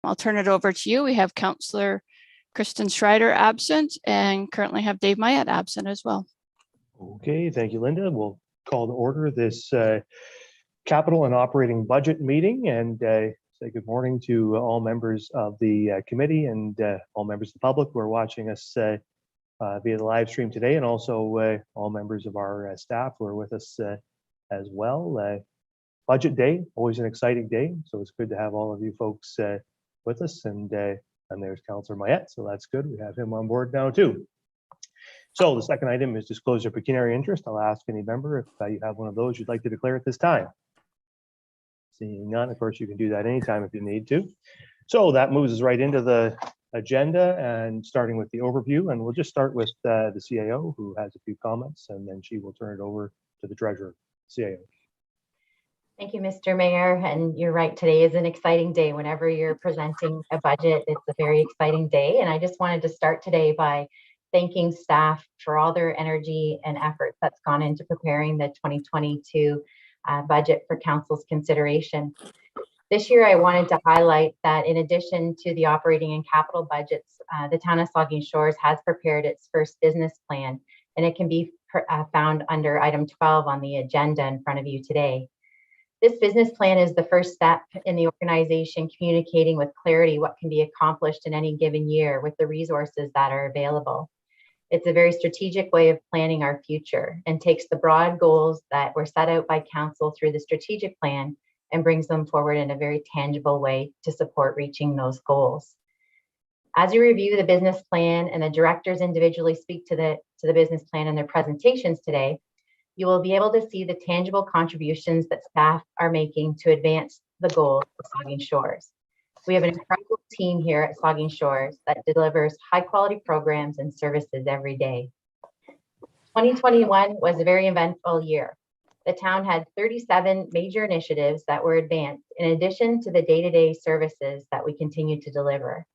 I'll turn it over to you. We have Councillor Kristen Schreider absent and currently have Dave Mayette absent as well. Okay, thank you, Linda. We'll call to order this capital and operating budget meeting and say good morning to all members of the committee and all members of the public who are watching us via the live stream today, and also all members of our staff who are with us as well. Budget day, always an exciting day, so it's good to have all of you folks with us. And there's Councillor Mayette, so that's good. We have him on board now too. So the second item is disclosure of pecuniary interest. I'll ask any member if you have one of those you'd like to declare at this time. Seeing none, of course, you can do that anytime if you need to. So that moves us right into the agenda and starting with the overview. And we'll just start with the CAO, who has a few comments, and then she will turn it over to the treasurer. CAO. Thank you, Mr. Mayor. And you're right, today is an exciting day. Whenever you're presenting a budget, it's a very exciting day. And I just wanted to start today by thanking staff for all their energy and effort that's gone into preparing the 2022 budget for council's consideration. This year, I wanted to highlight that in addition to the operating and capital budgets, the town of Saugeen Shores has prepared its first business plan, and it can be found under item 12 on the agenda in front of you today. This business plan is the first step in the organization communicating with clarity what can be accomplished in any given year with the resources that are available. It's a very strategic way of planning our future and takes the broad goals that were set out by council through the strategic plan and brings them forward in a very tangible way to support reaching those goals. As you review the business plan and the directors individually speak to the business plan in their presentations today, you will be able to see the tangible contributions that staff are making to advance the goals of Saugeen Shores. We have an incredible team here at Saugeen Shores that delivers high quality programs and services every day. 2021 was a very eventful year. The town had 37 major initiatives that were advanced in addition to the day-to-day services that we continue to deliver.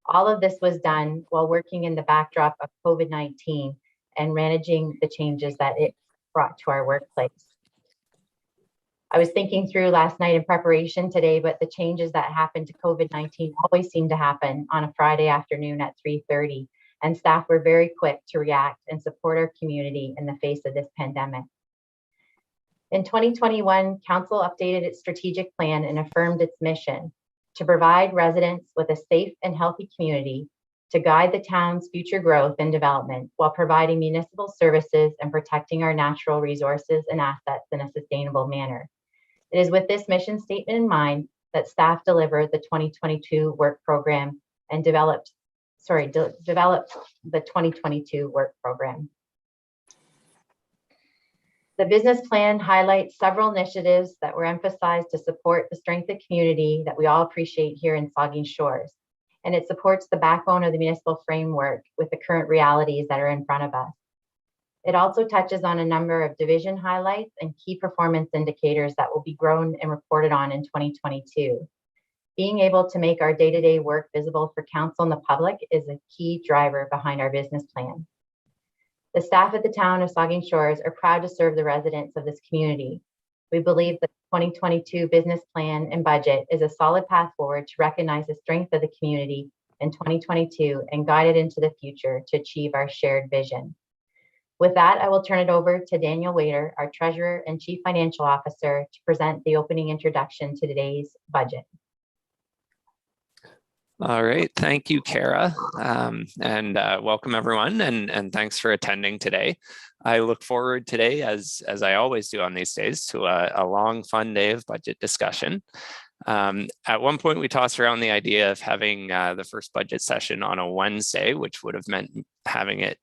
All of this was done while working in the backdrop of COVID-19 and managing the changes that it brought to our workplace. I was thinking through last night in preparation today, but the changes that happened to COVID-19 always seem to happen on a Friday afternoon at 3:30, and staff were very quick to react and support our community in the face of this pandemic. In 2021, Council updated its strategic plan and affirmed its mission to provide residents with a safe and healthy community, to guide the town's future growth and development while providing municipal services and protecting our natural resources and assets in a sustainable manner. It is with this mission statement in mind that staff delivered the 2022 work program and developed the 2022 work program. The business plan highlights several initiatives that were emphasized to support the strength of community that we all appreciate here in Saugeen Shores. And it supports the backbone of the municipal framework with the current realities that are in front of us. It also touches on a number of division highlights and key performance indicators that will be grown and reported on in 2022. Being able to make our day-to-day work visible for council and the public is a key driver behind our business plan. The staff at the town of Saugeen Shores are proud to serve the residents of this community. We believe the 2022 business plan and budget is a solid path forward to recognize the strength of the community in 2022 and guide it into the future to achieve our shared vision. With that, I will turn it over to Daniel Waiter, our Treasurer and Chief Financial Officer, to present the opening introduction to today's budget. All right, thank you, Kara, and welcome everyone, and thanks for attending today. I look forward today, as I always do on these days, to a long, fun day of budget discussion. At one point, we tossed around the idea of having the first budget session on a Wednesday, which would have meant having it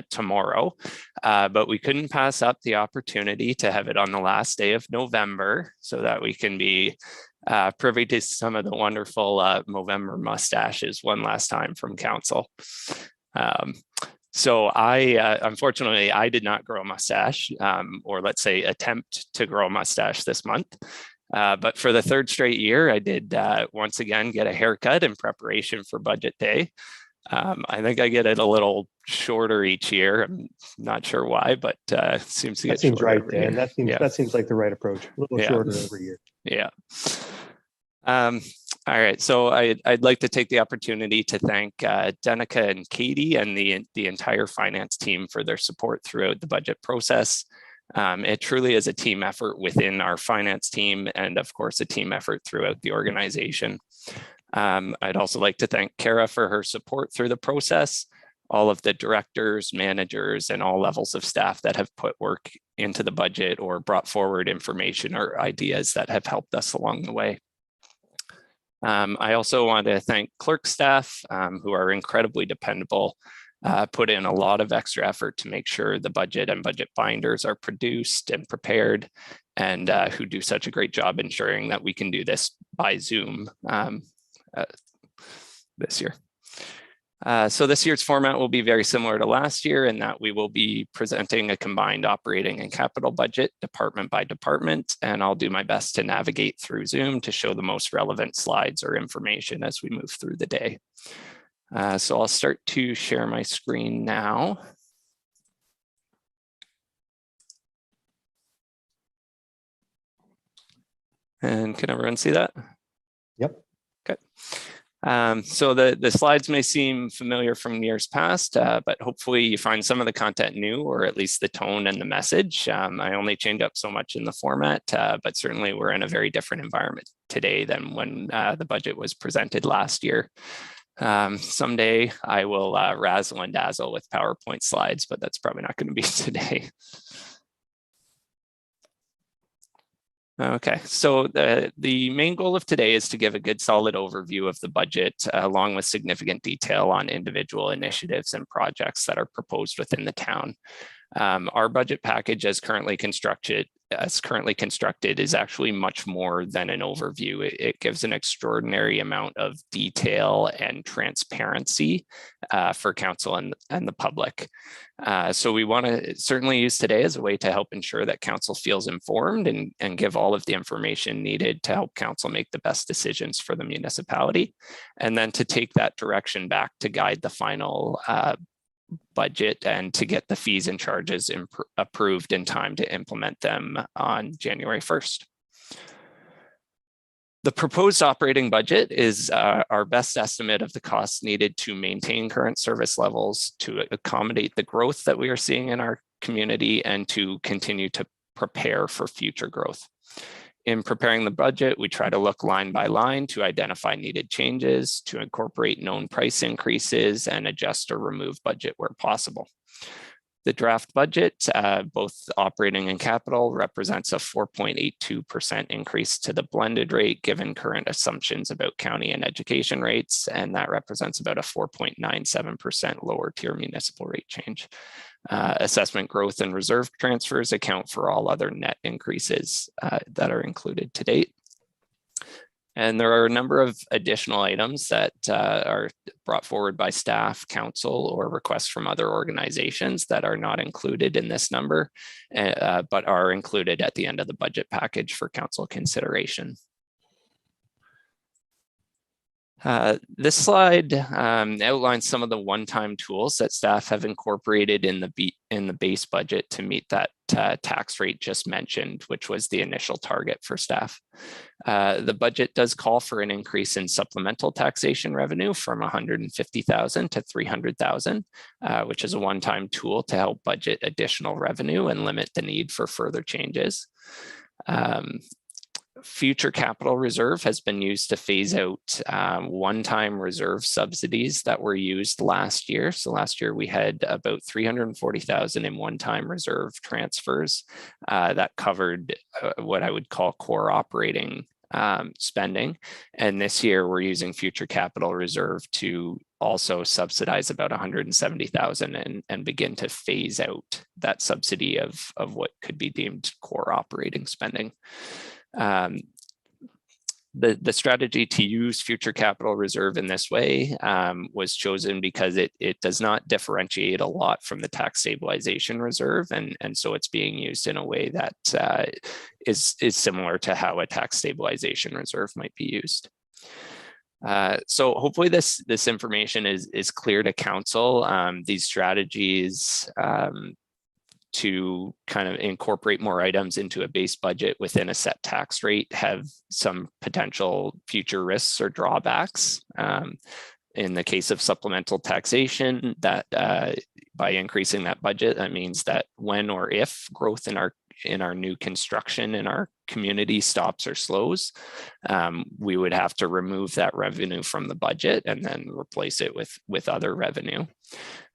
tomorrow, but we couldn't pass up the opportunity to have it on the last day of November so that we can be privy to some of the wonderful Movember mustaches one last time from council. So unfortunately, I did not grow a mustache, or let's say attempt to grow a mustache this month. But for the third straight year, I did once again get a haircut in preparation for budget day. I think I get it a little shorter each year. I'm not sure why, but seems to get shorter. That seems right, Dan. That seems like the right approach. A little shorter every year. Yeah. All right, so I'd like to take the opportunity to thank Danica and Katie and the entire finance team for their support throughout the budget process. It truly is a team effort within our finance team and of course a team effort throughout the organization. I'd also like to thank Kara for her support through the process, all of the directors, managers, and all levels of staff that have put work into the budget or brought forward information or ideas that have helped us along the way. I also want to thank clerk staff who are incredibly dependable, put in a lot of extra effort to make sure the budget and budget binders are produced and prepared, and who do such a great job ensuring that we can do this by Zoom this year. So this year's format will be very similar to last year in that we will be presenting a combined operating and capital budget department by department, and I'll do my best to navigate through Zoom to show the most relevant slides or information as we move through the day. So I'll start to share my screen now. And can everyone see that? Yep. Okay. So the slides may seem familiar from years past, but hopefully you find some of the content new, or at least the tone and the message. I only change up so much in the format, but certainly we're in a very different environment today than when the budget was presented last year. Someday I will razzle and dazzle with PowerPoint slides, but that's probably not going to be today. Okay, so the main goal of today is to give a good solid overview of the budget along with significant detail on individual initiatives and projects that are proposed within the town. Our budget package as currently constructed is actually much more than an overview. It gives an extraordinary amount of detail and transparency for council and the public. So we want to certainly use today as a way to help ensure that council feels informed and give all of the information needed to help council make the best decisions for the municipality, and then to take that direction back to guide the final budget and to get the fees and charges approved in time to implement them on January 1st. The proposed operating budget is our best estimate of the costs needed to maintain current service levels, to accommodate the growth that we are seeing in our community, and to continue to prepare for future growth. In preparing the budget, we try to look line by line to identify needed changes, to incorporate known price increases, and adjust or remove budget where possible. The draft budget, both operating and capital, represents a 4.82% increase to the blended rate given current assumptions about county and education rates, and that represents about a 4.97% lower tier municipal rate change. Assessment growth and reserve transfers account for all other net increases that are included to date. And there are a number of additional items that are brought forward by staff, council, or requests from other organizations that are not included in this number, but are included at the end of the budget package for council consideration. This slide outlines some of the one-time tools that staff have incorporated in the base budget to meet that tax rate just mentioned, which was the initial target for staff. The budget does call for an increase in supplemental taxation revenue from $150,000 to $300,000, which is a one-time tool to help budget additional revenue and limit the need for further changes. Future capital reserve has been used to phase out one-time reserve subsidies that were used last year. So last year we had about $340,000 in one-time reserve transfers that covered what I would call core operating spending. And this year we're using future capital reserve to also subsidize about $170,000 and begin to phase out that subsidy of what could be deemed core operating spending. The strategy to use future capital reserve in this way was chosen because it does not differentiate a lot from the tax stabilization reserve, and so it's being used in a way that is similar to how a tax stabilization reserve might be used. So hopefully this information is clear to council. These strategies to kind of incorporate more items into a base budget within a set tax rate have some potential future risks or drawbacks. In the case of supplemental taxation, that by increasing that budget, that means that when or if growth in our new construction in our community stops or slows, we would have to remove that revenue from the budget and then replace it with other revenue.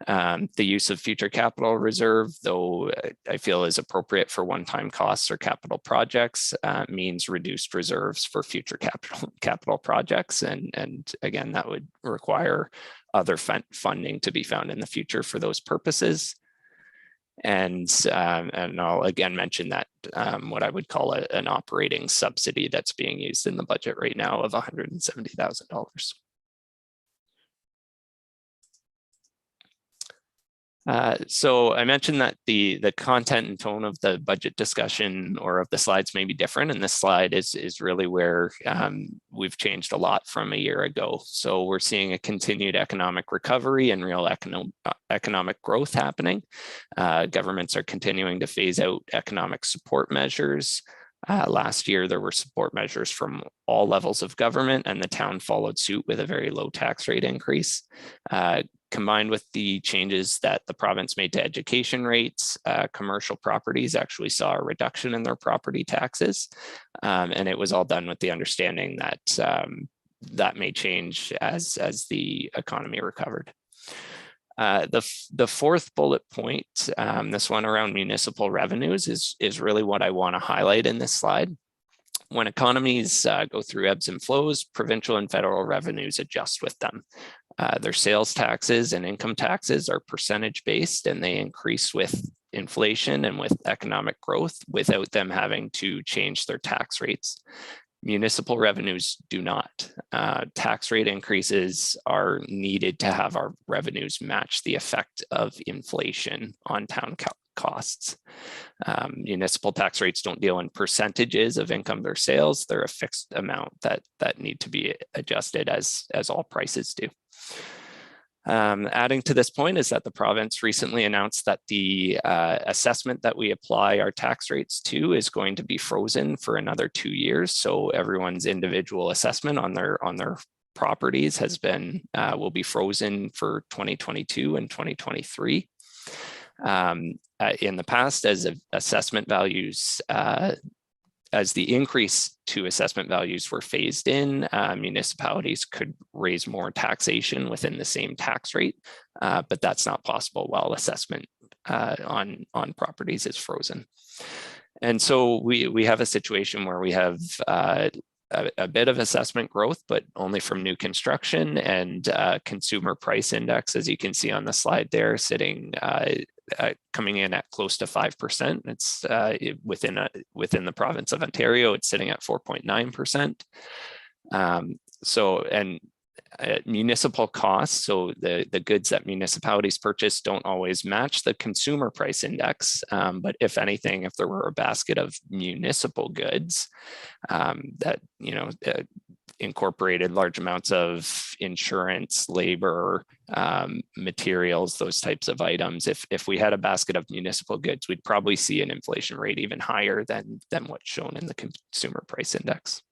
The use of future capital reserve, though I feel is appropriate for one-time costs or capital projects, means reduced reserves for future capital projects. And again, that would require other funding to be found in the future for those purposes. And I'll again mention that what I would call an operating subsidy that's being used in the budget right now of $170,000. So I mentioned that the content and tone of the budget discussion or of the slides may be different, and this slide is really where we've changed a lot from a year ago. So we're seeing a continued economic recovery and real economic growth happening. Governments are continuing to phase out economic support measures. Last year, there were support measures from all levels of government, and the town followed suit with a very low tax rate increase. Combined with the changes that the province made to education rates, commercial properties actually saw a reduction in their property taxes. And it was all done with the understanding that that may change as the economy recovered. The fourth bullet point, this one around municipal revenues, is really what I want to highlight in this slide. When economies go through ebbs and flows, provincial and federal revenues adjust with them. Their sales taxes and income taxes are percentage based, and they increase with inflation and with economic growth without them having to change their tax rates. Municipal revenues do not. Tax rate increases are needed to have our revenues match the effect of inflation on town costs. Municipal tax rates don't deal in percentages of income or sales. They're a fixed amount that need to be adjusted as all prices do. Adding to this point is that the province recently announced that the assessment that we apply our tax rates to is going to be frozen for another 2 years. So everyone's individual assessment on their properties has been will be frozen for 2022 and 2023. In the past, as assessment values, as the increase to assessment values were phased in, municipalities could raise more taxation within the same tax rate, but that's not possible while assessment on properties is frozen. And so we have a situation where we have a bit of assessment growth, but only from new construction, and consumer price index, as you can see on the slide there, sitting coming in at close to 5%. It's within the province of Ontario, it's sitting at 4.9%. Municipal costs, so the goods that municipalities purchase don't always match the consumer price index. But if anything, if there were a basket of municipal goods that incorporated large amounts of insurance, labor, materials, those types of items, if we had a basket of municipal goods, we'd probably see an inflation rate even higher than what's shown in the consumer price index.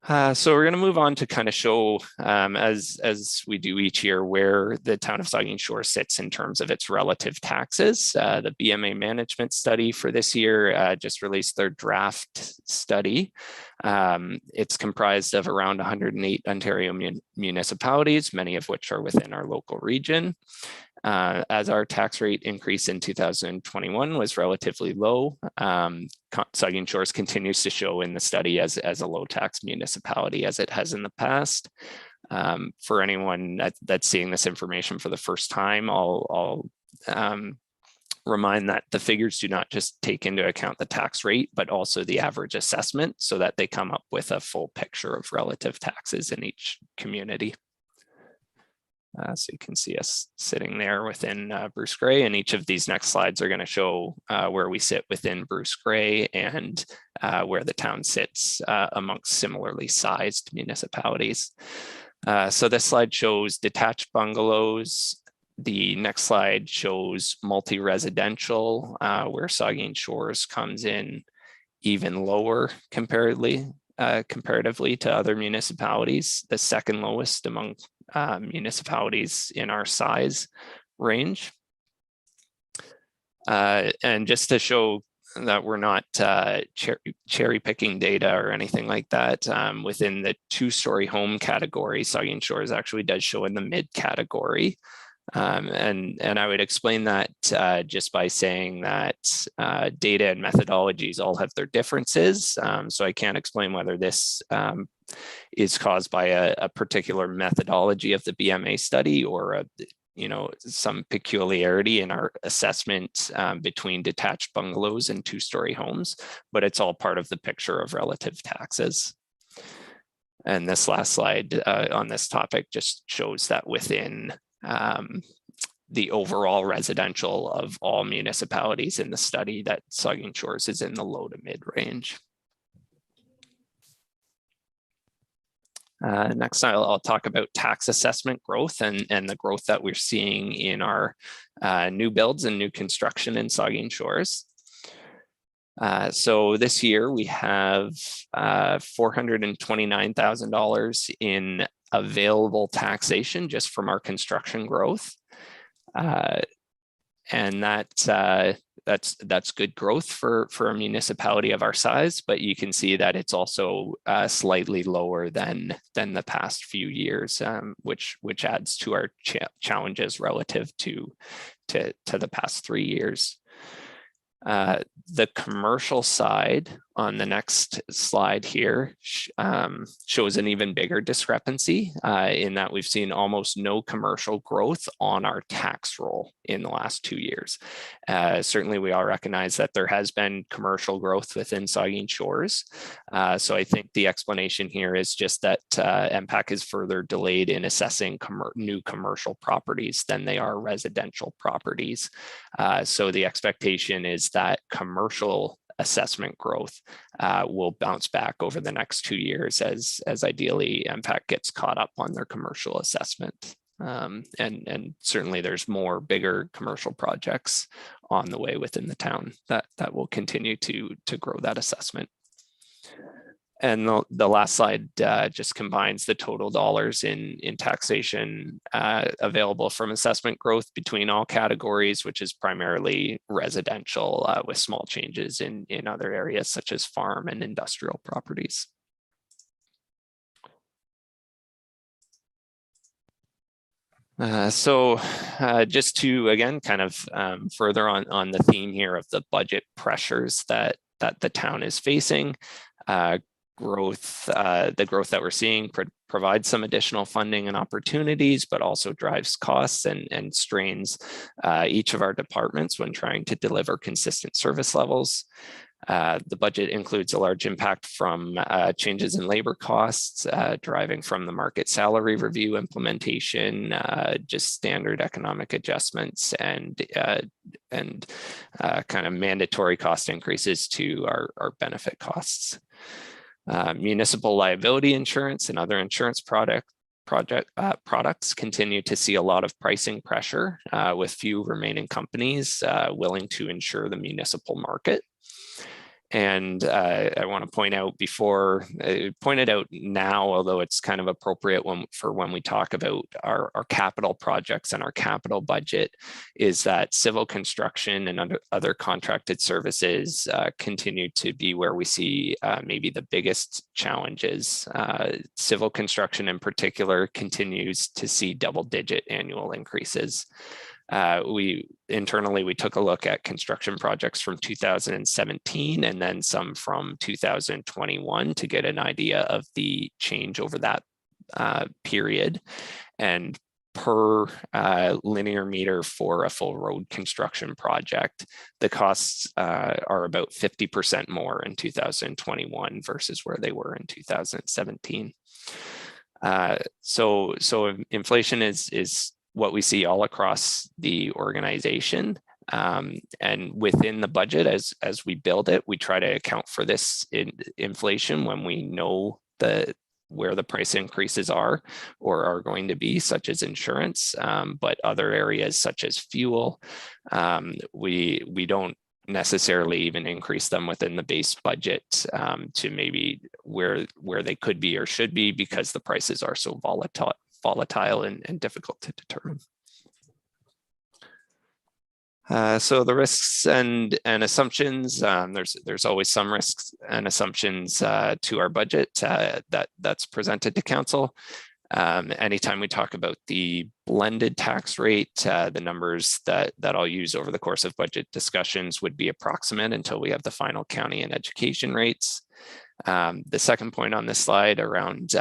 So we're going to move on to kind of show, as we do each year, where the town of Saugeen Shore sits in terms of its relative taxes. The BMA management study for this year just released their draft study. It's comprised of around 108 Ontario municipalities, many of which are within our local region. As our tax rate increase in 2021 was relatively low, Saugeen Shores continues to show in the study as a low tax municipality as it has in the past. For anyone that's seeing this information for the first time, I'll remind that the figures do not just take into account the tax rate, but also the average assessment, so that they come up with a full picture of relative taxes in each community. So you can see us sitting there within Bruce Grey, and each of these next slides are going to show where we sit within Bruce Grey and where the town sits amongst similarly sized municipalities. So this slide shows detached bungalows, The next slide shows multi-residential, where Saugeen Shores comes in even lower comparatively to other municipalities, the second lowest among municipalities in our size range. And just to show that we're not cherry picking data or anything like that, within the two-story home category, Saugeen Shores actually does show in the mid category. And I would explain that just by saying that data and methodologies all have their differences. So I can't explain whether this is caused by a particular methodology of the BMA study or some peculiarity in our assessment between detached bungalows and two-story homes, but it's all part of the picture of relative taxes. And this last slide on this topic just shows that within the overall residential of all municipalities in the study, that Saugeen Shores is in the low to mid range. Next, I'll talk about tax assessment growth and the growth that we're seeing in our new builds and new construction in Saugeen Shores. So this year we have $429,000 in available taxation just from our construction growth. And that's good growth for a municipality of our size, but you can see that it's also slightly lower than the past few years, which adds to our challenges relative to the past 3 years. The commercial side on the next slide here shows an even bigger discrepancy in that we've seen almost no commercial growth on our tax roll in the last 2 years. Certainly, we all recognize that there has been commercial growth within Saugeen Shores. So I think the explanation here is just that MPAC is further delayed in assessing new commercial properties than they are residential properties. So the expectation is that commercial assessment growth will bounce back over the next 2 years as ideally MPAC gets caught up on their commercial assessment. And certainly there's more bigger commercial projects on the way within the town that will continue to grow that assessment. And the last slide just combines the total dollars in taxation available from assessment growth between all categories, which is primarily residential with small changes in other areas such as farm and industrial properties. So just to, again, kind of further on the theme here of the budget pressures that the town is facing, the growth that we're seeing provides some additional funding and opportunities, but also drives costs and strains each of our departments when trying to deliver consistent service levels. The budget includes a large impact from changes in labor costs, deriving from the market salary review implementation, just standard economic adjustments, and kind of mandatory cost increases to our benefit costs. Municipal liability insurance and other insurance products continue to see a lot of pricing pressure, with few remaining companies willing to insure the municipal market. And I want to point out pointed out now, although it's kind of appropriate when we talk about our capital projects and our capital budget, is that civil construction and other contracted services continue to be where we see maybe the biggest challenges. Civil construction in particular continues to see double-digit annual increases. We took a look at construction projects from 2017 and then some from 2021 to get an idea of the change over that period. And per linear meter for a full road construction project, the costs are about 50% more in 2021 versus where they were in 2017. So inflation is what we see all across the organization. And within the budget, as we build it, we try to account for this in inflation when we know the where the price increases are or are going to be, such as insurance, but other areas such as fuel, we don't necessarily even increase them within the base budget to maybe where they could be or should be, because the prices are so volatile and difficult to determine. So the risks and assumptions, there's always some risks and assumptions to our budget that's presented to council. Anytime we talk about the blended tax rate, the numbers that I'll use over the course of budget discussions would be approximate until we have the final county and education rates. The second point on this slide around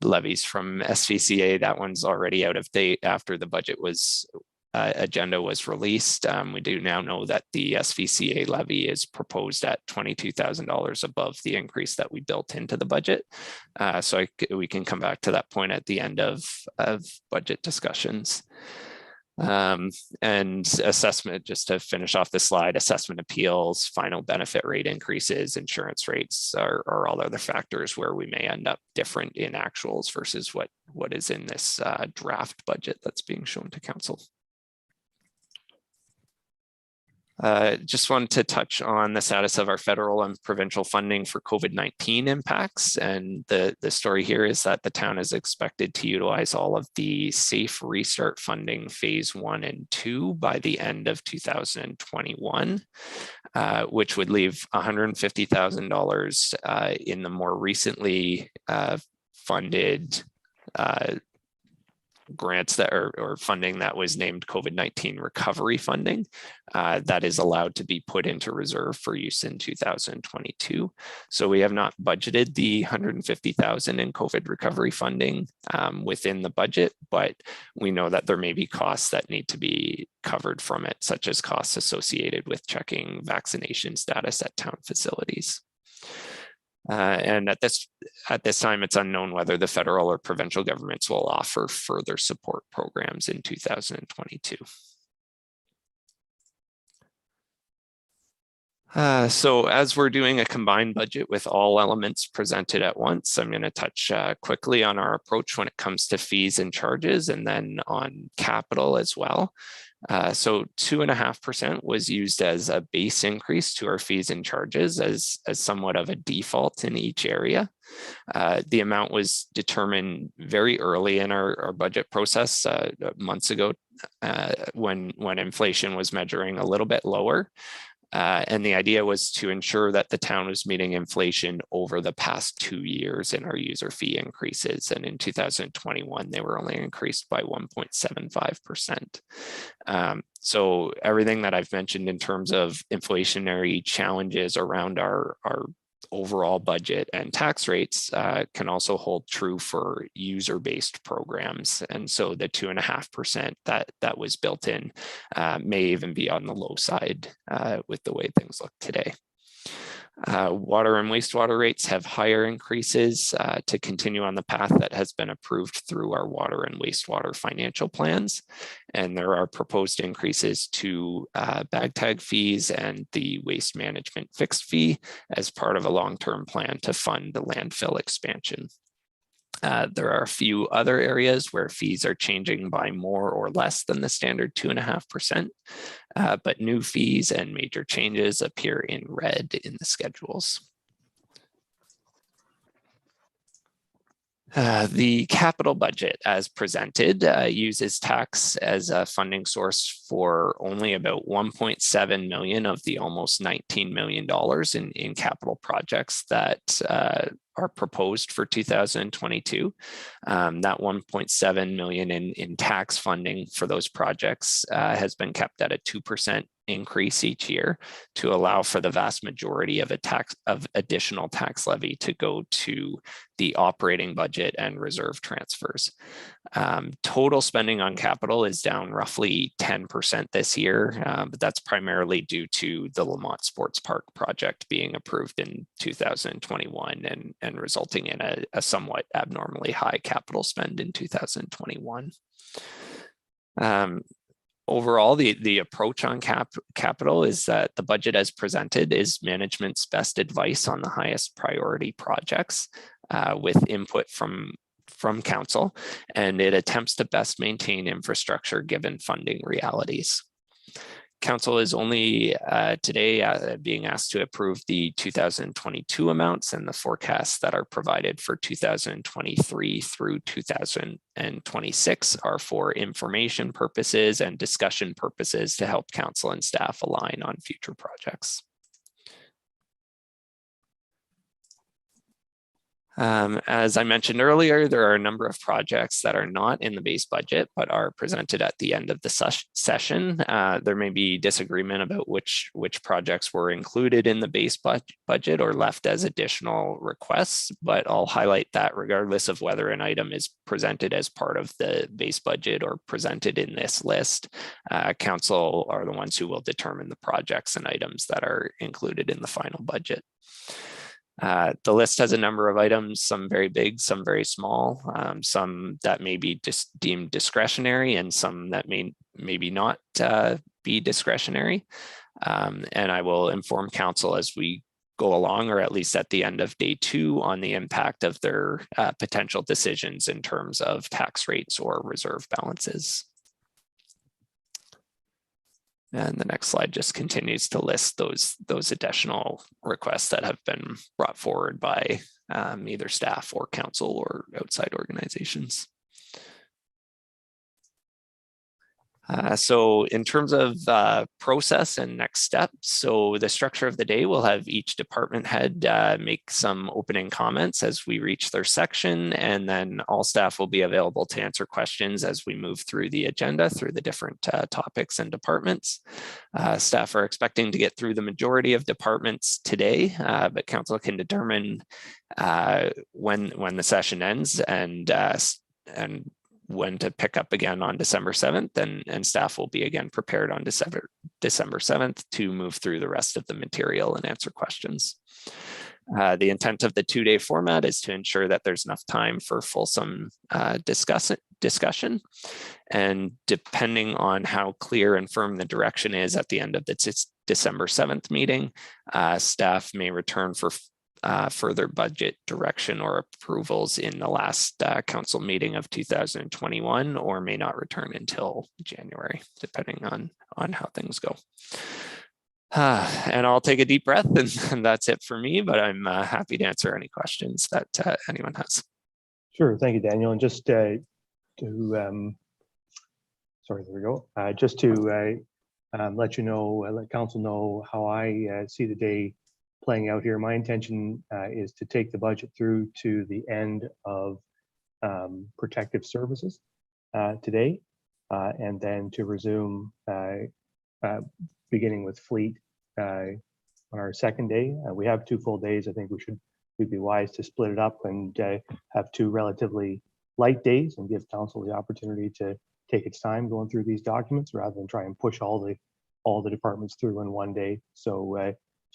levies from SVCA, that one's already out of date after the budget agenda was released. We do now know that the SVCA levy is proposed at $22,000 above the increase that we built into the budget. So we can come back to that point at the end of budget discussions. And assessment, just to finish off the slide, assessment appeals, final benefit rate increases, insurance rates are all other factors where we may end up different in actuals versus what is in this draft budget that's being shown to council. Just wanted to touch on the status of our federal and provincial funding for COVID-19 impacts. And the story here is that the town is expected to utilize all of the Safe Restart funding phase 1 and 2 by the end of 2021, which would leave $150,000 in the more recently funded grants that or funding that was named COVID-19 recovery funding that is allowed to be put into reserve for use in 2022. So we have not budgeted the $150,000 in COVID recovery funding within the budget, but we know that there may be costs that need to be covered from it, such as costs associated with checking vaccination status at town facilities. And at this time, it's unknown whether the federal or provincial governments will offer further support programs in 2022. So as we're doing a combined budget with all elements presented at once, I'm going to touch quickly on our approach when it comes to fees and charges, and then on capital as well. So 2.5% was used as a base increase to our fees and charges as somewhat of a default in each area. The amount was determined very early in our budget process months ago when inflation was measuring a little bit lower. And the idea was to ensure that the town was meeting inflation over the past 2 years in our user fee increases. And in 2021, they were only increased by 1.75%. So everything that I've mentioned in terms of inflationary challenges around our overall budget and tax rates can also hold true for user-based programs. And so the 2.5% that was built in may even be on the low side with the way things look today. Water and wastewater rates have higher increases to continue on the path that has been approved through our water and wastewater financial plans. And there are proposed increases to bag tag fees and the waste management fixed fee as part of a long-term plan to fund the landfill expansion. There are a few other areas where fees are changing by more or less than the standard 2.5%, but new fees and major changes appear in red in the schedules. The capital budget as presented uses tax as a funding source for only about 1.7 million of the almost $19 million in capital projects that are proposed for 2022. That 1.7 million in tax funding for those projects has been kept at a 2% increase each year to allow for the vast majority of additional tax levy to go to the operating budget and reserve transfers. Total spending on capital is down roughly 10% this year, but that's primarily due to the Lamont Sports Park project being approved in 2021 and resulting in a somewhat abnormally high capital spend in 2021. Overall, the approach on capital is that the budget as presented is management's best advice on the highest priority projects. with input from council, and it attempts to best maintain infrastructure given funding realities. Council is only today being asked to approve the 2022 amounts, and the forecasts that are provided for 2023 through 2026 are for information purposes and discussion purposes to help council and staff align on future projects. As I mentioned earlier, there are a number of projects that are not in the base budget, but are presented at the end of the session. There may be disagreement about which projects were included in the base budget or left as additional requests, but I'll highlight that regardless of whether an item is presented as part of the base budget or presented in this list, council are the ones who will determine the projects and items that are included in the final budget. The list has a number of items, some very big, some very small, some that may be just deemed discretionary and some that may maybe not be discretionary. And I will inform council as we go along, or at least at the end of day 2, on the impact of their potential decisions in terms of tax rates or reserve balances. And the next slide just continues to list those additional requests that have been brought forward by either staff or council or outside organizations. So in terms of process and next steps, so the structure of the day will have each department head make some opening comments as we reach their section, and then all staff will be available to answer questions as we move through the agenda, through the different topics and departments. Staff are expecting to get through the majority of departments today, but council can determine when the session ends and when to pick up again on December 7th, and staff will be again prepared on December 7th to move through the rest of the material and answer questions. The intent of the 2-day format is to ensure that there's enough time for fulsome discussion. And depending on how clear and firm the direction is at the end of the December 7th meeting, staff may return for further budget direction or approvals in the last council meeting of 2021, or may not return until January, depending on how things go. And I'll take a deep breath, and that's it for me, but I'm happy to answer any questions that anyone has. Sure, thank you, Daniel. And just sorry, there we go. Just to let you know, let council know how I see the day playing out here. My intention is to take the budget through to the end of protective services today, and then to resume beginning with fleet on our second day. We have 2 full days. I think we'd be wise to split it up and have 2 relatively light days and give council the opportunity to take its time going through these documents rather than try and push all the departments through in one day. So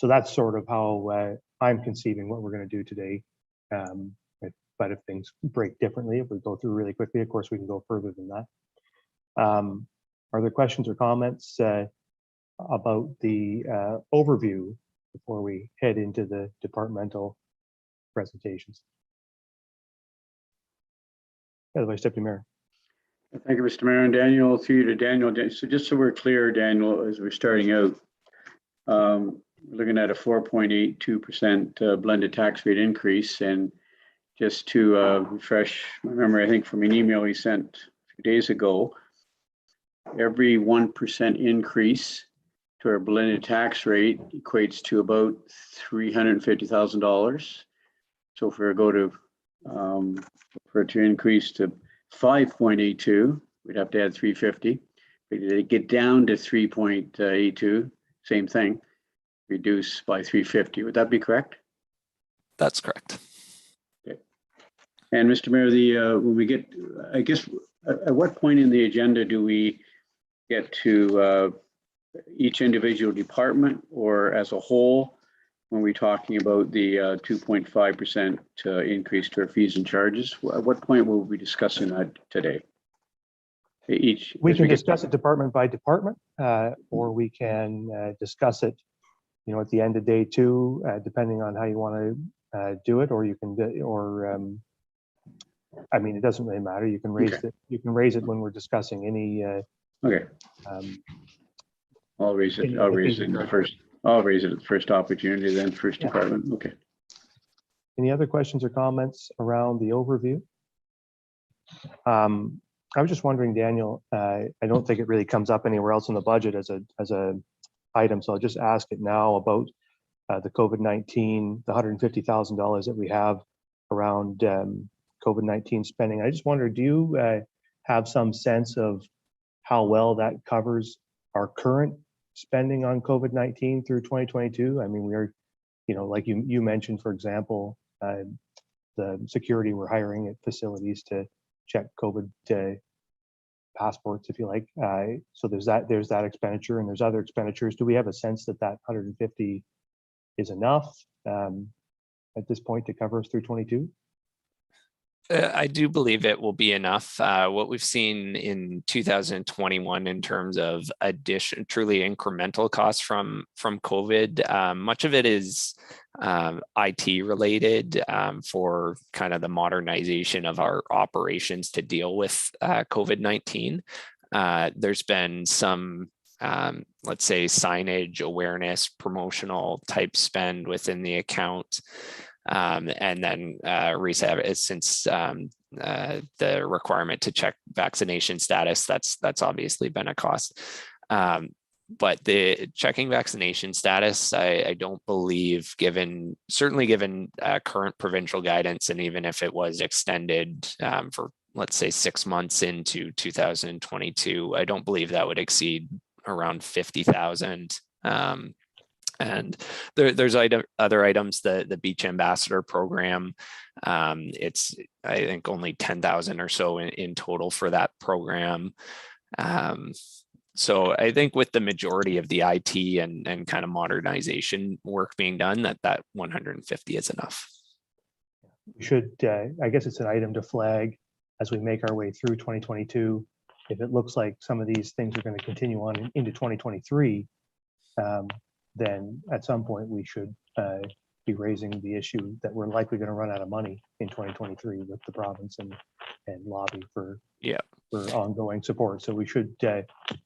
that's sort of how I'm conceiving what we're going to do today. But if things break differently, if we go through really quickly, of course, we can go further than that. Are there questions or comments about the overview before we head into the departmental presentations? Yeah, the Vice Deputy Mayor. Thank you, Mr. Mayor. And Daniel, through you to Daniel. So just so we're clear, Daniel, as we're starting out, we're looking at a 4.82% blended tax rate increase. And just to refresh my memory, I think from an email you sent a few days ago, every 1% increase to our blended tax rate equates to about $350,000. So if we go to for it to increase to 5.82, we'd have to add 350. But to get down to 3.82, same thing, reduce by 350. Would that be correct? That's correct. Okay. And Mr. Mayor, when we get, I guess, at what point in the agenda do we get to each individual department or as a whole when we're talking about the 2.5% increase to our fees and charges? At what point will we be discussing that today? We can discuss it department by department, or we can discuss it, at the end of day 2, depending on how you want do it, or you can, I mean, it doesn't really matter. You can raise Okay. it. You can raise it when we're discussing any. Okay, Um, I'll raise it. any I'll of the raise things it in we the talked first. I'll raise it at the first opportunity, then first Yeah. department. Okay. Any other questions or comments around the overview? I was just wondering, Daniel, I don't think it really comes up anywhere else in the budget as a item, so I'll just ask it now about the COVID-19, the $150,000 that we have around COVID-19 spending. I just wonder, do you have some sense of how well that covers our current spending on COVID-19 through 2022? I mean, we are, like you mentioned, for example, the security we're hiring at facilities to check COVID passports, if you like. So there's that expenditure, and there's other expenditures. Do we have a sense that 150 is enough at this point to cover us through 22? I do believe it will be enough. What we've seen in 2021 in terms of truly incremental costs from COVID, much of it is IT related for kind of the modernization of our operations to deal with COVID-19. There's been some let's say signage, awareness, promotional type spend within the account. And then since the requirement to check vaccination status, that's obviously been a cost. But the checking vaccination status, I don't believe, certainly given current provincial guidance, and even if it was extended for, let's say, 6 months into 2022, I don't believe that would exceed around 50,000. And there's other items, the Beach Ambassador program. It's, I think, only 10,000 or so in total for that program. So I think with the majority of the IT and kind of modernization work being done, that 150 is enough. We should, I guess it's an item to flag as we make our way through 2022. If it looks like some of these things are going to continue on into 2023, then at some point we should be raising the issue that we're likely going to run out of money in 2023 with the province and lobby for ongoing support. So we should,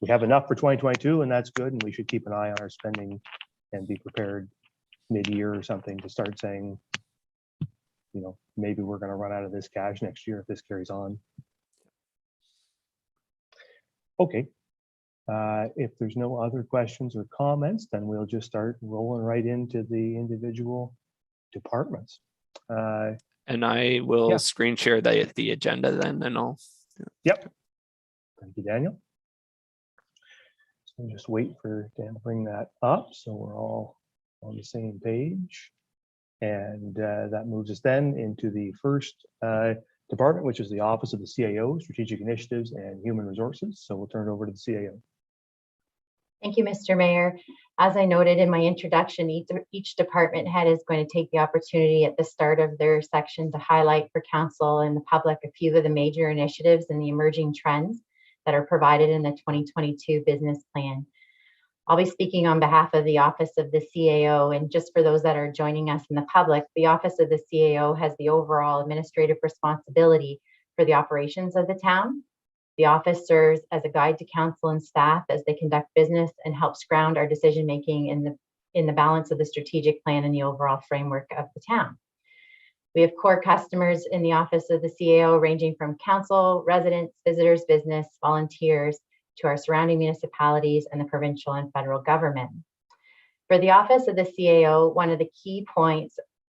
we have enough for 2022, and that's good. And we should keep an eye on our spending and be prepared mid-year or something to start saying, maybe we're going to run out of this cash next year if this carries on. Okay. If there's no other questions or comments, then we'll just start rolling right into the individual departments. And I will screen share the agenda then, and I'll. Yep. Thank you, Daniel. So just wait for Dan to bring that up so we're all on the same page. And that moves us then into the first department, which is the Office of the CAO, Strategic Initiatives and Human Resources. So we'll turn it over to the CAO. Thank you, Mr. Mayor. As I noted in my introduction, each department head is going to take the opportunity at the start of their section to highlight for council and the public a few of the major initiatives and the emerging trends that are provided in the 2022 business plan. I'll be speaking on behalf of the Office of the CAO, and just for those that are joining us in the public, the Office of the CAO has the overall administrative responsibility for the operations of the town. The office serves as a guide to council and staff as they conduct business and helps ground our decision-making in the balance of the strategic plan and the overall framework of the town. We have core customers in the Office of the CAO ranging from council, residents, visitors, business, volunteers, to our surrounding municipalities and the provincial and federal government. For the Office of the CAO, one of the key points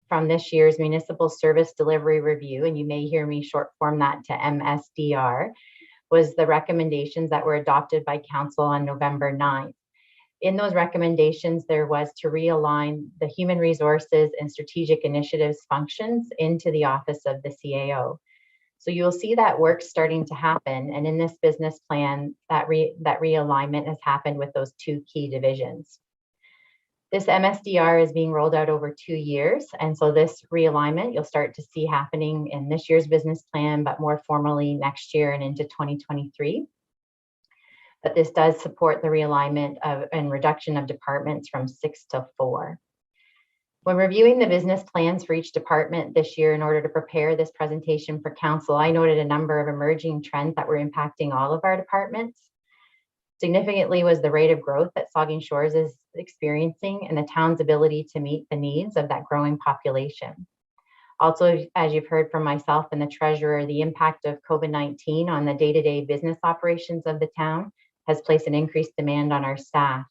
from this year's Municipal Service Delivery Review, and you may hear me short form that to MSDR, was the recommendations that were adopted by Council on November 9th. In those recommendations, there was to realign the human resources and strategic initiatives functions into the Office of the CAO. So you'll see that work starting to happen. And in this business plan, that realignment has happened with those two key divisions. This MSDR is being rolled out over 2 years. And so this realignment you'll start to see happening in this year's business plan, but more formally next year and into 2023. But this does support the realignment and reduction of departments from 6 to 4. When reviewing the business plans for each department this year in order to prepare this presentation for council, I noted a number of emerging trends that were impacting all of our departments. Significantly was the rate of growth that Saugeen Shores is experiencing and the town's ability to meet the needs of that growing population. Also, as you've heard from myself and the treasurer, the impact of COVID-19 on the day-to-day business operations of the town has placed an increased demand on our staff.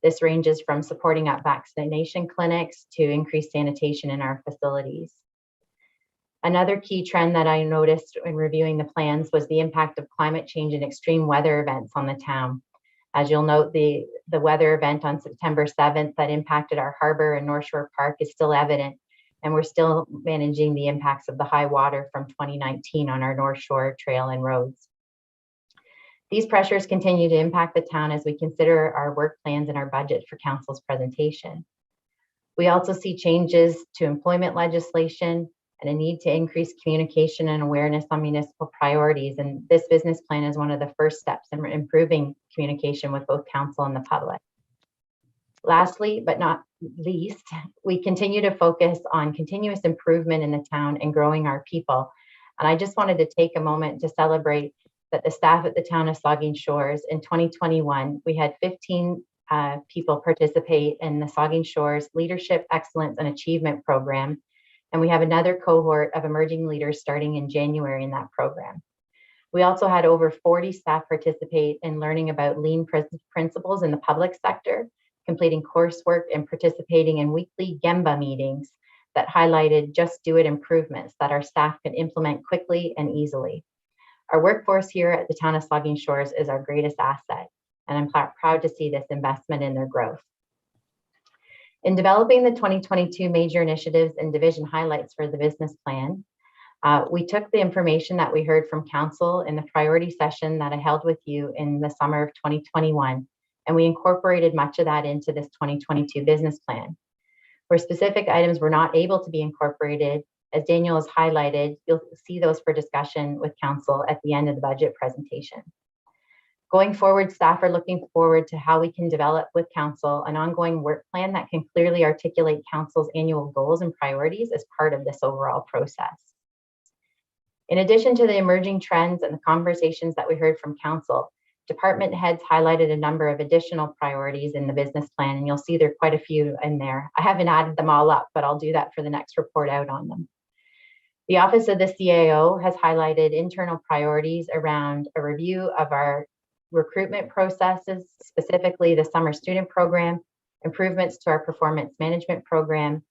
This ranges from supporting up vaccination clinics to increased sanitation in our facilities. Another key trend that I noticed in reviewing the plans was the impact of climate change and extreme weather events on the town. As you'll note, the weather event on September 7th that impacted our harbor and North Shore Park is still evident, and we're still managing the impacts of the high water from 2019 on our North Shore Trail and roads. These pressures continue to impact the town as we consider our work plans and our budget for council's presentation. We also see changes to employment legislation and a need to increase communication and awareness on municipal priorities. And this business plan is one of the first steps in improving communication with both council and the public. Lastly, but not least, we continue to focus on continuous improvement in the town and growing our people. And I just wanted to take a moment to celebrate that the staff at the town of Saugeen Shores in 2021, we had 15 people participate in the Saugeen Shores Leadership Excellence and Achievement Program. And we have another cohort of emerging leaders starting in January in that program. We also had over 40 staff participate in learning about lean principles in the public sector, completing coursework and participating in weekly Gemba meetings that highlighted just do it improvements that our staff can implement quickly and easily. Our workforce here at the town of Saugeen Shores is our greatest asset, and I'm proud to see this investment in their growth. In developing the 2022 major initiatives and division highlights for the business plan, we took the information that we heard from council in the priority session that I held with you in the summer of 2021, and we incorporated much of that into this 2022 business plan. Where specific items were not able to be incorporated, as Daniel has highlighted, you'll see those for discussion with council at the end of the budget presentation. Going forward, staff are looking forward to how we can develop with council an ongoing work plan that can clearly articulate council's annual goals and priorities as part of this overall process. In addition to the emerging trends and the conversations that we heard from council, department heads highlighted a number of additional priorities in the business plan, and you'll see there are quite a few in there. I haven't added them all up, but I'll do that for the next report out on them. The Office of the CAO has highlighted internal priorities around a review of our recruitment processes, specifically the summer student program, improvements to our performance management program,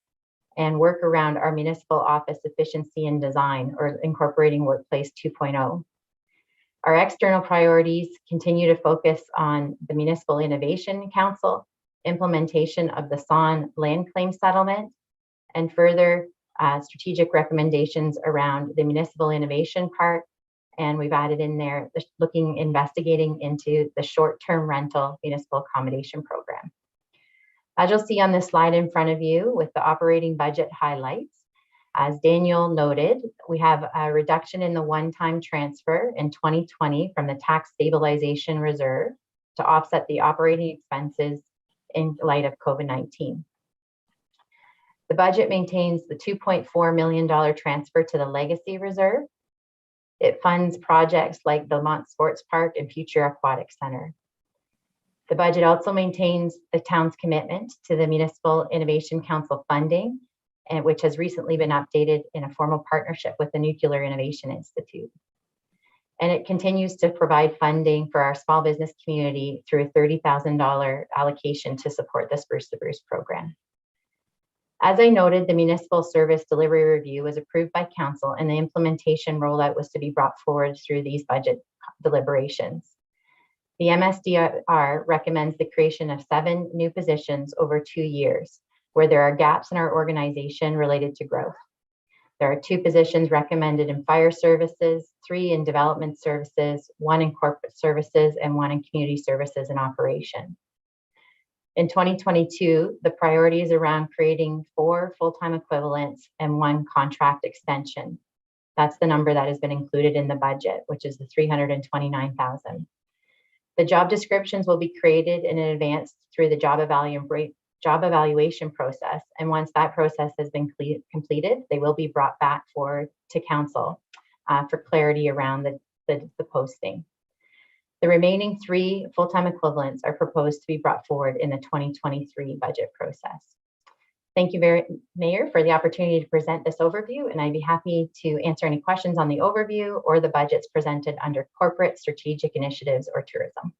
and work around our municipal office efficiency and design, or incorporating Workplace 2.0. Our external priorities continue to focus on the Municipal Innovation Council, implementation of the SON land claim settlement, and further strategic recommendations around the municipal innovation part. And we've added in there investigating into the short-term rental municipal accommodation program. As you'll see on this slide in front of you with the operating budget highlights, as Daniel noted, we have a reduction in the one-time transfer in 2020 from the tax stabilization reserve to offset the operating expenses in light of COVID-19. The budget maintains the $2.4 million transfer to the legacy reserve. It funds projects like the Mont Sports Park and Future Aquatic Center. The budget also maintains the town's commitment to the Municipal Innovation Council funding, and which has recently been updated in a formal partnership with the Nuclear Innovation Institute. And it continues to provide funding for our small business community through a $30,000 allocation to support the Spruce to Bruce program. As I noted, the Municipal Service Delivery Review was approved by council, and the implementation rollout was to be brought forward through these budget deliberations. The MSDR recommends the creation of 7 new positions over 2 years, where there are gaps in our organization related to growth. There are 2 positions recommended in fire services, 3 in development services, 1 in corporate services, and 1 in community services and operation. In 2022, the priority is around creating 4 full-time equivalents and 1 contract extension. That's the number that has been included in the budget, which is the $329,000. The job descriptions will be created in advance through the job job evaluation process. And once that process has been completed, they will be brought back to council for clarity around the posting. The remaining 3 full-time equivalents are proposed to be brought forward in the 2023 budget process. Thank you, Mayor, for the opportunity to present this overview, and I'd be happy to answer any questions on the overview or the budgets presented under corporate, strategic initiatives, or tourism.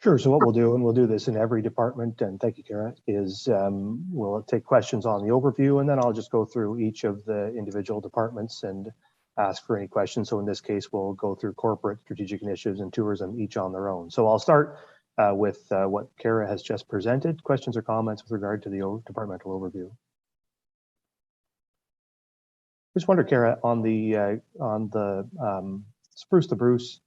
Sure. So what we'll do, and we'll do this in every department, and thank you, Kara, is we'll take questions on the overview, and then I'll just go through each of the individual departments and ask for any questions. So in this case, we'll go through corporate, strategic initiatives, and tourism, each on their own. So I'll start with what Kara has just presented. Questions or comments with regard to the departmental overview? Just wonder, Kara, on the Spruce to Bruce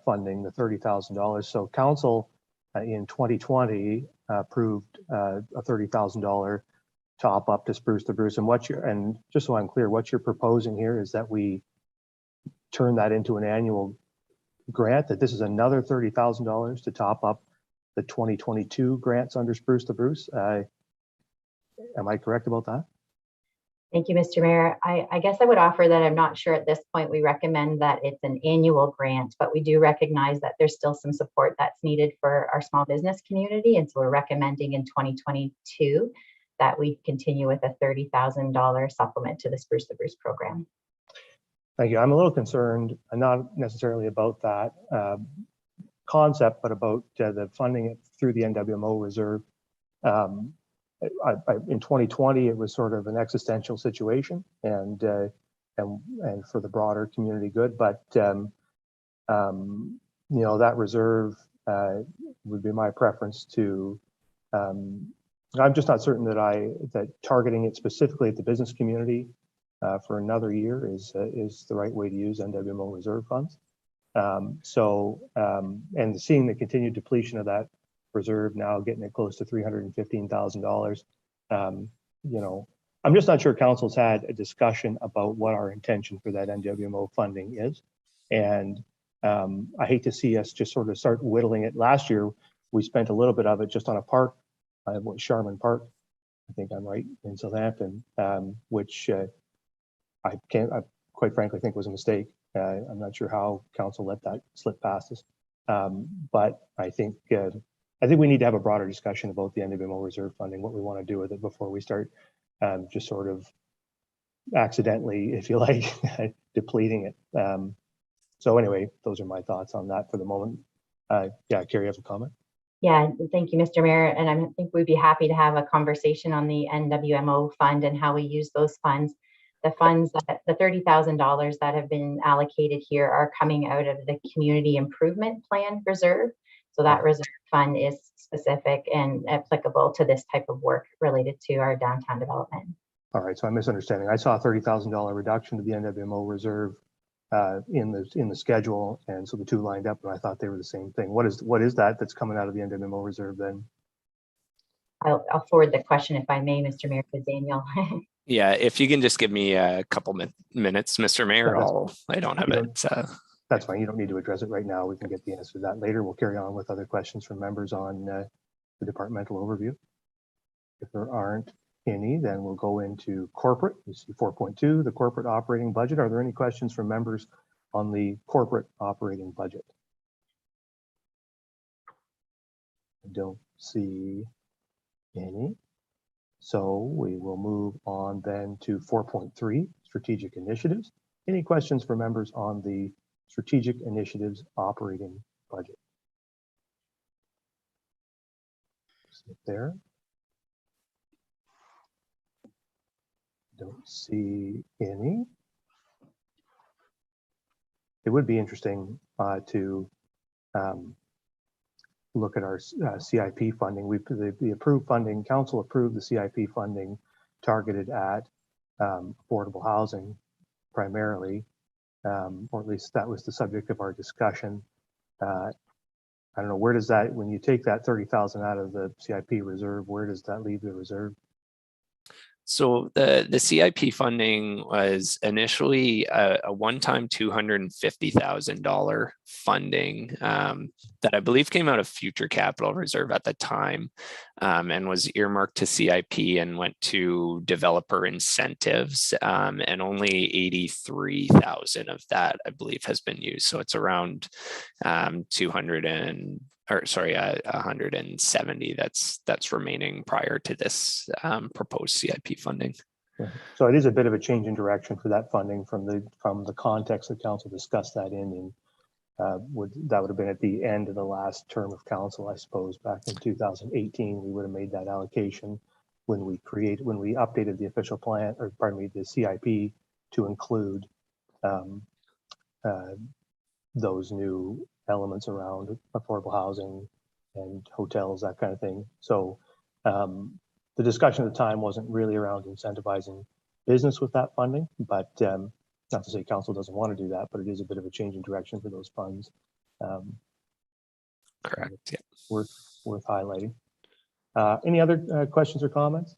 funding, the $30,000. So council in 2020 approved a $30,000 top up to Spruce to Bruce. And just so I'm clear, what you're proposing here is that we turn that into an annual grant, that this is another $30,000 to top up the 2022 grants under Spruce to Bruce. Am I correct about that? Thank you, Mr. Mayor. I guess I would offer that I'm not sure at this point we recommend that it's an annual grant, but we do recognize that there's still some support that's needed for our small business community. And so we're recommending in 2022 that we continue with a $30,000 supplement to the Spruce to Bruce program. Thank you. I'm a little concerned, not necessarily about that concept, but about the funding through the NWMO reserve. In 2020, it was sort of an existential situation, and for the broader community good. But you know, that reserve would be my preference to. I'm just not certain that targeting it specifically at the business community for another year is the right way to use NWMO reserve funds. And seeing the continued depletion of that reserve now getting it close to $315,000, you know, I'm just not sure council's had a discussion about what our intention for that NWMO funding is. And I hate to see us just sort of start whittling it. Last year, we spent a little bit of it just on a park, Sharman Park, I think I'm right, in Southampton, which I quite frankly think was a mistake. I'm not sure how council let that slip past us. But I think we need to have a broader discussion about the NWMO reserve funding, what we want to do with it before we start just sort of accidentally, if you like, depleting it. So anyway, those are my thoughts on that for the moment. Yeah, Carrie, you have a comment? Yeah, thank you, Mr. Mayor. And I think we'd be happy to have a conversation on the NWMO fund and how we use those funds. The funds, the $30,000 that have been allocated here are coming out of the Community Improvement Plan reserve. So that reserve fund is specific and applicable to this type of work related to our downtown development. All right, so I'm misunderstanding. I saw a $30,000 reduction to the NWMO reserve in the schedule, and so the two lined up, and I thought they were the same thing. What is that that's coming out of the NWMO reserve then? I'll forward the question, if I may, Mr. Mayor, to Daniel. Yeah, if you can just give me a couple minutes, Mr. Mayor, I don't have it. That's fine. You don't need to address it right now. We can get the answer to that later. We'll carry on with other questions from members on the departmental overview. If there aren't any, then we'll go into corporate. You see 4.2, the corporate operating budget. Are there any questions from members on the corporate operating budget? I don't see any. So we will move on then to 4.3, strategic initiatives. Any questions for members on the strategic initiatives operating budget? Sit there. Don't see any. It would be interesting to look at our CIP funding. The approved funding, council approved the CIP funding targeted at affordable housing primarily, or at least that was the subject of our discussion. I don't know, where does that, when you take that 30,000 out of the CIP reserve, where does that leave the reserve? So the CIP funding was initially a one-time $250,000 funding that I believe came out of future capital reserve at the time, and was earmarked to CIP and went to developer incentives, and only 83,000 of that I believe has been used. So it's around 170 that's remaining prior to this proposed CIP funding. Yeah. So it is a bit of a change in direction for that funding from the context that council discussed that in that would have been at the end of the last term of council, I suppose. Back in 2018, we would have made that allocation when we updated the official plan, or pardon me, the CIP to include those new elements around affordable housing and hotels, that kind of thing. So the discussion at the time wasn't really around incentivizing business with that funding, but not to say council doesn't want to do that, but it is a bit of a change in direction for those funds. Correct. Yeah. Worth highlighting. Any other questions or comments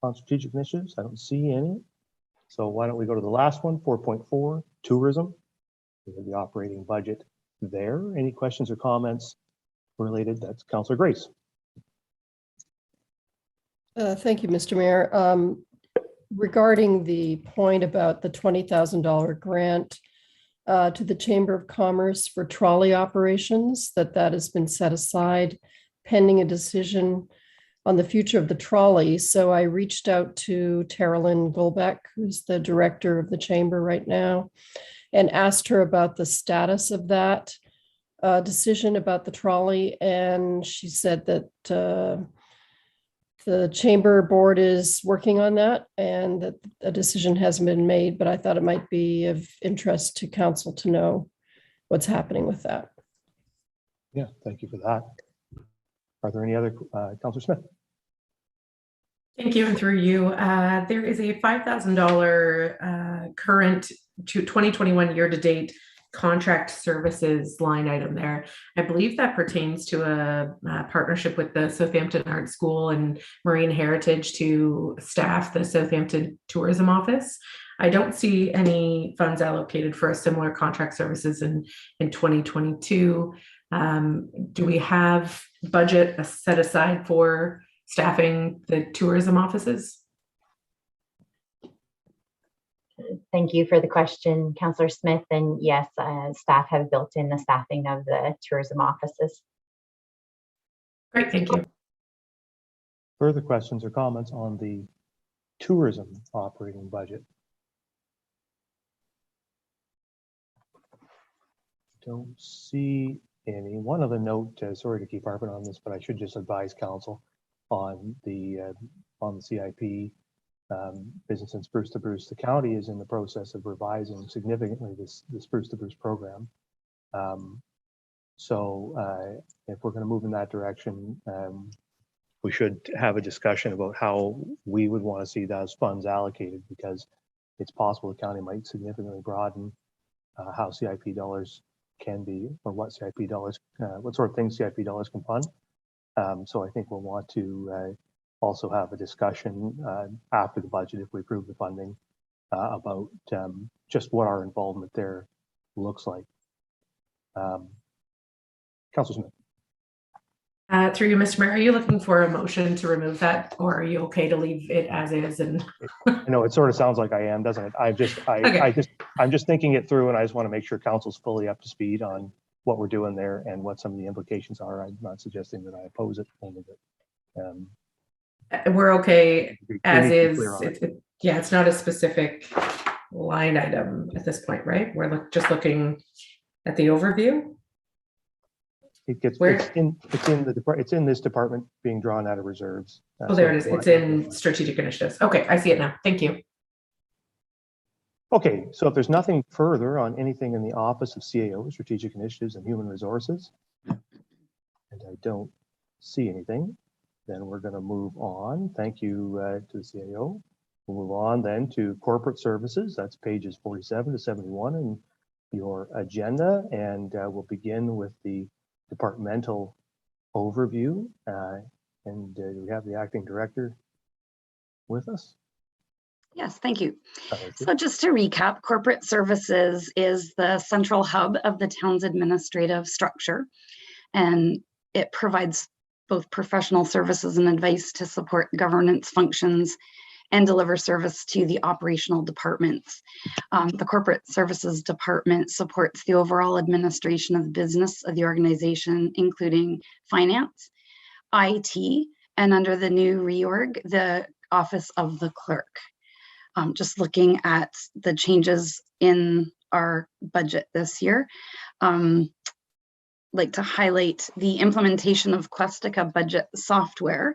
on strategic initiatives? I don't see any. So why don't we go to the last one, 4.4, tourism. We have the operating budget there. Any questions or comments related? That's Councillor Grace. Thank you, Mr. Mayor. Regarding the point about the $20,000 grant to the Chamber of Commerce for trolley operations, that has been set aside pending a decision on the future of the trolley. So I reached out to Teralyn Golbeck, who's the director of the Chamber right now, and asked her about the status of that decision about the trolley. And she said that the Chamber board is working on that and that a decision hasn't been made, but I thought it might be of interest to council to know what's happening with that. Yeah, thank you for that. Are there any other, Councillor Smith? Thank you, and through you, there is a $5,000 current to 2021 year-to-date contract services line item there. I believe that pertains to a partnership with the Southampton Art School and Marine Heritage to staff the Southampton Tourism Office. I don't see any funds allocated for a similar contract services in 2022. Do we have budget set aside for staffing the tourism offices? Thank you for the question, Councillor Smith. And yes, staff have built in the staffing of the tourism offices. Great, thank you. Further questions or comments on the tourism operating budget? Don't see any. One other note, sorry to keep harping on this, but I should just advise council on the CIP. Business in Spruce to Bruce. The county is in the process of revising significantly the Spruce to Bruce program. So if we're going to move in that direction, we should have a discussion about how we would want to see those funds allocated, because it's possible the county might significantly broaden how CIP dollars can be, or what CIP dollars, what sort of things CIP dollars can fund. So I think we'll want to also have a discussion after the budget, if we approve the funding, about just what our involvement there looks like. Councillor Smith. Through you, Mr. Mayor, are you looking for a motion to remove that, or are you okay to leave it as is? And I know it sort of sounds like I am, doesn't it? I'm just thinking it through, and I just want to make sure council's fully up to speed on what we're doing there and what some of the implications are. I'm not suggesting that I oppose it, only that we're okay as is. Yeah, It's not a specific line item at this point, right? We're just looking at the overview. It's in this department being drawn out of reserves. Oh, there it is. It's in strategic initiatives. Okay, I see it now. Thank you. Okay, so if there's nothing further on anything in the Office of CAO, Strategic Initiatives and Human Resources, and I don't see anything, then we're going to move on. Thank you to the CAO. We'll move on then to corporate services. That's pages 47 to 71 in your agenda, and we'll begin with the departmental overview. And we have the acting director with us. Yes, thank you. Thank you. So just to recap, corporate services is the central hub of the town's administrative structure, and it provides both professional services and advice to support governance functions and deliver service to the operational departments. The corporate services department supports the overall administration of the business of the organization, including finance, IT, and under the new reorg, the office of the clerk. Just looking at the changes in our budget this year, like to highlight the implementation of Questica budget software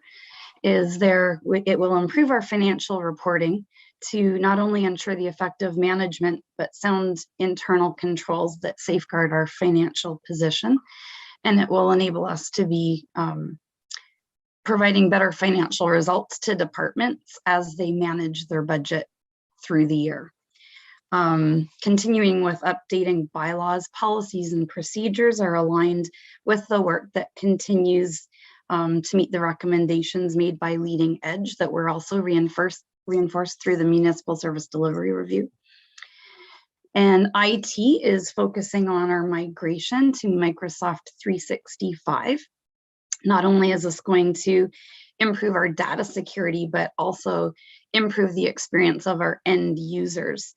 is there. It will improve our financial reporting to not only ensure the effective management, but sound internal controls that safeguard our financial position. And it will enable us to be providing better financial results to departments as they manage their budget through the year. Continuing with updating bylaws, policies, and procedures are aligned with the work that continues to meet the recommendations made by Leading Edge that were also reinforced through the Municipal Service Delivery Review. And IT is focusing on our migration to Microsoft 365. Not only is this going to improve our data security, but also improve the experience of our end users,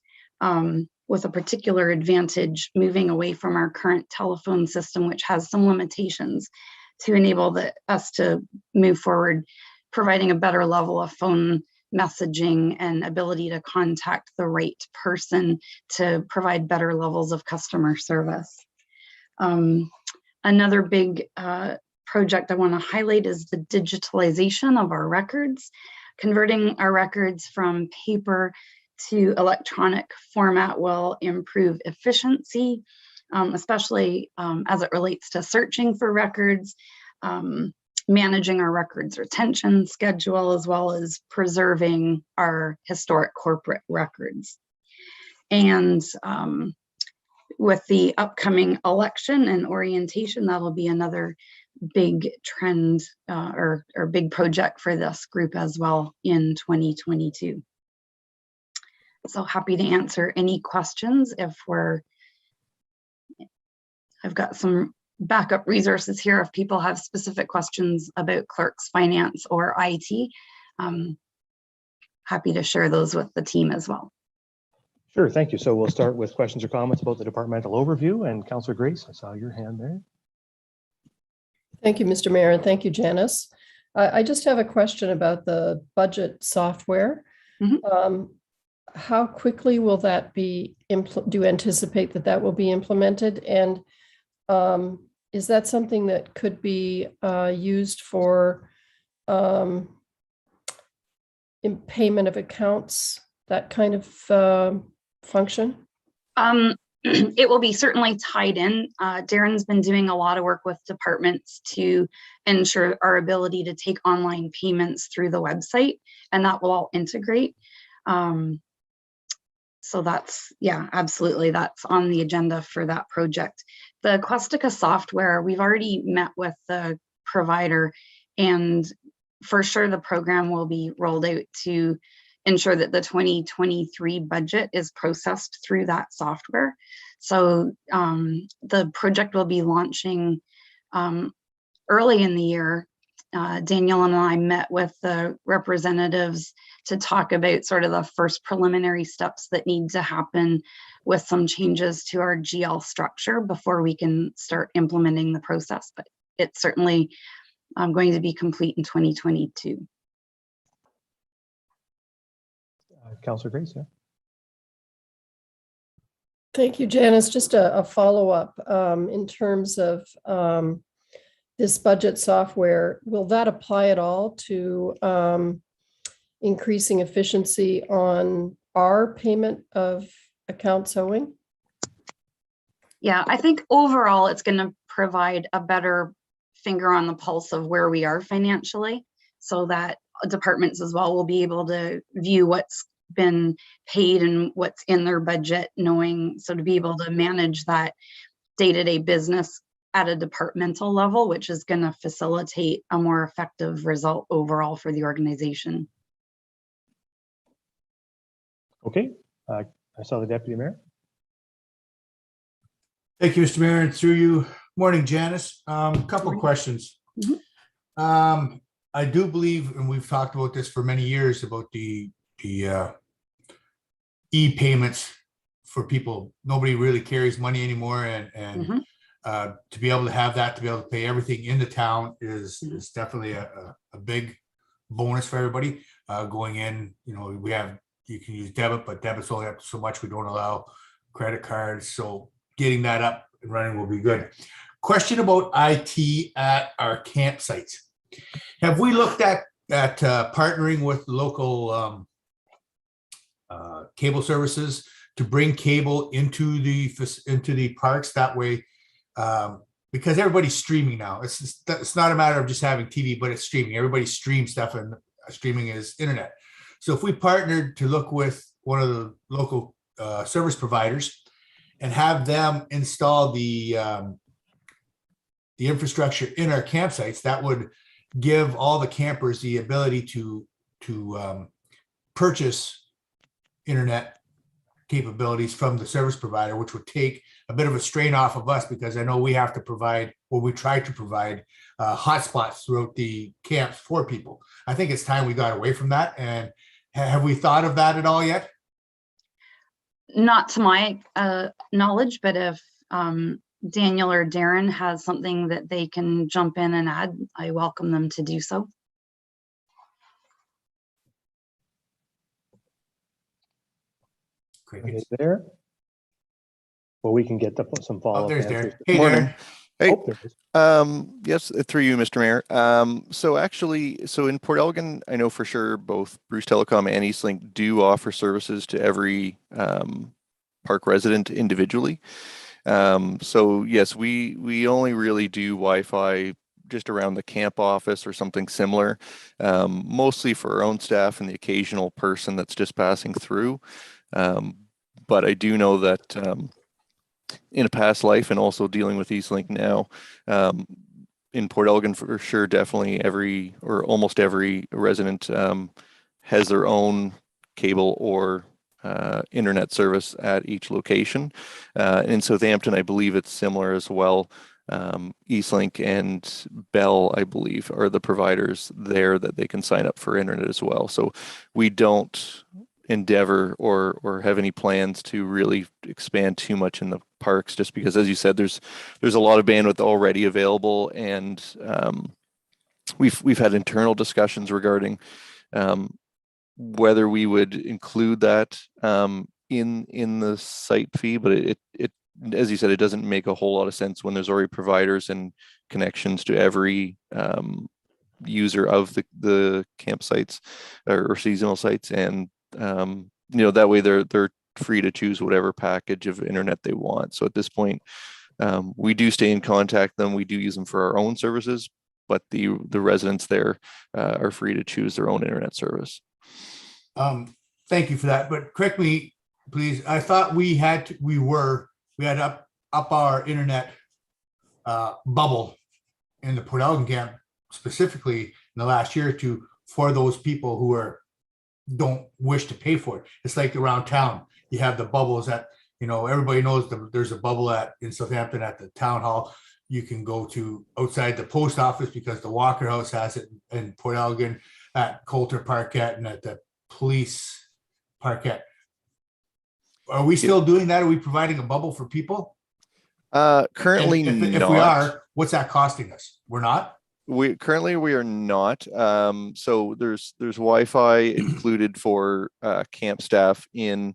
with a particular advantage moving away from our current telephone system, which has some limitations, to enable us to move forward, providing a better level of phone messaging and ability to contact the right person to provide better levels of customer service. Another big project I want to highlight is the digitalization of our records. Converting our records from paper to electronic format will improve efficiency, especially as it relates to searching for records, managing our records retention schedule, as well as preserving our historic corporate records. And with the upcoming election and orientation, that'll be another big trend or big project for this group as well in 2022. So happy to answer any questions I've got some backup resources here if people have specific questions about clerks, finance, or IT. Happy to share those with the team as well. Sure, thank you. So we'll start with questions or comments about the departmental overview, and Councillor Grace, I saw your hand there. Thank you, Mr. Mayor, and thank you, Janice. I just have a question about the budget software. How quickly will that be, do you anticipate that will be implemented? And is that something that could be used for in payment of accounts, that kind of function? It will be certainly tied in. Darren's been doing a lot of work with departments to ensure our ability to take online payments through the website, and that will all integrate. So that's, yeah, absolutely. That's on the agenda for that project. The Questica software, we've already met with the provider, and for sure the program will be rolled out to ensure that the 2023 budget is processed through that software. So the project will be launching early in the year. Daniel and I met with the representatives to talk about sort of the first preliminary steps that need to happen with some changes to our GL structure before we can start implementing the process. But it's certainly going to be complete in 2022. Councillor Grace, yeah. Thank you, Janice. Just a follow-up in terms of this budget software. Will that apply at all to increasing efficiency on our payment of accounts owing? Yeah, I think overall it's going to provide a better finger on the pulse of where we are financially, so that departments as well will be able to view what's been paid and what's in their budget, knowing, so to be able to manage that day-to-day business at a departmental level, which is going to facilitate a more effective result overall for the organization. Okay, I saw the deputy mayor. Thank you, Mr. Mayor, and through you. Morning, Janice. Couple of questions. I do believe, and we've talked about this for many years, about the e-payments for people. Nobody really carries money anymore, and to be able to have that, to be able to pay everything in the town is definitely a big bonus for everybody. Going in, you know, you can use debit, but debit's only up to so much. We don't allow credit cards, so getting that up and running will be good. Question about IT at our campsites. Have we looked at partnering with local cable services to bring cable into the parks? That way, because everybody's streaming now. It's not a matter of just having TV, but it's streaming. Everybody streams stuff, and streaming is internet. So if we partnered to look with one of the local service providers and have them install the infrastructure in our campsites, that would give all the campers the ability to purchase internet capabilities from the service provider, which would take a bit of a strain off of us, because I know we have to provide, or we try to provide, hotspots throughout the camps for people. I think it's time we got away from that. And have we thought of that at all yet? Not to my knowledge, but if Daniel or Darren has something that they can jump in and add, I welcome them to do so. Are they there? Well, we can get some follow-up There's answers. Darren. Hey, Morning. Darren. Hey, Oh, there it is. yes, through you, Mr. Mayor. So in Port Elgin, I know for sure both Bruce Telecom and Eastlink do offer services to every park resident individually. So yes, we only really do Wi-Fi just around the camp office or something similar, mostly for our own staff and the occasional person that's just passing through. But I do know that in a past life, and also dealing with Eastlink now, in Port Elgin for sure, definitely every or almost every resident has their own cable or internet service at each location. In Southampton, I believe it's similar as well. Eastlink and Bell, I believe, are the providers there that they can sign up for internet as well. So we don't endeavor or have any plans to really expand too much in the parks, just because, as you said, there's a lot of bandwidth already available, and we've had internal discussions regarding whether we would include that in the site fee, but it as you said, it doesn't make a whole lot of sense when there's already providers and connections to every user of the campsites or seasonal sites, and that way they're free to choose whatever package of internet they want. So at this point, we do stay in contact with them. We do use them for our own services, but the residents there are free to choose their own internet service. Thank you for that, but correct me, please. I thought we had up our internet bubble in the Port Elgin camp, specifically in the last year or two, for those people who don't wish to pay for it. It's like around town, you have the bubbles that, everybody knows there's a bubble in Southampton at the town hall. You can go to outside the post office because the Walker House has it, in Port Elgin at Coulter Parkette and at the police Parkette. Are we still doing that? Are we providing a bubble for people? Currently if not. we are, what's that costing us? We're not? We are not. So there's Wi-Fi included for camp staff in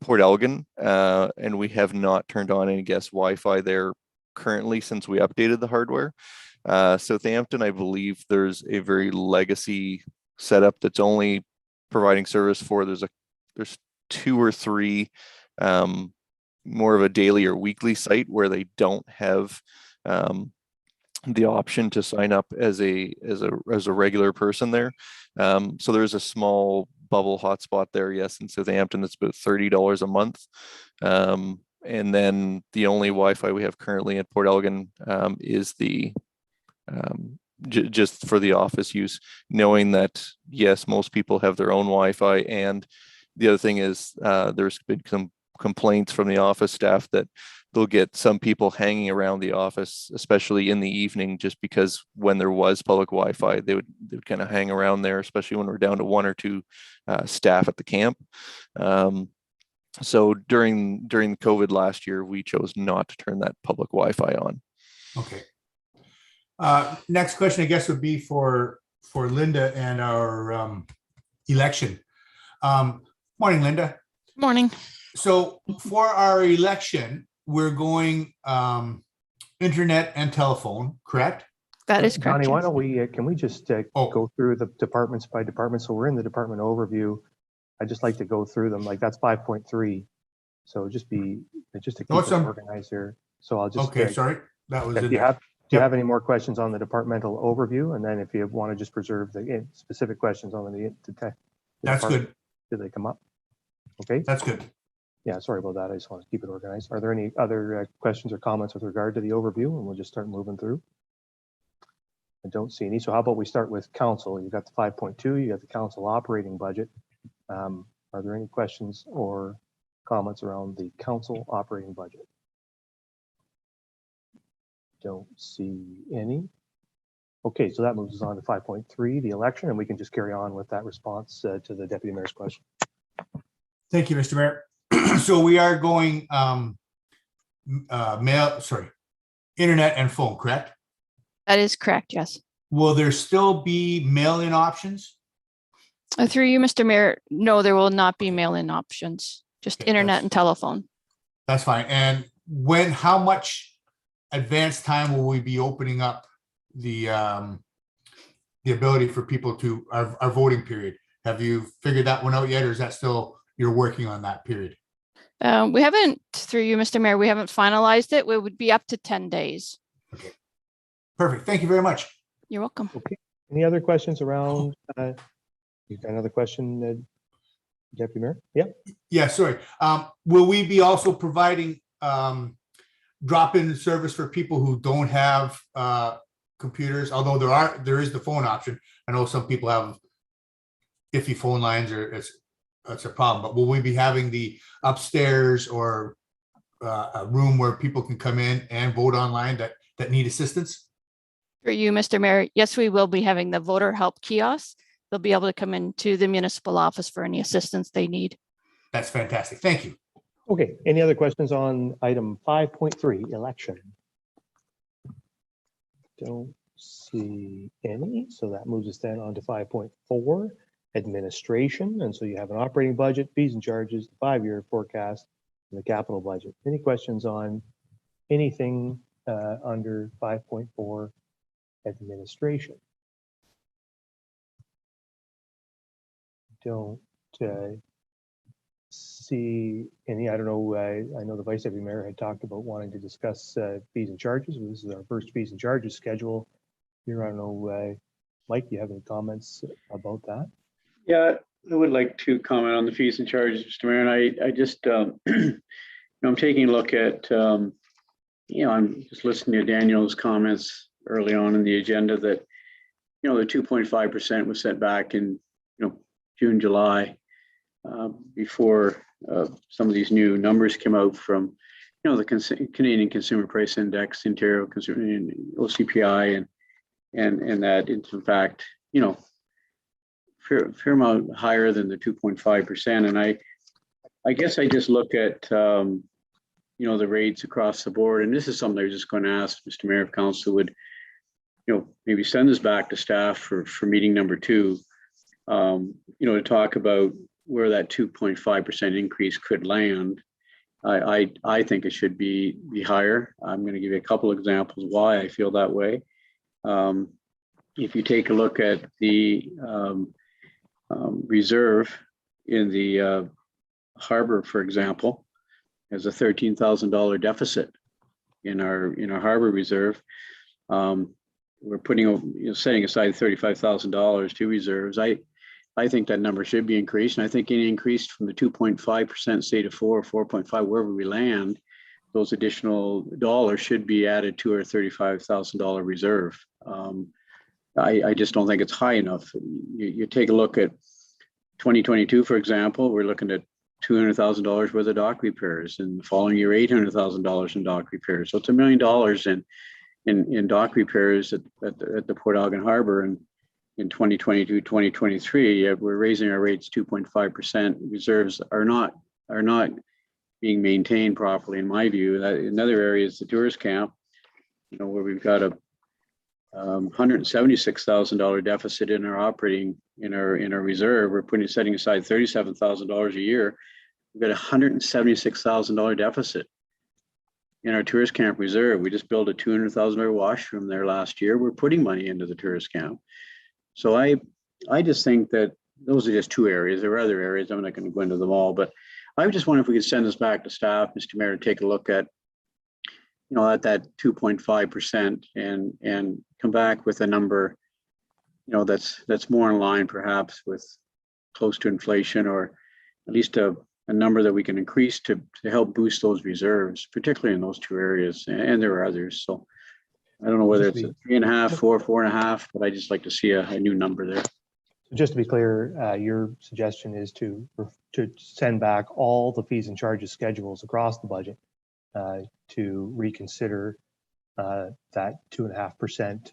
Port Elgin, and we have not turned on any guest Wi-Fi there currently since we updated the hardware. Southampton, I believe there's a very legacy setup that's only providing service for there's 2 or 3 more of a daily or weekly site where they don't have the option to sign up as a regular person there. So there's a small bubble hotspot there, yes, in Southampton. That's about $30 a month. And then the only Wi-Fi we have currently at Port Elgin is the just for the office use, knowing that yes, most people have their own Wi-Fi, and The other thing is there's been some complaints from the office staff that they'll get some people hanging around the office, especially in the evening, just because when there was public Wi-Fi, they would kind of hang around there, especially when we're down to 1 or 2 staff at the camp. So during COVID last year, we chose not to turn that public Wi-Fi on. Okay. Next question, I guess, would be for Linda and our election. Morning, Linda. Morning. So for our election, we're going internet and telephone, correct? That is correct. Johnny, why Yes. don't we, can we just go through the departments by department? So we're in the department overview. I'd just like to go through them. Like that's 5.3. So just to keep it organized here. So I'll just. Okay, sorry. That was Do in you there. have any more questions on the departmental overview? And then if you want to just preserve the specific questions on the That's good. Did they come up? Okay. That's good. Yeah, sorry about that. I just want to keep it organized. Are there any other questions or comments with regard to the overview? And we'll just start moving through. I don't see any. So how about we start with council? You got the 5.2, you got the council operating budget. Are there any questions or comments around the council operating budget? Don't see any. Okay, so that moves us on to 5.3, the election, and we can just carry on with that response to the deputy mayor's question. Thank you, Mr. Mayor. So we are going internet and phone, correct? That is correct. Yes. Will there still be mail-in options? Through you, Mr. Mayor, no, there will not be mail-in options, just Okay, internet and telephone. That's fine. And how much advance time will we be opening up the ability for people to our voting period? Have you figured that one out yet, or is that still you're working on that period? We haven't, through you, Mr. Mayor, we haven't finalized it. It would be up to 10 days. Okay. Perfect. Thank you very much. You're welcome. Okay. Any other questions around? You've got another question, Deputy Mayor? Yeah. Yeah, sorry. Will we be also providing drop-in service for people who don't have computers? Although there is the phone option. I know some people have iffy phone lines, or it's a problem. But will we be having the upstairs or a room where people can come in and vote online that need assistance? For you, Mr. Mayor, yes, we will be having the voter help kiosks. They'll be able to come into the municipal office for any assistance they need. That's fantastic. Thank you. Okay. Any other questions on item 5.3, election? Don't see any. So that moves us then on to 5.4, administration. And so you have an operating budget, fees and charges, the 5-year forecast, and the capital budget. Any questions on anything under 5.4, administration? Don't see any. I don't know. I know the vice deputy mayor had talked about wanting to discuss fees and charges. This is our first fees and charges schedule here. I don't know, Mike, do you have any comments about that? Yeah, I would like to comment on the fees and charges, Mr. Mayor. And I just, I'm taking a look at, I'm just listening to Daniel's comments early on in the agenda that, the 2.5% was set back in, June, July, before some of these new numbers came out from, the Canadian Consumer Price Index, Ontario Consumer, OCPI, and that it's in fact, fair amount higher than the 2.5%. And I guess I just look at, the rates across the board, and this is something I was just going to ask Mr. Mayor if Council would, maybe send this back to staff for meeting number 2. To talk about where that 2.5% increase could land. I think it should be higher. I'm going to give you a couple of examples why I feel that way. If you take a look at the reserve in the harbor, for example, there's a $13,000 deficit in our harbor reserve. We're setting aside $35,000 to reserves. I think that number should be increased, and I think any increase from the 2.5%, say to 4 or 4.5, wherever we land, those additional dollars should be added to our $35,000 reserve. I just don't think it's high enough. You take a look at 2022, for example, we're looking at $200,000 worth of dock repairs, and the following year, $800,000 in dock repairs. So it's $1 million in dock repairs at the Port Elgin Harbor. And in 2022, 2023, we're raising our rates 2.5%. Reserves are not being maintained properly, in my view. Another area is the tourist camp, where we've got a $176,000 deficit in our reserve. We're setting aside $37,000 a year. We've got a $176,000 deficit in our tourist camp reserve. We just built a $200,000 washroom there last year. We're putting money into the tourist camp. So I just think that those are just two areas. There are other areas. I'm not going to go into them all, but I just wonder if we could send this back to staff, Mr. Mayor, to take a look at, at that 2.5% and come back with a number, that's more in line perhaps with close to inflation, or at least a number that we can increase to help boost those reserves, particularly in those two areas. And there are others. So I don't know whether it's a 3.5, 4.5, but I just like to see a new number there. Just to be clear, your suggestion is to send back all the fees and charges schedules across the budget to reconsider that 2.5%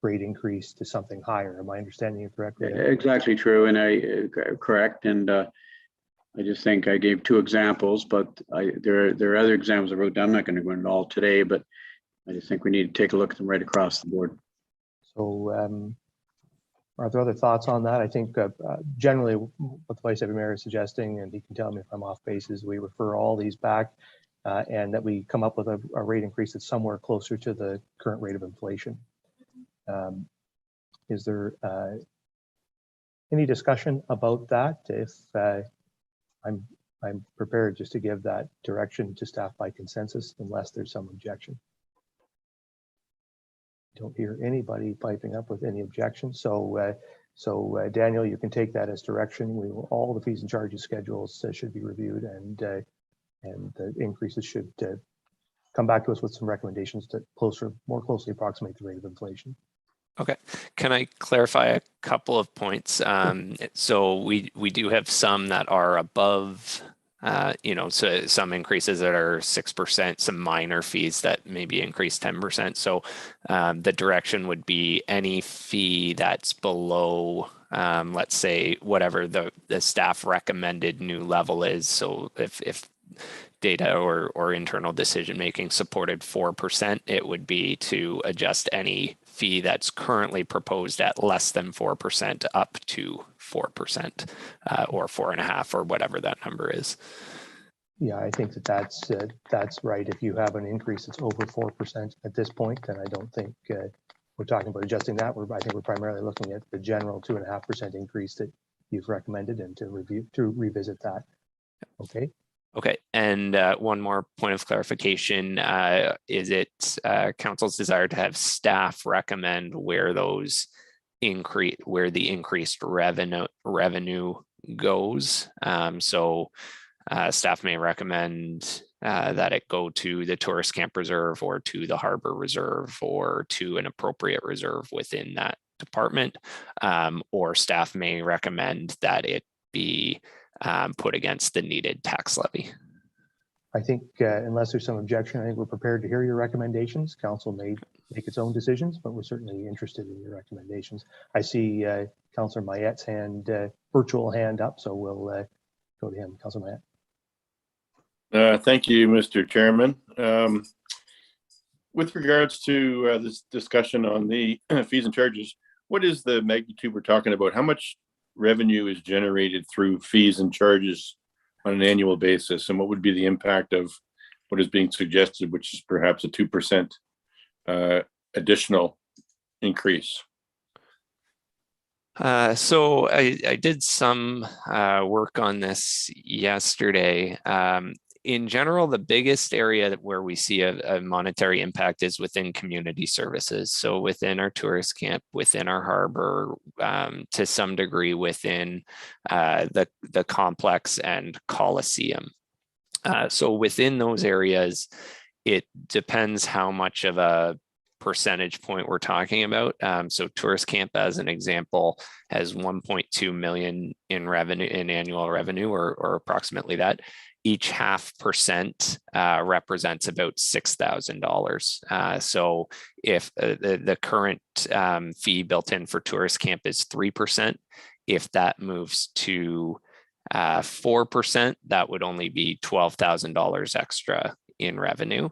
rate increase to something higher. Am I understanding you correctly? Exactly true, and correct. And I just think I gave two examples, but there are other examples I wrote down. I'm not going to go into all today, but I just think we need to take a look at them right across the board. So are there other thoughts on that? I think generally what the Vice Mayor is suggesting, and he can tell me if I'm off base, is we refer all these back and that we come up with a rate increase that's somewhere closer to the current rate of inflation. Is there any discussion about that? If I'm prepared just to give that direction to staff by consensus, unless there's some objection. Don't hear anybody piping up with any objection. So Daniel, you can take that as direction. All the fees and charges schedules should be reviewed, and the increases should come back to us with some recommendations to more closely approximate the rate of inflation. Okay, can I clarify a couple of points? So we do have some that are above, so some increases that are 6%, some minor fees that maybe increase 10%. So the direction would be any fee that's below, let's say, whatever the staff recommended new level is. So if data or internal decision making supported 4%, it would be to adjust any fee that's currently proposed at less than 4% up to 4% or 4.5% or whatever that number is. Yeah, I think that's right. If you have an increase that's over 4% at this point, then I don't think we're talking about adjusting that. I think we're primarily looking at the general 2.5% increase that you've recommended, and to revisit that. Okay. Okay, and one more point of clarification: is it council's desire to have staff recommend where the increased revenue goes? So staff may recommend that it go to the tourist camp reserve, or to the harbor reserve, or to an appropriate reserve within that department, or staff may recommend that it be put against the needed tax levy. I think unless there's some objection, I think we're prepared to hear your recommendations. Council may make its own decisions, but we're certainly interested in your recommendations. I see Councillor Mayette's virtual hand up, so we'll go to him. Councillor Mayette. Thank you, Mr. Chairman. With regards to this discussion on the fees and charges, what is the magnitude we're talking about? How much revenue is generated through fees and charges on an annual basis, and what would be the impact of what is being suggested, which is perhaps a 2% additional increase? So I did some work on this yesterday. In general, the biggest area where we see a monetary impact is within community services. So within our tourist camp, within our harbor, to some degree within the complex and Coliseum. So within those areas, it depends how much of a percentage point we're talking about. So Tourist Camp, as an example, has 1.2 million in revenue, in annual revenue, or approximately that. Each 0.5% represents about $6,000. So if the current fee built in for Tourist Camp is 3%, if that moves to 4%, that would only be $12,000 extra in revenue.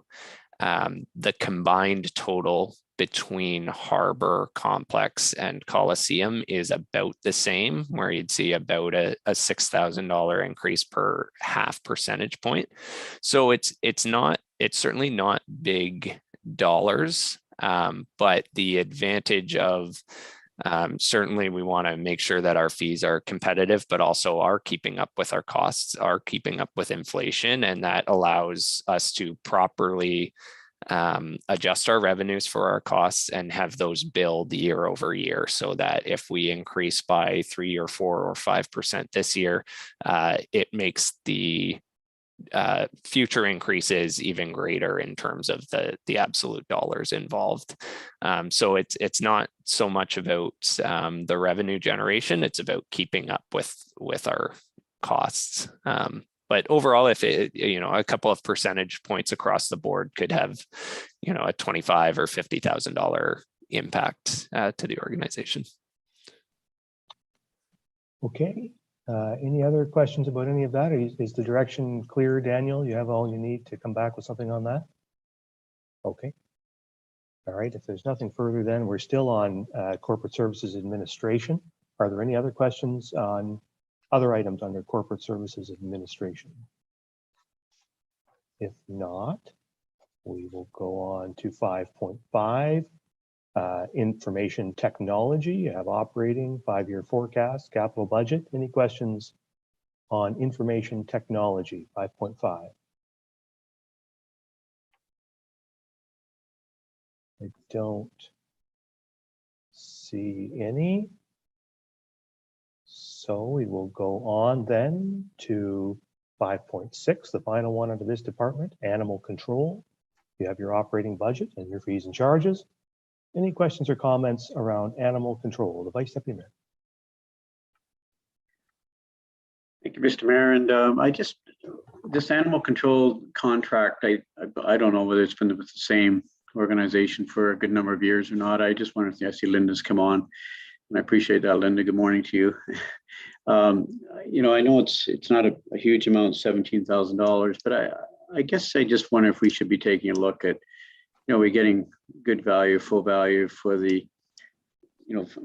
The combined total between Harbor Complex and Coliseum is about the same, where you'd see about a $6,000 increase per 0.5 percentage point. So it's certainly not big dollars, but the advantage of certainly we want to make sure that our fees are competitive, but also are keeping up with our costs, are keeping up with inflation, and that allows us to properly adjust our revenues for our costs and have those build year over year, so that if we increase by 3 or 4 or 5% this year, it makes the future increases even greater in terms of the absolute dollars involved. So it's not so much about the revenue generation, it's about keeping up with our costs. But overall, if a couple of percentage points across the board could have, a $25,000 or $50,000 impact to the organization. Okay. Any other questions about any of that? Is the direction clear, Daniel? You have all you need to come back with something on that? Okay. All right. If there's nothing further, then we're still on Corporate Services Administration. Are there any other questions on other items under Corporate Services Administration? If not, we will go on to 5.5. Information technology. You have operating, 5-year forecast, capital budget. Any questions on information technology, 5.5? I don't see any. So we will go on then to 5.6, the final one under this department, animal control. You have your operating budget and your fees and charges. Any questions or comments around animal control? The Vice Deputy Mayor. Thank you, Mr. Mayor. And this animal control contract, I don't know whether it's been with the same organization for a good number of years or not. I just wanted to see Linda's come on, and I appreciate that, Linda. Good morning to you. I know it's not a huge amount, $17,000, but I guess I just wonder if we should be taking a look at, we're getting good value, full value for the,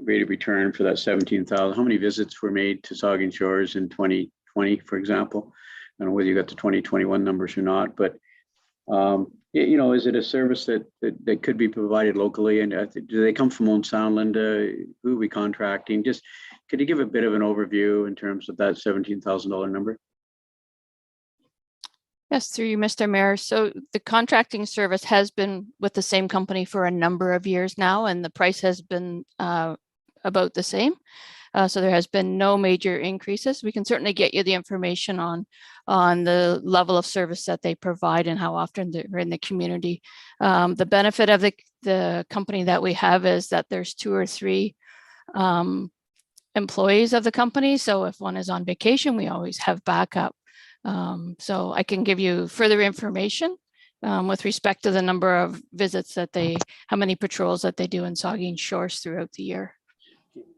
rate of return for that 17,000. How many visits were made to Saugeen Shores in 2020, for example? I don't know whether you got the 2021 numbers or not, but is it a service that could be provided locally? And do they come from Owen Sound, Linda? Who are we contracting? Just could you give a bit of an overview in terms of that $17,000 number? Yes, through you, Mr. Mayor. So the contracting service has been with the same company for a number of years now, and the price has been about the same. So there has been no major increases. We can certainly get you the information on the level of service that they provide and how often they're in the community. The benefit of the company that we have is that there's 2 or 3 employees of the company. So if one is on vacation, we always have backup. So I can give you further information with respect to the number of visits that how many patrols that they do in Saugeen Shores throughout the year.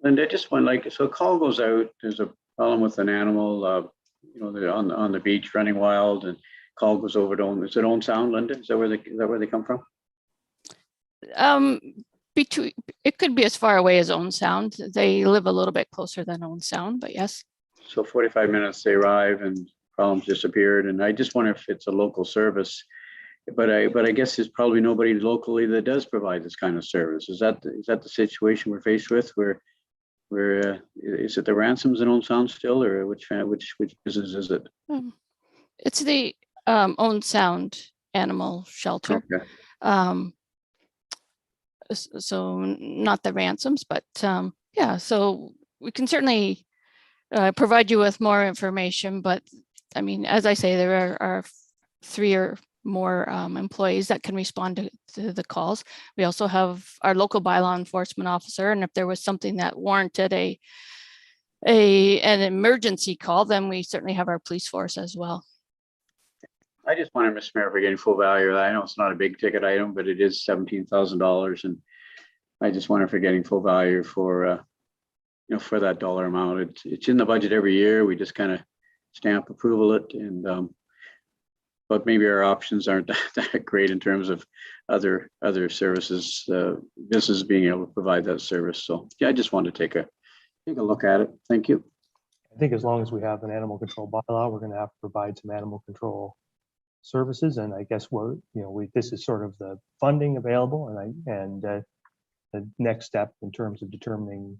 And I just want so a call goes out, there's a problem with an animal, they're on the beach running wild, and call goes over to is it Owen Sound, Linda? Is that where they come from? It could be as far away as Owen Sound. They live a little bit closer than Owen Sound, but yes. So 45 minutes they arrive and problems disappeared. And I just wonder if it's a local service, but I guess there's probably nobody locally that does provide this kind of service. Is that the situation we're faced with? Where is it the ransoms in Owen Sound still, or which business is it? It's the Owen Sound Animal Shelter. Okay. So not the ransoms, but yeah. So we can certainly provide you with more information, but I mean, as I say, there are 3 employees that can respond to the calls. We also have our local bylaw enforcement officer, and if there was something that warranted an emergency call, then we certainly have our police force as well. I just wonder, Mr. Mayor, if we're getting full value of that. I know it's not a big ticket item, but it is $17,000, and I just wonder if we're getting full value for for that dollar amount. It's in the budget every year. We just kind of stamp approval it, and but maybe our options aren't that great in terms of other services, businesses being able to provide that service. So yeah, I just wanted to take a look at it. Thank you. I think as long as we have an animal control bylaw, we're going to have to provide some animal control services. And I guess this is sort of the funding available, and the next step in terms of determining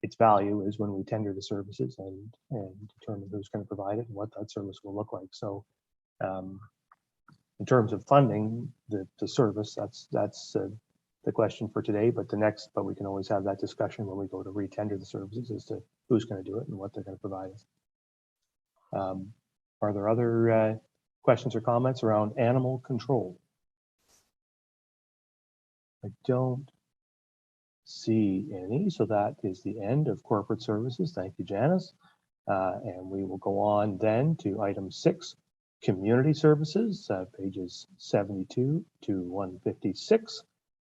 its value is when we tender the services and determine who's going to provide it and what that service will look like. So in terms of funding the service, that's the question for today. But we can always have that discussion when we go to retender the services as to who's going to do it and what they're going to provide us. Are there other questions or comments around animal control? I don't see any, so that is the end of corporate services. Thank you, Janice. And we will go on then to item 6, community services, pages 72 to 156.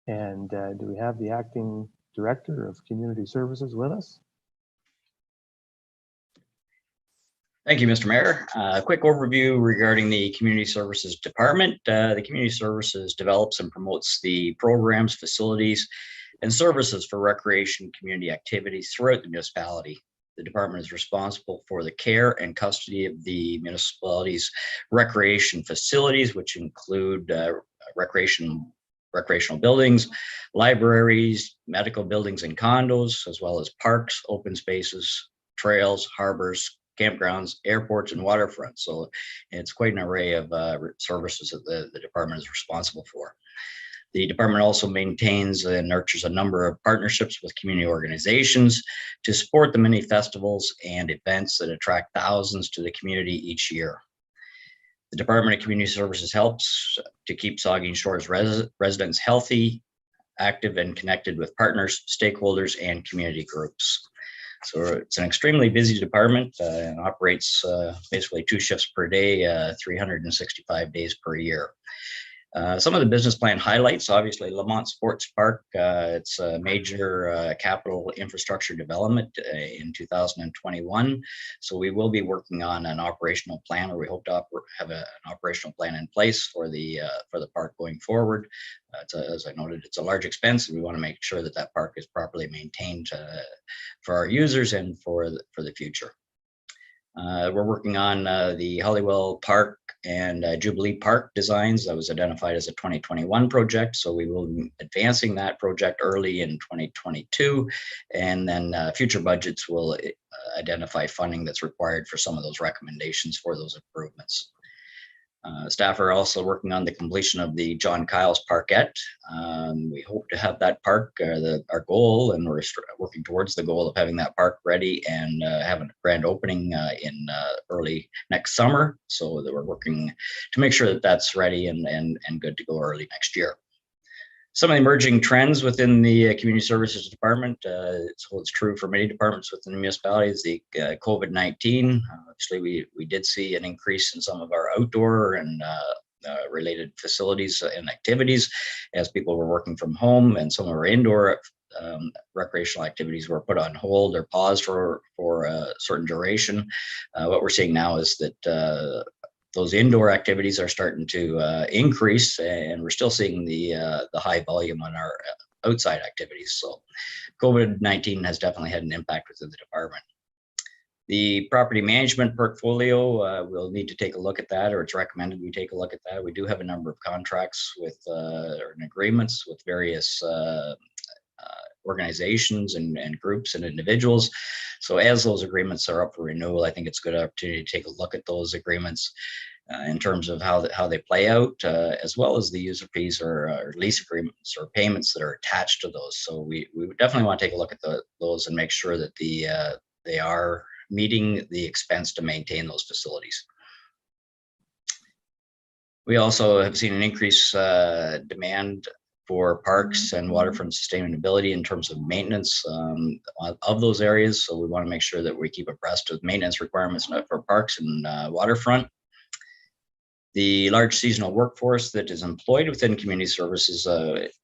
And do we have the acting director of community services with us? Thank you, Mr. Mayor. A quick overview regarding the Community Services Department. The Community Services develops and promotes the programs, facilities, and services for recreation community activities throughout the municipality. The department is responsible for the care and custody of the municipality's recreation facilities, which include recreational buildings, libraries, medical buildings and condos, as well as parks, open spaces, trails, harbors, campgrounds, airports, and waterfronts. So it's quite an array of services that the department is responsible for. The department also maintains and nurtures a number of partnerships with community organizations to support the many festivals and events that attract thousands to the community each year. The Department of Community Services helps to keep Saugeen Shores residents healthy, active, and connected with partners, stakeholders, and community groups. So it's an extremely busy department and operates basically 2 shifts per day, 365 days per year. Some of the business plan highlights, obviously, Lamont Sports Park. It's a major capital infrastructure development in 2021. So we will be working on an operational plan, or we hope to have an operational plan in place for the park going forward. As I noted, it's a large expense, and we want to make sure that that park is properly maintained for our users and for the future. We're working on the Hollywell Park and Jubilee Park designs. That was identified as a 2021 project. So we will be advancing that project early in 2022. And then future budgets will identify funding that's required for some of those recommendations for those improvements. Staff are also working on the completion of the John Kyles Parkette. We hope to have that park, our goal, and we're working towards the goal of having that park ready and having a grand opening in early next summer. So that we're working to make sure that that's ready and good to go early next year. Some of the emerging trends within the Community Services Department, so it's true for many departments within the municipality, is the COVID-19. Obviously, we did see an increase in some of our outdoor and related facilities and activities as people were working from home, and some of our indoor recreational activities were put on hold or paused for a certain duration. What we're seeing now is that those indoor activities are starting to increase, and we're still seeing the high volume on our outside activities. So COVID-19 has definitely had an impact within the department. The property management portfolio, we'll need to take a look at that, or it's recommended we take a look at that. We do have a number of contracts with or agreements with various organizations and groups and individuals. So as those agreements are up for renewal, I think it's a good opportunity to take a look at those agreements in terms of how they play out, as well as the user fees or lease agreements or payments that are attached to those. So we would definitely want to take a look at those and make sure that they are meeting the expense to maintain those facilities. We also have seen an increase demand for parks and waterfront sustainability in terms of maintenance of those areas. So we want to make sure that we keep abreast of maintenance requirements for parks and waterfront. The large seasonal workforce that is employed within community services,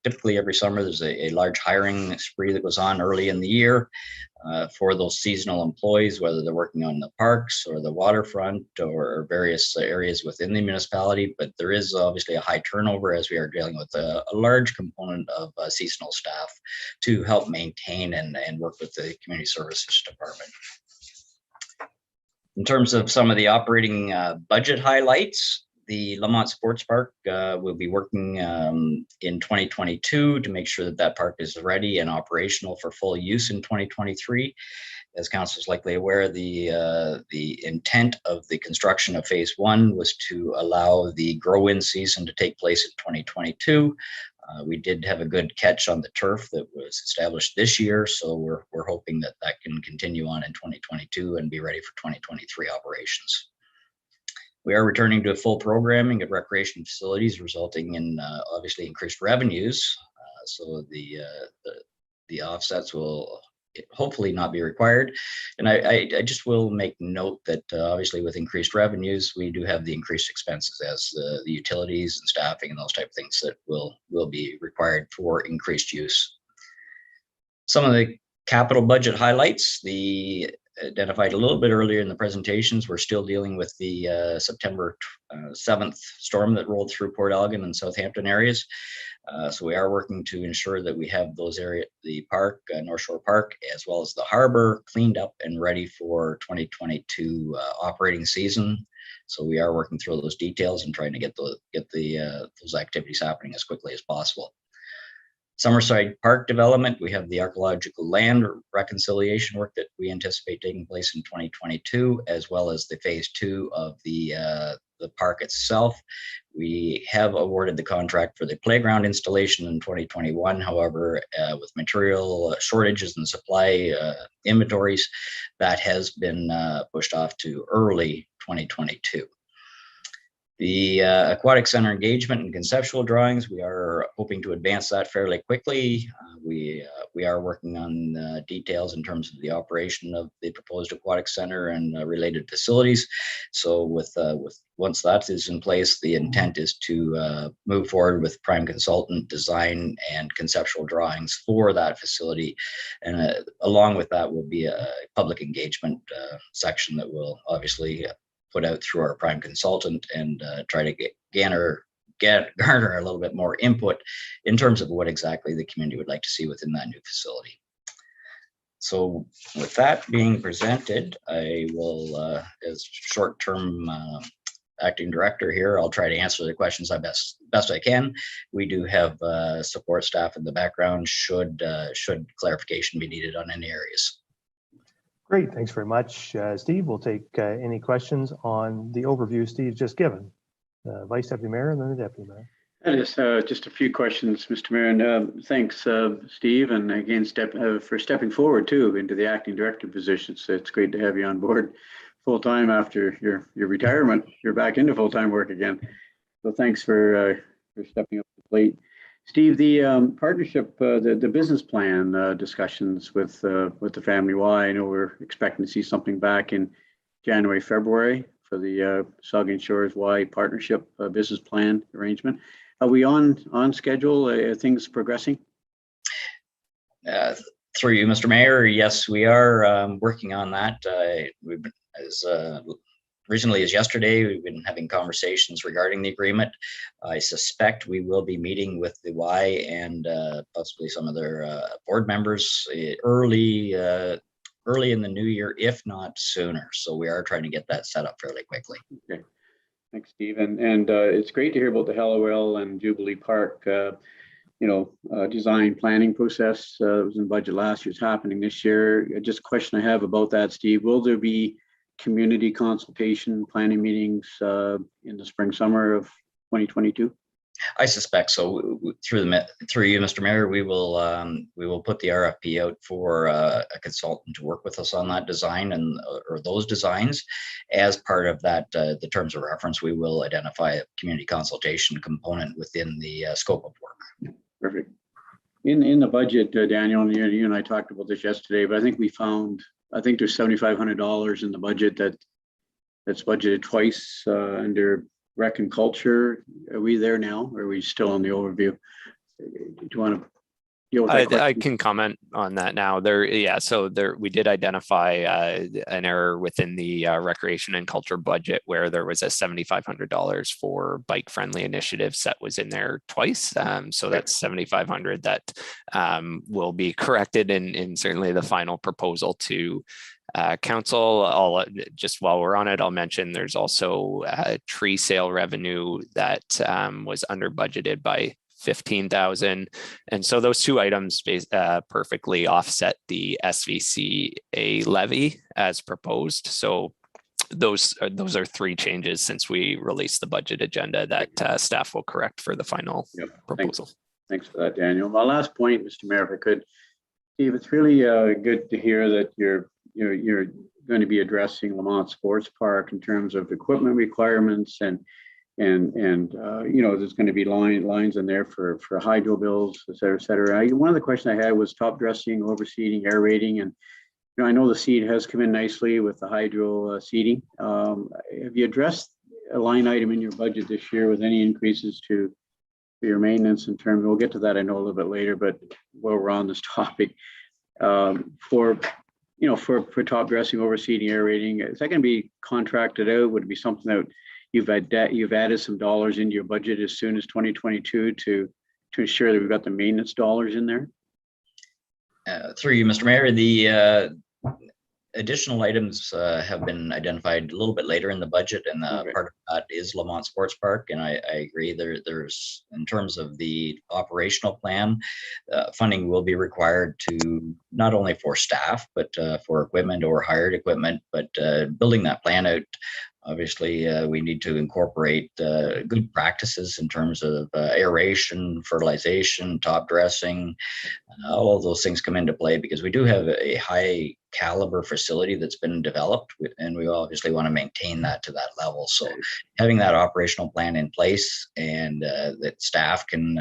typically every summer there's a large hiring spree that goes on early in the year for those seasonal employees, whether they're working on the parks or the waterfront or various areas within the municipality. But there is obviously a high turnover as we are dealing with a large component of seasonal staff to help maintain and work with the community services department. In terms of some of the operating budget highlights, the Lamont Sports Park will be working in 2022 to make sure that that park is ready and operational for full use in 2023. As council is likely aware, the intent of the construction of phase 1 was to allow the grow-in season to take place in 2022. We did have a good catch on the turf that was established this year, so we're hoping that that can continue on in 2022 and be ready for 2023 operations. We are returning to full programming at recreation facilities, resulting in obviously increased revenues. So the offsets will hopefully not be required. And I just will make note that obviously with increased revenues, we do have the increased expenses as the utilities and staffing and those type of things that will be required for increased use. Some of the capital budget highlights, the identified a little bit earlier in the presentations, we're still dealing with the September 7th storm that rolled through Port Elgin and Southampton areas. So we are working to ensure that we have those areas, the park, North Shore Park, as well as the harbor cleaned up and ready for 2022 operating season. So we are working through those details and trying to get those activities happening as quickly as possible. Summerside Park development, we have the archaeological land reconciliation work that we anticipate taking place in 2022, as well as the phase 2 of the park itself. We have awarded the contract for the playground installation in 2021. However, with material shortages and supply inventories, that has been pushed off to early 2022. The aquatic center engagement and conceptual drawings, we are hoping to advance that fairly quickly. We are working on details in terms of the operation of the proposed aquatic center and related facilities. So with once that is in place, the intent is to move forward with prime consultant design and conceptual drawings for that facility. And along with that will be a public engagement section that will obviously put out through our prime consultant and try to garner a little bit more input in terms of what exactly the community would like to see within that new facility. So with that being presented, I will, as short-term acting director here, I'll try to answer the questions best I can. We do have support staff in the background should clarification be needed on any areas. Great, thanks very much, Steve. We'll take any questions on the overview Steve just given. Vice Deputy Mayor and then the Deputy Mayor. That is just a few questions, Mr. Mayor, and thanks, Steve, and again, for stepping forward too into the acting director position. So it's great to have you on board full time after your retirement. You're back into full time work again. So thanks for stepping up to the plate. Steve, the partnership, the business plan discussions with the Family Y, I know we're expecting to see something back in January, February for the Saugeen Shores Y partnership business plan arrangement. Are we on schedule? Are things progressing? Through you, Mr. Mayor, yes, we are working on that. We've been, as recently as yesterday, we've been having conversations regarding the agreement. I suspect we will be meeting with the Y and possibly some of their board members early in the new year, if not sooner. So we are trying to get that set up fairly quickly. Okay, thanks, Steve. And it's great to hear about the Hallowell and Jubilee Park, design planning process. It was in budget last year. It's happening this year. Just a question I have about that, Steve. Will there be community consultation planning meetings in the spring, summer of 2022? I suspect so. Through you, Mr. Mayor, we will put the RFP out for a consultant to work with us on that design or those designs. As part of that, the terms of reference, we will identify a community consultation component within the scope of work. Perfect. In the budget, Daniel, and you and I talked about this yesterday, but I think there's $7,500 in the budget that's budgeted twice under rec and culture. Are we there now? Or are we still on the overview? Do you want to deal with that? I can comment on that now. We did identify an error within the recreation and culture budget where there was a $7,500 for bike friendly initiatives that was in there twice. So that's $7,500 that will be corrected in certainly the final proposal to council. Just while we're on it, I'll mention there's also tree sale revenue that was under budgeted by 15,000. And so those two items perfectly offset the SVCA levy as proposed. So those are three changes since we released the budget agenda that staff will correct for the final proposal. Thanks for that, Daniel. My last point, Mr. Mayor, if I could, Steve, it's really good to hear that you're going to be addressing Lamont Sports Park in terms of equipment requirements and there's going to be lines in there for hydro bills, et cetera, et cetera. One of the questions I had was top dressing, overseeding, aerating, and I know the seed has come in nicely with the hydro seeding. Have you addressed a line item in your budget this year with any increases to your maintenance in terms? We'll get to that, I know, a little bit later, but while we're on this topic, for top dressing, overseeding, aerating, is that going to be contracted out? Would it be something that you've added some dollars into your budget as soon as 2022 to ensure that we've got the maintenance dollars in there? Through you, Mr. Mayor, the additional items have been identified a little bit later in the budget, and part of that is Lamont Sports Park. And I agree there's, in terms of the operational plan, funding will be required to not only for staff, but for equipment or hired equipment, but building that plan out. Obviously, we need to incorporate good practices in terms of aeration, fertilization, top dressing. All of those things come into play because we do have a high caliber facility that's been developed, and we obviously want to maintain that to that level. So having that operational plan in place and that staff can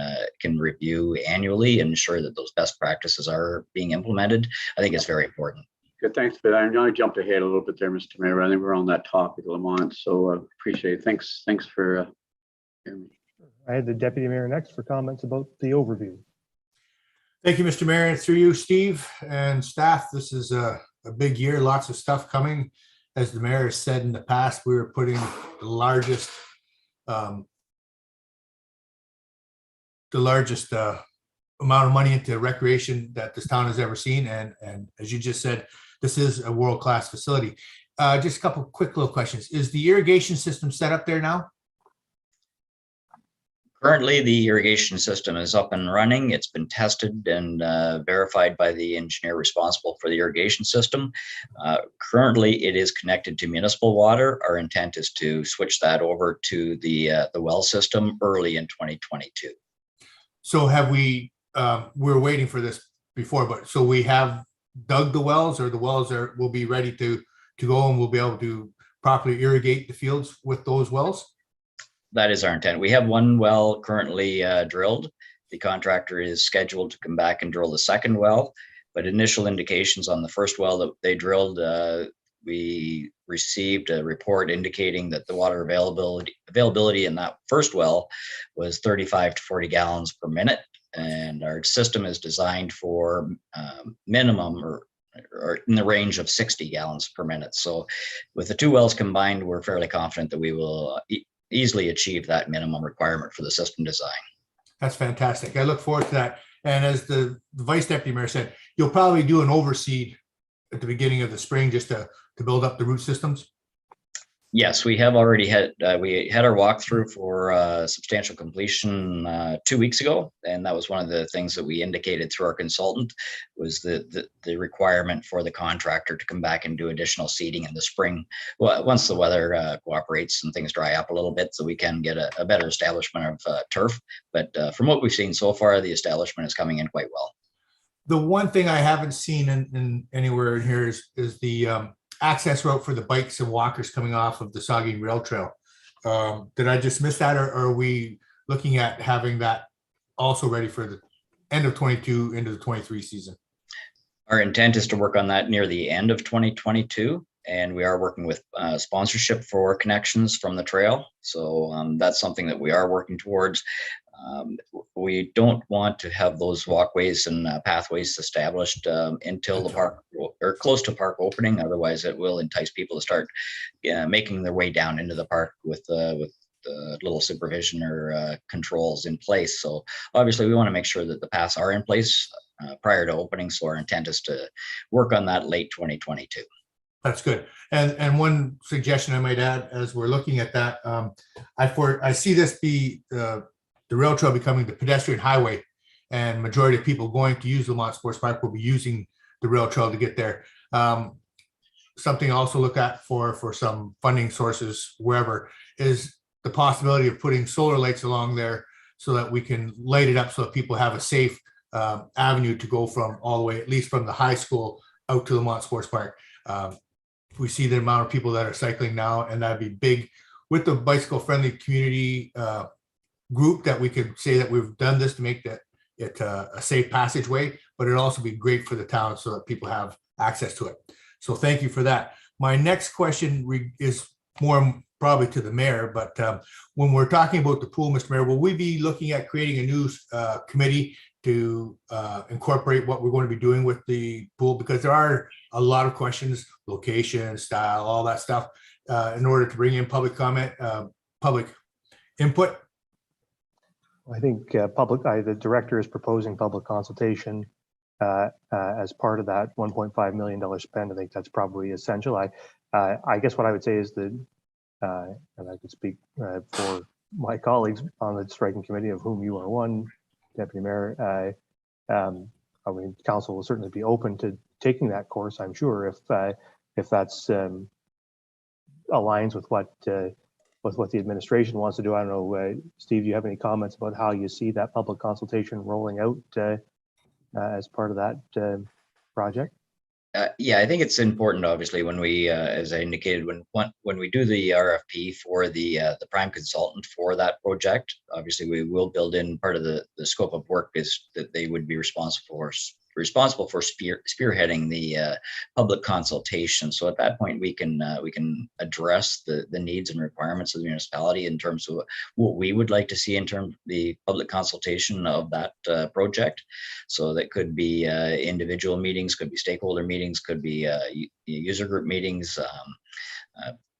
review annually and ensure that those best practices are being implemented, I think is very important. Good, thanks for that. I know I jumped ahead a little bit there, Mr. Mayor. I think we're on that topic, Lamont, so appreciate it. Thanks for hearing me. I had the deputy mayor next for comments about the overview. Thank you, Mr. Mayor. Through you, Steve and staff, this is a big year, lots of stuff coming. As the mayor has said in the past, we were putting the largest amount of money into recreation that this town has ever seen. And as you just said, this is a world-class facility. Just a couple of quick little questions. Is the irrigation system set up there now? Currently, the irrigation system is up and running. It's been tested and verified by the engineer responsible for the irrigation system. Currently, it is connected to municipal water. Our intent is to switch that over to the well system early in 2022. So have we, we're waiting for this before, but so we have dug the wells, or the wells will be ready to go, and we'll be able to properly irrigate the fields with those wells? That is our intent. We have one well currently drilled. The contractor is scheduled to come back and drill the second well, but initial indications on the first well that they drilled, we received a report indicating that the water availability in that first well was 35 to 40 gallons per minute. And our system is designed for minimum or in the range of 60 gallons per minute. So with the two wells combined, we're fairly confident that we will easily achieve that minimum requirement for the system design. That's fantastic. I look forward to that. And as the vice deputy mayor said, you'll probably do an overseed at the beginning of the spring just to build up the root systems. Yes, we have already had we had our walkthrough for substantial completion 2 weeks ago, and that was one of the things that we indicated through our consultant was the requirement for the contractor to come back and do additional seeding in the spring. Well, once the weather cooperates and things dry up a little bit, so we can get a better establishment of turf. But from what we've seen so far, the establishment is coming in quite well. The one thing I haven't seen in anywhere in here is the access route for the bikes and walkers coming off of the Saugeen Rail Trail. Did I just miss that, or are we looking at having that also ready for the end of 22 into the 23 season? Our intent is to work on that near the end of 2022, and we are working with sponsorship for connections from the trail. So that's something that we are working towards. We don't want to have those walkways and pathways established until the park or close to park opening. Otherwise, it will entice people to start making their way down into the park with little supervision or controls in place. So obviously, we want to make sure that the paths are in place prior to opening. So our intent is to work on that late 2022. That's good. And one suggestion I might add as we're looking at that, I see this be the rail trail becoming the pedestrian highway, and majority of people going to use Lamont Sports Park will be using the rail trail to get there. Something also look at for some funding sources wherever is the possibility of putting solar lights along there so that we can light it up so that people have a safe avenue to go from all the way, at least from the high school out to Lamont Sports Park. We see the amount of people that are cycling now, and that'd be big with the bicycle friendly community group that we could say that we've done this to make it a safe passageway, but it'd also be great for the town so that people have access to it. So thank you for that. My next question is more probably to the mayor, but when we're talking about the pool, Mr. Mayor, will we be looking at creating a new committee to incorporate what we're going to be doing with the pool? Because there are a lot of questions, location, style, all that stuff, in order to bring in public comment, public input. I think the director is proposing public consultation as part of that $1.5 million spend. I think that's probably essential. I guess what I would say is that, and I can speak for my colleagues on the striking committee, of whom you are one, Deputy Mayor. I mean, council will certainly be open to taking that course, I'm sure, if that's aligns with what the administration wants to do. I don't know, Steve, do you have any comments about how you see that public consultation rolling out as part of that project? Yeah, I think it's important, obviously, when we, as I indicated, when we do the RFP for the prime consultant for that project, obviously we will build in part of the scope of work is that they would be responsible for spearheading the public consultation. So at that point, we can address the needs and requirements of the municipality in terms of what we would like to see in terms of the public consultation of that project. So that could be individual meetings, could be stakeholder meetings, could be user group meetings,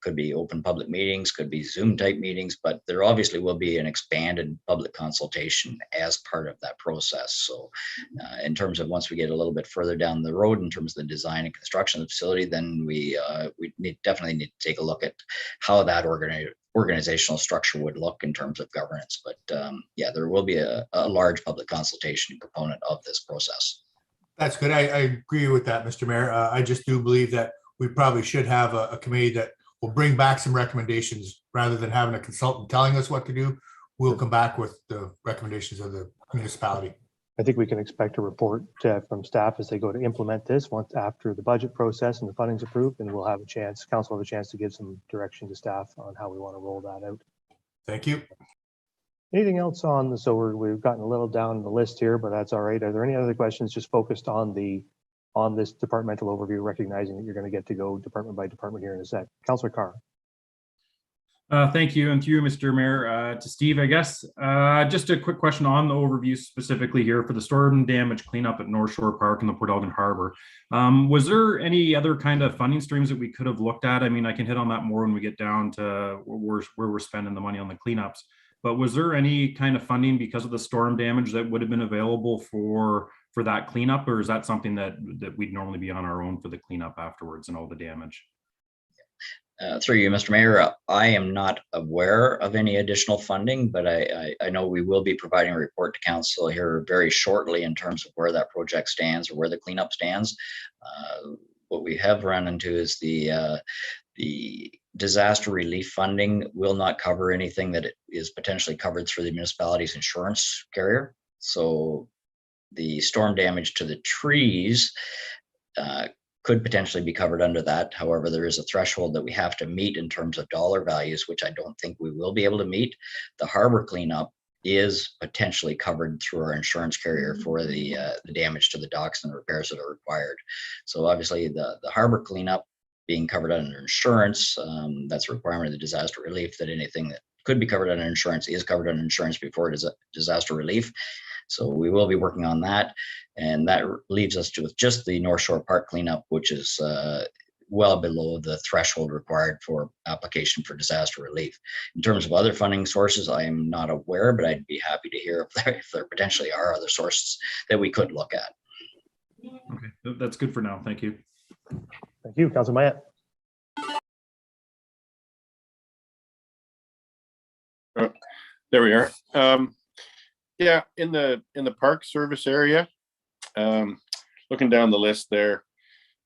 could be open public meetings, could be Zoom type meetings, but there obviously will be an expanded public consultation as part of that process. So in terms of once we get a little bit further down the road in terms of the design and construction of the facility, then we definitely need to take a look at how that organizational structure would look in terms of governance. But yeah, there will be a large public consultation component of this process. That's good. I agree with that, Mr. Mayor. I just do believe that we probably should have a committee that will bring back some recommendations rather than having a consultant telling us what to do. We'll come back with the recommendations of the municipality. I think we can expect a report from staff as they go to implement this once after the budget process and the funding's approved, and we'll have a chance, council have a chance to give some direction to staff on how we want to roll that out. Thank you. Anything else on the, so we've gotten a little down the list here, but that's all right. Are there any other questions just focused on this departmental overview, recognizing that you're going to get to go department by department here in a sec? Councillor Carr. Thank you, and to you, Mr. Mayor. To Steve, I guess, just a quick question on the overview specifically here for the storm damage cleanup at North Shore Park and the Port Elgin Harbor. Was there any other kind of funding streams that we could have looked at? I mean, I can hit on that more when we get down to where we're spending the money on the cleanups. But was there any kind of funding because of the storm damage that would have been available for that cleanup, or is that something that we'd normally be on our own for the cleanup afterwards and all the damage? Through you, Mr. Mayor, I am not aware of any additional funding, but I know we will be providing a report to council here very shortly in terms of where that project stands or where the cleanup stands. What we have run into is the disaster relief funding will not cover anything that is potentially covered through the municipality's insurance carrier. So the storm damage to the trees could potentially be covered under that. However, there is a threshold that we have to meet in terms of dollar values, which I don't think we will be able to meet. The harbor cleanup is potentially covered through our insurance carrier for the damage to the docks and the repairs that are required. So obviously the harbor cleanup being covered under insurance, that's a requirement of the disaster relief, that anything that could be covered under insurance is covered under insurance before it is a disaster relief. So we will be working on that. And that leaves us with just the North Shore Park cleanup, which is well below the threshold required for application for disaster relief. In terms of other funding sources, I am not aware, but I'd be happy to hear if there potentially are other sources that we could look at. Okay, that's good for now. Thank you. Thank you, Councilor Mayette. There we are. Yeah, in the park service area, looking down the list there,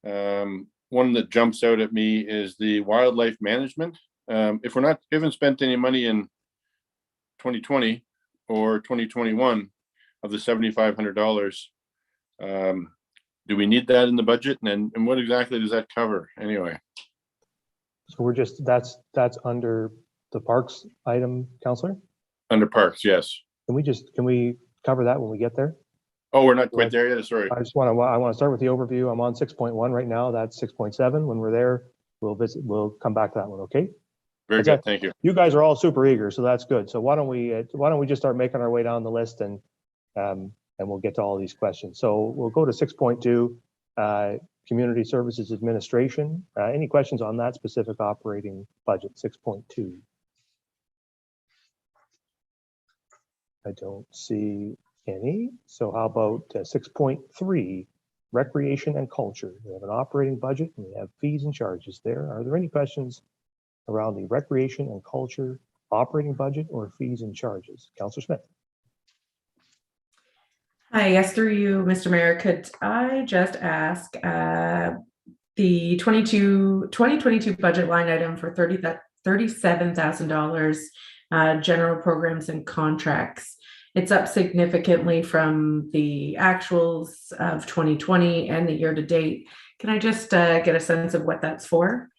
one that jumps out at me is the wildlife management. If we haven't spent any money in 2020 or 2021 of the $7,500, do we need that in the budget? And what exactly does that cover anyway? So we're just, that's under the parks item, Councillor? Under parks, yes. Can we cover that when we get there? Oh, we're not quite there yet, sorry. I want to start with the overview. I'm on 6.1 right now. That's 6.7. When we're there, we'll come back to that one, okay? Very good, thank you. You guys are all super eager, so that's good. So why don't we just start making our way down the list and we'll get to all these questions. So we'll go to 6.2, Community Services Administration. Any questions on that specific operating budget, 6.2? I don't see any. So how about 6.3, Recreation and Culture? We have an operating budget and we have fees and charges there. Are there any questions around the Recreation and Culture operating budget or fees and charges? Councillor Smith. Hi, yes, through you, Mr. Mayor, could I just ask the 2022 budget line item for $37,000 general programs and contracts. It's up significantly from the actuals of 2020 and the year to date. Can I just get a sense of what that's for?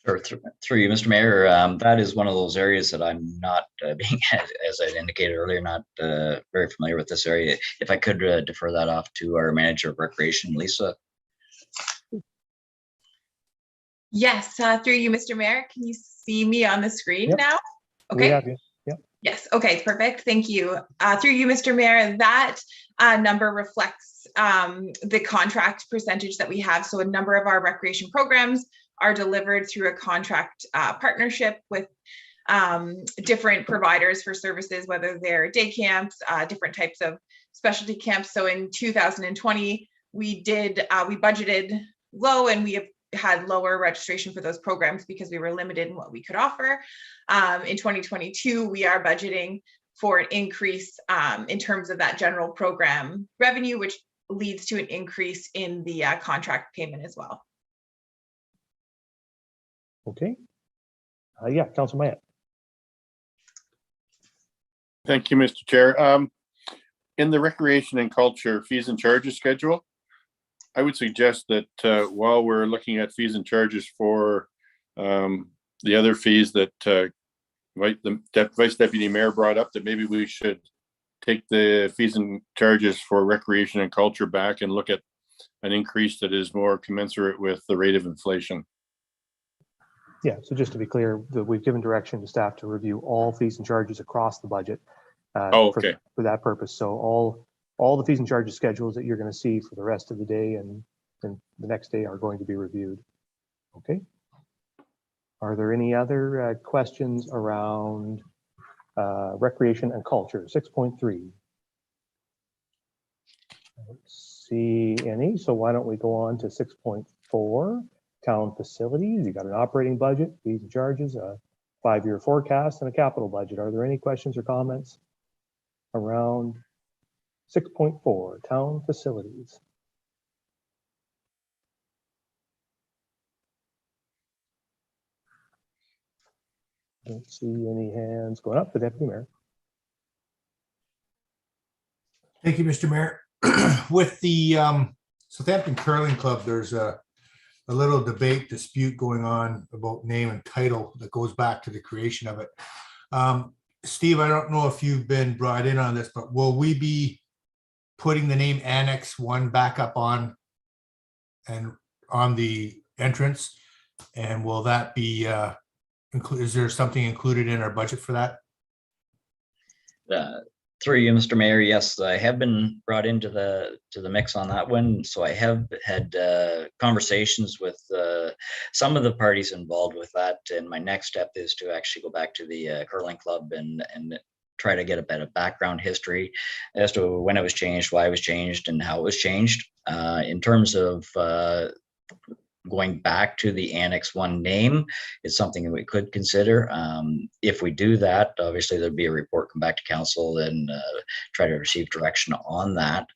Sure, through you, Mr. Mayor, that is one of those areas that I'm not being, as I indicated earlier, not very familiar with this area. If I could defer that off to our manager of recreation, Lisa. Yes, through you, Mr. Mayor. Can you see me on the screen now? Okay. We have you. Yep. Yes. Okay. Perfect. Thank you. Through you, Mr. Mayor. That number reflects the contract percentage that we have. So a number of our recreation programs are delivered through a contract partnership with different providers for services, whether they're day camps, different types of specialty camps. So in 2020, we budgeted low and we have had lower registration for those programs because we were limited in what we could offer. In 2022, we are budgeting for an increase in terms of that general program revenue, which leads to an increase in the contract payment as well. Okay. Yeah, Councilor Mayette. Thank you, Mr. Chair. In the Recreation and Culture fees and charges schedule, I would suggest that while we're looking at fees and charges for the other fees that the Vice Deputy Mayor brought up, that maybe we should take the fees and charges for Recreation and Culture back and look at an increase that is more commensurate with the rate of inflation. Yeah, so just to be clear, we've given direction to staff to review all fees and charges across the budget for that purpose. So all the fees and charges schedules that you're going to see for the rest of the day and the next day are going to be reviewed. Okay. Are there any other questions around Recreation and Culture, 6.3? I don't see any, so why don't we go on to 6.4, town facilities. You got an operating budget, fees and charges, a 5-year forecast, and a capital budget. Are there any questions or comments around 6.4 town facilities? Don't see any hands going up. The deputy mayor. Thank you, Mr. Mayor. With the Southampton Curling Club, there's a little debate dispute going on about name and title that goes back to the creation of it. Steve, I don't know if you've been brought in on this, but will we be putting the name Annex 1 back up on the entrance? And will that be is there something included in our budget for that? Through you, Mr. Mayor, yes, I have been brought into the mix on that one. So I have had conversations with some of the parties involved with that. And my next step is to actually go back to the curling club and try to get a bit of background history as to when it was changed, why it was changed, and how it was changed. In terms of going back to the Annex 1 name is something that we could consider. If we do that, obviously there'd be a report come back to council and try to receive direction on that.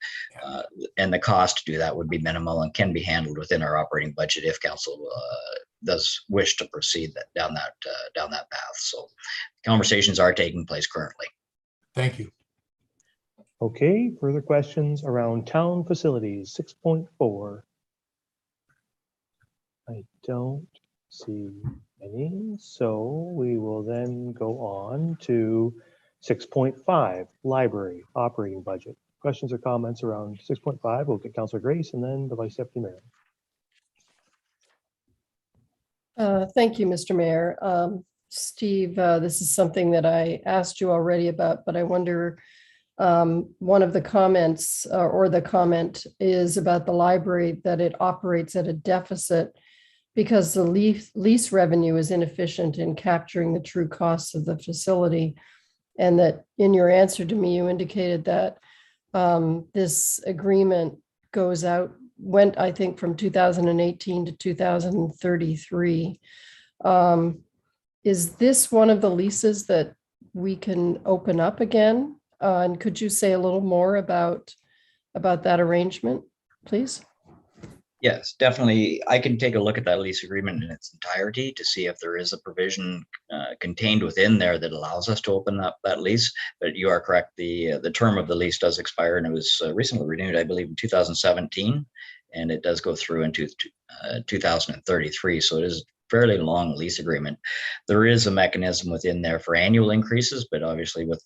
And the cost to do that would be minimal and can be handled within our operating budget if council does wish to proceed down that path. So conversations are taking place currently. Thank you. Okay, further questions around town facilities, 6.4. I don't see any, so we will then go on to 6.5, library operating budget. Questions or comments around 6.5? We'll get Councillor Grace and then the Vice Deputy Mayor. Thank you, Mr. Mayor. Steve, this is something that I asked you already about, but I wonder, one of the comments or the comment is about the library, that it operates at a deficit because the lease revenue is inefficient in capturing the true costs of the facility. And that in your answer to me, you indicated that this agreement went, I think, from 2018 to 2033. Is this one of the leases that we can open up again? And could you say a little more about that arrangement, please? Yes, definitely. I can take a look at that lease agreement in its entirety to see if there is a provision contained within there that allows us to open up that lease. But you are correct. The term of the lease does expire, and it was recently renewed, I believe, in 2017, and it does go through into 2033. So it is a fairly long lease agreement. There is a mechanism within there for annual increases, but obviously with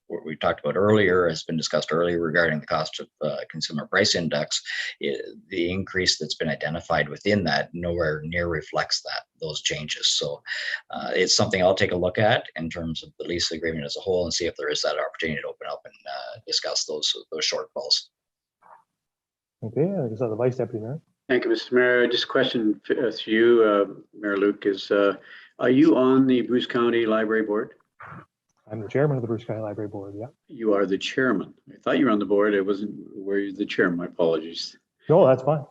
what we talked about earlier, has been discussed earlier regarding the cost of consumer price index, the increase that's been identified within that nowhere near reflects those changes. So it's something I'll take a look at in terms of the lease agreement as a whole and see if there is that opportunity to open up and discuss those shortfalls. Okay, I guess the Vice Deputy Mayor. Thank you, Mr. Mayor. Just a question to you, Mayor Luke, is are you on the Bruce County Library Board? I'm the chairman of the Bruce County Library Board, yeah. You are the chairman. I thought you were on the board. I wasn't aware you're the chairman. My apologies. No, that's fine.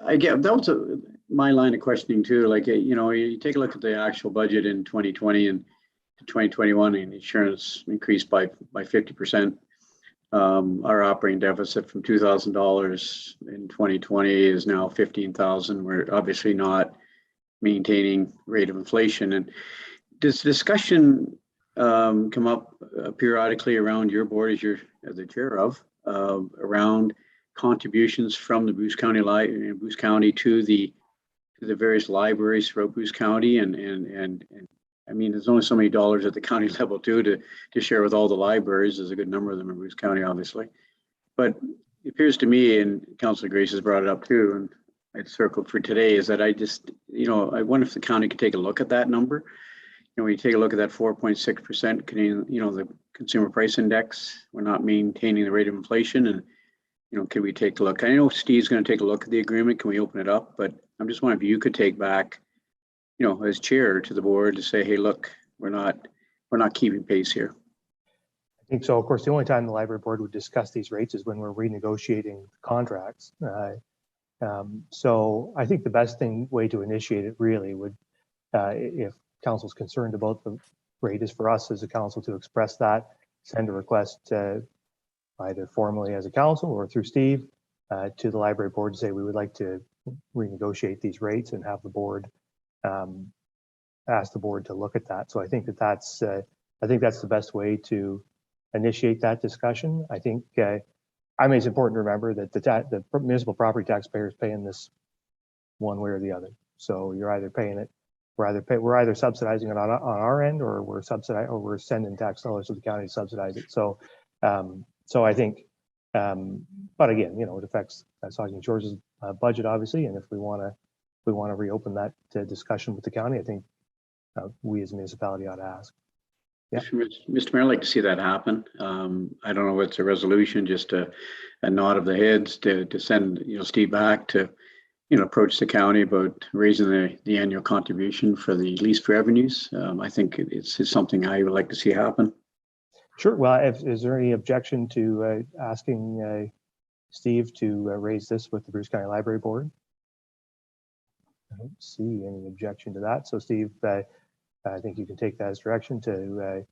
I get that was my line of questioning too. Like, you take a look at the actual budget in 2020 and 2021, and insurance increased by 50%. Our operating deficit from $2,000 in 2020 is now $15,000. We're obviously not maintaining rate of inflation. And does discussion come up periodically around your board as you're the chair of around contributions from the Bruce County to the various libraries throughout Bruce County, and I mean, there's only so many dollars at the county level too to share with all the libraries. There's a good number of them in Bruce County, obviously, but it appears to me, and Councilor Grace has brought it up too, and I'd circled for today, is that I just, I wonder if the county could take a look at that number. When you take a look at that 4.6% Canadian, the consumer price index, we're not maintaining the rate of inflation. And, can we take a look? I know Steve's going to take a look at the agreement. Can we open it up? But I'm just wondering if you could take back, as chair to the board to say, hey, look, we're not keeping pace here. I think so. Of course, the only time the library board would discuss these rates is when we're renegotiating contracts. So I think the best way to initiate it really would, if council's concerned about the rate, is for us as a council to express that, send a request either formally as a council or through Steve to the library board to say we would like to renegotiate these rates and have the board ask the board to look at that. So I think that's the best way to initiate that discussion. I think it's important to remember that the municipal property taxpayer is paying this one way or the other. So you're either paying it, we're either subsidizing it on our end, or we're sending tax dollars to the county to subsidize it. So I think, but again, it affects Saugeen Shores' budget obviously, and if we want to reopen that discussion with the county, I think we as a municipality ought to ask. Yeah. Mr. Mayor, I'd like to see that happen. I don't know if it's a resolution, just a nod of the heads to send Steve back to approach the county about raising the annual contribution for the leased revenues. I think it's something I would like to see happen. Sure. Well, is there any objection to asking Steve to raise this with the Bruce County Library Board? I don't see any objection to that. So Steve, I think you can take that as direction to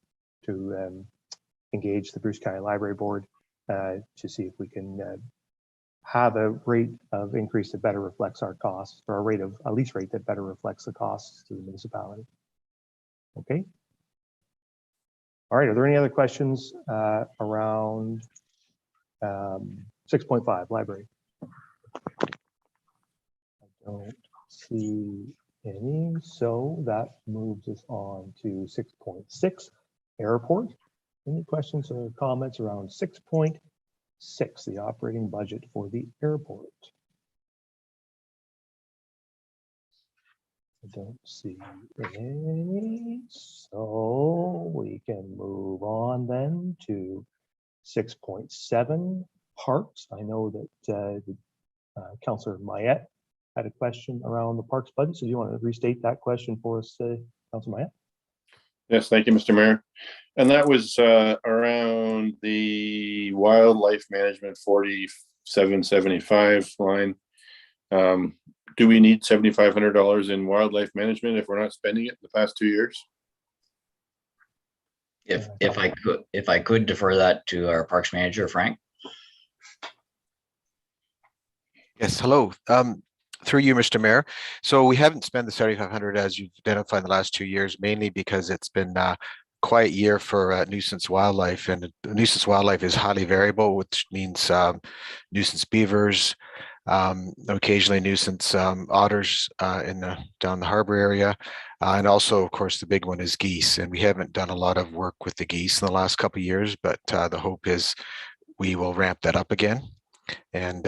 engage the Bruce County Library Board to see if we can have a rate of increase that better reflects our costs, or a lease rate that better reflects the costs to the municipality. Okay. All right. Are there any other questions around 6.5 library? I don't see any, so that moves us on to 6.6 airport. Any questions or comments around 6.6, the operating budget for the airport? I don't see any, so we can move on then to 6.7 parks. I know that Councillor Mayette had a question around the parks budget. So do you want to restate that question for us, Councillor Mayette? Yes, thank you, Mr. Mayor. And that was around the wildlife management 4775 line. Do we need $7,500 in wildlife management if we're not spending it in the past 2 years? If I could defer that to our parks manager, Frank. Yes, hello. Through you, Mr. Mayor. So we haven't spent the 7,500 as you've identified in the last 2 years, mainly because it's been a quiet year for nuisance wildlife, and nuisance wildlife is highly variable, which means nuisance beavers, occasionally nuisance otters down the harbor area, and also, of course, the big one is geese. And we haven't done a lot of work with the geese in the last couple of years, but the hope is we will ramp that up again. And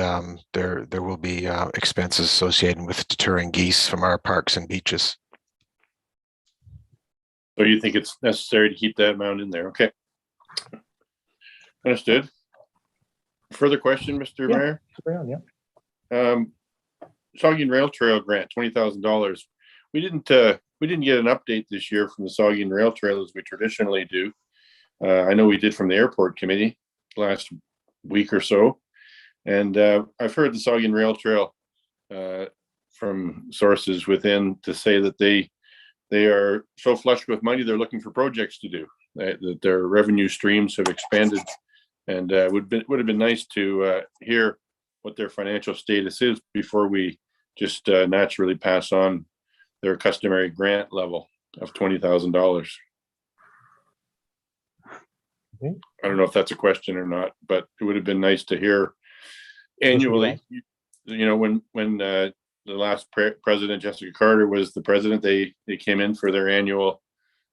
there will be expenses associated with deterring geese from our parks and beaches. So you think it's necessary to keep that amount in there? Okay. Understood. Further question, Mr. Mayor? Yeah. Saugeen Rail Trail grant, $20,000. We didn't get an update this year from the Saugeen Rail Trail as we traditionally do. I know we did from the airport committee last week or so. And I've heard the Saugeen Rail Trail from sources within to say that they are so flush with money, they're looking for projects to do, that their revenue streams have expanded, and would have been nice to hear what their financial status is before we just naturally pass on their customary grant level of $20,000. Okay. I don't know if that's a question or not, but it would have been nice to hear annually. When the last president, Jessica Carter, was the president, they came in for their annual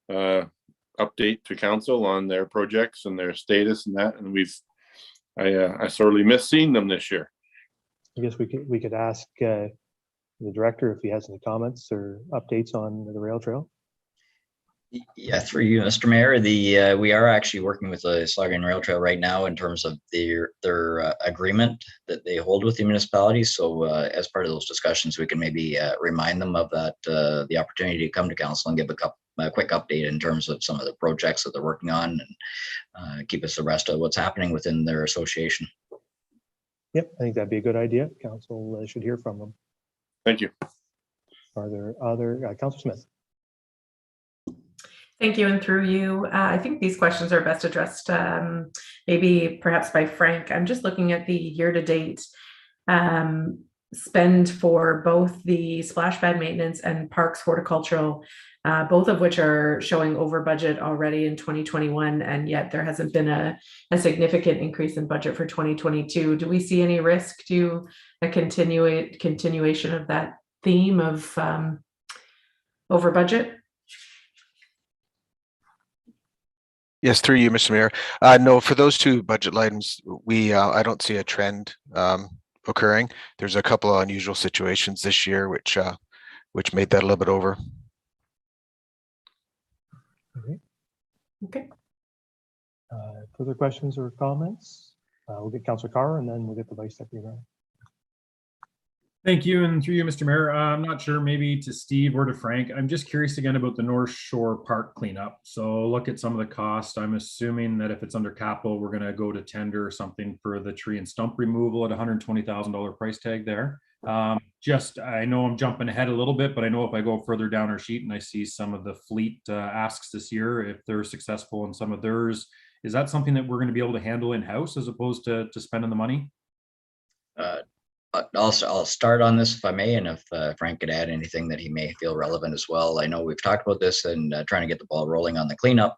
update to council on their projects and their status and that, and I sorely miss seeing them this year. I guess we could ask the director if he has any comments or updates on the rail trail. Yeah, through you, Mr. Mayor. We are actually working with the Saugeen Rail Trail right now in terms of their agreement that they hold with the municipality. So as part of those discussions, we can maybe remind them of that, the opportunity to come to council and give a quick update in terms of some of the projects that they're working on, and keep us abreast of what's happening within their association. Yep, I think that'd be a good idea. Council should hear from them. Thank you. Are there other, Councilor Smith? Thank you, and through you, I think these questions are best addressed maybe perhaps by Frank. I'm just looking at the year-to-date spend for both the splash pad maintenance and parks horticultural, both of which are showing over budget already in 2021, and yet there hasn't been a significant increase in budget for 2022. Do we see any risk to a continuation of that theme of over budget? Yes, through you, Mr. Mayor. No, for those two budget items, I don't see a trend occurring. There's a couple of unusual situations this year which made that a little bit over. Okay. Further questions or comments? We'll get Councilor Carr and then we'll get the Vice Deputy Mayor. Thank you, and through you, Mr. Mayor. I'm not sure, maybe to Steve or to Frank. I'm just curious again about the North Shore Park cleanup. So look at some of the cost. I'm assuming that if it's under capital, we're going to go to tender or something for the tree and stump removal at $120,000 price tag there. I know I'm jumping ahead a little bit, but I know if I go further down our sheet and I see some of the fleet asks this year, if they're successful in some of theirs, is that something that we're going to be able to handle in-house as opposed to spending the money? I'll start on this if I may, and if Frank could add anything that he may feel relevant as well. I know we've talked about this and trying to get the ball rolling on the cleanup.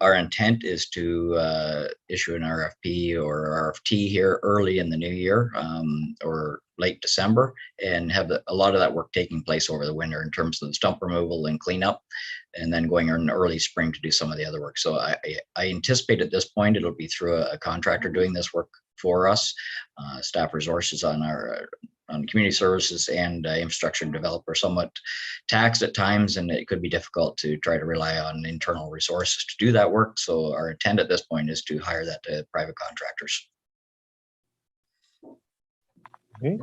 Our intent is to issue an RFP or RFT here early in the new year or late December, and have a lot of that work taking place over the winter in terms of the stump removal and cleanup, and then going in early spring to do some of the other work. So I anticipate at this point it'll be through a contractor doing this work for us. Staff resources on community services and infrastructure developer somewhat taxed at times, and it could be difficult to try to rely on internal resources to do that work. So our intent at this point is to hire that to private contractors. Okay.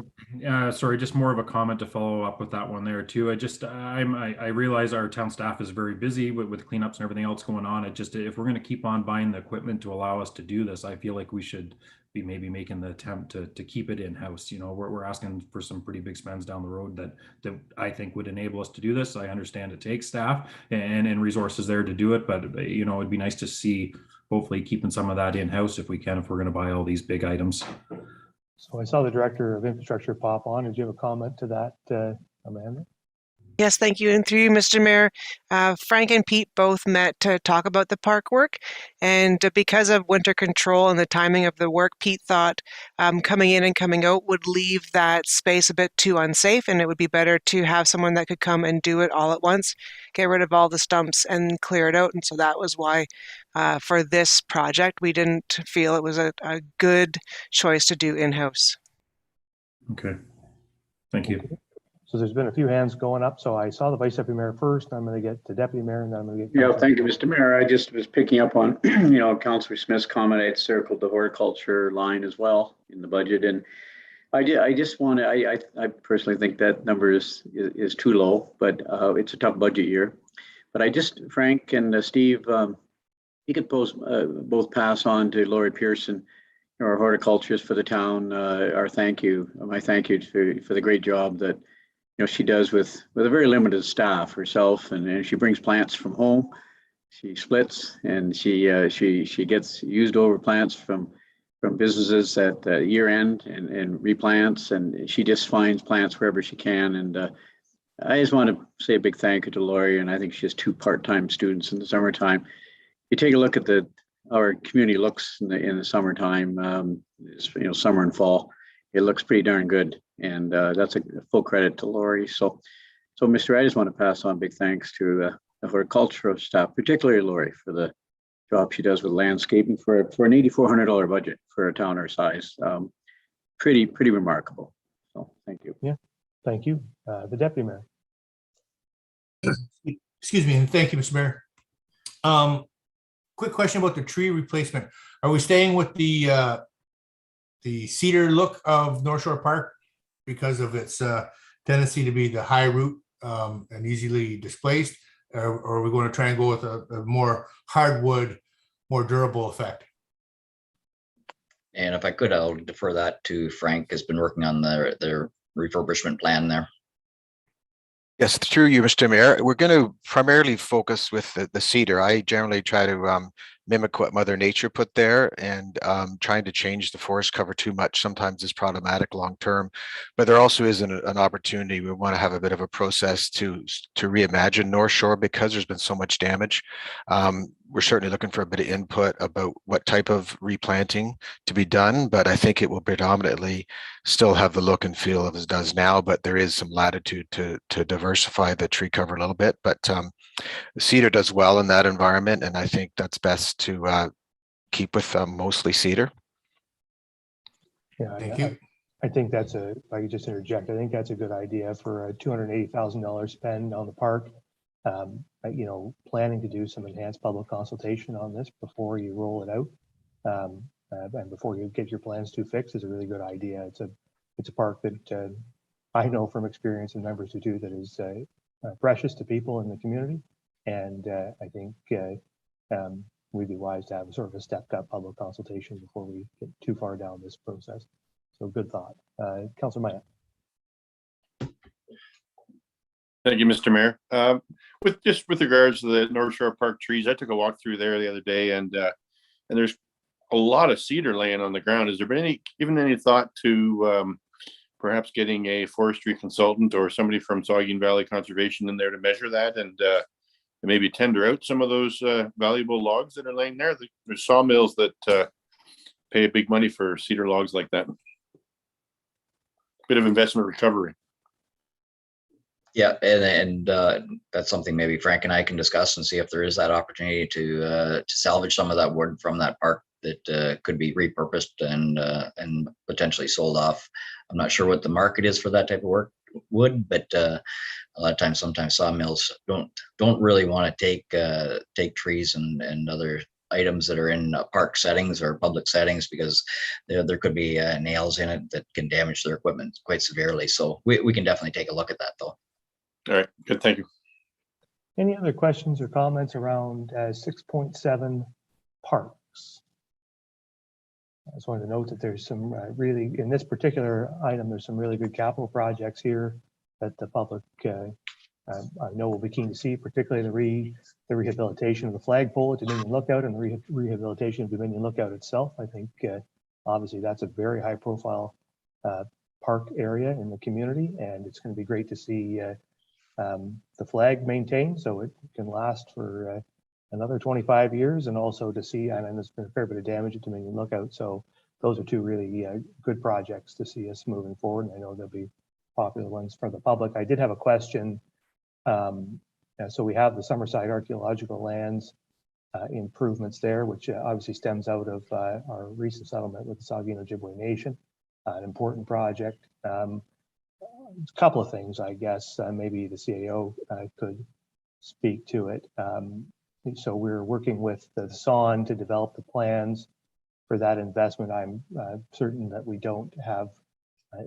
Sorry, just more of a comment to follow up with that one there too. I realize our town staff is very busy with cleanups and everything else going on. If we're going to keep on buying the equipment to allow us to do this, I feel like we should be maybe making the attempt to keep it in-house. You know, we're asking for some pretty big spends down the road that I think would enable us to do this. I understand it takes staff and resources there to do it, but you know, it'd be nice to see hopefully keeping some of that in-house if we can, if we're going to buy all these big items. So I saw the Director of Infrastructure pop on. Did you have a comment to that, Amanda? Yes, thank you. And through you, Mr. Mayor, Frank and Pete both met to talk about the park work. And because of winter control and the timing of the work, Pete thought coming in and coming out would leave that space a bit too unsafe. And it would be better to have someone that could come and do it all at once, get rid of all the stumps and clear it out. And so that was why for this project, we didn't feel it was a good choice to do in-house. Okay, thank you. So there's been a few hands going up. So I saw the Vice Deputy Mayor first. I'm going to get the Deputy Mayor, and then I'm going to get. Yeah, thank you, Mr. Mayor. I just was picking up on, Councillor Smith's comment. I had circled the horticulture line as well in the budget, and I just want to. I personally think that number is too low, but it's a tough budget year. But Frank and Steve, you could both pass on to Lori Pearson, our horticulturist for the town, my thank you for the great job that she does with a very limited staff herself, and she brings plants from home. She splits and she gets used over plants from businesses at year end and replants, and she just finds plants wherever she can. And I just want to say a big thank you to Lori, and I think she has 2 part-time students in the summertime. You take a look at our community looks in the summertime, summer and fall. It looks pretty darn good, and that's a full credit to Lori. So, Mr. I just want to pass on big thanks to the horticultural staff, particularly Lori, for the job she does with landscaping for an $8,400 budget for a town our size. Pretty remarkable. So, thank you. Yeah, thank you, the Deputy Mayor. Excuse me, and thank you, Mr. Mayor. Quick question about the tree replacement. Are we staying with the cedar look of North Shore Park because of its tendency to be the high root and easily displaced, or are we going to try and go with a more hardwood, more durable effect? And if I could, I'll defer that to Frank, has been working on their refurbishment plan there. Yes, through you, Mr. Mayor. We're going to primarily focus with the cedar. I generally try to mimic what Mother Nature put there, and trying to change the forest cover too much sometimes is problematic long term. But there also is an opportunity. We want to have a bit of a process to reimagine North Shore because there's been so much damage. We're certainly looking for a bit of input about what type of replanting to be done, but I think it will predominantly still have the look and feel of as it does now, but there is some latitude to diversify the tree cover a little bit. But cedar does well in that environment, and I think that's best to keep with mostly cedar. Yeah, Thank you. I think that's if I could just interject, I think that's a good idea for a $280,000 spend on the park. You know, planning to do some enhanced public consultation on this before you roll it out, and before you get your plans to fix is a really good idea. It's a park that I know from experience and members who do that is precious to people in the community, and I think we'd be wise to have sort of a stepped up public consultation before we get too far down this process. So good thought. Councillor Maya. Thank you, Mr. Mayor. With regards to the North Shore Park trees, I took a walk through there the other day, and there's a lot of cedar laying on the ground. Has there been given any thought to perhaps getting a forestry consultant or somebody from Saugeen Valley Conservation in there to measure that and maybe tender out some of those valuable logs that are laying there? There's sawmills that pay big money for cedar logs like that. Bit of investment recovery. Yeah, and that's something maybe Frank and I can discuss and see if there is that opportunity to salvage some of that wood from that park that could be repurposed and potentially sold off. I'm not sure what the market is for that type of wood, but a lot of times, sometimes sawmills don't really want to take trees and other items that are in park settings or public settings because there could be nails in it that can damage their equipment quite severely. So we can definitely take a look at that though. All right, good, thank you. Any other questions or comments around 6.7 parks? I just wanted to note that there's some really, in this particular item, there's some really good capital projects here that the public I know will be keen to see, particularly the rehabilitation of the flagpole at Dominion Lookout and the rehabilitation of Dominion Lookout itself. I think obviously that's a very high profile park area in the community, and it's going to be great to see the flag maintained so it can last for another 25 years, and also to see, and there's been a fair bit of damage at Dominion Lookout. So those are two really good projects to see us moving forward. And I know they'll be popular ones for the public. I did have a question. So we have the Summerside Archaeological Lands improvements there, which obviously stems out of our recent settlement with the Saugeen Ojibwe Nation, an important project. A couple of things, I guess, maybe the CAO could speak to it. So we're working with the SON to develop the plans for that investment. I'm certain that we don't have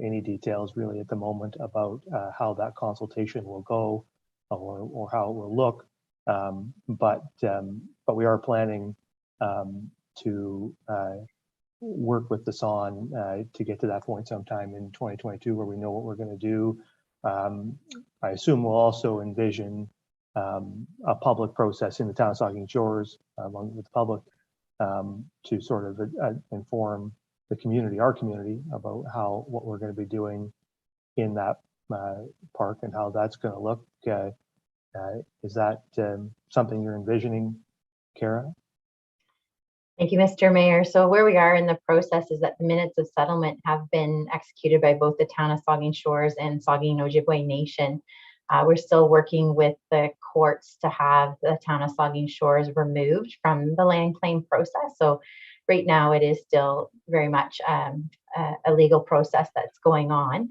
any details really at the moment about how that consultation will go or how it will look. But we are planning to work with the SON to get to that point sometime in 2022 where we know what we're going to do. I assume we'll also envision a public process in the town of Saugeen Shores along with the public to sort of inform the community, our community, about what we're going to be doing in that park and how that's going to look. Is that something you're envisioning, Kara? Thank you, Mr. Mayor. So where we are in the process is that the minutes of settlement have been executed by both the town of Saugeen Shores and Saugeen Ojibwe Nation. We're still working with the courts to have the town of Saugeen Shores removed from the land claim process. So right now it is still very much a legal process that's going on.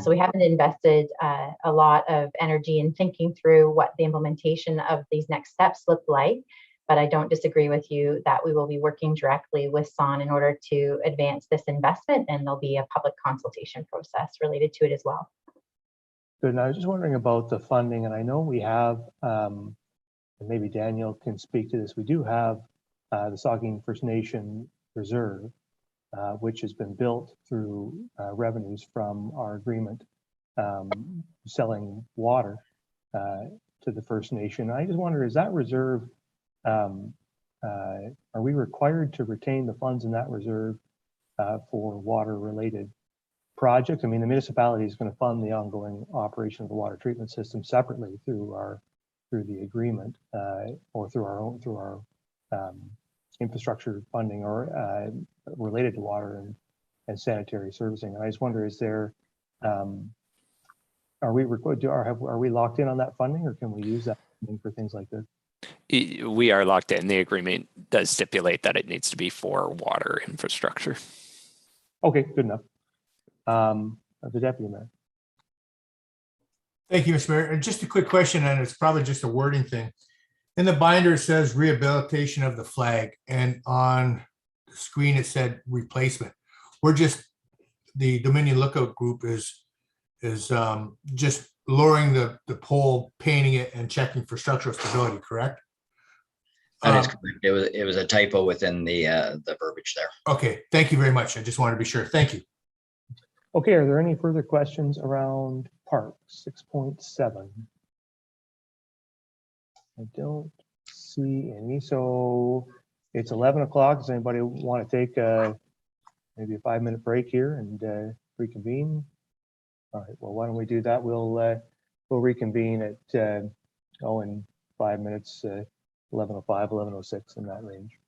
So we haven't invested a lot of energy in thinking through what the implementation of these next steps look like. But I don't disagree with you that we will be working directly with SON in order to advance this investment, and there'll be a public consultation process related to it as well. Good. And I was just wondering about the funding, and I know we have, and maybe Daniel can speak to this, we do have the Saugeen First Nation Reserve. which has been built through revenues from our agreement selling water to the First Nation. I just wonder, is that reserve, are we required to retain the funds in that reserve for water-related projects? I mean, the municipality is going to fund the ongoing operation of the water treatment system separately through the agreement or through our infrastructure funding or related to water and sanitary servicing. And I just wonder, is there are we locked in on that funding, or can we use that funding for things like this? We are locked in. The agreement does stipulate that it needs to be for water infrastructure. Okay, good enough. The deputy mayor. Thank you, Mr. Mayor. And just a quick question, and it's probably just a wording thing. In the binder, it says rehabilitation of the flag, and on the screen it said replacement. The Dominion Lookout Group is just lowering the pole, painting it, and checking for structural stability, correct? That is correct. It was a typo within the verbiage there. Okay, thank you very much. I just wanted to be sure. Thank you. Okay, are there any further questions around Park 6.7? I don't see any. So it's 11 o'clock. Does anybody want to take maybe a 5-minute break here and reconvene? All right, well, why don't we do that? We'll reconvene at in 5 minutes, 11:05, 11:06, in that range.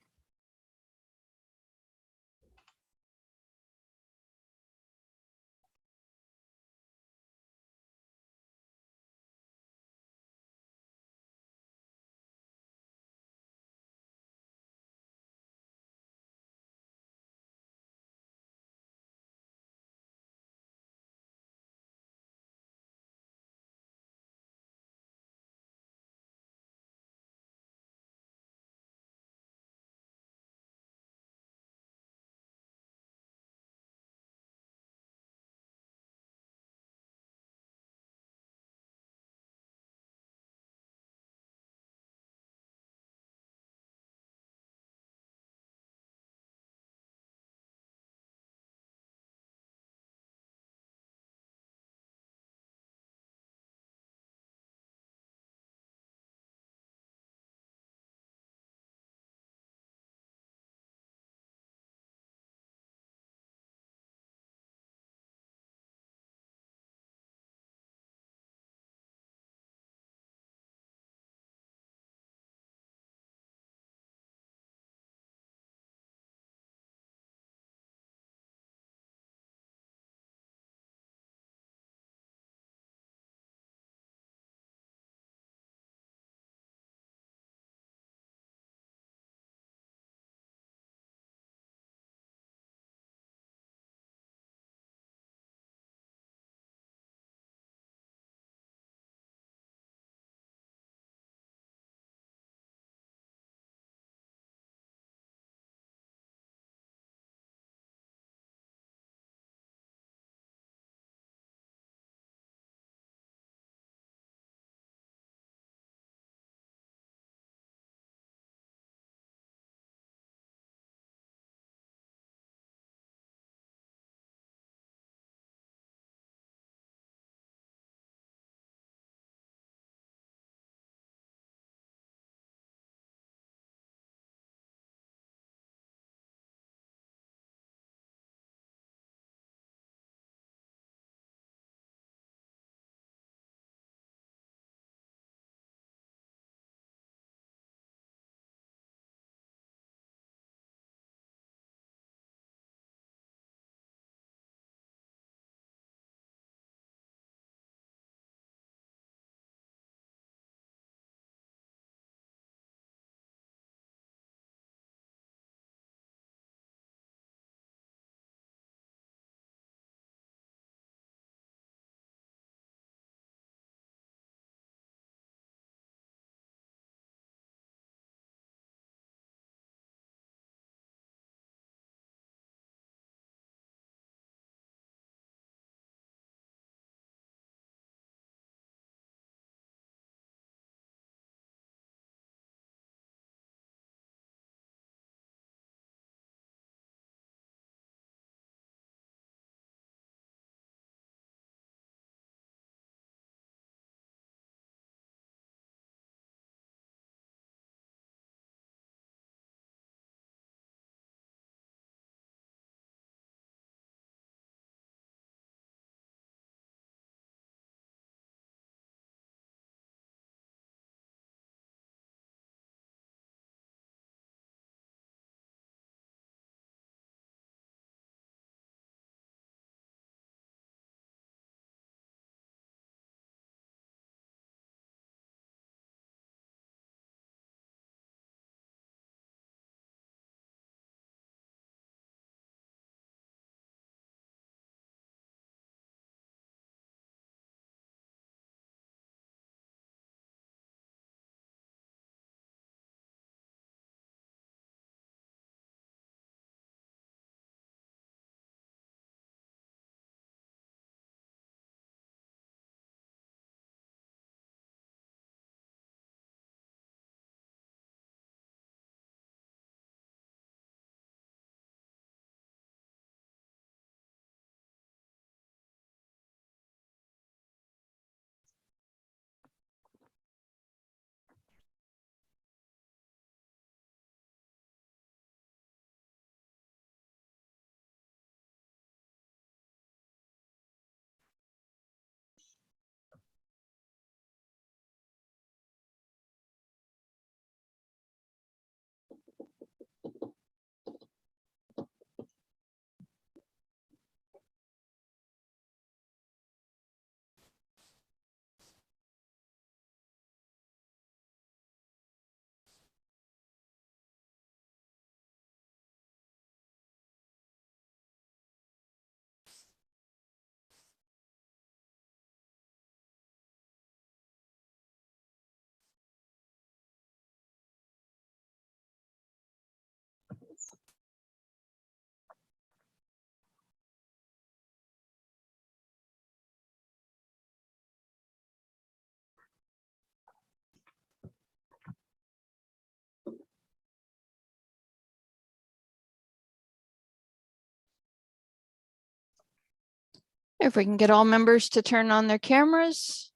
If we can get all members to turn on their cameras,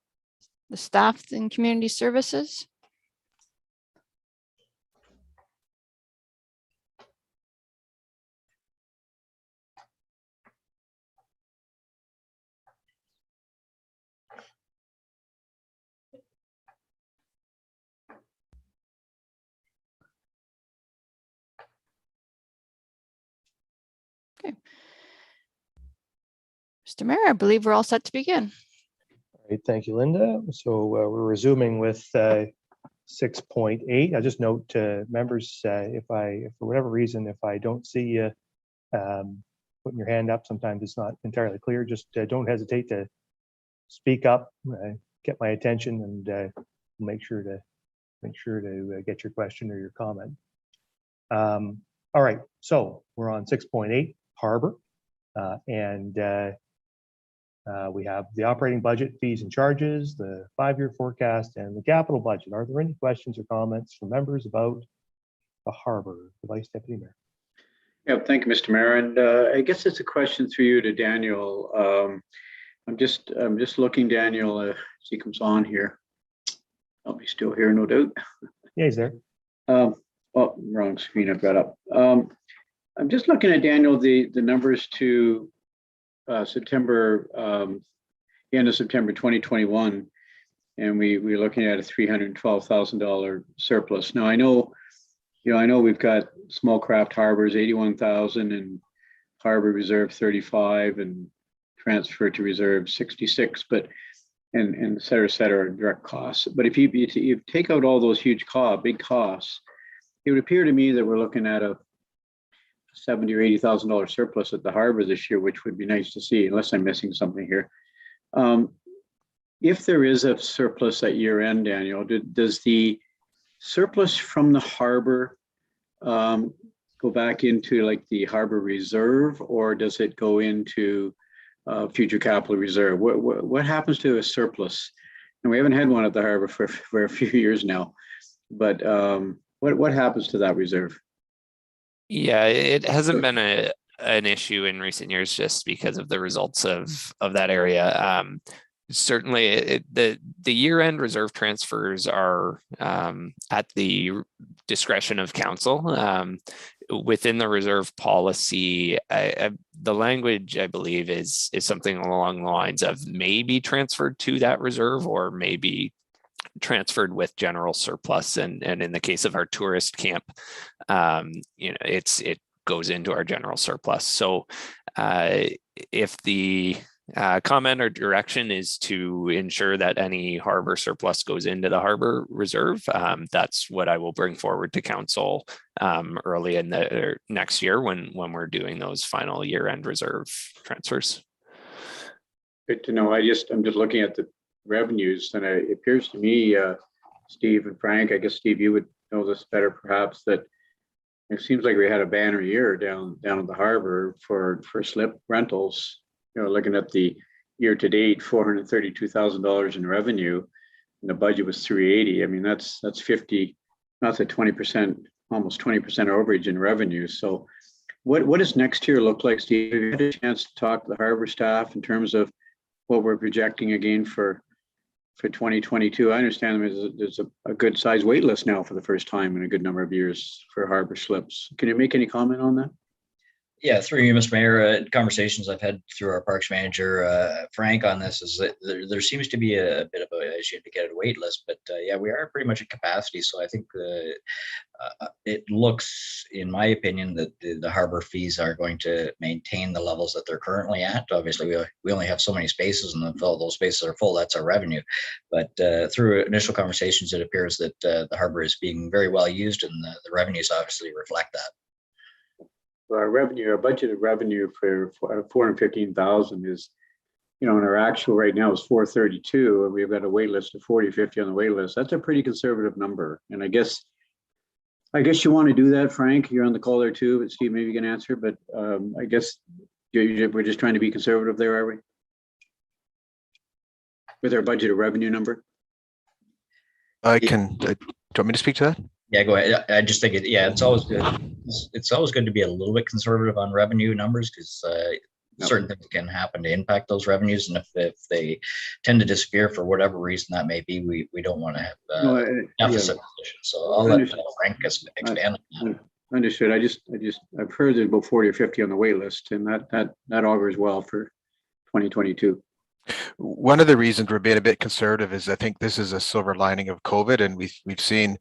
the staff in community services. Okay. Mr. Mayor, I believe we're all set to begin. Great, thank you, Linda. So we're resuming with 6.8. I just note to members, if for whatever reason, if I don't see you putting your hand up, sometimes it's not entirely clear. Just don't hesitate to speak up, get my attention, and make sure to get your question or your comment. All right, so we're on 6.8 Harbor, and we have the operating budget, fees and charges, the 5-year forecast, and the capital budget. Are there any questions or comments from members about the Harbor? The Vice Deputy Mayor. Yeah, thank you, Mr. Mayor. And I guess it's a question through you to Daniel. I'm just looking, Daniel, as he comes on here. I'll be still here, no doubt. Yeah, he's there. Oh, wrong screen I've got up. I'm just looking at, Daniel, the numbers to September, the end of September 2021, and we're looking at a $312,000 surplus. Now I know we've got small craft harbors 81,000 and harbor reserve 35 and transfer to reserve 66, but and et cetera, direct costs. But if you take out all those huge big costs, it would appear to me that we're looking at a $70,000 or $80,000 surplus at the harbor this year, which would be nice to see, unless I'm missing something here. If there is a surplus at year end, Daniel, does the surplus from the harbor go back into like the harbor reserve, or does it go into future capital reserve? What happens to a surplus? And we haven't had one at the harbor for a few years now, but what happens to that reserve? Yeah, it hasn't been an issue in recent years just because of the results of that area. Certainly, the year-end reserve transfers are at the discretion of council. Within the reserve policy, the language, I believe, is something along the lines of maybe transferred to that reserve or maybe transferred with general surplus. And in the case of our tourist camp, it goes into our general surplus. So if the comment or direction is to ensure that any harbor surplus goes into the harbor reserve, that's what I will bring forward to council early in the next year when we're doing those final year-end reserve transfers. Good to know. I'm just looking at the revenues, and it appears to me, Steve and Frank, I guess Steve, you would know this better perhaps, that it seems like we had a banner year down at the harbor for slip rentals. Looking at the year to date, $432,000 in revenue, and the budget was $380. I mean, that's 50, that's a 20%, almost 20% overage in revenue. So what does next year look like, Steve? Have you had a chance to talk to the harbor staff in terms of what we're projecting again for 2022? I understand there's a good size wait list now for the first time in a good number of years for harbor slips. Can you make any comment on that? Yeah, through you, Mr. Mayor, conversations I've had through our parks manager, Frank, on this is that there seems to be a bit of as you indicated, a wait list, but yeah, we are pretty much at capacity. So I think it looks, in my opinion, that the harbor fees are going to maintain the levels that they're currently at. Obviously, we only have so many spaces, and until those spaces are full, that's our revenue. But through initial conversations, it appears that the harbor is being very well used, and the revenues obviously reflect that. Our budgeted revenue for 415,000 is, and our actual right now is 432, and we've got a wait list of 40-50 on the wait list. That's a pretty conservative number. And I guess you want to do that, Frank. You're on the call there too, but Steve, maybe you can answer. But I guess we're just trying to be conservative there, are we? With our budgeted revenue number? Do you want me to speak to that? Yeah, go ahead. I just think it's always good. It's always good to be a little bit conservative on revenue numbers, because certain things can happen to impact those revenues. And if they tend to disappear for whatever reason that may be, we don't want to have a deficit position. So I'll let Frank expand on that. Understood. I've heard there's about 40 or 50 on the wait list, and that augurs well for 2022. One of the reasons we're being a bit conservative is I think this is a silver lining of COVID, and we've seen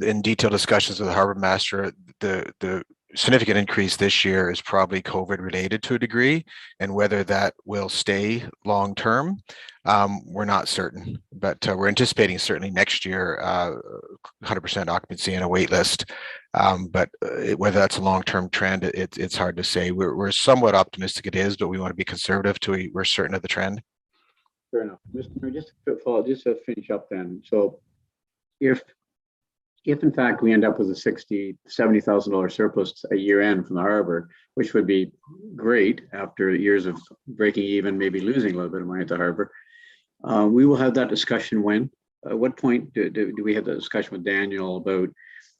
in detailed discussions with the harbor master the significant increase this year is probably COVID related to a degree, and whether that will stay long term, we're not certain. But we're anticipating certainly next year 100% occupancy and a wait list. But whether that's a long-term trend, it's hard to say. We're somewhat optimistic it is, but we want to be conservative till we're certain of the trend. Fair enough. Mr. Mayor, just to finish up then. So if in fact we end up with a $70,000 surplus a year end from the harbor, which would be great after years of breaking even, maybe losing a little bit of money at the harbor, we will have that discussion when? At what point do we have the discussion with Daniel about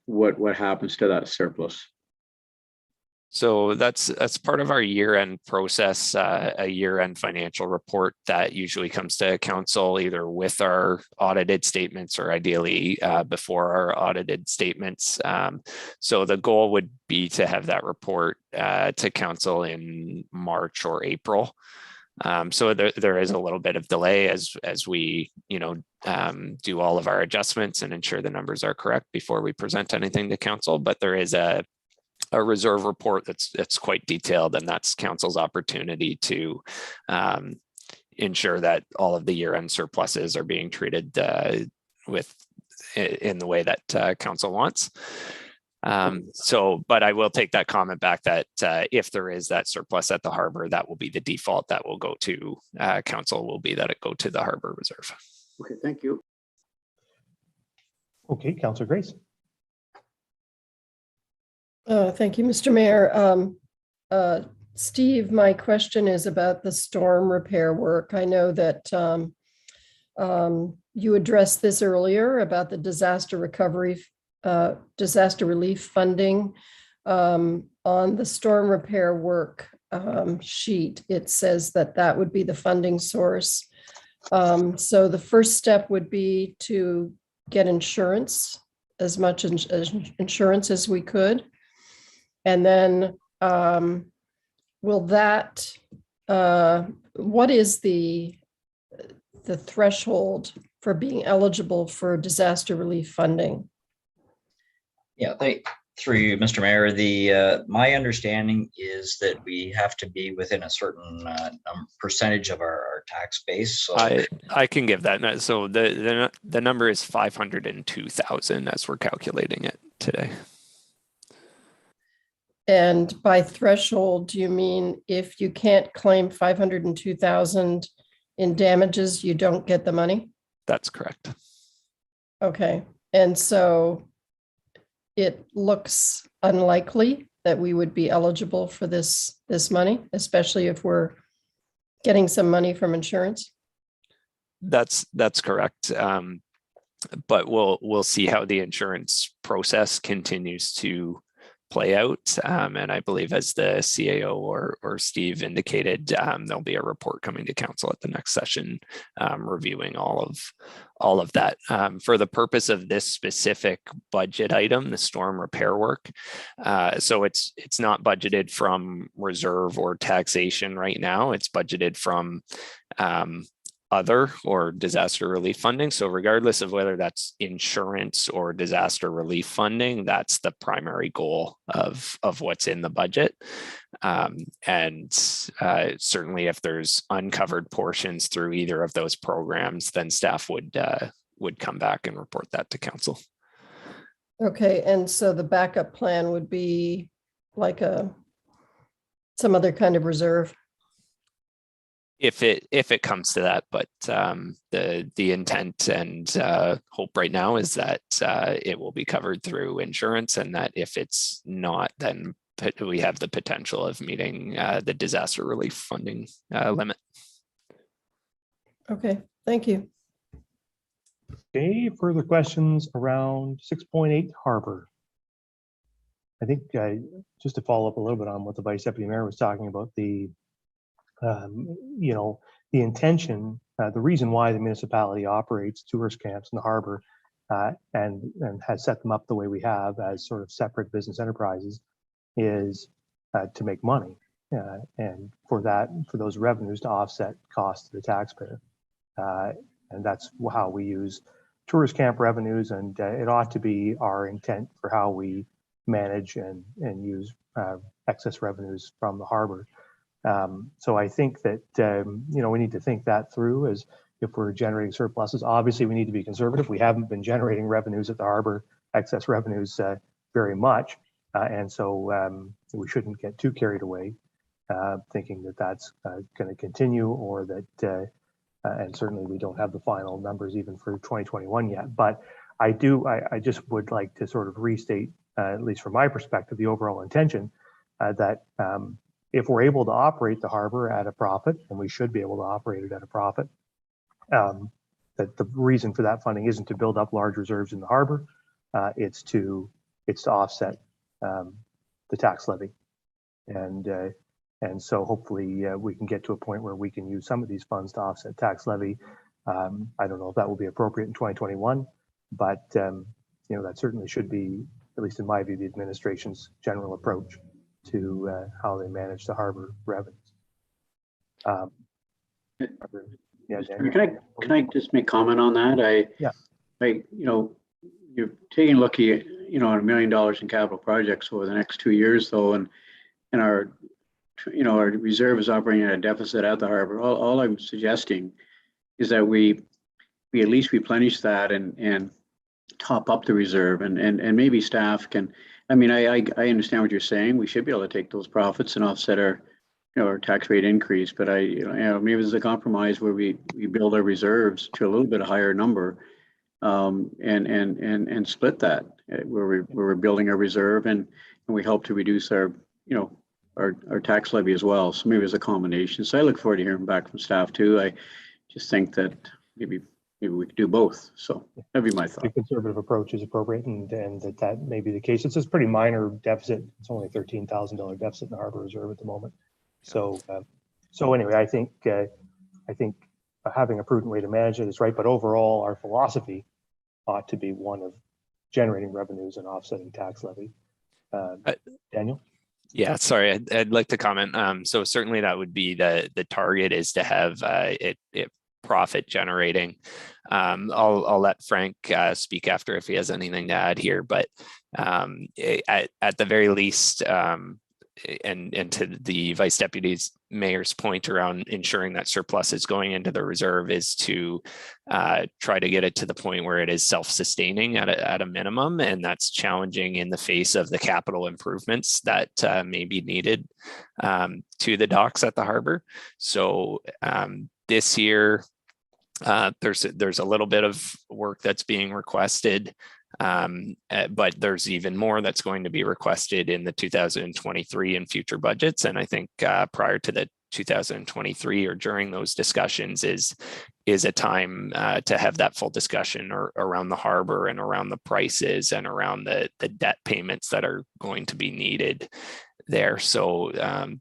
what happens to that surplus? So that's part of our year-end process, a year-end financial report that usually comes to council either with our audited statements or ideally before our audited statements. So the goal would be to have that report to council in March or April. So there is a little bit of delay as we do all of our adjustments and ensure the numbers are correct before we present anything to council. But there is a reserve report that's quite detailed, and that's council's opportunity to ensure that all of the year-end surpluses are being treated in the way that council wants. But I will take that comment back that if there is that surplus at the harbor, that will be the default that will go to council, will be that it go to the harbor reserve. Okay, thank you. Okay, Councillor Grace. Thank you, Mr. Mayor. Steve, my question is about the storm repair work. I know that you addressed this earlier about the disaster relief funding. On the storm repair work sheet, it says that would be the funding source. So the first step would be to get insurance, as much insurance as we could. And then what is the threshold for being eligible for disaster relief funding? Yeah, through you, Mr. Mayor, my understanding is that we have to be within a certain percentage of our tax base. So I can give that. So the number is 502,000 as we're calculating it today. And by threshold, do you mean if you can't claim 502,000 in damages, you don't get the money? That's correct. Okay. And so it looks unlikely that we would be eligible for this money, especially if we're getting some money from insurance. That's correct. But we'll see how the insurance process continues to play out. And I believe as the CAO or Steve indicated, there'll be a report coming to council at the next session reviewing all of that. For the purpose of this specific budget item, the storm repair work, so it's not budgeted from reserve or taxation right now. It's budgeted from other or disaster relief funding. So regardless of whether that's insurance or disaster relief funding, that's the primary goal of what's in the budget. And certainly if there's uncovered portions through either of those programs, then staff would come back and report that to council. Okay, and so the backup plan would be like some other kind of reserve? If it comes to that, but the intent and hope right now is that it will be covered through insurance, and that if it's not, then we have the potential of meeting the disaster relief funding limit. Okay, thank you. Okay, further questions around 6.8 Harbor? I think just to follow up a little bit on what the Vice Deputy Mayor was talking about, the You know, the intention, the reason why the municipality operates tourist camps in the harbor and has set them up the way we have as sort of separate business enterprises is to make money, and for those revenues to offset costs to the taxpayer. And that's how we use tourist camp revenues, and it ought to be our intent for how we manage and use excess revenues from the harbor. So I think that you know, we need to think that through as if we're generating surpluses. Obviously, we need to be conservative. We haven't been generating revenues at the harbor, excess revenues, very much, and so we shouldn't get too carried away thinking that that's going to continue, or that and certainly we don't have the final numbers even for 2021 yet. But I just would like to sort of restate, at least from my perspective, the overall intention that if we're able to operate the harbor at a profit, and we should be able to operate it at a profit, that the reason for that funding isn't to build up large reserves in the harbor, it's to offset the tax levy. And so hopefully we can get to a point where we can use some of these funds to offset tax levy. I don't know if that will be appropriate in 2021, but you know, that certainly should be, at least in my view, the administration's general approach to how they manage the harbor revenues. Yeah, Can I just make comment on that? You know, you're taking a look at, you know, $1 million in capital projects over the next 2 years, though, and our, you know, our reserve is operating at a deficit at the harbor. All I'm suggesting is that we at least replenish that and top up the reserve, and maybe staff can. I mean, I understand what you're saying. We should be able to take those profits and offset our, you know, our tax rate increase. But you know, maybe there's a compromise where we build our reserves to a little bit higher number, and split that where we're building our reserve, and we help to reduce our, you know, our tax levy as well. So maybe there's a combination. So I look forward to hearing back from staff too. I just think that maybe we could do both. So that'd be my thought. The conservative approach is appropriate, and that may be the case. It's a pretty minor deficit. It's only a $13,000 deficit in the harbor reserve at the moment. So so anyway, I think having a prudent way to manage it is right. But overall, our philosophy ought to be one of generating revenues and offsetting tax levy. Daniel? Yeah, sorry, I'd like to comment. So certainly that would be the target, is to have it profit generating. I'll let Frank speak after if he has anything to add here, but at the very least, and to the vice deputy's mayor's point around ensuring that surplus is going into the reserve, is to try to get it to the point where it is self-sustaining at a minimum, and that's challenging in the face of the capital improvements that may be needed to the docks at the harbor. So this year there's a little bit of work that's being requested, but there's even more that's going to be requested in the 2023 and future budgets. And I think prior to the 2023 or during those discussions is a time to have that full discussion around the harbor and around the prices and around the debt payments that are going to be needed there. So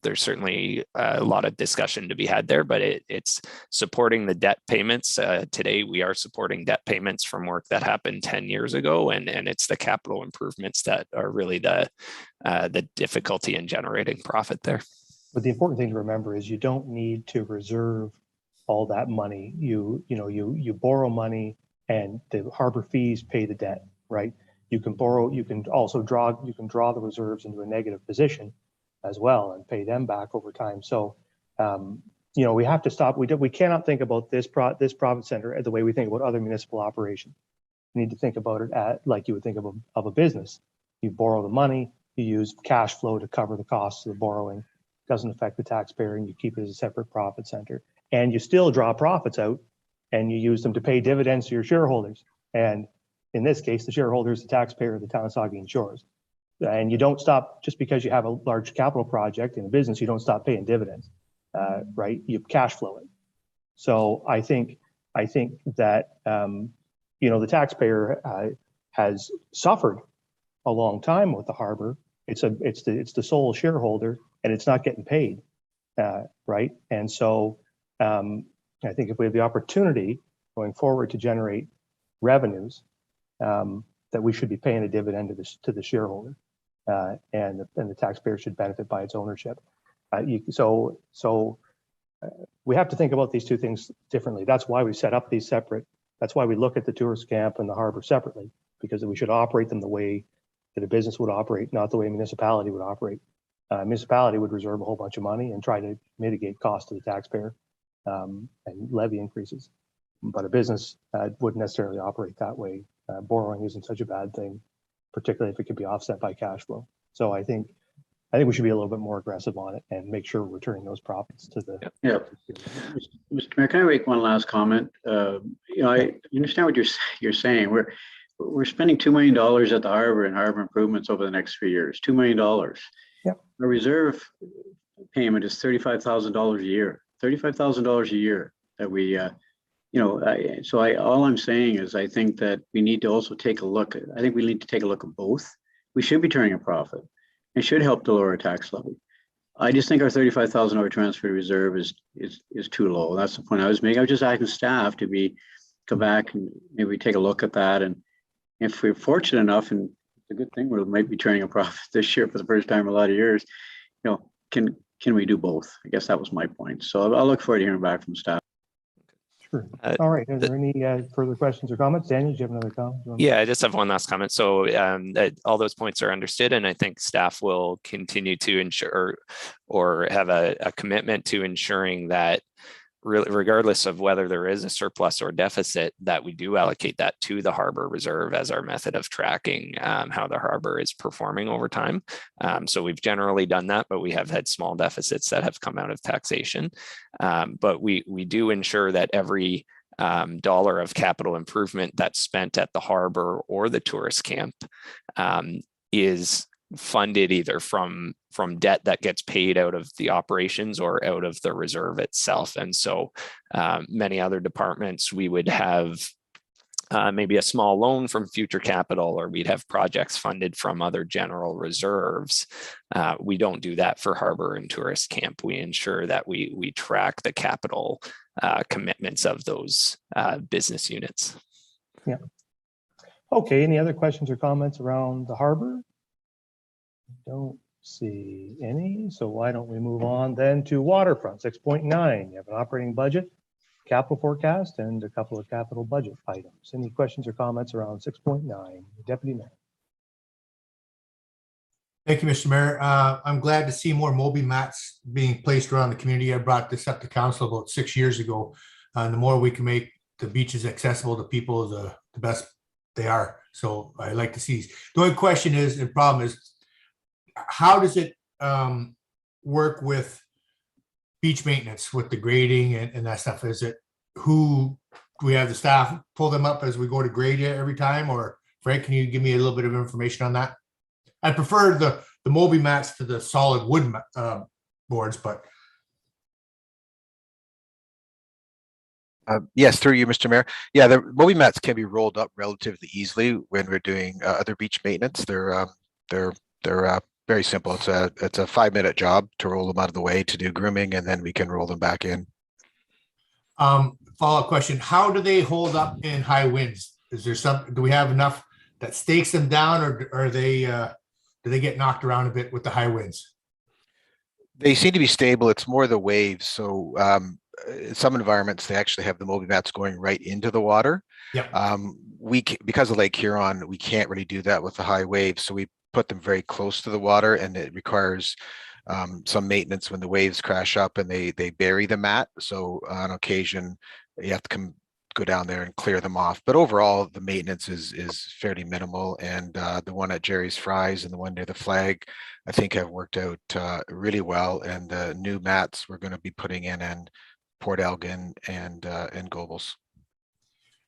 there's certainly a lot of discussion to be had there, but it's supporting the debt payments. Today, we are supporting debt payments from work that happened 10 years ago, and it's the capital improvements that are really the difficulty in generating profit there. But the important thing to remember is you don't need to reserve all that money. You borrow money, and the harbor fees pay the debt, right? You can borrow, you can also draw the reserves into a negative position as well and pay them back over time. So, you know, we have to stop. We cannot think about this profit center the way we think about other municipal operations. We need to think about it like you would think of a business. You borrow the money, you use cash flow to cover the costs of the borrowing. It doesn't affect the taxpayer, and you keep it as a separate profit center. And you still draw profits out, and you use them to pay dividends to your shareholders. And in this case, the shareholder is the taxpayer of the town of Saugeen Shores. And you don't stop just because you have a large capital project in a business. You don't stop paying dividends, right? You cash flow it. So I think that you know, the taxpayer has suffered a long time with the harbor. It's the sole shareholder, and it's not getting paid. right? And so I think if we have the opportunity going forward to generate revenues, that we should be paying a dividend to the shareholder, and the taxpayer should benefit by its ownership. We have to think about these two things differently. That's why we set up these separate. That's why we look at the tourist camp and the harbor separately, because we should operate them the way that a business would operate, not the way a municipality would operate. Municipality would reserve a whole bunch of money and try to mitigate costs to the taxpayer and levy increases. But a business wouldn't necessarily operate that way. Borrowing isn't such a bad thing, particularly if it could be offset by cash flow. So I think we should be a little bit more aggressive on it and make sure we're returning those profits to the. Yeah. Mr. Mayor, can I make one last comment? I understand what you're saying. We're spending $2 million at the harbor and harbor improvements over the next 3 years. $2 million. Yeah. The reserve payment is $35,000 a year. $35,000 a year that we. All I'm saying is I think that we need to also take a look at. I think we need to take a look at both. We should be turning a profit. It should help to lower tax levy. I just think our $35,000 transfer reserve is too low. That's the point I was making. I was just asking staff to come back and maybe take a look at that. And if we're fortunate enough, and it's a good thing, we might be turning a profit this year for the first time in a lot of years. Can we do both? I guess that was my point. So I'll look forward to hearing back from staff. Sure. All right. Are there any further questions or comments? Daniel, do you have another comment? Yeah, I just have one last comment. So all those points are understood, and I think staff will continue to ensure or have a commitment to ensuring that regardless of whether there is a surplus or deficit, that we do allocate that to the harbor reserve as our method of tracking how the harbor is performing over time. So we've generally done that, but we have had small deficits that have come out of taxation. But we do ensure that every dollar of capital improvement that's spent at the harbor or the tourist camp is funded either from debt that gets paid out of the operations or out of the reserve itself. And so many other departments, we would have maybe a small loan from future capital, or we'd have projects funded from other general reserves. We don't do that for harbor and tourist camp. We ensure that we track the capital commitments of those business units. Yeah. Okay. Any other questions or comments around the harbor? Don't see any. So why don't we move on then to waterfront 6.9? You have an operating budget, capital forecast, and a couple of capital budget items. Any questions or comments around 6.9? Deputy Mayor. Thank you, Mr. Mayor. I'm glad to see more Moby mats being placed around the community. I brought this up to council about 6 years ago. The more we can make the beaches accessible to people, the best they are. So I like to see. The only question is, and problem is, how does it work with beach maintenance, with the grading and that stuff? Is it do we have the staff pull them up as we go to grade it every time? Or Frank, can you give me a little bit of information on that? I prefer the Moby mats to the solid wood boards, but. Yes, through you, Mr. Mayor. Yeah, the Moby mats can be rolled up relatively easily when we're doing other beach maintenance. They're very simple. It's a 5-minute job to roll them out of the way to do grooming, and then we can roll them back in. Follow-up question: how do they hold up in high winds? Do we have enough that stakes them down, or are they do they get knocked around a bit with the high winds? They seem to be stable. It's more the waves. So in some environments, they actually have the Moby mats going right into the water. Yeah. Because of Lake Huron, we can't really do that with the high waves. So we put them very close to the water, and it requires some maintenance when the waves crash up and they bury the mat. So on occasion, you have to go down there and clear them off. But overall, the maintenance is fairly minimal. And the one at Jerry's Fries and the one near the flag, I think have worked out really well. And the new mats we're going to be putting in Port Elgin and Gobles.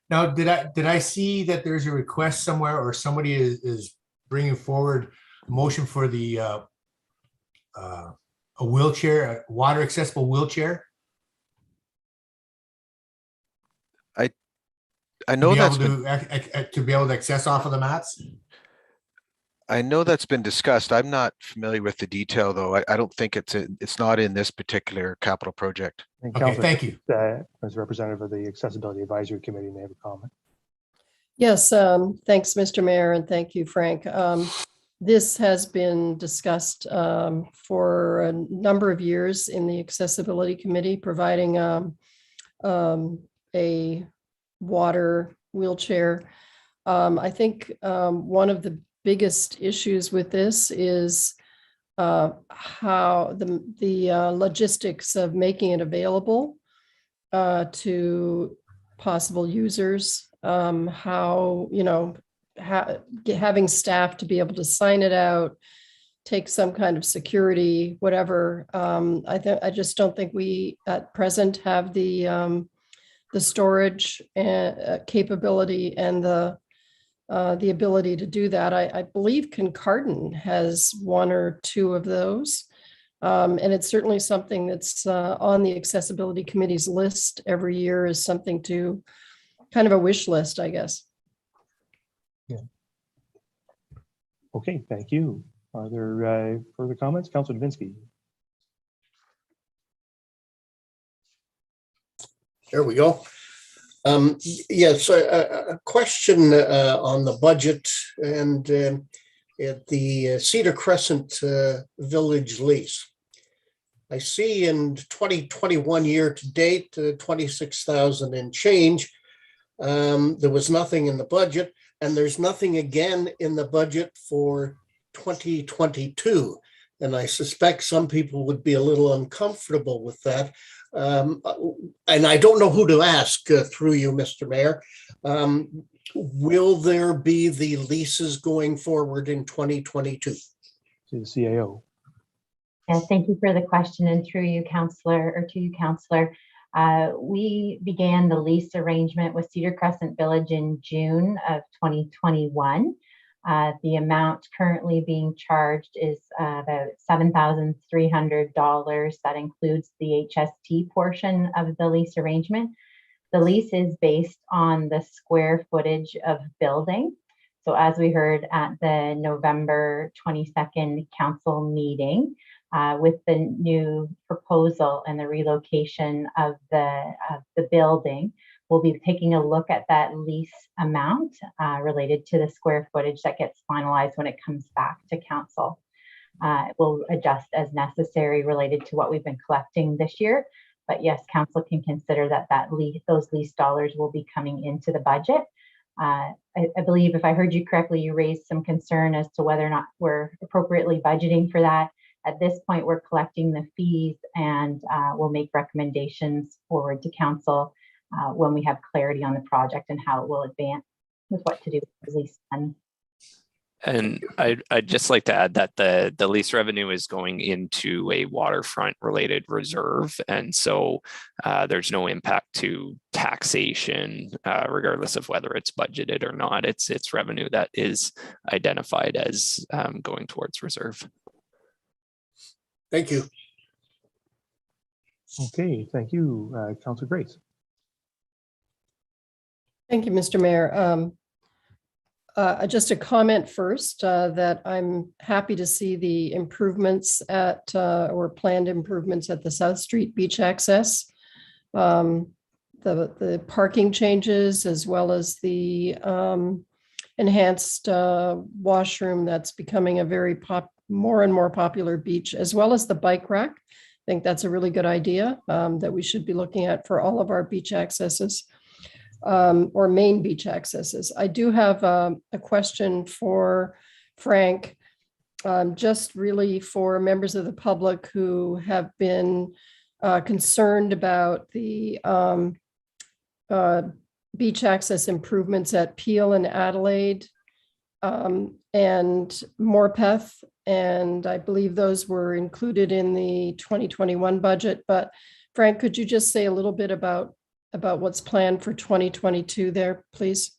Now, did I see that there's a request somewhere, or somebody is bringing forward a motion for the a wheelchair, a water accessible wheelchair? I know that's to be able to access off of the mats. I know that's been discussed. I'm not familiar with the detail, though. I don't think it's not in this particular capital project. And Okay, Councillor, thank you. As representative of the Accessibility Advisory Committee, may have a comment. Yes, thanks, Mr. Mayor, and thank you, Frank. This has been discussed for a number of years in the Accessibility Committee, providing a water wheelchair. I think one of the biggest issues with this is how the logistics of making it available to possible users. How, you know, having staff to be able to sign it out, take some kind of security, whatever. I just don't think we at present have the storage and capability and the ability to do that. I believe Kincardine has one or two of those. And it's certainly something that's on the Accessibility Committee's list every year, is something to kind of a wish list, I guess. Yeah. Okay, thank you. Are there further comments? Councillor Davinsky. There we go. Yes, a question on the budget and at the Cedar Crescent Village lease. I see in 2021 year to date, 26,000 and change. There was nothing in the budget, and there's nothing again in the budget for 2022. And I suspect some people would be a little uncomfortable with that. And I don't know who to ask through you, Mr. Mayor. Will there be the leases going forward in 2022? To the CAO. Yeah, thank you for the question, and through you, Councillor, or to you, Councillor. We began the lease arrangement with Cedar Crescent Village in June of 2021. The amount currently being charged is about $7,300. That includes the HST portion of the lease arrangement. The lease is based on the square footage of building. So as we heard at the November 22nd council meeting, with the new proposal and the relocation of the building, we'll be taking a look at that lease amount related to the square footage that gets finalized when it comes back to council. We'll adjust as necessary related to what we've been collecting this year. But yes, council can consider those lease dollars will be coming into the budget. I believe if I heard you correctly, you raised some concern as to whether or not we're appropriately budgeting for that. At this point, we're collecting the fees, and we'll make recommendations forward to council when we have clarity on the project and how it will advance with what to do with the lease fund. And I'd just like to add that the lease revenue is going into a waterfront related reserve. And so there's no impact to taxation, regardless of whether it's budgeted or not. It's revenue that is identified as going towards reserve. Thank you. Okay, thank you, Councillor Grace. Thank you, Mr. Mayor. Just a comment first that I'm happy to see the improvements at or planned improvements at the South Street beach access. The parking changes, as well as the enhanced washroom that's becoming a very more and more popular beach, as well as the bike rack. I think that's a really good idea that we should be looking at for all of our beach accesses. Or main beach accesses. I do have a question for Frank, just really for members of the public who have been concerned about the beach access improvements at Peel and Adelaide and Morpeth. And I believe those were included in the 2021 budget. But Frank, could you just say a little bit about what's planned for 2022 there, please?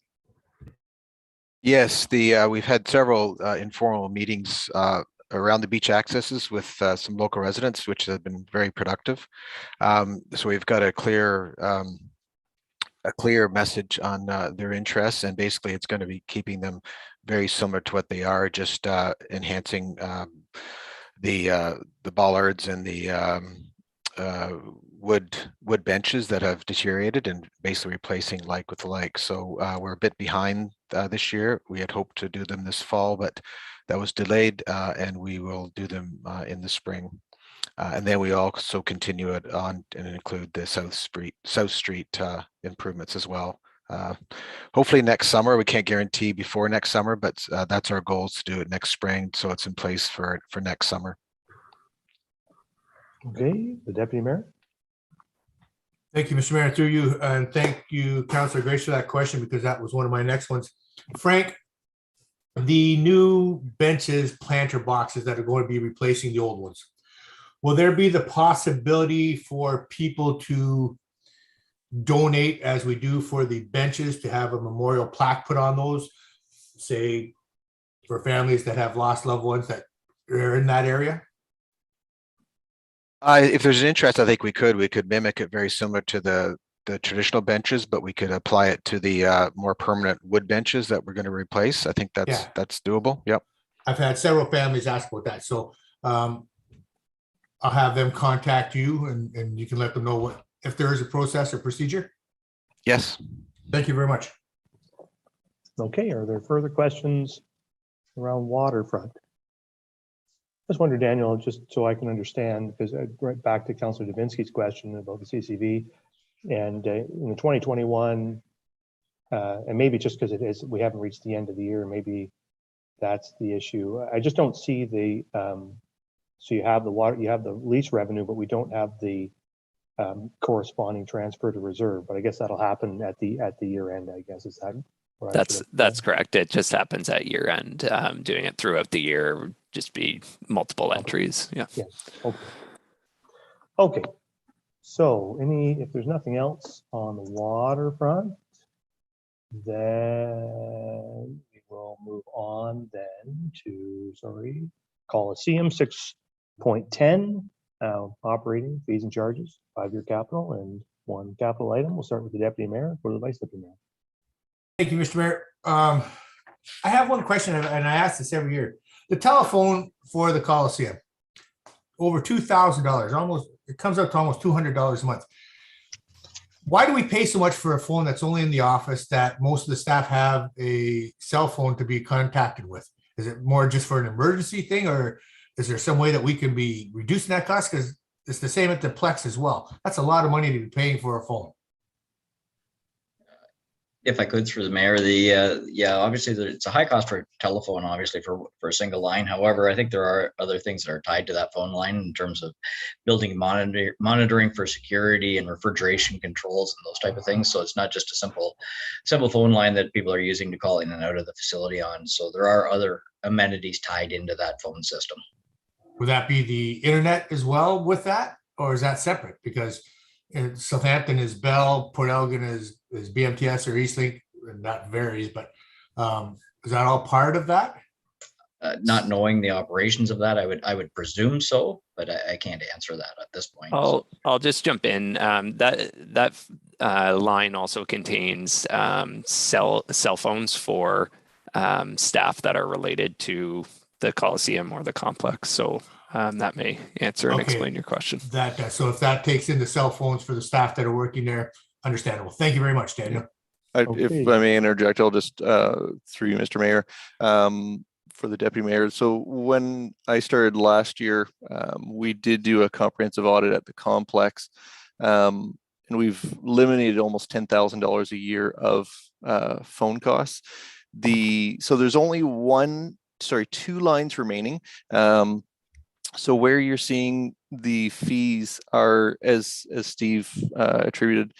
Yes, we've had several informal meetings around the beach accesses with some local residents, which have been very productive. So we've got a clear a clear message on their interests, and basically it's going to be keeping them very similar to what they are, just enhancing the bollards and the wood benches that have deteriorated and basically replacing like with like. So we're a bit behind this year. We had hoped to do them this fall, but that was delayed, and we will do them in the spring. And then we also continue it on and include the South Street improvements as well. Hopefully next summer. We can't guarantee before next summer, but that's our goal, is to do it next spring, so it's in place for next summer. Okay, the Deputy Mayor. Thank you, Mr. Mayor, through you, and thank you, Councillor Grace, for that question, because that was one of my next ones. Frank, the new benches, planter boxes that are going to be replacing the old ones, will there be the possibility for people to donate, as we do for the benches, to have a memorial plaque put on those, say, for families that have lost loved ones that are in that area? If there's an interest, I think we could mimic it very similar to the traditional benches, but we could apply it to the more permanent wood benches that we're going to replace. I think that's doable. Yep. I've had several families ask about that, so I'll have them contact you, and you can let them know if there is a process or procedure. Yes. Thank you very much. Okay, are there further questions around waterfront? I just wonder, Daniel, just so I can understand, because right back to Councillor Davinsky's question about the CCV, and in 2021, and maybe just because we haven't reached the end of the year, maybe that's the issue. I just don't see the, so you have the lease revenue, but we don't have the corresponding transfer to reserve. But I guess that'll happen at the year end, I guess. Is that? That's correct. It just happens at year end. Doing it throughout the year would just be multiple entries. Yeah. Yes. Okay. Okay. So if there's nothing else on the waterfront, then we will move on then to, Coliseum 6.10, operating fees and charges, 5-year capital, and one capital item. We'll start with the Deputy Mayor or the Vice Deputy Mayor. Thank you, Mr. Mayor. I have one question, and I ask this every year. The telephone for the Coliseum, over $2,000, almost, it comes up to almost $200 a month. Why do we pay so much for a phone that's only in the office, that most of the staff have a cell phone to be contacted with? Is it more just for an emergency thing, or is there some way that we can be reducing that cost? Because it's the same at the Plex as well. That's a lot of money to be paying for a phone. If I could, through the mayor, obviously it's a high cost for a telephone, obviously for a single line. However, I think there are other things that are tied to that phone line in terms of building monitoring for security and refrigeration controls and those type of things. So it's not just a simple phone line that people are using to call in and out of the facility on. So there are other amenities tied into that phone system. Would that be the internet as well with that, or is that separate? Because in Southampton is Bell, Port Elgin is BMTS or Eastlink, and that varies, but is that all part of that? Not knowing the operations of that, I would presume so, but I can't answer that at this point. I'll just jump in. That line also contains cell phones for staff that are related to the Coliseum or the complex. So that may answer and explain your question. So if that takes in the cell phones for the staff that are working there, understandable. Thank you very much, Daniel. If I may interject, I'll just through you, Mr. Mayor, for the Deputy Mayor. So when I started last year, we did do a comprehensive audit at the complex, and we've eliminated almost $10,000 a year of phone costs. So there's only two lines remaining. So where you're seeing the fees are, as Steve attributed,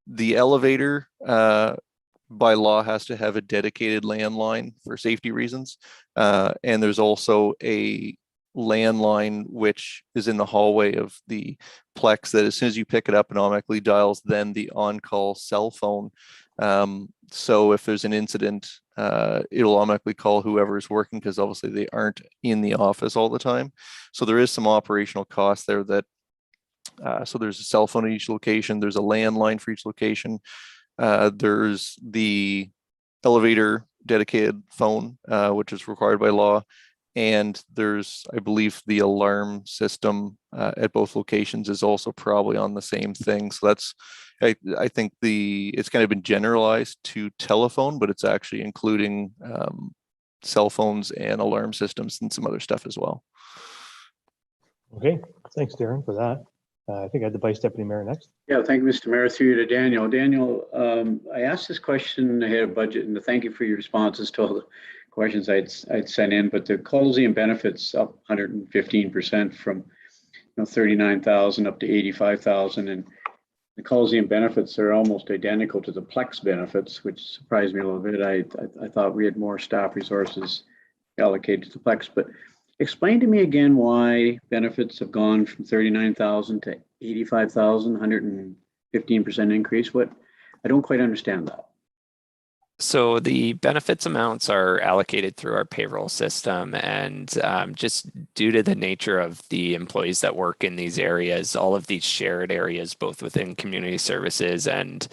the elevator by law has to have a dedicated landline for safety reasons. And there's also a landline which is in the hallway of the Plex that as soon as you pick it up, it automatically dials then the on-call cell phone. So if there's an incident, it'll automatically call whoever is working, because obviously they aren't in the office all the time. So there is some operational cost there that, so there's a cell phone at each location, there's a landline for each location. There's the elevator dedicated phone, which is required by law. And there's, I believe, the alarm system at both locations is also probably on the same thing. So that's, I think it's kind of been generalized to telephone, but it's actually including cell phones and alarm systems and some other stuff as well. Okay, thanks, Darren, for that. I think I had the Vice Deputy Mayor next. Yeah, thank you, Mr. Mayor. Through you to Daniel. Daniel, I asked this question ahead of budget, and thank you for your responses to all the questions I'd sent in. But the Coliseum benefits up 115% from 39,000 up to 85,000, and the Coliseum benefits are almost identical to the Plex benefits, which surprised me a little bit. I thought we had more staff resources allocated to the Plex, but explain to me again why benefits have gone from 39,000 to 85,000, 115% increase. What? I don't quite understand that. So the benefits amounts are allocated through our payroll system, and just due to the nature of the employees that work in these areas, all of these shared areas, both within community services and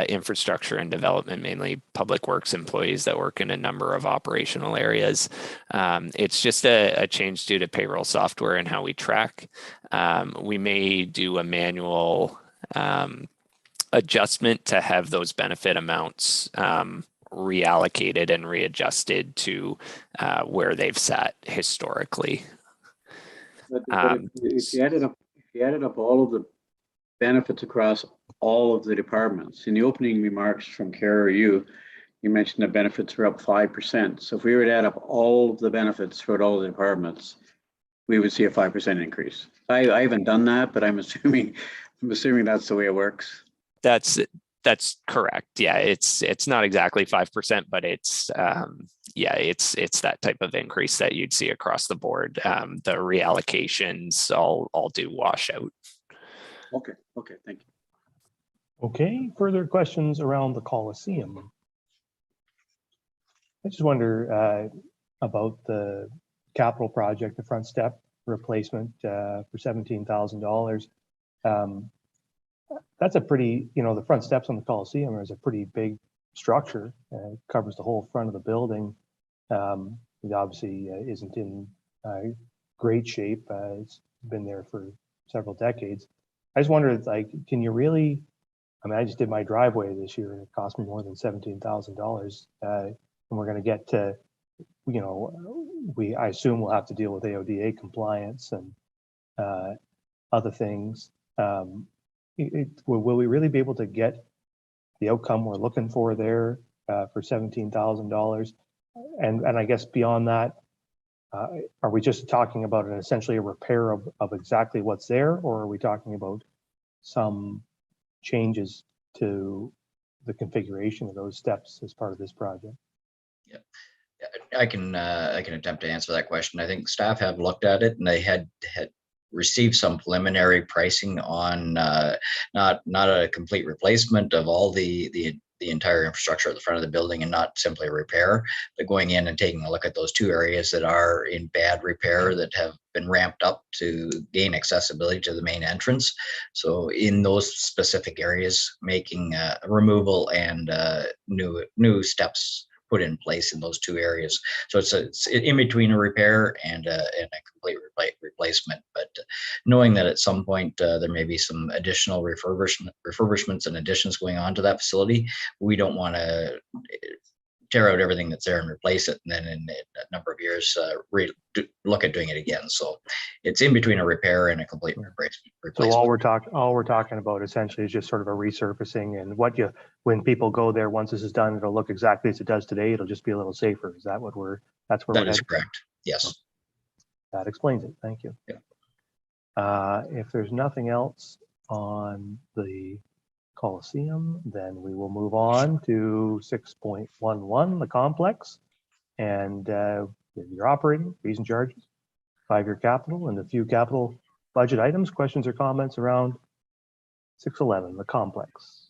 infrastructure and development, mainly public works employees that work in a number of operational areas. It's just a change due to payroll software and how we track. We may do a manual adjustment to have those benefit amounts reallocated and readjusted to where they've sat historically. But if you added up all of the benefits across all of the departments, in the opening remarks from Kara or you mentioned that benefits were up 5%. So if we were to add up all of the benefits for all the departments, we would see a 5% increase. I haven't done that, but I'm assuming that's the way it works. That's correct. Yeah, it's not exactly 5%, but it's it's that type of increase that you'd see across the board. The reallocations all do wash out. Okay, thank you. Okay, further questions around the Coliseum? I just wonder about the capital project, the front step replacement for $17,000. That's a pretty, the front steps on the Coliseum is a pretty big structure. It covers the whole front of the building. It obviously isn't in great shape. It's been there for several decades. I just wondered, can you really, I just did my driveway this year and it cost me more than $17,000. And we're going to get to, I assume we'll have to deal with AODA compliance and other things. Will we really be able to get the outcome we're looking for there for $17,000? And I guess beyond that, are we just talking about essentially a repair of exactly what's there, or are we talking about some changes to the configuration of those steps as part of this project? Yeah, I can attempt to answer that question. I think staff have looked at it and they had received some preliminary pricing on not a complete replacement of all the entire infrastructure at the front of the building and not simply a repair, but going in and taking a look at those two areas that are in bad repair that have been ramped up to gain accessibility to the main entrance. So in those specific areas, making removal and new steps put in place in those two areas. So it's in between a repair and a complete replacement. But knowing that at some point there may be some additional refurbishments and additions going on to that facility, we don't want to tear out everything that's there and replace it, and then in a number of years look at doing it again. So it's in between a repair and a complete replacement. So all we're talking about essentially is just sort of a resurfacing, and when people go there, once this is done, it'll look exactly as it does today. It'll just be a little safer. Is that that is correct? Yes. That explains it. Thank you. Yeah. If there's nothing else on the Coliseum, then we will move on to 6.11, the complex, and your operating fees and charges, 5-year capital, and a few capital budget items. Questions or comments around 6.11, the complex?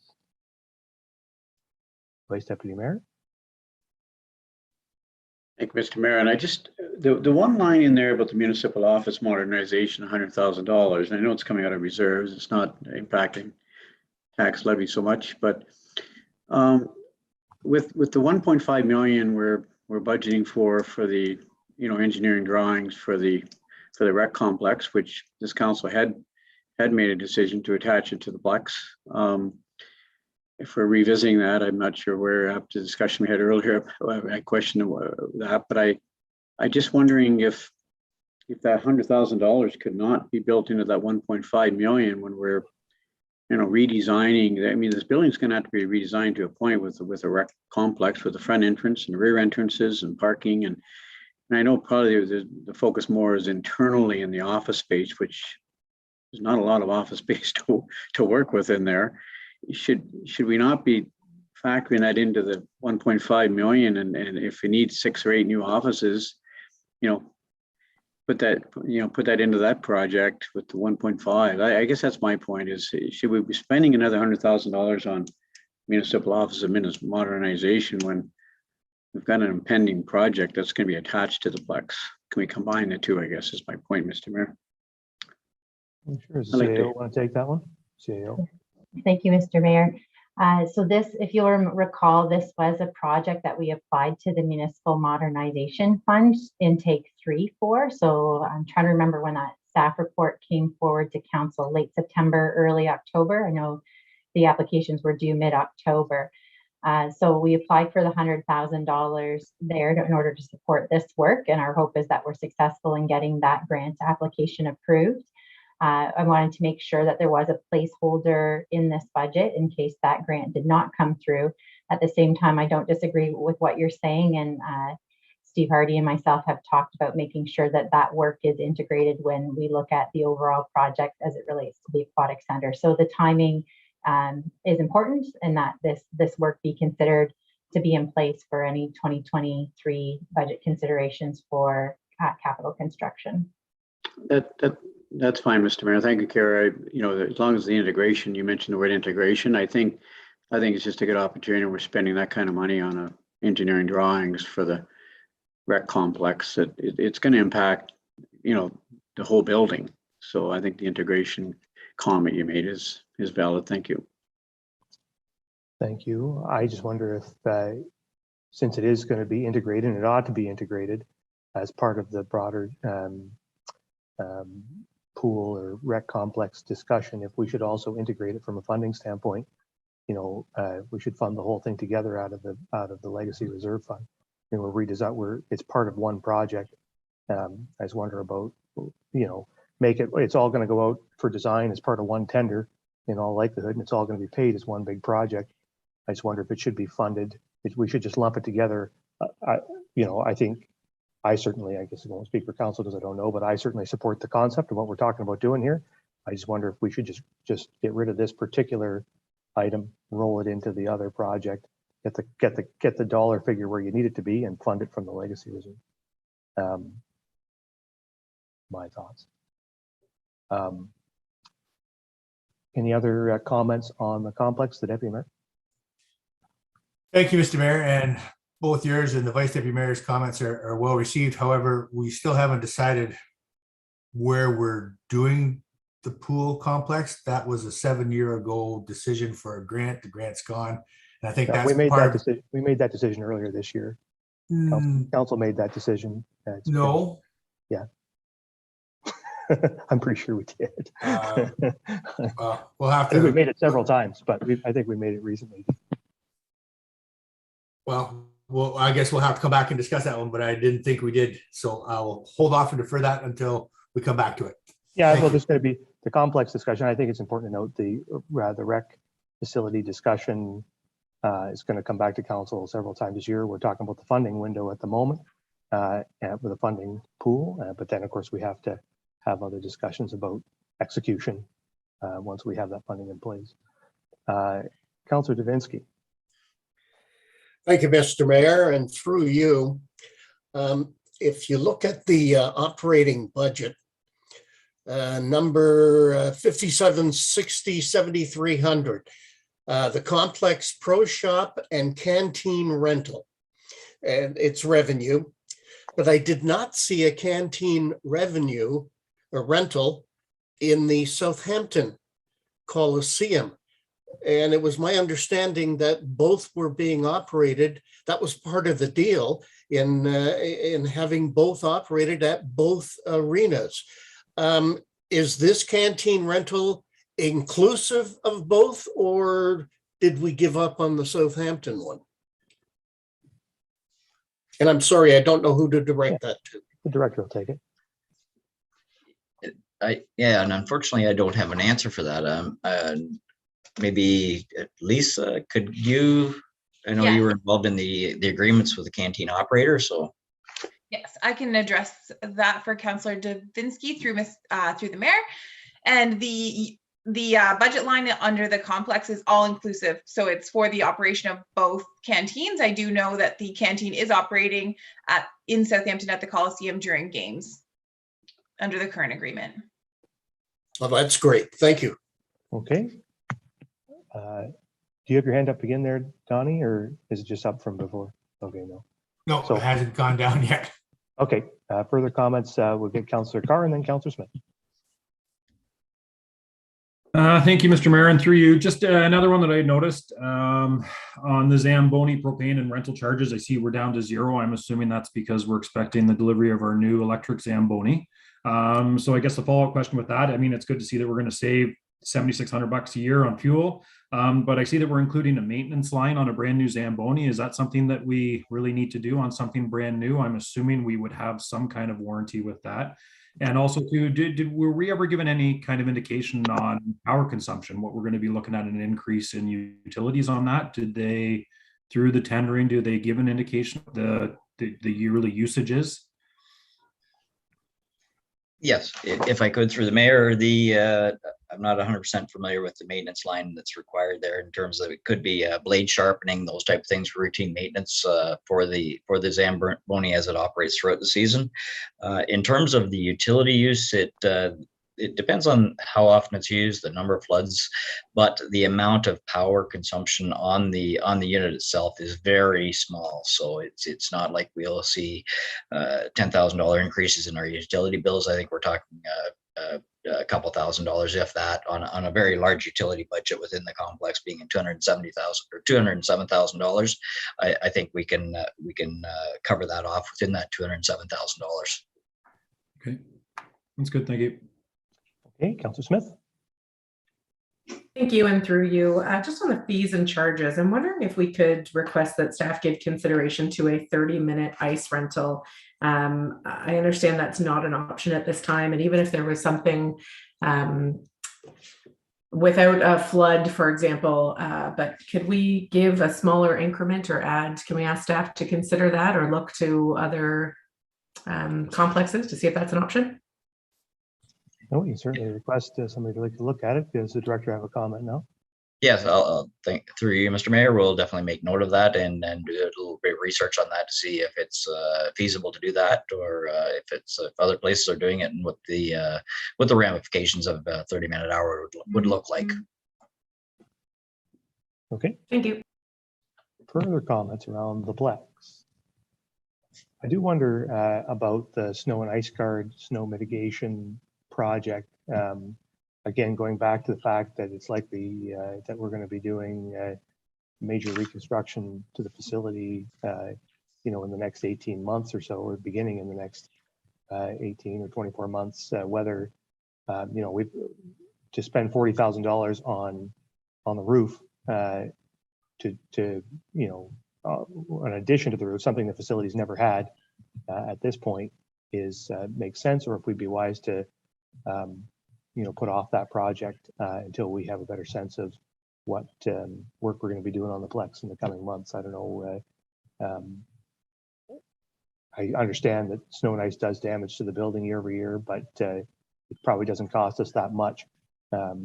Vice Deputy Mayor. Thank you, Mr. Mayor. And I just, the one line in there about the municipal office modernization, $100,000, I know it's coming out of reserves. It's not impacting tax levy so much, but With the 1.5 million we're budgeting for the engineering drawings for the rec complex, which this council had made a decision to attach it to the Plex. If we're revisiting that, I'm not sure where, after the discussion we had earlier, I questioned that, but I just wondering if that $100,000 could not be built into that 1.5 million when we're redesigning. I mean, this building's going to have to be redesigned to a point with a rec complex with the front entrance and the rear entrances and parking. And I know probably the focus more is internally in the office space, which there's not a lot of office space to work with in there. Should we not be factoring that into the 1.5 million? And if we need 6 or 8 new offices, put that into that project with the 1.5. I guess that's my point, is should we be spending another $100,000 on municipal office modernization when we've got an impending project that's going to be attached to the Plex? Can we combine the two, I guess, is my point, Mr. Mayor. I'm sure the CAO want to take that one. CAO. Thank you, Mr. Mayor. So this, if you'll recall, this was a project that we applied to the Municipal Modernization Fund intake 3 for. So I'm trying to remember when that staff report came forward to council, late September, early October. I know the applications were due mid-October. So we applied for the $100,000 there in order to support this work. And our hope is that we're successful in getting that grant application approved. I wanted to make sure that there was a placeholder in this budget in case that grant did not come through. At the same time, I don't disagree with what you're saying, and Steve Hardy and myself have talked about making sure that that work is integrated when we look at the overall project as it relates to the aquatic center. So the timing is important, and that this work be considered to be in place for any 2023 budget considerations for capital construction. That's fine, Mr. Mayor. Thank you, Kara. As long as the integration, you mentioned the word integration, I think it's just a good opportunity. We're spending that kind of money on engineering drawings for the rec complex that it's going to impact, the whole building. So I think the integration comment you made is valid. Thank you. Thank you. I just wonder if, since it is going to be integrated, and it ought to be integrated as part of the broader pool or rec complex discussion, if we should also integrate it from a funding standpoint. We should fund the whole thing together out of the legacy reserve fund. It's part of one project. I just wonder about, it's all going to go out for design as part of one tender in all likelihood, and it's all going to be paid as one big project. I just wonder if it should be funded. If we should just lump it together. I think I guess I won't speak for council because I don't know, but I certainly support the concept of what we're talking about doing here. I just wonder if we should just get rid of this particular item, roll it into the other project, get the dollar figure where you need it to be, and fund it from the legacy reserve. My thoughts. Any other comments on the complex, the Deputy Mayor? Thank you, Mr. Mayor, and both yours and the Vice Deputy Mayor's comments are well received. However, we still haven't decided where we're doing the pool complex. That was a 7-year ago decision for a grant. The grant's gone. And I think that's we made that decision earlier this year. Council made that decision. No. Yeah. I'm pretty sure we did. We'll have to. I think we made it several times, but I think we made it recently. Well, I guess we'll have to come back and discuss that one, but I didn't think we did. So I'll hold off and defer that until we come back to it. Yeah, well, there's going to be the complex discussion. I think it's important to note the rec facility discussion is going to come back to council several times this year. We're talking about the funding window at the moment with a funding pool, but then of course we have to have other discussions about execution once we have that funding in place. Councillor Davinsky. Thank you, Mr. Mayor, and through you, if you look at the operating budget, number 5760 7300, the complex pro shop and canteen rental, and its revenue, but I did not see a canteen revenue or rental in the Southampton Coliseum. And it was my understanding that both were being operated. That was part of the deal in having both operated at both arenas. Is this canteen rental inclusive of both, or did we give up on the Southampton one? And I'm sorry, I don't know who to direct that to. The director will take it. Yeah, and unfortunately, I don't have an answer for that. Maybe Lisa, could you? I know you were involved in the agreements with the canteen operator, so. Yes, I can address that for Councillor Davinsky through the mayor, and the budget line under the complex is all inclusive, so it's for the operation of both canteens. I do know that the canteen is operating in Southampton at the Coliseum during games under the current agreement. Well, that's great. Thank you. Okay. Do you have your hand up again there, Donnie, or is it just up from before? Okay, no. No, so, it hasn't gone down yet. Okay. Further comments? We'll get Councillor Carr and then Councillor Smith. Thank you, Mr. Mayor, and through you. Just another one that I noticed on the Zamboni propane and rental charges. I see we're down to 0. I'm assuming that's because we're expecting the delivery of our new electric Zamboni. So I guess the follow-up question with that, I mean, it's good to see that we're going to save $7,600 a year on fuel, but I see that we're including a maintenance line on a brand new Zamboni. Is that something that we really need to do on something brand new? I'm assuming we would have some kind of warranty with that. And also, too, were we ever given any kind of indication on power consumption, what we're going to be looking at an increase in utilities on that? Did they, through the tendering, do they give an indication of the yearly usages? Yes, if I could, through the mayor, I'm not 100% familiar with the maintenance line that's required there in terms of it could be blade sharpening, those type of things for routine maintenance for the Zamboni as it operates throughout the season. In terms of the utility use, it depends on how often it's used, the number of floods, but the amount of power consumption on the unit itself is very small. So it's not like we'll see $10,000 increases in our utility bills. I think we're talking a couple $1,000s, if that, on a very large utility budget within the complex, being in $270,000 or $207,000. I think we can cover that off within that $207,000. Okay, that's good. Thank you. Okay, Councillor Smith. Thank you, and through you, just on the fees and charges, I'm wondering if we could request that staff give consideration to a 30-minute ice rental. I understand that's not an option at this time, and even if there was something without a flood, for example, but could we give a smaller increment or add, can we ask staff to consider that or look to other complexes to see if that's an option? No, you can certainly request somebody to look at it. Does the director have a comment now? Yes, I'll think through you, Mr. Mayor. We'll definitely make note of that and do a little bit of research on that to see if it's feasible to do that, or if other places are doing it and what the ramifications of a 30-minute hour would look like. Okay. Thank you. Further comments around the Plex? I do wonder about the snow and ice guard, snow mitigation project. Again, going back to the fact that it's likely that we're going to be doing major reconstruction to the facility, in the next 18 months or so, or beginning in the next 18 or 24 months, whether, we to spend $40,000 on the roof in addition to the roof, something the facility's never had at this point makes sense, or if we'd be wise to put off that project until we have a better sense of what work we're going to be doing on the Plex in the coming months. I don't know. I understand that snow and ice does damage to the building year over year, but it probably doesn't cost us that much, at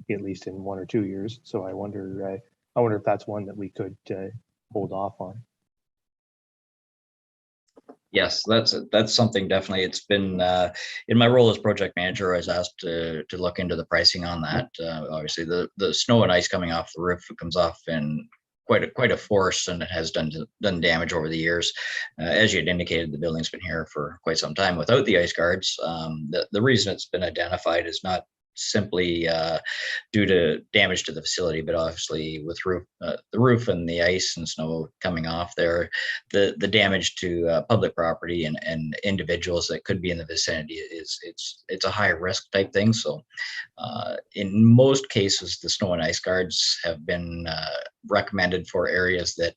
least in 1 or 2 years. So I wonder if that's one that we could hold off on. Yes, that's something definitely. It's been in my role as project manager, I was asked to look into the pricing on that. Obviously, the snow and ice coming off the roof, it comes off in quite a force, and it has done damage over the years. As you had indicated, the building's been here for quite some time without the ice guards. The reason it's been identified is not simply due to damage to the facility, but obviously with the roof and the ice and snow coming off there, the damage to public property and individuals that could be in the vicinity it's a high risk type thing. So in most cases, the snow and ice guards have been recommended for areas that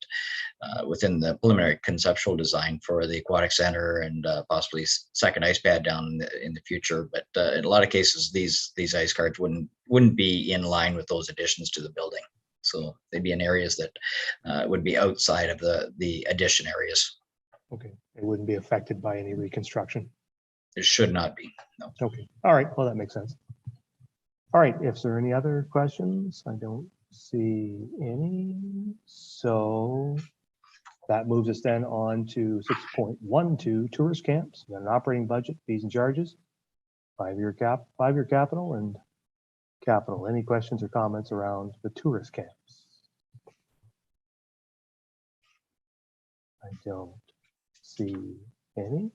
within the preliminary conceptual design for the aquatic center and possibly second ice pad down in the future. But in a lot of cases, these ice guards wouldn't be in line with those additions to the building. So they'd be in areas that would be outside of the addition areas. Okay, it wouldn't be affected by any reconstruction. It should not be, no. Okay, all right, well, that makes sense. All right, if there are any other questions, I don't see any. So that moves us then on to 6.12 tourist camps. We got an operating budget, fees and charges, five-year capital and capital. Any questions or comments around the tourist camps? I don't see any.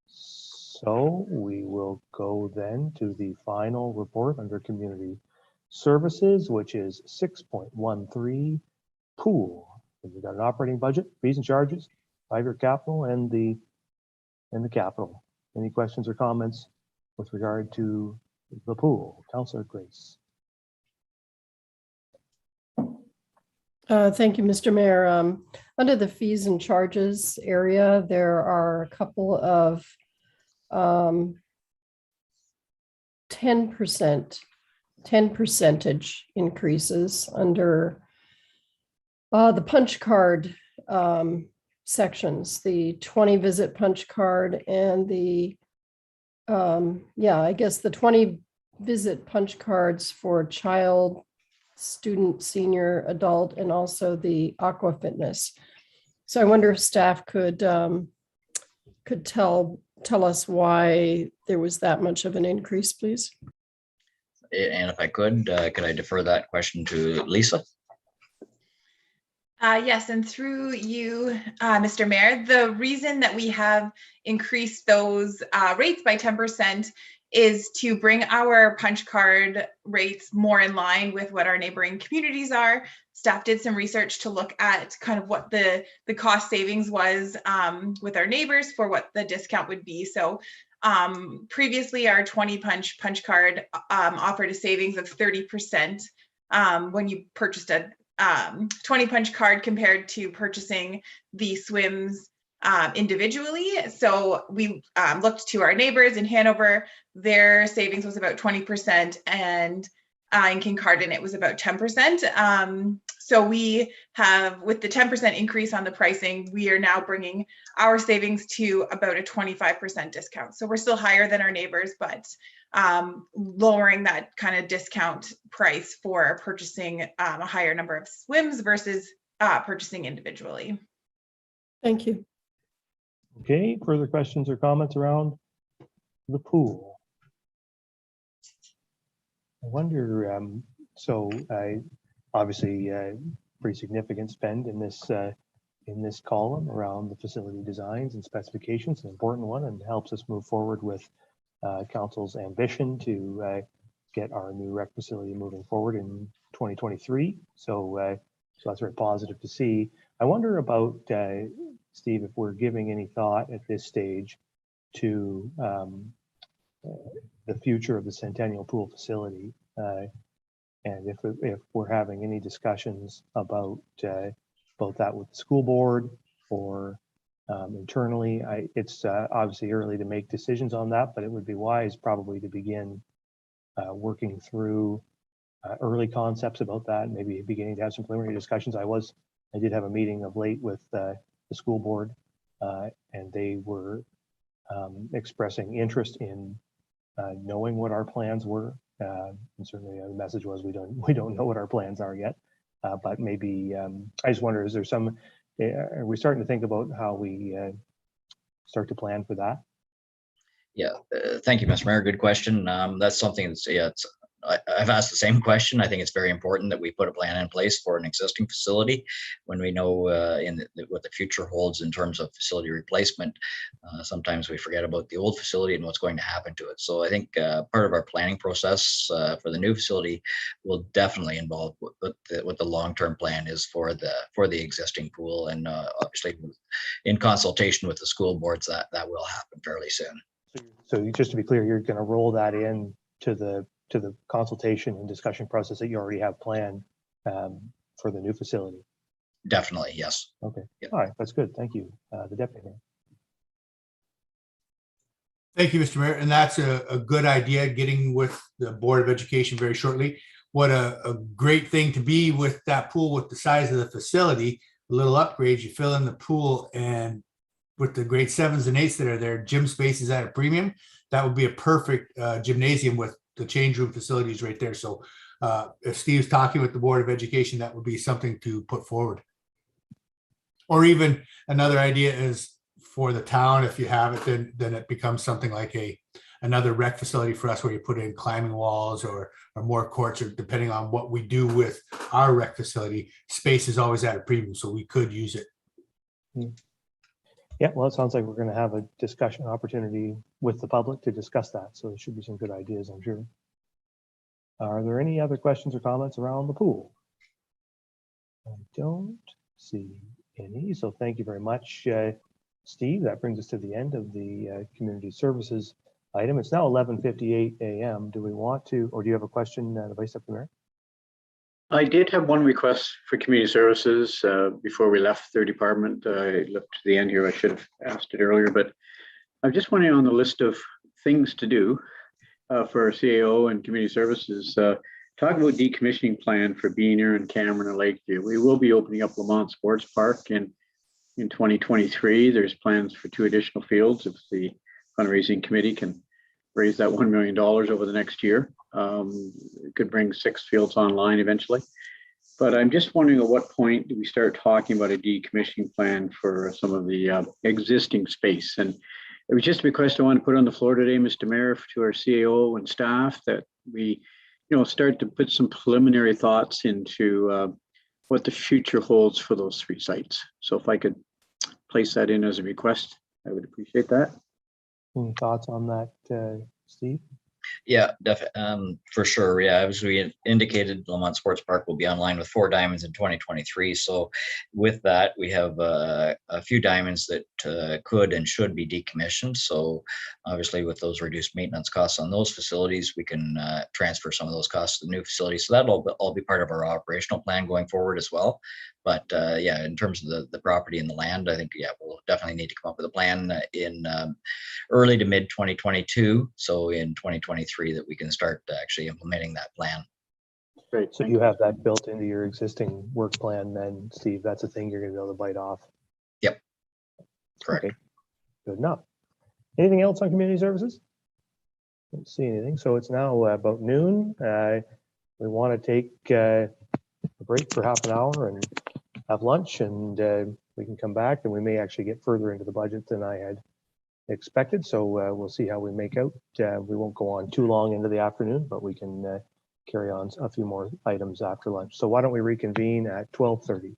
So we will go then to the final report under community services, which is 6.13 pool. We've got an operating budget, fees and charges, five-year capital, and the capital. Any questions or comments with regard to the pool? Councillor Grace. Thank you, Mr. Mayor. Under the fees and charges area, there are a couple of 10 percentage increases under the punch card sections, the 20 visit punch card and the I guess the 20 visit punch cards for child, student, senior, adult, and also the aqua fitness. So I wonder if staff could tell us why there was that much of an increase, please. And if I could I defer that question to Lisa? Yes, and through you, Mr. Mayor, the reason that we have increased those rates by 10% is to bring our punch card rates more in line with what our neighboring communities are. Staff did some research to look at kind of what the cost savings was with our neighbors for what the discount would be. So previously our 20 punch card offered a savings of 30% when you purchased a 20 punch card compared to purchasing the swims individually. So we looked to our neighbors in Hanover. Their savings was about 20%, and in Kincardine it was about 10%. So we have, with the 10% increase on the pricing, we are now bringing our savings to about a 25% discount. So we're still higher than our neighbors, but lowering that kind of discount price for purchasing a higher number of swims versus purchasing individually. Thank you. Okay, further questions or comments around the pool? I wonder, so obviously pretty significant spend in this column around the facility designs and specifications, an important one, and helps us move forward with council's ambition to get our new rec facility moving forward in 2023. So that's very positive to see. I wonder about, Steve, if we're giving any thought at this stage to the future of the Centennial Pool facility, and if we're having any discussions about both that with the school board or internally. It's obviously early to make decisions on that, but it would be wise probably to begin working through early concepts about that, maybe beginning to have some preliminary discussions. I did have a meeting of late with the school board, and they were expressing interest in knowing what our plans were. And certainly the message was we don't know what our plans are yet, but maybe I just wonder, is there some, are we starting to think about how we start to plan for that? Yeah, thank you, Mr. Mayor. Good question. That's something that's, it's I've asked the same question. I think it's very important that we put a plan in place for an existing facility when we know what the future holds in terms of facility replacement. Sometimes we forget about the old facility and what's going to happen to it. So I think part of our planning process for the new facility will definitely involve what the long-term plan is for the existing pool, and obviously in consultation with the school boards, that will happen fairly soon. So just to be clear, you're going to roll that in to the consultation and discussion process that you already have planned for the new facility. Definitely, yes. Okay. Yep. All right, that's good. Thank you, the deputy mayor. Thank you, Mr. Mayor. And that's a good idea, getting with the Board of Education very shortly. What a great thing to be with that pool with the size of the facility. A little upgrades, you fill in the pool, and with the grade 7s and 8s that are there, gym space is at a premium. That would be a perfect gymnasium with the change room facilities right there. So if Steve's talking with the Board of Education, that would be something to put forward. Or even another idea is for the town, if you have it, then it becomes something like another rec facility for us, where you put in climbing walls or more courts, or depending on what we do with our rec facility, space is always at a premium, so we could use it. Yeah, well, it sounds like we're going to have a discussion opportunity with the public to discuss that. So there should be some good ideas, I'm sure. Are there any other questions or comments around the pool? I don't see any. So thank you very much, Steve. That brings us to the end of the community services item. It's now 11:58 a.m. Do we want to, or do you have a question, the Vice Deputy Mayor? I did have one request for community services before we left their department. I looked to the end here. I should have asked it earlier, but I'm just wondering, on the list of things to do for our CAO and community services, talk about decommissioning plan for Beaner and Cameron and Lakeview. We will be opening up Lamont Sports Park in 2023. There's plans for 2 additional fields if the fundraising committee can raise that $1 million over the next year. It could bring 6 fields online eventually. But I'm just wondering, at what point do we start talking about a decommissioning plan for some of the existing space? And it was just a request I want to put on the floor today, Mr. Mayor, to our CAO and staff, that we, start to put some preliminary thoughts into what the future holds for those 3 sites. So if I could place that in as a request, I would appreciate that. Any thoughts on that, Steve? Yeah, for sure. Yeah, as we indicated, Lamont Sports Park will be online with 4 diamonds in 2023. So with that, we have a few diamonds that could and should be decommissioned. So obviously, with those reduced maintenance costs on those facilities, we can transfer some of those costs to the new facility. So that'll all be part of our operational plan going forward as well. But yeah, in terms of the property and the land, I think, yeah, we'll definitely need to come up with a plan in early to mid 2022. So in 2023 that we can start actually implementing that plan. Great. So you have that built into your existing work plan then, Steve. That's a thing you're going to be able to bite off. Yep. Correct. Okay. Good enough. Anything else on community services? Don't see anything. So it's now about noon. We want to take a break for half an hour and have lunch, and we can come back, and we may actually get further into the budget than I had expected. So we'll see how we make out. We won't go on too long into the afternoon, but we can carry on a few more items after lunch. So why don't we reconvene at 12:30?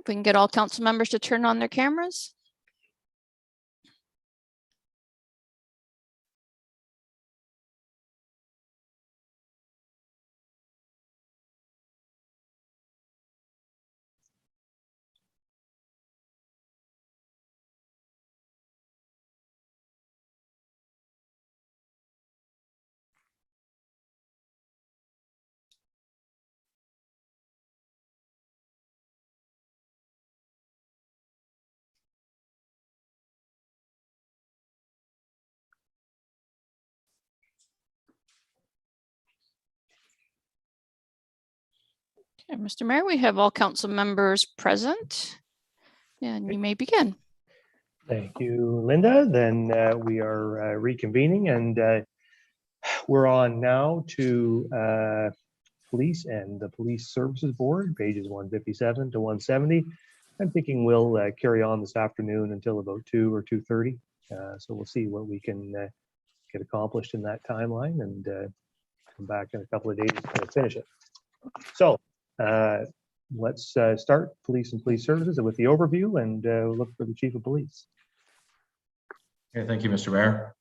If we can get all council members to turn on their cameras. Okay, Mr. Mayor, we have all council members present, and you may begin. Thank you, Linda. Then we are reconvening, and we're on now to police and the Police Services Board, pages 157 to 170. I'm thinking we'll carry on this afternoon until about 2 or 2:30. So we'll see what we can get accomplished in that timeline, and come back in a couple of days to finish it. So let's start police and police services with the overview, and look for the chief of police. Okay, thank you, Mr. Mayor.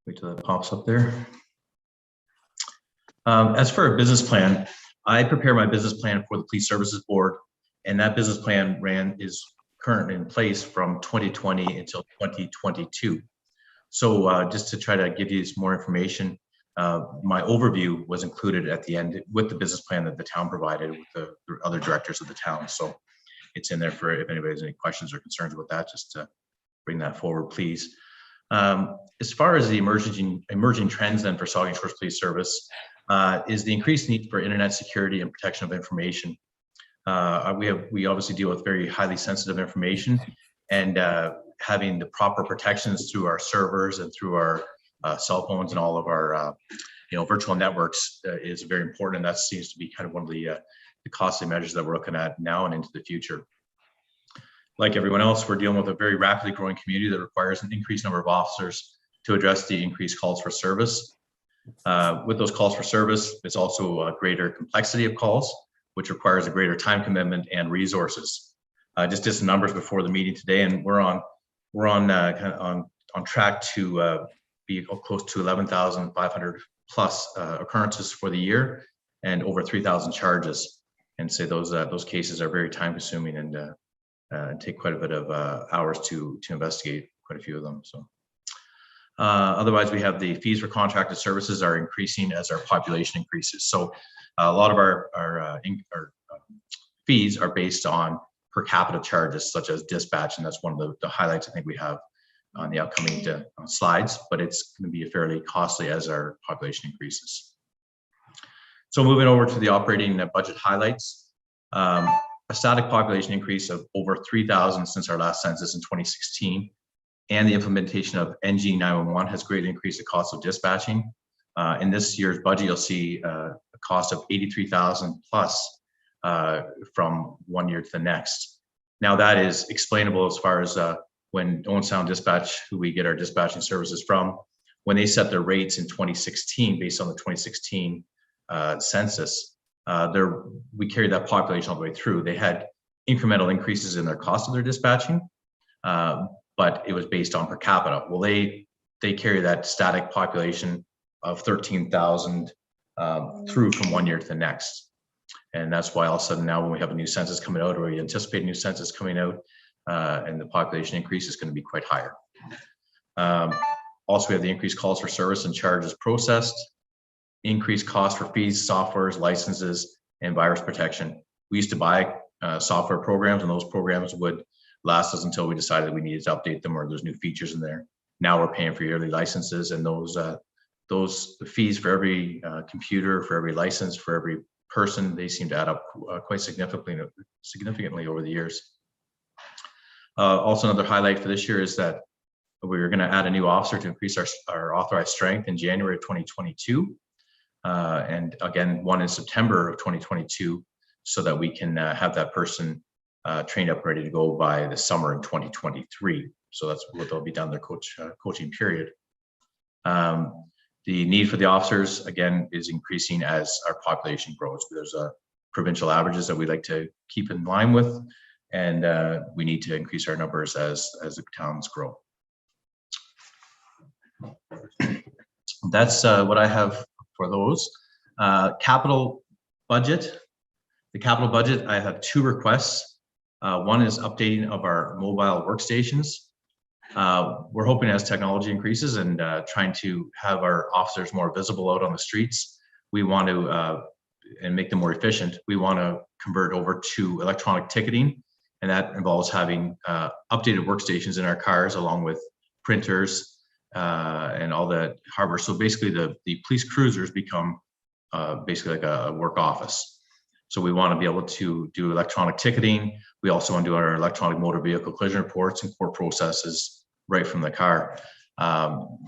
Wait till that pops up there. As for a business plan, I prepare my business plan for the Police Services Board, and that business plan is currently in place from 2020 until 2022. So just to try to give you some more information, my overview was included at the end with the business plan that the town provided with the other directors of the town. So it's in there for if anybody has any questions or concerns about that, just to bring that forward, please. As far as the emerging trends then for Saugeen Shores Police Service, is the increased need for internet security and protection of information. We obviously deal with very highly sensitive information, and having the proper protections through our servers and through our cell phones and all of our virtual networks is very important, and that seems to be kind of one of the costly measures that we're looking at now and into the future. Like everyone else, we're dealing with a very rapidly growing community that requires an increased number of officers to address the increased calls for service. With those calls for service, it's also a greater complexity of calls, which requires a greater time commitment and resources. Just did some numbers before the meeting today, and we're on track to be close to 11,500 plus occurrences for the year, and over 3,000 charges. And say those cases are very time consuming and take quite a bit of hours to investigate quite a few of them. So otherwise, we have the fees for contracted services are increasing as our population increases. So a lot of our fees are based on per capita charges, such as dispatch, and that's one of the highlights I think we have on the upcoming slides, but it's going to be fairly costly as our population increases. So moving over to the operating budget highlights. A static population increase of over 3,000 since our last census in 2016, and the implementation of NG 911 has greatly increased the cost of dispatching. In this year's budget, you'll see a cost of 83,000 plus from one year to the next. Now that is explainable as far as when Owen Sound Dispatch, who we get our dispatching services from, when they set their rates in 2016 based on the 2016 census, we carried that population all the way through. They had incremental increases in their cost of their dispatching, but it was based on per capita. Well, they carry that static population of 13,000 through from one year to the next. And that's why all of a sudden now when we have a new census coming out, or we anticipate a new census coming out, and the population increase is going to be quite higher. Also, we have the increased calls for service and charges processed, increased cost for fees, softwares, licenses, and virus protection. We used to buy software programs, and those programs would last us until we decided we needed to update them or there's new features in there. Now we're paying for yearly licenses, and those fees for every computer, for every license, for every person, they seem to add up quite significantly over the years. Also, another highlight for this year is that we're going to add a new officer to increase our authorized strength in January of 2022. And again, one in September of 2022, so that we can have that person trained up, ready to go by the summer in 2023. So that's what they'll be done their coaching period. The need for the officers, again, is increasing as our population grows. There's provincial averages that we like to keep in line with. and we need to increase our numbers as the towns grow. That's what I have for those. Capital budget. The capital budget, I have two requests. One is updating of our mobile workstations. We're hoping as technology increases and trying to have our officers more visible out on the streets, we want to, and make them more efficient, we want to convert over to electronic ticketing. And that involves having updated workstations in our cars along with printers and all the hardware. So basically the police cruisers become basically like a work office. So we want to be able to do electronic ticketing. We also want to do our electronic motor vehicle collision reports and court processes right from the car.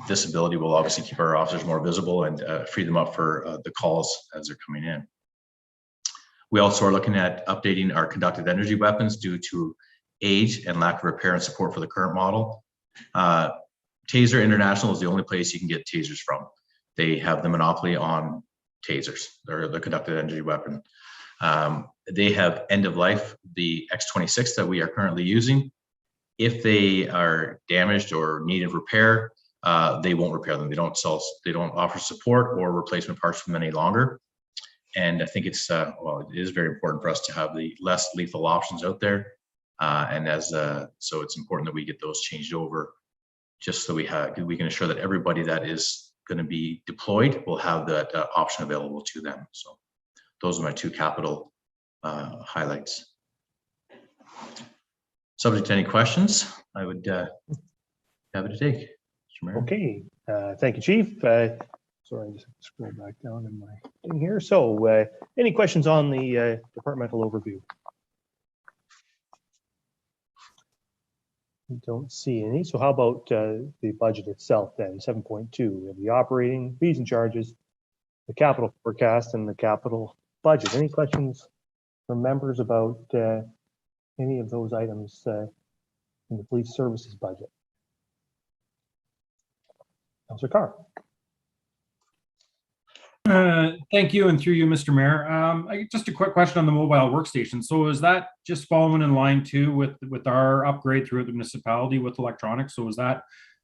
This ability will obviously keep our officers more visible and free them up for the calls as they're coming in. We also are looking at updating our conductive energy weapons due to age and lack of repair and support for the current model. Taser International is the only place you can get tasers from. They have the monopoly on tasers, or the conductive energy weapon. They have end of life the X26 that we are currently using. If they are damaged or needed repair, they won't repair them. They don't offer support or replacement parts for them any longer. And I think it's well, it is very important for us to have the less lethal options out there. So it's important that we get those changed over, just so we can ensure that everybody that is going to be deployed will have that option available to them. So those are my two capital highlights. Subject to any questions, I would have it to take. Mr. Mayor. Okay, thank you, Chief. Sorry, I just scroll back down in my thing here. So any questions on the departmental overview? Don't see any. So how about the budget itself then? 7.2. We have the operating fees and charges, the capital forecast, and the capital budget. Any questions from members about any of those items in the police services budget? Councillor Carr. Thank you, and through you, Mr. Mayor. Just a quick question on the mobile workstation. So is that just following in line too with our upgrade throughout the municipality with electronics? So is that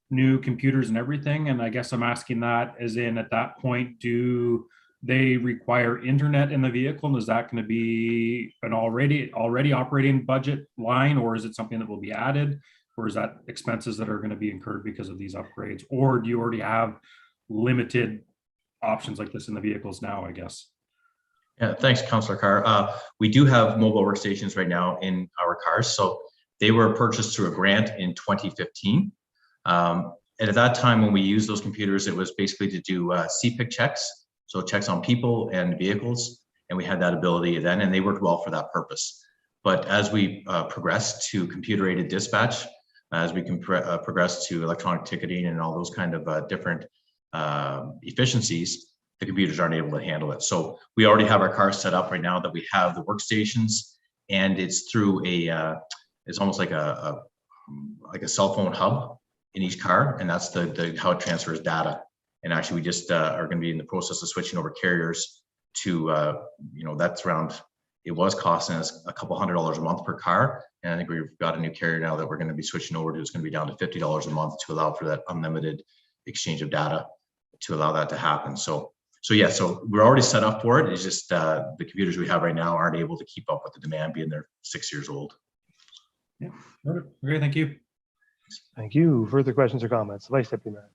new computers and everything? And I guess I'm asking that as in, at that point, do they require internet in the vehicle? And is that going to be an already operating budget line, or is it something that will be added? Or is that expenses that are going to be incurred because of these upgrades? Or do you already have limited options like this in the vehicles now, I guess? Yeah, thanks, Councillor Carr. We do have mobile workstations right now in our cars. So they were purchased through a grant in 2015. And at that time, when we used those computers, it was basically to do CPIC checks, so checks on people and vehicles. And we had that ability then, and they worked well for that purpose. But as we progressed to computer-aided dispatch, as we can progress to electronic ticketing and all those kind of different efficiencies, the computers aren't able to handle it. So we already have our cars set up right now that we have the workstations, and it's through it's almost like a cell phone hub in each car, and that's the how it transfers data. And actually, we just are going to be in the process of switching over carriers to that's around. It was costing us a couple $100 a month per car, and I think we've got a new carrier now that we're going to be switching over to. It's going to be down to $50 a month to allow for that unlimited exchange of data, to allow that to happen. So we're already set up for it. It's just the computers we have right now aren't able to keep up with the demand, being they're 6 years old. Yeah. Okay, thank you. Thank you. Further questions or comments? Vice Deputy Mayor.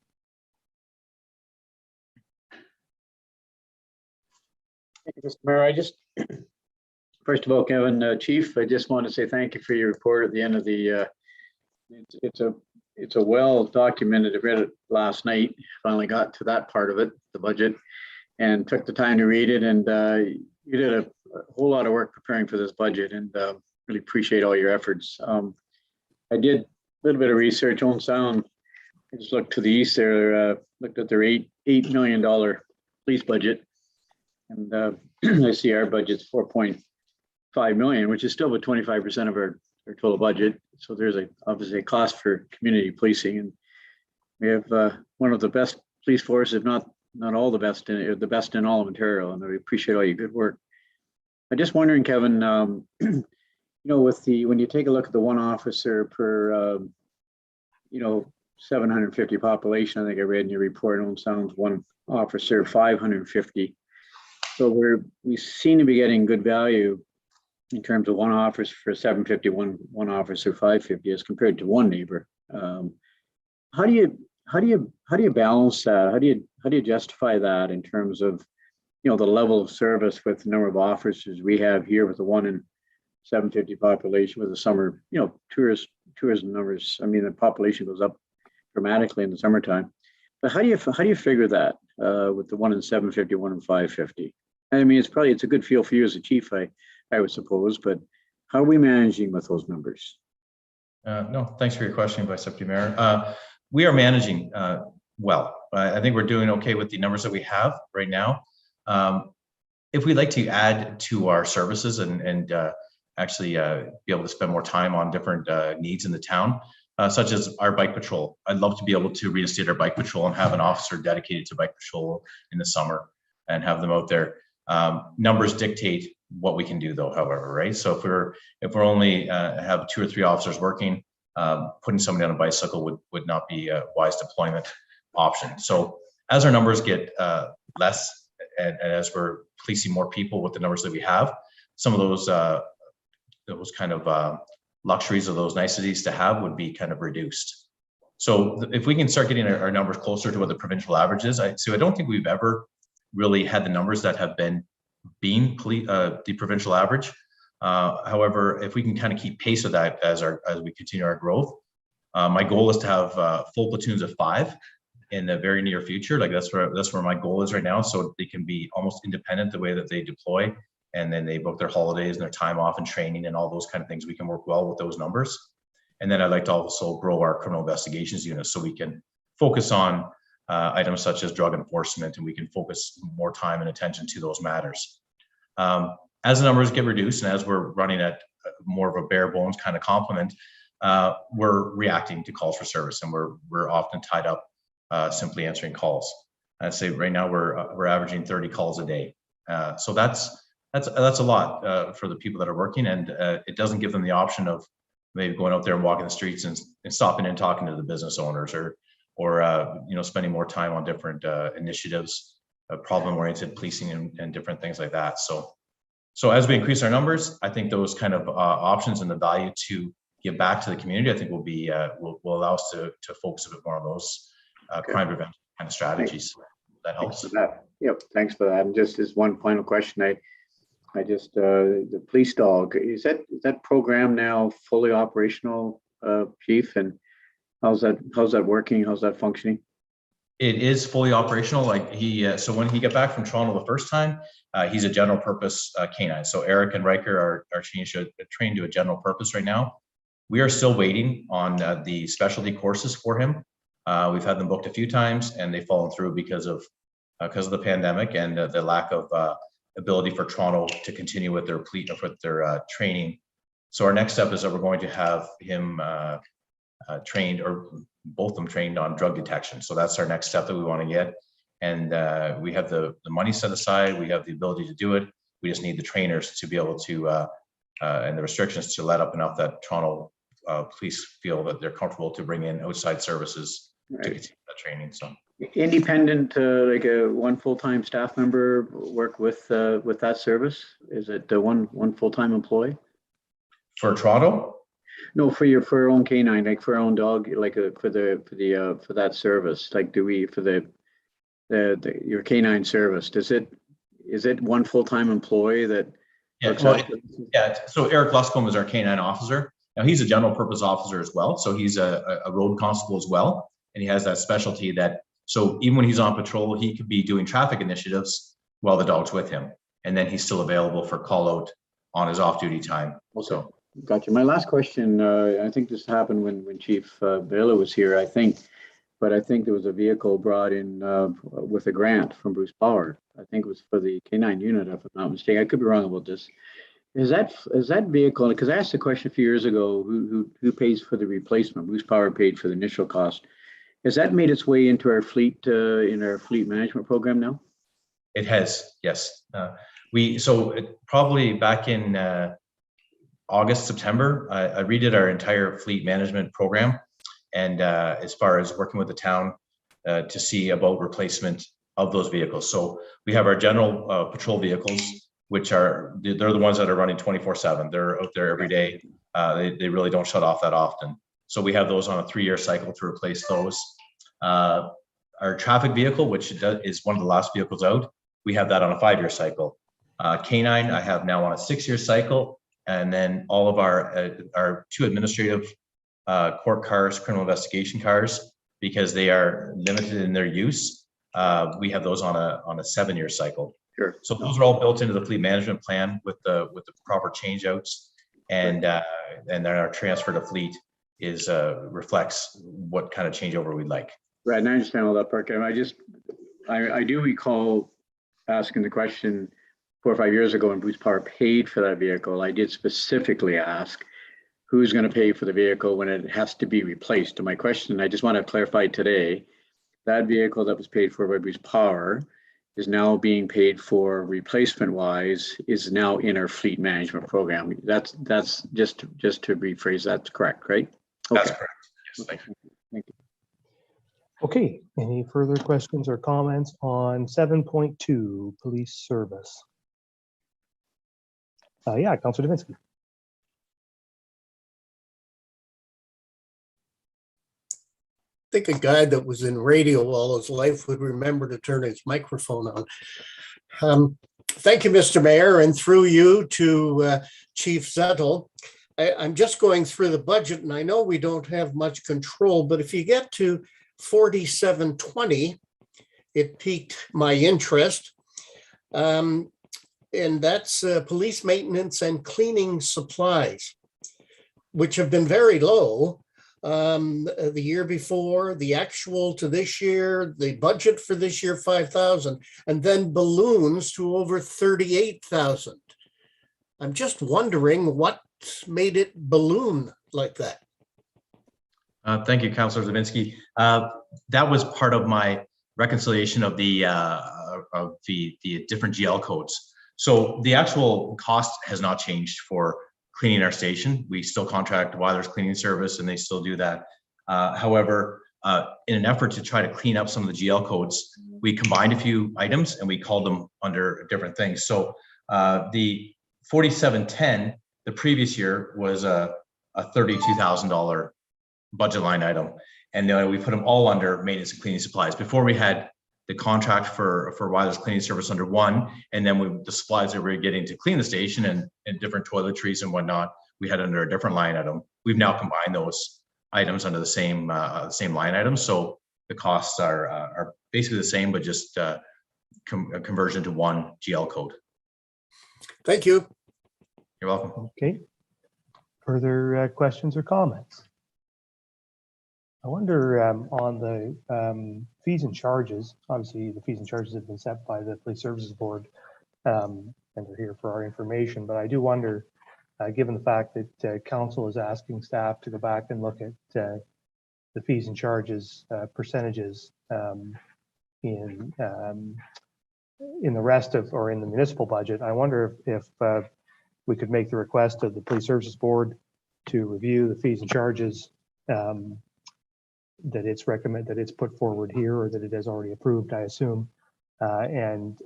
Thank you, Mr. Mayor. I just, first of all, Kevin, Chief, I just want to say thank you for your report at the end of the, it's a well documented. I read it last night, finally got to that part of it, the budget, and took the time to read it. And you did a whole lot of work preparing for this budget, and really appreciate all your efforts. I did a little bit of research on Sound. I just looked to the east there, looked at their $8 million police budget. And I see our budget's $4.5 million, which is still about 25% of our total budget. So there's obviously a cost for community policing, and we have one of the best police forces, if not all the best in all of Ontario. And we appreciate all your good work. I'm just wondering, Kevin, with when you take a look at the one officer per, 750 population, I think I read in your report, it sounds one officer, 550. So we seem to be getting good value in terms of one officer for 750, one officer 550 as compared to one neighbor. How do you balance that? How do you justify that in terms of the level of service with the number of officers we have here with the 1 in 750 population with the summer, tourism numbers. I mean, the population goes up dramatically in the summertime. But how do you figure that with the 1 in 750, 1 in 550? I mean, it's a good feel for you as a chief, I would suppose, but how are we managing with those numbers? No, thanks for your question, Vice Deputy Mayor. We are managing well. I think we're doing okay with the numbers that we have right now. If we'd like to add to our services and actually be able to spend more time on different needs in the town, such as our bike patrol, I'd love to be able to reinstate our bike patrol and have an officer dedicated to bike patrol in the summer and have them out there. Numbers dictate what we can do, though, however, right? So if we're only have 2 or 3 officers working, putting somebody on a bicycle would not be a wise deployment option. So as our numbers get less and as we're policing more people with the numbers that we have, some of those kind of luxuries or those niceties to have would be kind of reduced. So if we can start getting our numbers closer to what the provincial average is, I don't think we've ever really had the numbers that have been the provincial average. However, if we can kind of keep pace with that as we continue our growth, my goal is to have full platoons of 5 in the very near future. Like that's where my goal is right now. So they can be almost independent the way that they deploy, and then they book their holidays and their time off and training and all those kind of things. We can work well with those numbers. And then I'd like to also grow our criminal investigations unit so we can focus on items such as drug enforcement, and we can focus more time and attention to those matters. As the numbers get reduced and as we're running at more of a bare bones kind of complement, we're reacting to calls for service, and we're often tied up simply answering calls. I'd say right now we're averaging 30 calls a day. So that's a lot for the people that are working, and it doesn't give them the option of maybe going out there and walking the streets and stopping and talking to the business owners or spending more time on different initiatives, problem-oriented policing and different things like that. So as we increase our numbers, I think those kind of options and the value to give back to the community, I think will allow us to focus a bit more on those crime prevention kind of strategies. That helps. Thanks for that. Yep, thanks for that. And just as one final question, I just the police dog, is that program now fully operational, Chief? And how's that working? How's that functioning? It is fully operational. Like so when he got back from Toronto the first time, he's a general purpose canine. So Eric and Riker are trained to a general purpose right now. We are still waiting on the specialty courses for him. We've had them booked a few times, and they've fallen through because of the pandemic and the lack of ability for Toronto to continue with their training. So our next step is that we're going to have him trained, or both of them trained on drug detection. So that's our next step that we want to get. And we have the money set aside. We have the ability to do it. We just need the trainers to be able to, and the restrictions to let up enough that Toronto police feel that they're comfortable to bring in outside services to continue that training. So independent, like a one full-time staff member work with that service? Is it one full-time employee for Toronto? No, for your own canine, like for our own dog, like for that service. Like, do we for your canine service? Is it one full-time employee that? Yeah. So Eric Luscombe is our canine officer. Now he's a general purpose officer as well. So he's a road constable as well, and he has that specialty that. So even when he's on patrol, he could be doing traffic initiatives while the dog's with him, and then he's still available for call out on his off-duty time. So. Gotcha. My last question, I think this happened when Chief Baylor was here, I think there was a vehicle brought in with a grant from Bruce Power. I think it was for the K9 unit, if I'm not mistaken. I could be wrong about this. Is that vehicle, because I asked the question a few years ago, who pays for the replacement? Bruce Power paid for the initial cost. Has that made its way into our fleet, in our fleet management program now? It has, yes. Probably back in August, September, I redid our entire fleet management program. And as far as working with the town to see about replacement of those vehicles. So we have our general patrol vehicles, which they're the ones that are running 24/7. They're out there every day. They really don't shut off that often. So we have those on a 3-year cycle to replace those. Our traffic vehicle, which is one of the last vehicles out, we have that on a 5-year cycle. Canine, I have now on a 6-year cycle. And then all of our 2 administrative court cars, criminal investigation cars, because they are limited in their use, we have those on a 7-year cycle. Sure. So those are all built into the fleet management plan with the proper change outs, and then our transfer to fleet reflects what kind of changeover we'd like. Right, and I understand all that part. And I do recall asking the question 4 or 5 years ago when Bruce Power paid for that vehicle. I did specifically ask who's going to pay for the vehicle when it has to be replaced. To my question, I just want to clarify today, that vehicle that was paid for by Bruce Power is now being paid for replacement wise, is now in our fleet management program. That's just to rephrase, that's correct, right? Okay. That's correct. Yes, thank you. Thank you. Okay, any further questions or comments on 7.2 police service? Yeah, Councilor Davinsky. I think a guy that was in radio all his life would remember to turn his microphone on. Thank you, Mr. Mayor, and through you to Chief Zettel. I'm just going through the budget, and I know we don't have much control, but if you get to 4720, it piqued my interest. And that's police maintenance and cleaning supplies, which have been very low. The year before, the actual to this year, the budget for this year, 5,000, and then balloons to over 38,000. I'm just wondering what made it balloon like that. Thank you, Councilor Levinsky. That was part of my reconciliation of the different GL codes. So the actual cost has not changed for cleaning our station. We still contract Weiler's cleaning service, and they still do that. However, in an effort to try to clean up some of the GL codes, we combined a few items and we called them under different things. So the 4710, the previous year, was a $32,000 budget line item, and then we put them all under maintenance and cleaning supplies. Before, we had the contract for Weiler's cleaning service under one, and then the supplies that we were getting to clean the station and different toiletries and whatnot, we had under a different line item. We've now combined those items under the same line item, so the costs are basically the same, but just a conversion to one GL code. Thank you. You're welcome. Okay. Further questions or comments? I wonder on the fees and charges. Obviously, the fees and charges have been set by the Police Services Board, and they're here for our information. But I do wonder, given the fact that council is asking staff to go back and look at the fees and charges percentages in the rest of, or in the municipal budget, I wonder if we could make the request of the Police Services Board to review the fees and charges that it's put forward here, or that it has already approved, I assume, and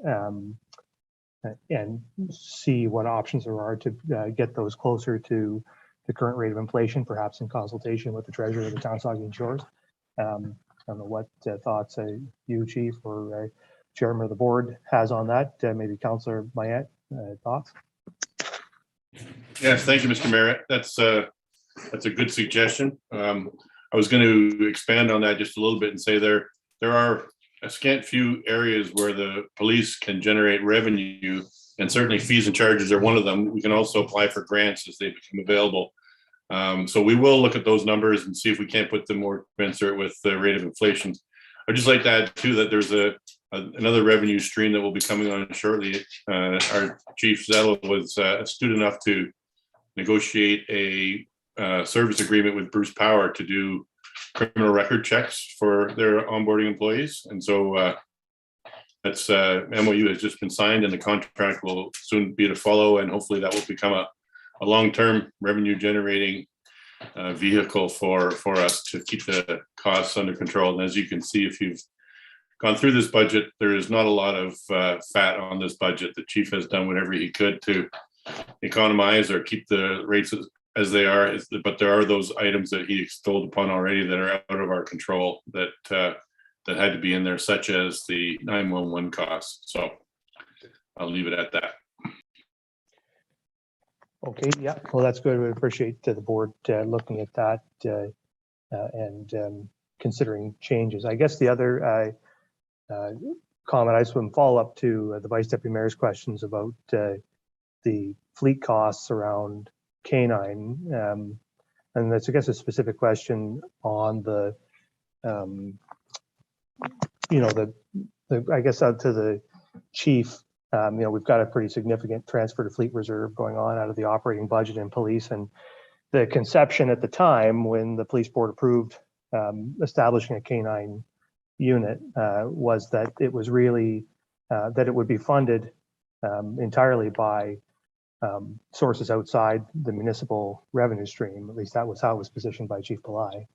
see what options there are to get those closer to the current rate of inflation, perhaps in consultation with the treasurer of the town of Saugeen Shores. I don't know what thoughts you, Chief, or Chairman of the board has on that. Maybe Councillor Mayette, thoughts? Yes, thank you, Mr. Mayor. That's a good suggestion. I was going to expand on that just a little bit and say there are a scant few areas where the police can generate revenue, and certainly fees and charges are one of them. We can also apply for grants as they become available. So we will look at those numbers and see if we can't put them more commensurate with the rate of inflation. I'd just like to add too that there's another revenue stream that will be coming on shortly. Our Chief Zettel was astute enough to negotiate a service agreement with Bruce Power to do criminal record checks for their onboarding employees. And so that's MOU has just been signed, and the contract will soon be to follow, and hopefully that will become long-term revenue generating vehicle for us to keep the costs under control. And as you can see, if you've gone through this budget, there is not a lot of fat on this budget. The chief has done whatever he could to economize or keep the rates as they are, but there are those items that he extolled upon already that are out of our control that had to be in there, such as the 911 costs. So I'll leave it at that. Okay, yeah, well, that's good. We appreciate the board looking at that and considering changes. I guess the other comment, I just want to follow up to the Vice Deputy Mayor's questions about the fleet costs around canine. And that's, I guess, a specific question on the, I guess out to the chief. We've got a pretty significant transfer to fleet reserve going on out of the operating budget in police. And the conception at the time when the police board approved establishing a canine unit was that it was really that it would be funded entirely by sources outside the municipal revenue stream. At least that was how it was positioned by Chief Pillai.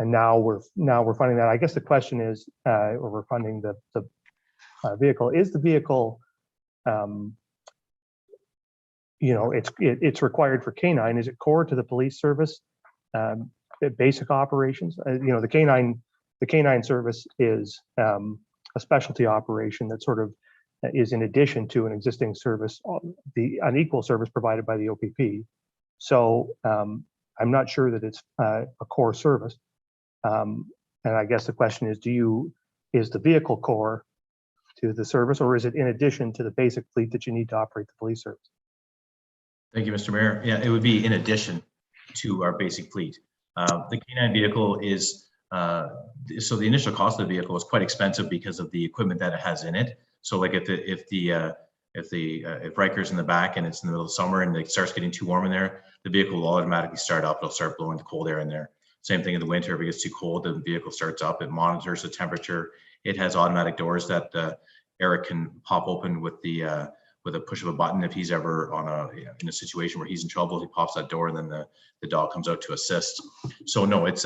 And now we're funding that. I guess the question is, or we're funding the vehicle. Is the vehicle, it's required for canine? Is it core to the police service? Basic operations. The canine service is a specialty operation that sort of is in addition to an existing service, an equal service provided by the OPP. So I'm not sure that it's a core service. And I guess the question is, is the vehicle core to the service, or is it in addition to the basic fleet that you need to operate the police service? Thank you, Mr. Mayor. Yeah, it would be in addition to our basic fleet. The canine vehicle is, so the initial cost of the vehicle is quite expensive because of the equipment that it has in it. So like if Riker's in the back and it's in the middle of summer and it starts getting too warm in there, the vehicle will automatically start up. It'll start blowing the cold air in there. Same thing in the winter. If it gets too cold, the vehicle starts up. It monitors the temperature. It has automatic doors that Eric can pop open with a push of a button. If he's ever in a situation where he's in trouble, he pops that door and then the dog comes out to assist. So no, it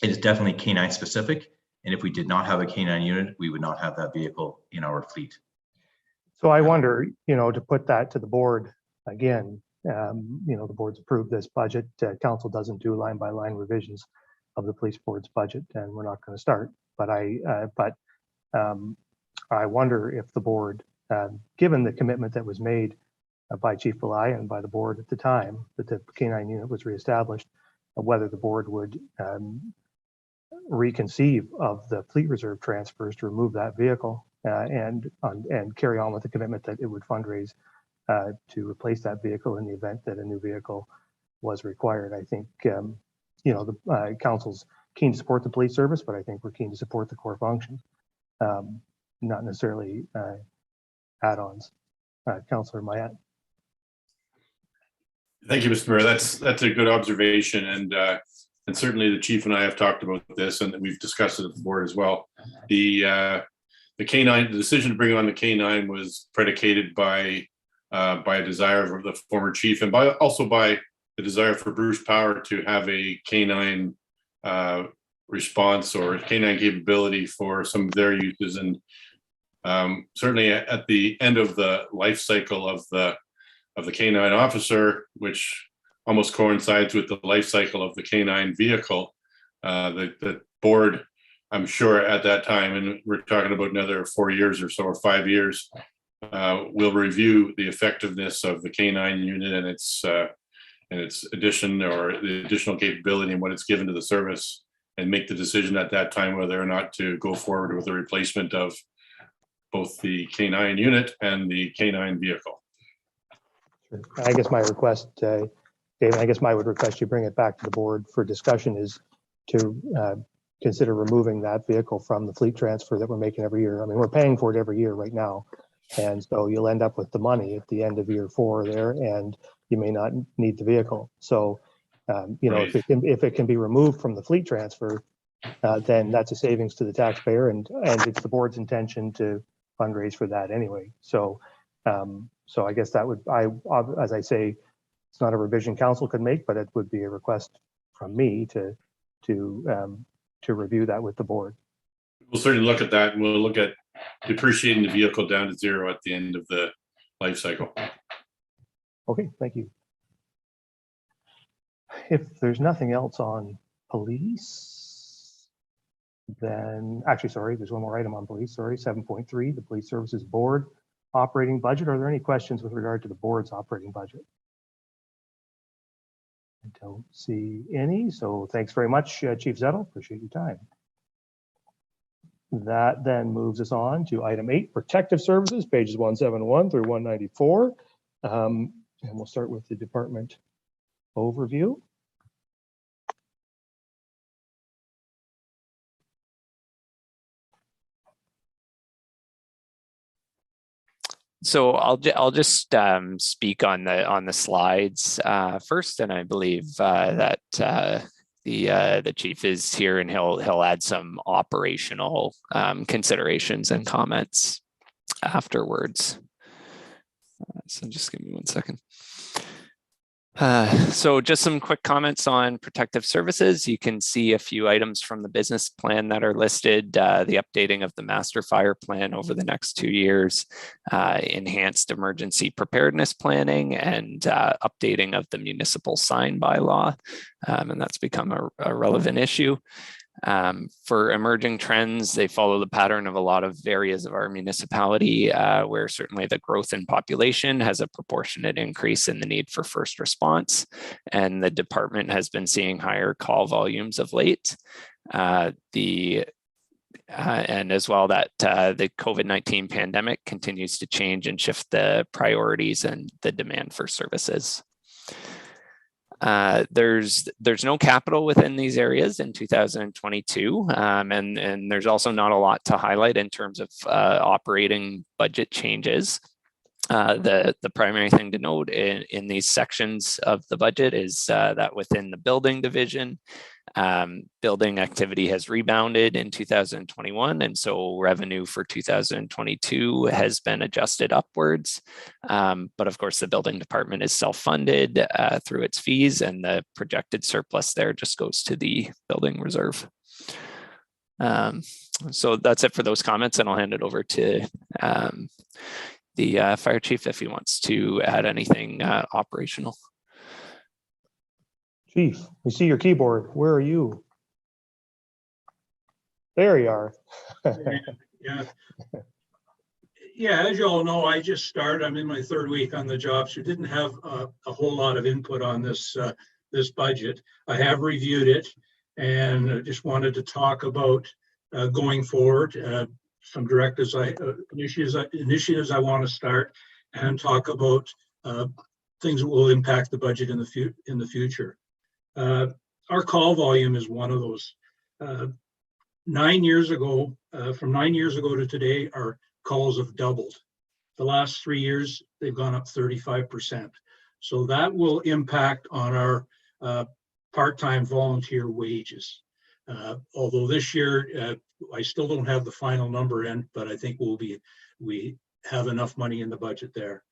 is definitely canine specific. And if we did not have a canine unit, we would not have that vehicle in our fleet. So I wonder, to put that to the board again, the board's approved this budget. Council doesn't do line by line revisions of the police board's budget, and we're not going to start. But I wonder if the board, given the commitment that was made by Chief Pillai and by the board at the time that the canine unit was reestablished, whether the board would reconceive of the fleet reserve transfers to remove that vehicle and carry on with the commitment that it would fundraise to replace that vehicle in the event that a new vehicle was required. I think the council's keen to support the police service, but I think we're keen to support the core functions, not necessarily add-ons. Councillor Mayat. Thank you, Mr. Mayor. That's a good observation, and certainly the chief and I have talked about this, and we've discussed it at the board as well. The decision to bring on the canine was predicated by a desire of the former chief, and also by the desire for Bruce Power to have a canine response or canine capability for some of their uses. And certainly at the end of the life cycle of the canine officer, which almost coincides with the life cycle of the canine vehicle, the board, I'm sure at that time, and we're talking about another 4 years or so, or 5 years, will review the effectiveness of the canine unit and its addition or the additional capability and what it's given to the service, and make the decision at that time whether or not to go forward with the replacement of both the canine unit and the canine vehicle. I guess my request, David, I would request you bring it back to the board for discussion is to consider removing that vehicle from the fleet transfer that we're making every year. I mean, we're paying for it every year right now. And so you'll end up with the money at the end of year 4 there, and you may not need the vehicle. So, Right. if it can be removed from the fleet transfer, then that's a savings to the taxpayer, and it's the board's intention to fundraise for that anyway. So So I guess that would, as I say, it's not a revision council could make, but it would be a request from me to review that with the board. We'll certainly look at that, and we'll look at depreciating the vehicle down to zero at the end of the life cycle. Okay, thank you. If there's nothing else on police, then actually, sorry, there's one more item on police. Sorry, 7.3, the Police Services Board operating budget. Are there any questions with regard to the board's operating budget? I don't see any, so thanks very much, Chief Zettel. Appreciate your time. That then moves us on to item 8, protective services, pages 171 through 194. And we'll start with the department overview. So I'll just speak on the slides first, and I believe that the chief is here, and he'll add some operational considerations and comments afterwards. So just give me 1 second. So just some quick comments on protective services. You can see a few items from the business plan that are listed, the updating of the master fire plan over the next 2 years, enhanced emergency preparedness planning, and updating of the municipal sign bylaw. And that's become a relevant issue. For emerging trends, they follow the pattern of a lot of areas of our municipality, where certainly the growth in population has a proportionate increase in the need for first response, and the department has been seeing higher call volumes of late. And as well that the COVID-19 pandemic continues to change and shift the priorities and the demand for services. There's no capital within these areas in 2022, and there's also not a lot to highlight in terms of operating budget changes. The primary thing to note in these sections of the budget is that within the building division, building activity has rebounded in 2021, and so revenue for 2022 has been adjusted upwards. But of course, the building department is self-funded through its fees, and the projected surplus there just goes to the building reserve. So that's it for those comments, and I'll hand it over to the fire chief if he wants to add anything operational. Chief, we see your keyboard. Where are you? There you are. Yeah, as you all know, I just started. I'm in my 3rd week on the job, so didn't have a whole lot of input on this this budget. I have reviewed it, and I just wanted to talk about going forward, some directives, initiatives I want to start, and talk about things that will impact the budget in the future. Our call volume is one of those. 9 years ago, from 9 years ago to today, our calls have doubled. The last 3 years, they've gone up 35%. So that will impact on our part-time volunteer wages. Although this year, I still don't have the final number in, but I think we have enough money in the budget there.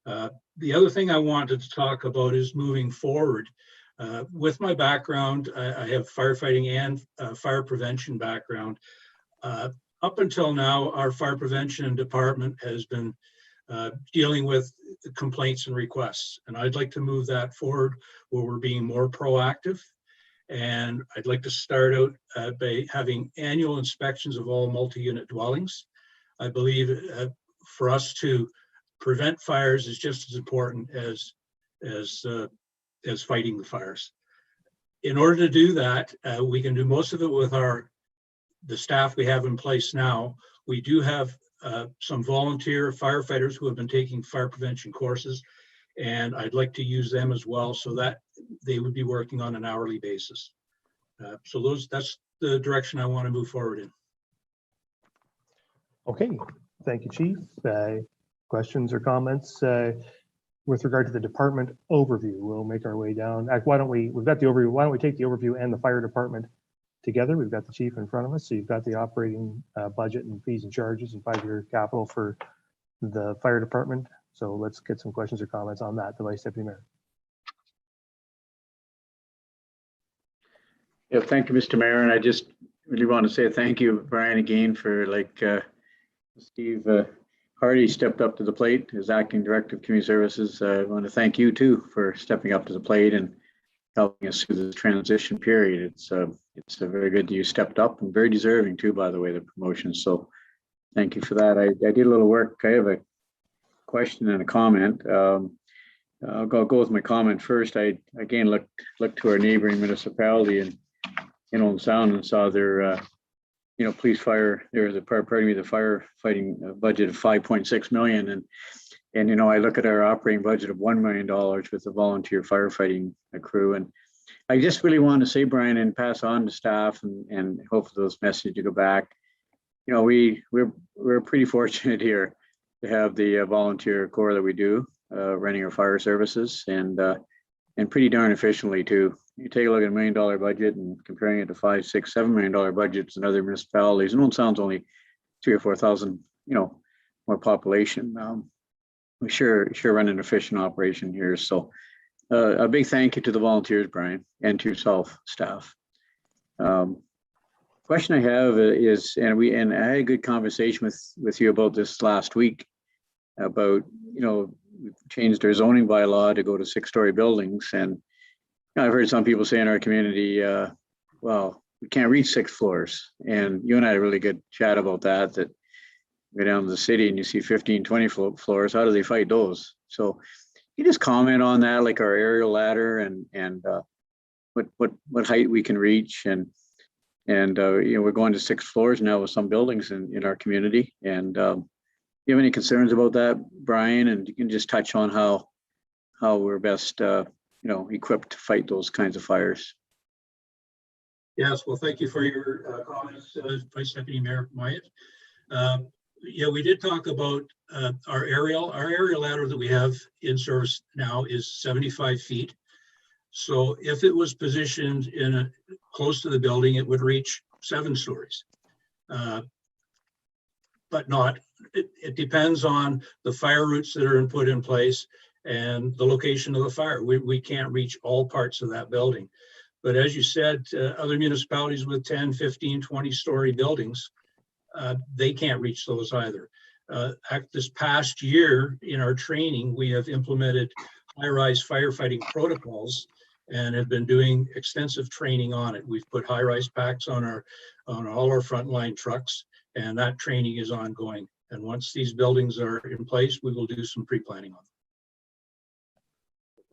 The other thing I wanted to talk about is moving forward. With my background, I have firefighting and fire prevention background. Up until now, our fire prevention department has been dealing with complaints and requests, and I'd like to move that forward where we're being more proactive. And I'd like to start out by having annual inspections of all multi-unit dwellings. I believe for us to prevent fires is just as important as fighting the fires. In order to do that, we can do most of it with the staff we have in place now. We do have some volunteer firefighters who have been taking fire prevention courses, and I'd like to use them as well so that they would be working on an hourly basis. So that's the direction I want to move forward in. Okay, thank you, Chief. Questions or comments with regard to the department overview? We'll make our way down. Why don't we've got the overview. Why don't we take the overview and the fire department together? We've got the chief in front of us. So you've got the operating budget and fees and charges and 5-year capital for the fire department So let's get some questions or comments on that. The Vice Deputy Mayor. Yeah, thank you, Mr. Mayor. And I just really want to say thank you, Brian, again, for Steve Hardy stepped up to the plate as Acting Director of Community Services. I want to thank you too for stepping up to the plate and helping us through this transition period. It's very good that you stepped up and very deserving too, by the way, the promotion. So thank you for that. I did a little work. I have a question and a comment. I'll go with my comment first. I again looked to our neighboring municipality in Old Sound and saw their police fire. There's the firefighting budget of 5.6 million, and I look at our operating budget of $1 million with the volunteer firefighting crew, and I just really want to say, Brian, and pass on to staff, and hopefully those messages go back. We're pretty fortunate here to have the volunteer corps that we do running our fire services, and pretty darn efficiently too. You take a look at $1 million budget and comparing it to $5, $6, $7 million budgets in other municipalities, and it sounds only 3,000 or 4,000, more population. We sure run an efficient operation here. So a big thank you to the volunteers, Brian, and to yourself, staff. Question I have is, and I had a good conversation with you about this last week about, we've changed our zoning bylaw to go to 6-story buildings, and I've heard some people say in our community, well, we can't reach 6 floors. And you and I had a really good chat about that you go down to the city and you see 15, 20 floors. How do they fight those? So you just comment on that, like our aerial ladder and what height we can reach. And we're going to 6 floors now with some buildings in our community. And you have any concerns about that, Brian? And you can just touch on how we're best equipped to fight those kinds of fires. Yes, well, thank you for your comments, Vice Deputy Mayor Myatt. Yeah, we did talk about our aerial ladder that we have in service now is 75 feet. So if it was positioned close to the building, it would reach 7 stories. But it depends on the fire routes that are put in place and the location of the fire. We can't reach all parts of that building. But as you said, other municipalities with 10, 15, 20-story buildings, they can't reach those either. This past year in our training, we have implemented high-rise firefighting protocols and have been doing extensive training on it. We've put high-rise packs on all our frontline trucks, and that training is ongoing. And once these buildings are in place, we will do some pre-planning on them.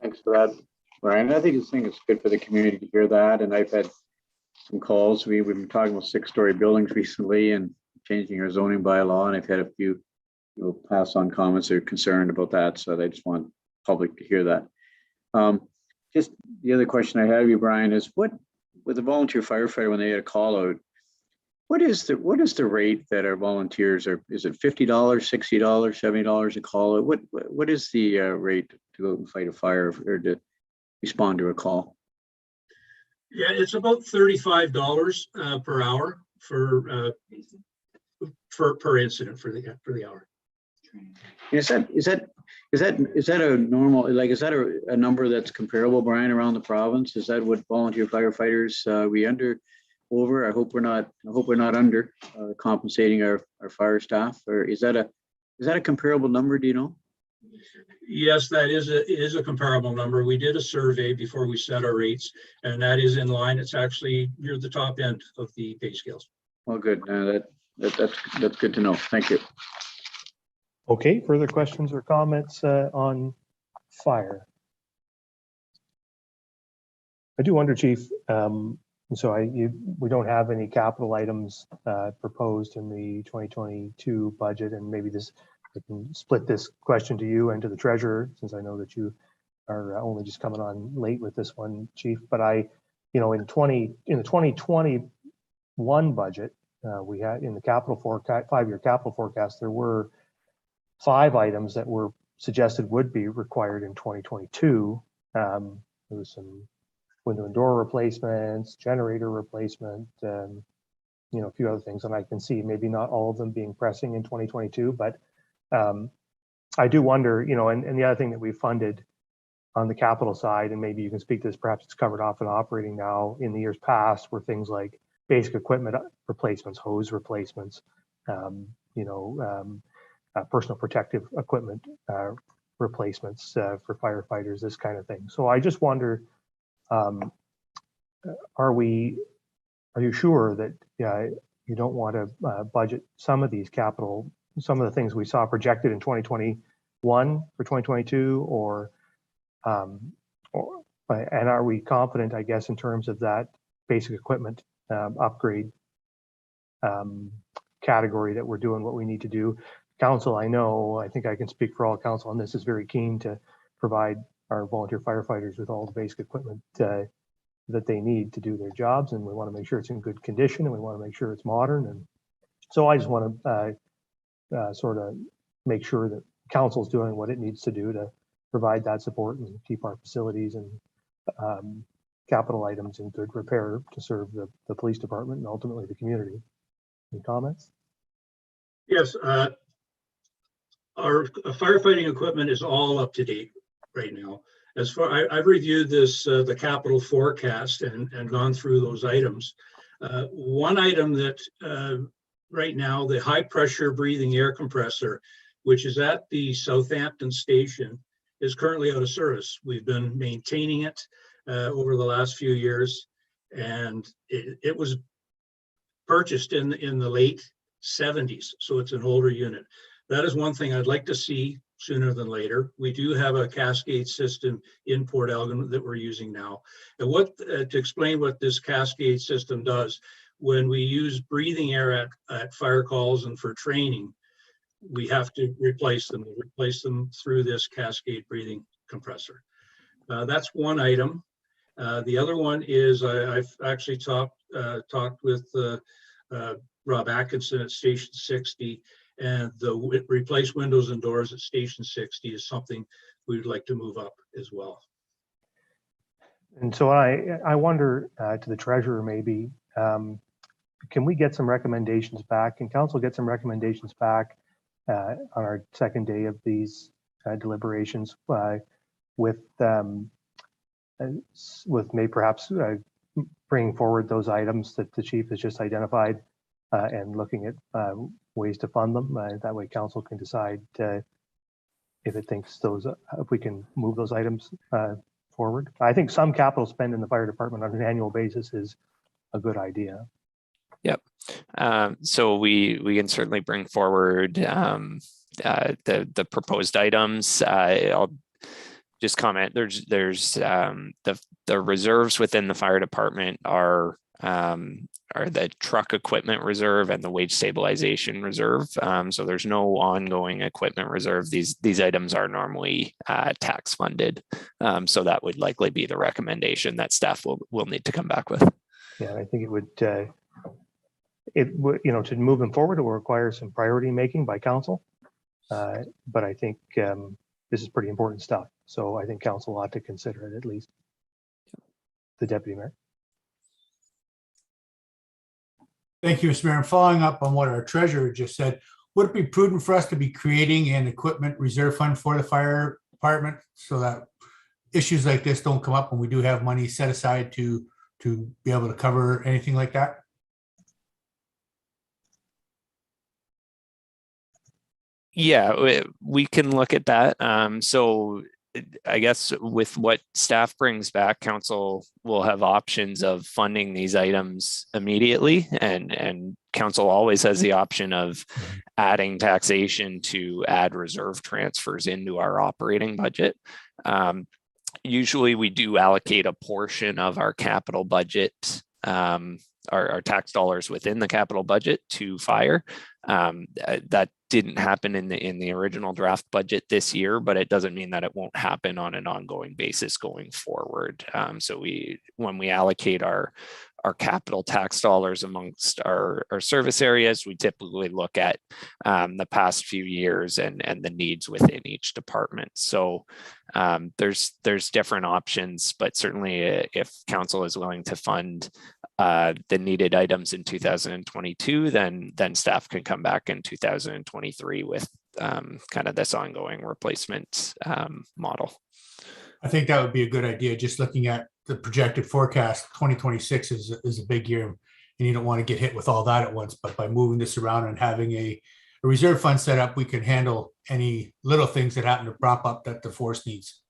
Thanks for that, Brian. I think it's good for the community to hear that. And I've had some calls. We've been talking about 6-story buildings recently and changing our zoning bylaw. And I've had a few pass on comments that are concerned about that. So I just want public to hear that. Just the other question I have of you, Brian, is with the volunteer firefighter, when they get a call out, what is the rate that our volunteers are? Is it $50, $60, $70 a call? What is the rate to go and fight a fire or to respond to a call? Yeah, it's about $35 per hour per incident for the hour. Is that a normal, like, is that a number that's comparable, Brian, around the province? Is that what volunteer firefighters we over? I hope we're not under compensating our fire staff. Or is that a comparable number? Do you know? Yes, that is a comparable number. We did a survey before we set our rates, and that is in line. It's actually near the top end of the pay scales. Well, good. That's good to know. Thank you. Okay, further questions or comments on fire? I do wonder, Chief, we don't have any capital items proposed in the 2022 budget, and maybe I can split this question to you and to the treasurer, since I know that you are only just coming on late with this one, Chief. But in the 2021 budget, we had in the capital forecast, 5-year capital forecast, there were 5 items that were suggested would be required in 2022. There was some window and door replacements, generator replacement, a few other things. And I can see maybe not all of them being pressing in 2022, but I do wonder, and the other thing that we funded on the capital side, and maybe you can speak to this, perhaps it's covered off in operating now, in the years past, were things like basic equipment replacements, hose replacements, personal protective equipment replacements for firefighters, this kind of thing. So I just wonder, are you sure that you don't want to budget some of these capital, some of the things we saw projected in 2021 for 2022, and are we confident, I guess, in terms of that basic equipment upgrade category, that we're doing what we need to do? Council, I think I can speak for all council on this, is very keen to provide our volunteer firefighters with all the basic equipment that they need to do their jobs, and we want to make sure it's in good condition, and we want to make sure it's modern. And so I just want to sort of make sure that council's doing what it needs to do to provide that support and keep our facilities and capital items in good repair to serve the police department and ultimately the community. Any comments? Yes, our firefighting equipment is all up to date right now. As far, I've reviewed this, the capital forecast and gone through those items. One item that right now, the high pressure breathing air compressor, which is at the Southampton station, is currently out of service. We've been maintaining it over the last few years, and it was purchased in the late 70s, so it's an older unit. That is one thing I'd like to see sooner than later. We do have a cascade system in Port Elgin that we're using now. And to explain what this cascade system does, when we use breathing air at fire calls and for training, we have to replace them through this cascade breathing compressor. That's one item. The other one is I've actually talked with Rob Atkinson at Station 60, and the replace windows and doors at Station 60 is something we would like to move up as well. And so I wonder to the treasurer, maybe, can we get some recommendations back? Can council get some recommendations back on our second day of these deliberations with maybe perhaps bringing forward those items that the chief has just identified and looking at ways to fund them. That way council can decide if it thinks if we can move those items forward. I think some capital spend in the fire department on an annual basis is a good idea. Yep. So we can certainly bring forward the proposed items. I'll just comment. There's the reserves within the fire department are the truck equipment reserve and the wage stabilization reserve. So there's no ongoing equipment reserve. These items are normally tax funded. So that would likely be the recommendation that staff will need to come back with. Yeah, I think it would, to move them forward, it will require some priority making by council. But I think this is pretty important stuff. So I think council ought to consider it at least. The deputy mayor. Thank you, Mr. Mayor. And following up on what our treasurer just said, would it be prudent for us to be creating an equipment reserve fund for the fire department so that issues like this don't come up when we do have money set aside to be able to cover anything like that? Yeah, we can look at that. So I guess with what staff brings back, council will have options of funding these items immediately, and council always has the option of adding taxation to add reserve transfers into our operating budget. Usually we do allocate a portion of our capital budget, our tax dollars within the capital budget to fire. That didn't happen in the original draft budget this year, but it doesn't mean that it won't happen on an ongoing basis going forward. So when we allocate our capital tax dollars amongst our service areas, we typically look at the past few years and the needs within each department. So there's different options, but certainly if council is willing to fund the needed items in 2022, then staff can come back in 2023 with kind of this ongoing replacement model. I think that would be a good idea. Just looking at the projected forecast, 2026 is a big year, and you don't want to get hit with all that at once. But by moving this around and having a reserve fund set up, we can handle any little things that happen to prop up that the force needs.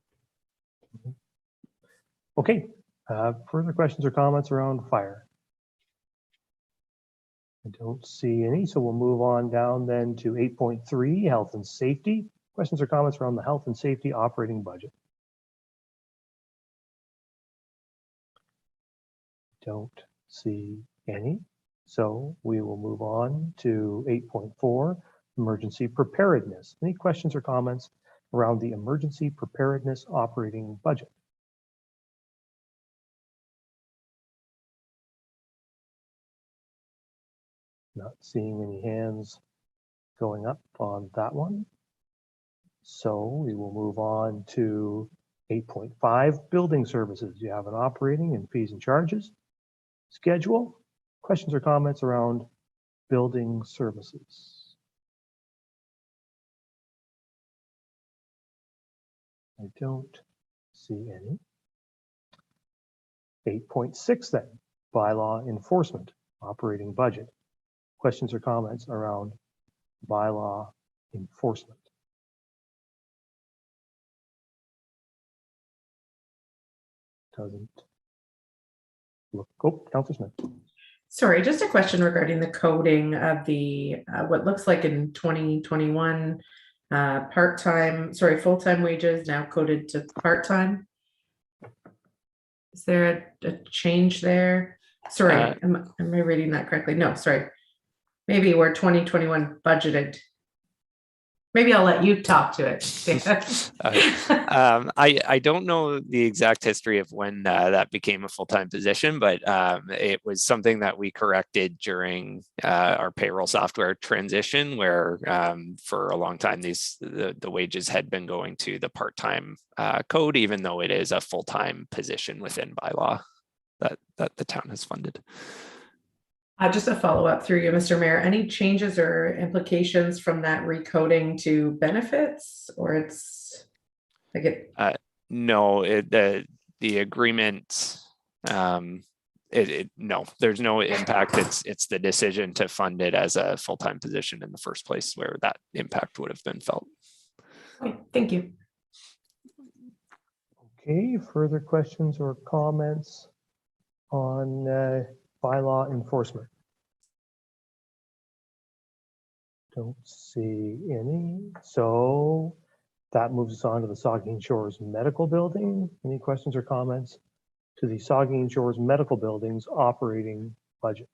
Okay, further questions or comments around fire? I don't see any, so we'll move on down then to 8.3, health and safety. Questions or comments around the health and safety operating budget? Don't see any, so we will move on to 8.4, emergency preparedness. Any questions or comments around the emergency preparedness operating budget? Not seeing any hands going up on that one. So we will move on to 8.5, building services. You have an operating and fees and charges schedule. Questions or comments around building services? I don't see any. 8.6 then, bylaw enforcement operating budget. Questions or comments around bylaw enforcement? Doesn't look. Oh, Councillor Smith. Sorry, just a question regarding the coding of the what looks like in 2021 full-time wages now coded to part-time. Is there a change there? Sorry, am I reading that correctly? No, sorry. Maybe where 2021 budgeted. Maybe I'll let you talk to it. I don't know the exact history of when that became a full-time position, but it was something that we corrected during our payroll software transition, where for a long time the wages had been going to the part-time code, even though it is a full-time position within bylaw that the town has funded. Just a follow-up through you, Mr. Mayor. Any changes or implications from that recoding to benefits, or it's like it? No, the agreement. No, there's no impact. It's the decision to fund it as a full-time position in the first place where that impact would have been felt. Okay, thank you. Okay, further questions or comments on bylaw enforcement? Don't see any. So that moves us on to the Saugeen Shores Medical Building. Any questions or comments to the Saugeen Shores Medical Building's operating budget?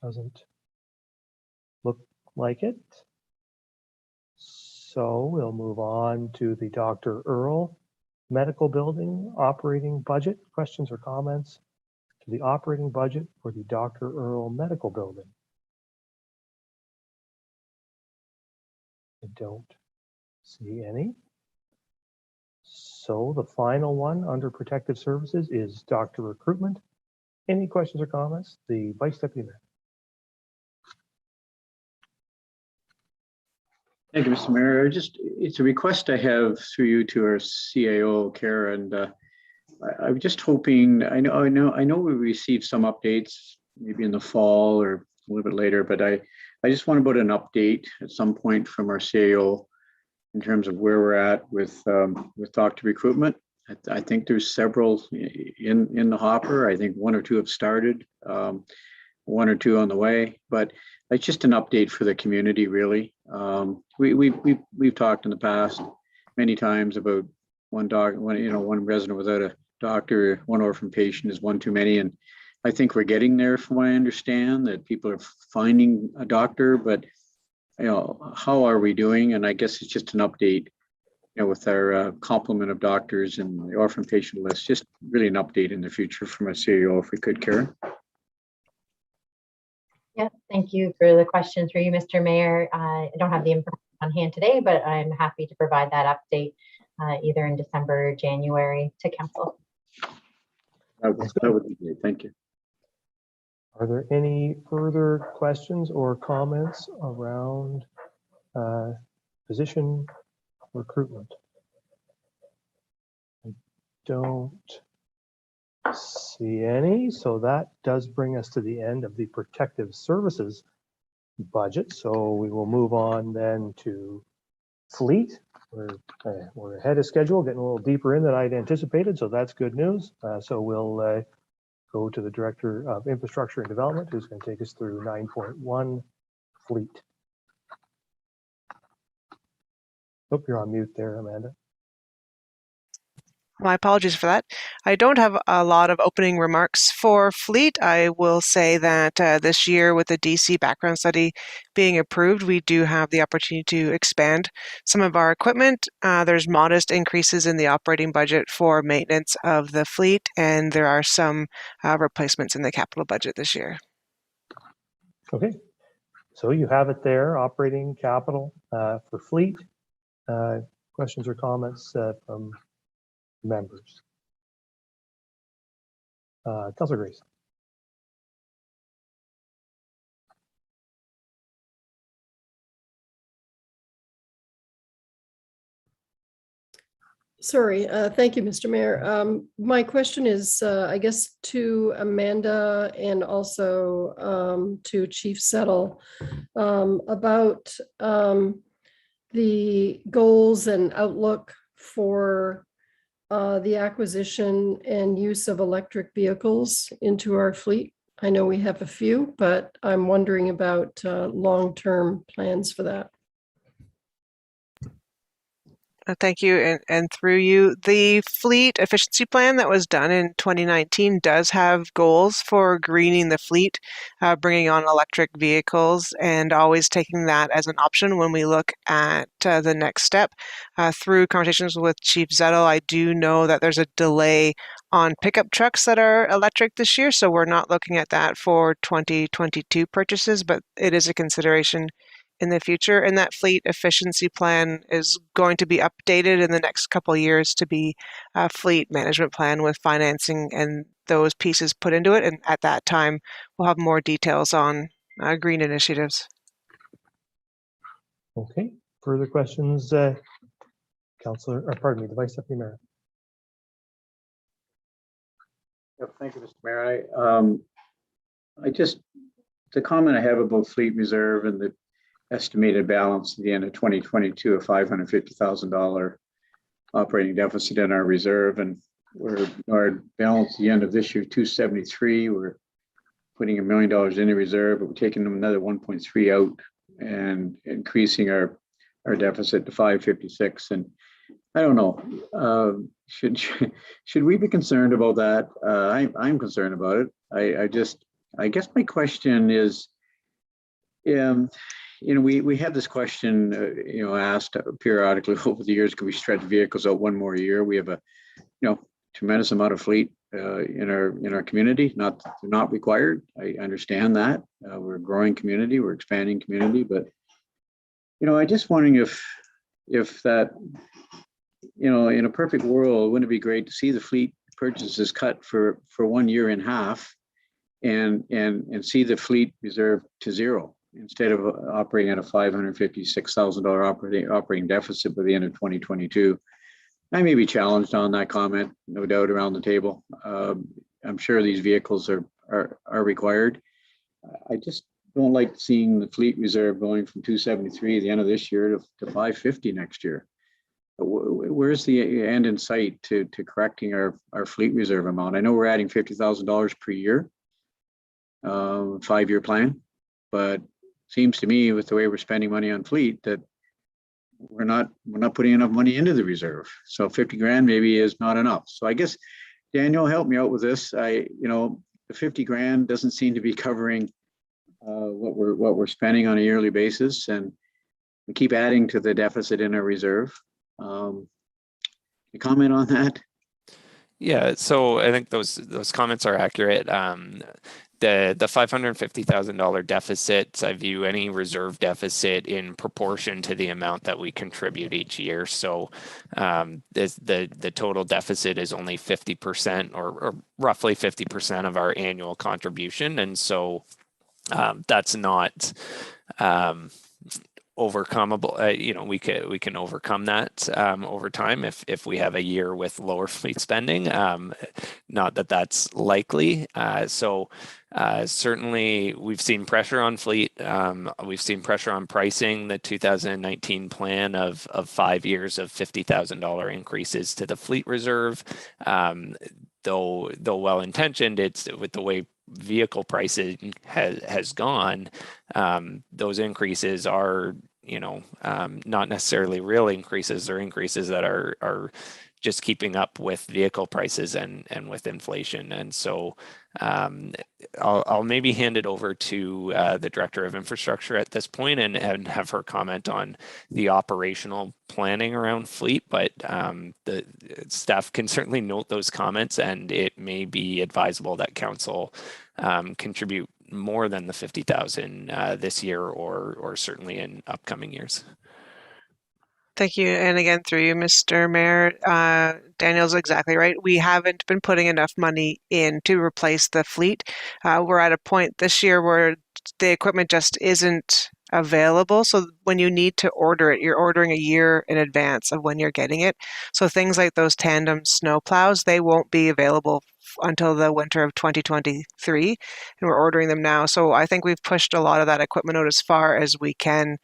Doesn't look like it. So we'll move on to the Dr. Earl Medical Building operating budget. Questions or comments to the operating budget for the Dr. Earl Medical Building? I don't see any. So the final one under protective services is Dr. Recruitment. Any questions or comments? The Vice Deputy Mayor. Thank you, Mr. Mayor. It's a request I have through you to our CAO, Kara, and I'm just hoping, I know we received some updates maybe in the fall or a little bit later, but I just want about an update at some point from our CAO in terms of where we're at with doctor recruitment. I think there's several in the hopper. I think one or two have started, one or two on the way, but it's just an update for the community, really. We've talked in the past many times about one resident without a doctor, one orphan patient is one too many, and I think we're getting there, from what I understand, that people are finding a doctor, but how are we doing? And I guess it's just an update, with our complement of doctors and the orphan patient list, just really an update in the future from a CEO, if we could, Karen. Yeah, thank you for the question through you, Mr. Mayor. I don't have the information on hand today, but I'm happy to provide that update either in December or January to council. That would be great. Thank you. Are there any further questions or comments around position recruitment? I don't see any, so that does bring us to the end of the protective services budget. So we will move on then to fleet. We're ahead of schedule, getting a little deeper in than I'd anticipated, so that's good news. So we'll go to the Director of Infrastructure and Development, who's going to take us through 9.1 fleet. Hope you're on mute there, Amanda. My apologies for that. I don't have a lot of opening remarks for fleet. I will say that this year, with the DC background study being approved, we do have the opportunity to expand some of our equipment. There's modest increases in the operating budget for maintenance of the fleet, and there are some replacements in the capital budget this year. Okay, so you have it there, operating capital for fleet. Questions or comments from members? Councilor Grace. Sorry, thank you, Mr. Mayor. My question is, I guess, to Amanda and also to Chief Settle about the goals and outlook for the acquisition and use of electric vehicles into our fleet. I know we have a few, but I'm wondering about long-term plans for that. Thank you. And through you, the fleet efficiency plan that was done in 2019 does have goals for greening the fleet, bringing on electric vehicles, and always taking that as an option when we look at the next step. Through conversations with Chief Zettel, I do know that there's a delay on pickup trucks that are electric this year, so we're not looking at that for 2022 purchases, but it is a consideration in the future. And that fleet efficiency plan is going to be updated in the next couple of years to be a fleet management plan with financing and those pieces put into it. And at that time, we'll have more details on green initiatives. Okay, further questions, Councilor, or pardon me, the Vice Deputy Mayor. Thank you, Mr. Mayor. The comment I have about fleet reserve and the estimated balance at the end of 2022 of $550,000 operating deficit in our reserve, and our balance at the end of this year 273. We're putting $1 million in the reserve, but we're taking another 1.3 out and increasing our deficit to 556. And I don't know, should we be concerned about that? I'm concerned about it. I guess my question is, we have this question, asked periodically over the years: can we stretch vehicles out one more year? We have a, tremendous amount of fleet in our community. Not required. I understand that. We're a growing community. We're expanding community, but I just wondering if that, in a perfect world, wouldn't it be great to see the fleet purchases cut for 1 year in half, and see the fleet reserve to zero, instead of operating at a $556,000 operating deficit by the end of 2022. I may be challenged on that comment, no doubt, around the table. I'm sure these vehicles are required. I just don't like seeing the fleet reserve going from 273 at the end of this year to 550 next year. Where's the end in sight to correcting our fleet reserve amount? I know we're adding $50,000 per year, 5-year plan, but seems to me, with the way we're spending money on fleet, that we're not putting enough money into the reserve. So 50 grand maybe is not enough. So I guess, Daniel, help me out with this. The 50 grand doesn't seem to be covering what we're spending on a yearly basis, and we keep adding to the deficit in our reserve. You comment on that? Yeah, so I think those comments are accurate. the $550,000 deficits, I view any reserve deficit in proportion to the amount that we contribute each year. So the total deficit is only 50% or roughly 50% of our annual contribution. And so that's not overcomable. You know, we can overcome that over time if we have a year with lower fleet spending. Not that that's likely. So certainly we've seen pressure on fleet. We've seen pressure on pricing. The 2019 plan of 5 years of $50,000 increases to the fleet reserve. Though well-intentioned, it's with the way vehicle pricing has gone, those increases are, you know, not necessarily real increases, or increases that are just keeping up with vehicle prices and with inflation. And so I'll maybe hand it over to the Director of Infrastructure at this point and have her comment on the operational planning around fleet. But the staff can certainly note those comments, and it may be advisable that council contribute more than the 50,000 this year, or certainly in upcoming years. Thank you. And again, through you, Mr. Mayor, Daniel's exactly right. We haven't been putting enough money in to replace the fleet. We're at a point this year where the equipment just isn't available. So when you need to order it, you're ordering a year in advance of when you're getting it. So things like those tandem snow plows, they won't be available until the winter of 2023, and we're ordering them now. So I think we've pushed a lot of that equipment out as far as we can.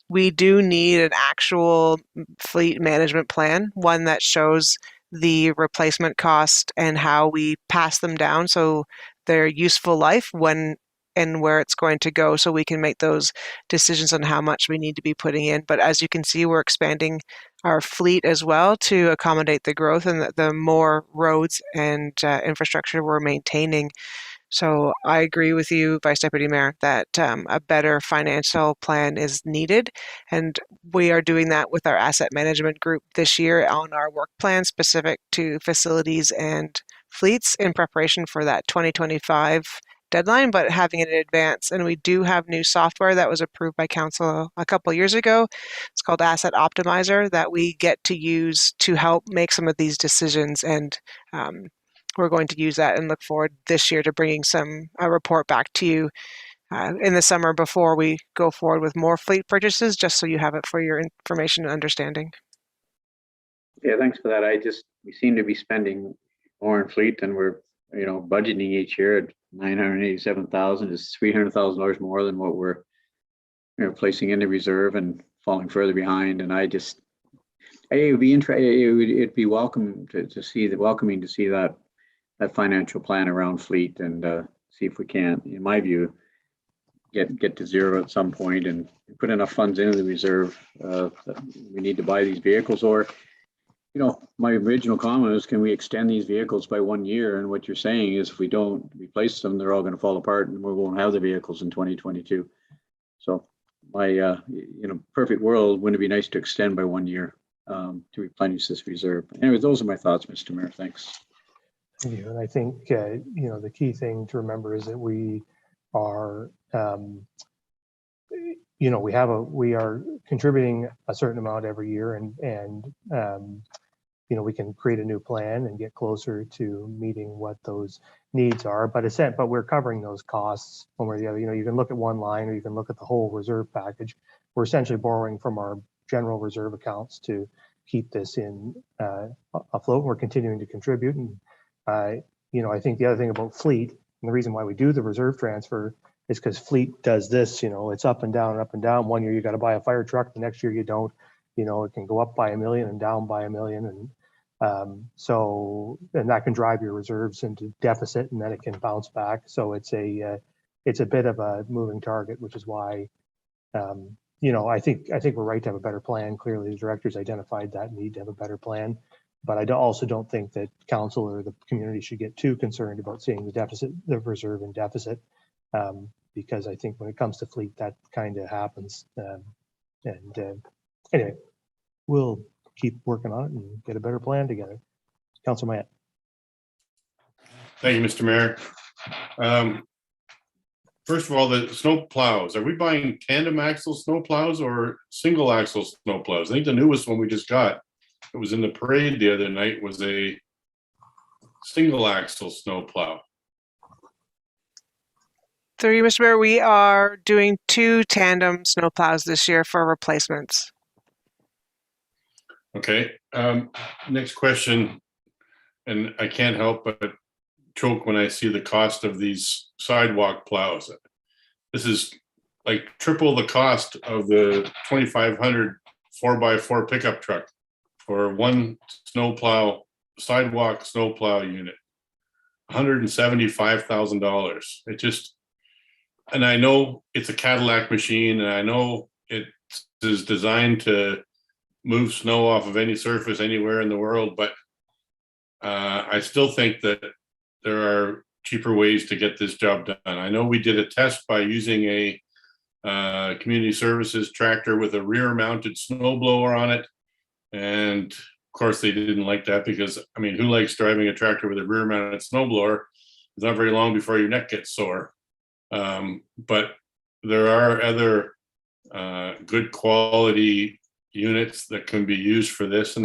We do need an actual fleet management plan, one that shows the replacement cost and how we pass them down so their useful life, when and where it's going to go, so we can make those decisions on how much we need to be putting in. But as you can see, we're expanding our fleet as well to accommodate the growth and the more roads and infrastructure we're maintaining. So I agree with you, Vice Deputy Mayor, that a better financial plan is needed. And we are doing that with our asset management group this year on our work plan specific to facilities and fleets in preparation for that 2025 deadline, but having it in advance. And we do have new software that was approved by council a couple years ago. It's called Asset Optimizer that we get to use to help make some of these decisions. And we're going to use that and look forward this year to bringing a report back to you in the summer before we go forward with more fleet purchases, just so you have it for your information and understanding. Yeah, thanks for that. We seem to be spending more in fleet than we're, budgeting each year. At 987,000 is $300,000 more than what we're, placing into reserve and falling further behind. And it would be it'd be welcome to see that financial plan around fleet, and see if we can, in my view, get to zero at some point and put enough funds into the reserve that we need to buy these vehicles. Or, my original comment is, can we extend these vehicles by 1 year? And what you're saying is, if we don't replace them, they're all going to fall apart and we won't have the vehicles in 2022. So my, perfect world, wouldn't it be nice to extend by 1 year to replenish this reserve? Anyway, those are my thoughts, Mr. Mayor. Thanks. Thank you. And I think, the key thing to remember is that we are, we are contributing a certain amount every year, and we can create a new plan and get closer to meeting what those needs are. But we're covering those costs one way or the other. You can look at one line, or you can look at the whole reserve package. We're essentially borrowing from our general reserve accounts to keep this in afloat. We're continuing to contribute. And I think the other thing about fleet, and the reason why we do the reserve transfer, is because fleet does this. It's up and down, up and down. 1 year you got to buy a fire truck, the next year you don't. It can go up by $1 million and down by $1 million, and that can drive your reserves into deficit, and then it can bounce back. So it's a bit of a moving target, which is why I think we're right to have a better plan. Clearly, the directors identified that need to have a better plan. But I also don't think that council or the community should get too concerned about seeing the reserve in deficit, because I think when it comes to fleet, that kind of happens. Anyway, we'll keep working on it and get a better plan together. Councilor Matt. Thank you, Mr. Mayor. First of all, the snow plows, are we buying tandem axle snow plows or single axle snow plows? I think the newest one we just got, it was in the parade the other night, was a single axle snow plow. Through you, Mr. Mayor, we are doing 2 tandem snowplows this year for replacements. Okay, next question, and I can't help but choke when I see the cost of these sidewalk plows. This is like triple the cost of the 2,500 4x4 pickup truck for one snowplow, sidewalk snowplow unit. $175,000. It just, and I know it's a Cadillac machine, and I know it is designed to move snow off of any surface anywhere in the world, but I still think that there are cheaper ways to get this job done. I know we did a test by using a community services tractor with a rear mounted snow blower on it. And of course they didn't like that because, I mean, who likes driving a tractor with a rear mounted snow blower? It's not very long before your neck gets sore. But there are other good quality units that can be used for this. And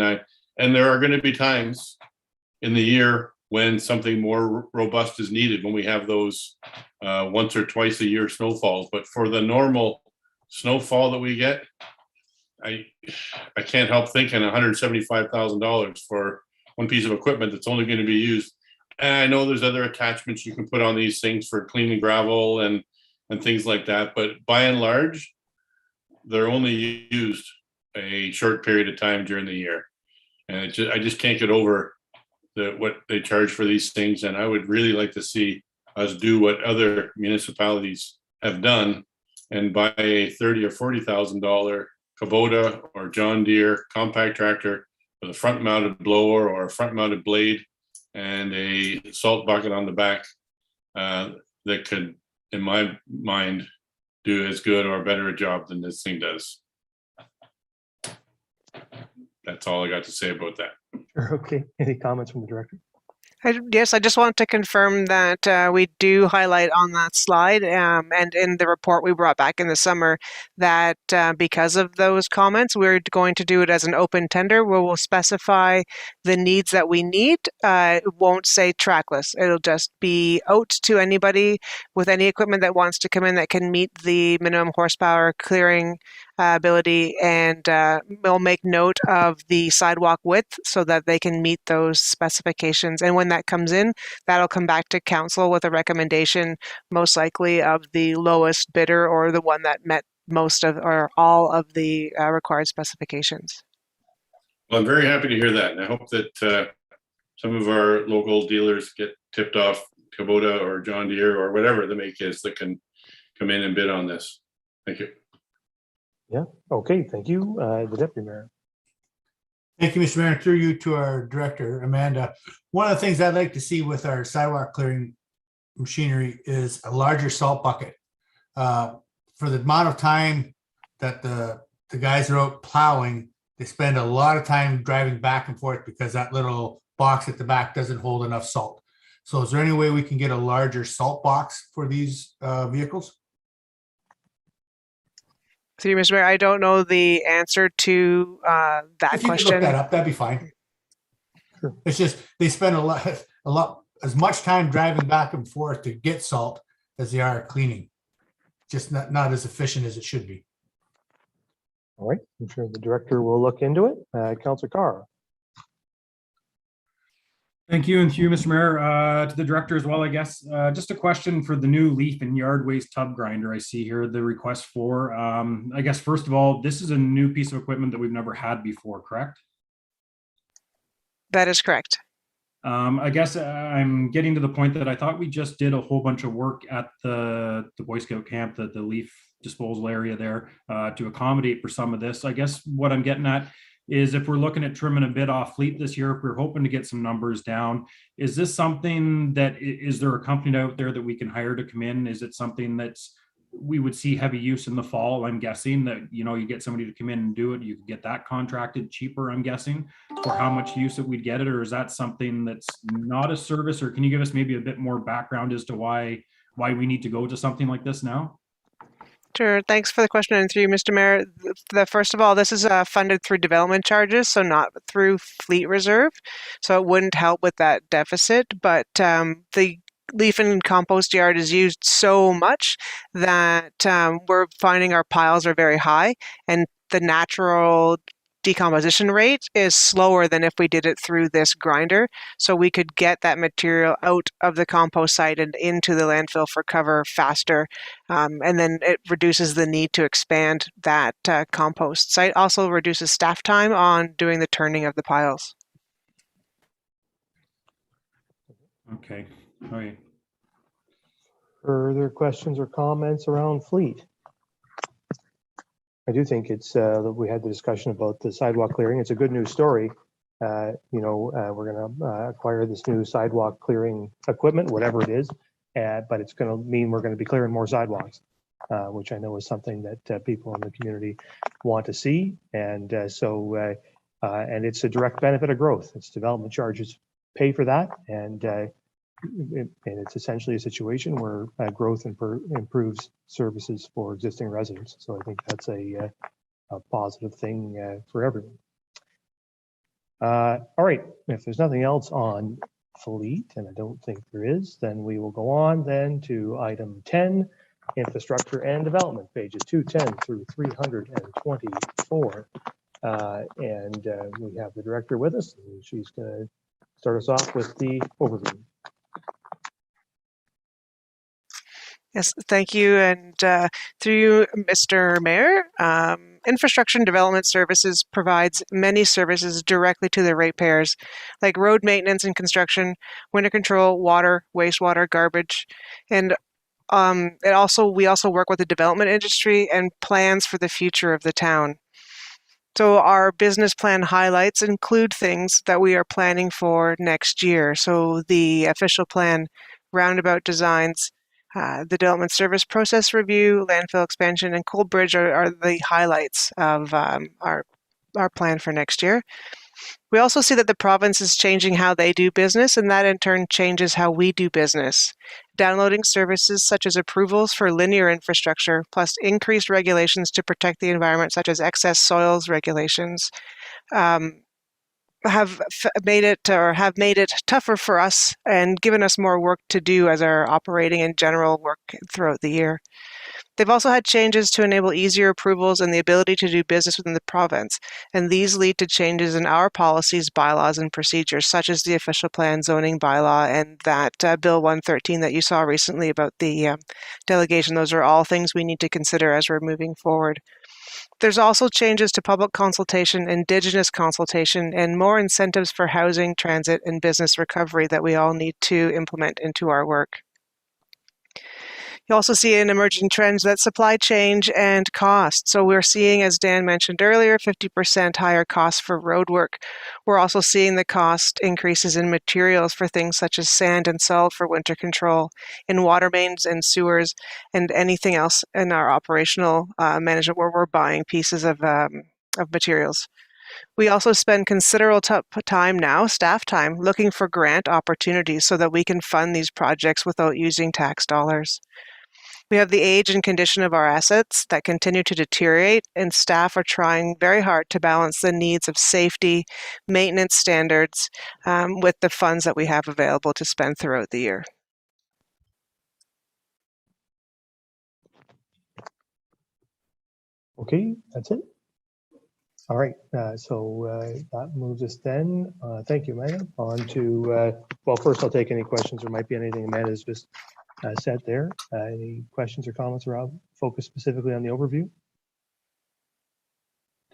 there are going to be times in the year when something more robust is needed, when we have those once or twice a year snowfalls. But for the normal snowfall that we get, I can't help thinking $175,000 for one piece of equipment that's only going to be used. And I know there's other attachments you can put on these things for cleaning gravel and things like that. But by and large, they're only used a short period of time during the year. And I just can't get over what they charge for these things. And I would really like to see us do what other municipalities have done and buy a $30,000 or $40,000 Kubota or John Deere compact tractor with a front mounted blower or a front mounted blade and a salt bucket on the back that could, in my mind, do as good or better a job than this thing does. That's all I got to say about that. Okay, any comments from the director? Yes, I just want to confirm that we do highlight on that slide and in the report we brought back in the summer that because of those comments, we're going to do it as an open tender where we'll specify the needs that we need. It won't say trackless. It'll just be out to anybody with any equipment that wants to come in that can meet the minimum horsepower clearing ability, and we'll make note of the sidewalk width so that they can meet those specifications. And when that comes in, that'll come back to council with a recommendation, most likely of the lowest bidder or the one that met most of or all of the required specifications. Well, I'm very happy to hear that. And I hope that some of our local dealers get tipped off Kubota or John Deere or whatever the make is that can come in and bid on this. Thank you. Yeah, okay, thank you. The deputy mayor. Thank you, Mr. Mayor. Through you to our director, Amanda. One of the things I'd like to see with our sidewalk clearing machinery is a larger salt bucket. For the amount of time that the guys are out plowing, they spend a lot of time driving back and forth because that little box at the back doesn't hold enough salt. So is there any way we can get a larger salt box for these vehicles? Through you, Mr. Mayor, I don't know the answer to that if you question. Could look that up, that'd be fine. Sure. It's just they spend a lot, as much time driving back and forth to get salt as they are cleaning. Just not as efficient as it should be. All right, I'm sure the director will look into it. Councilor Carr. Thank you, and to you, Mr. Mayor, to the director as well, I guess. Just a question for the new leaf and yard waste tub grinder I see here, the request for. I guess, first of all, this is a new piece of equipment that we've never had before, correct? That is correct. I guess I'm getting to the point that I thought we just did a whole bunch of work at the Boy Scout camp, the leaf disposal area there to accommodate for some of this. I guess what I'm getting at is if we're looking at trimming a bit off fleet this year, if we're hoping to get some numbers down, is this something that, is there a company out there that we can hire to come in? Is it something that's we would see heavy use in the fall. I'm guessing that, you know, you get somebody to come in and do it, you could get that contracted cheaper, I'm guessing, for how much use that we'd get it, or is that something that's not a service? Or can you give us maybe a bit more background as to why we need to go to something like this now? Sure. Thanks for the question. And through you, Mr. Mayor, first of all, this is funded through development charges, so not through fleet reserve. So it wouldn't help with that deficit. But the leaf and compost yard is used so much that we're finding our piles are very high, and the natural decomposition rate is slower than if we did it through this grinder. So we could get that material out of the compost site and into the landfill for cover faster. And then it reduces the need to expand that compost site. Also reduces staff time on doing the turning of the piles. Okay. All right. Further questions or comments around fleet? I do think it's that we had the discussion about the sidewalk clearing. It's a good news story. We're going to acquire this new sidewalk clearing equipment, whatever it is, but it's going to mean we're going to be clearing more sidewalks, which I know is something that people in the community want to see. And and it's a direct benefit of growth. It's development charges pay for that, and it's essentially a situation where growth improves services for existing residents. So I think that's a positive thing for everyone. All right, if there's nothing else on fleet, and I don't think there is, then we will go on then to item 10, infrastructure and development, pages 210 through 324. And we have the director with us, and she's going to start us off with the overview. Yes, thank you. And through you, Mr. Mayor, Infrastructure and Development Services provides many services directly to the ratepayers, like road maintenance and construction, winter control, water, wastewater, garbage, and we also work with the development industry and plans for the future of the town. So our business plan highlights include things that we are planning for next year. So the official plan, roundabout designs, the development service process review, landfill expansion, and Cold Bridge are the highlights of our plan for next year. We also see that the province is changing how they do business, and that in turn changes how we do business. Downloading services such as approvals for linear infrastructure, plus increased regulations to protect the environment, such as excess soils regulations, have made it tougher for us and given us more work to do as our operating and general work throughout the year. They've also had changes to enable easier approvals and the ability to do business within the province, and these lead to changes in our policies, bylaws, and procedures, such as the official plan zoning bylaw and that Bill 113 that you saw recently about the delegation. Those are all things we need to consider as we're moving forward. There's also changes to public consultation, Indigenous consultation, and more incentives for housing, transit, and business recovery that we all need to implement into our work. You also see an emerging trend that's supply chain and cost. So we're seeing, as Dan mentioned earlier, 50% higher costs for road work. We're also seeing the cost increases in materials for things such as sand and salt for winter control, in water mains and sewers, and anything else in our operational management where we're buying pieces of materials. We also spend considerable time now, staff time, looking for grant opportunities so that we can fund these projects without using tax dollars. We have the age and condition of our assets that continue to deteriorate, and staff are trying very hard to balance the needs of safety, maintenance standards with the funds that we have available to spend throughout the year. Okay, that's it. All right, so that moves us then. Thank you, Amanda. On to, well, first I'll take any questions. There might be anything Amanda's just said there. Any questions or comments around focus specifically on the overview?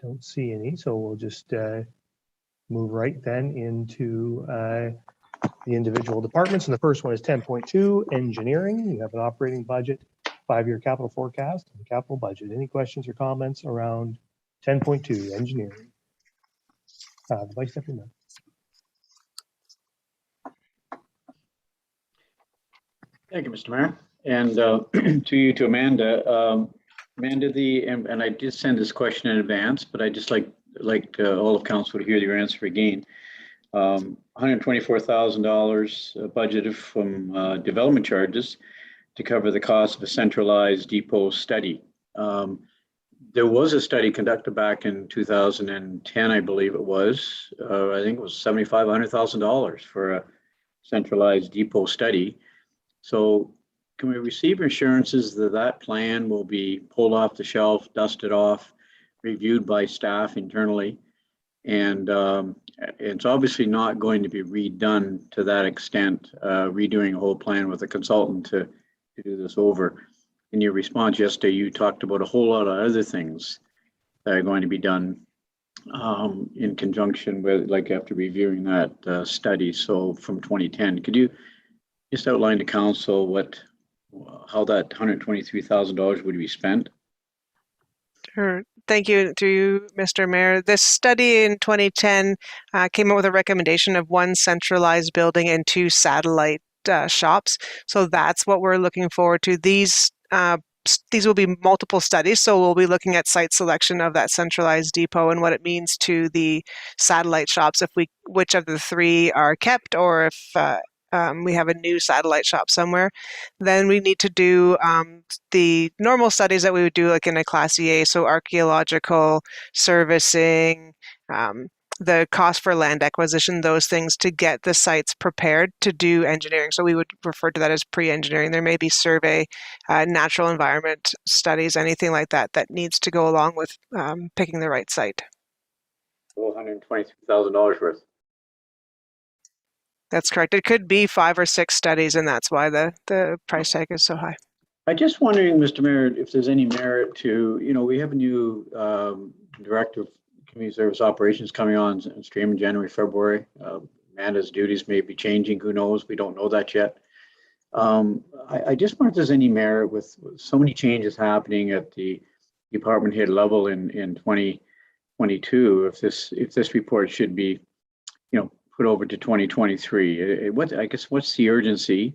Don't see any, so we'll just move right then into the individual departments. And the first one is 10.2, engineering. You have an operating budget, 5-year capital forecast, and capital budget. Any questions or comments around 10.2, engineering? The Vice Deputy Mayor. Thank you, Mr. Mayor. And to Amanda. Amanda, and I did send this question in advance, but I just like all of council to hear your answer again. $124,000 budgeted from development charges to cover the cost of a centralized depot study. There was a study conducted back in 2010, I believe it was. I think it was $7,500,000 for a centralized depot study. So can we receive assurances that that plan will be pulled off the shelf, dusted off, reviewed by staff internally? And it's obviously not going to be redone to that extent, redoing a whole plan with a consultant to do this over. In your response yesterday, you talked about a whole lot of other things that are going to be done in conjunction with, like after reviewing that study. So from 2010, could you just outline to council how that $123,000 would be spent? Sure. Thank you to you, Mr. Mayor. This study in 2010 came up with a recommendation of one centralized building and 2 satellite shops. So that's what we're looking forward to. These will be multiple studies, so we'll be looking at site selection of that centralized depot and what it means to the satellite shops, which of the 3 are kept, or if we have a new satellite shop somewhere. Then we need to do the normal studies that we would do like in a Class EA, so archaeological, servicing, the cost for land acquisition, those things to get the sites prepared to do engineering. So we would refer to that as pre-engineering. There may be survey, natural environment studies, anything like that that needs to go along with picking the right site. $123,000 worth. That's correct. It could be 5 or 6 studies, and that's why the price tag is so high. I'm just wondering, Mr. Mayor, if there's any merit to, we have a new director of community service operations coming on stream in January, February. Amanda's duties may be changing. Who knows? We don't know that yet. I just wonder if there's any merit with so many changes happening at the department head level in 2022. If this report should be, put over to 2023. What's the urgency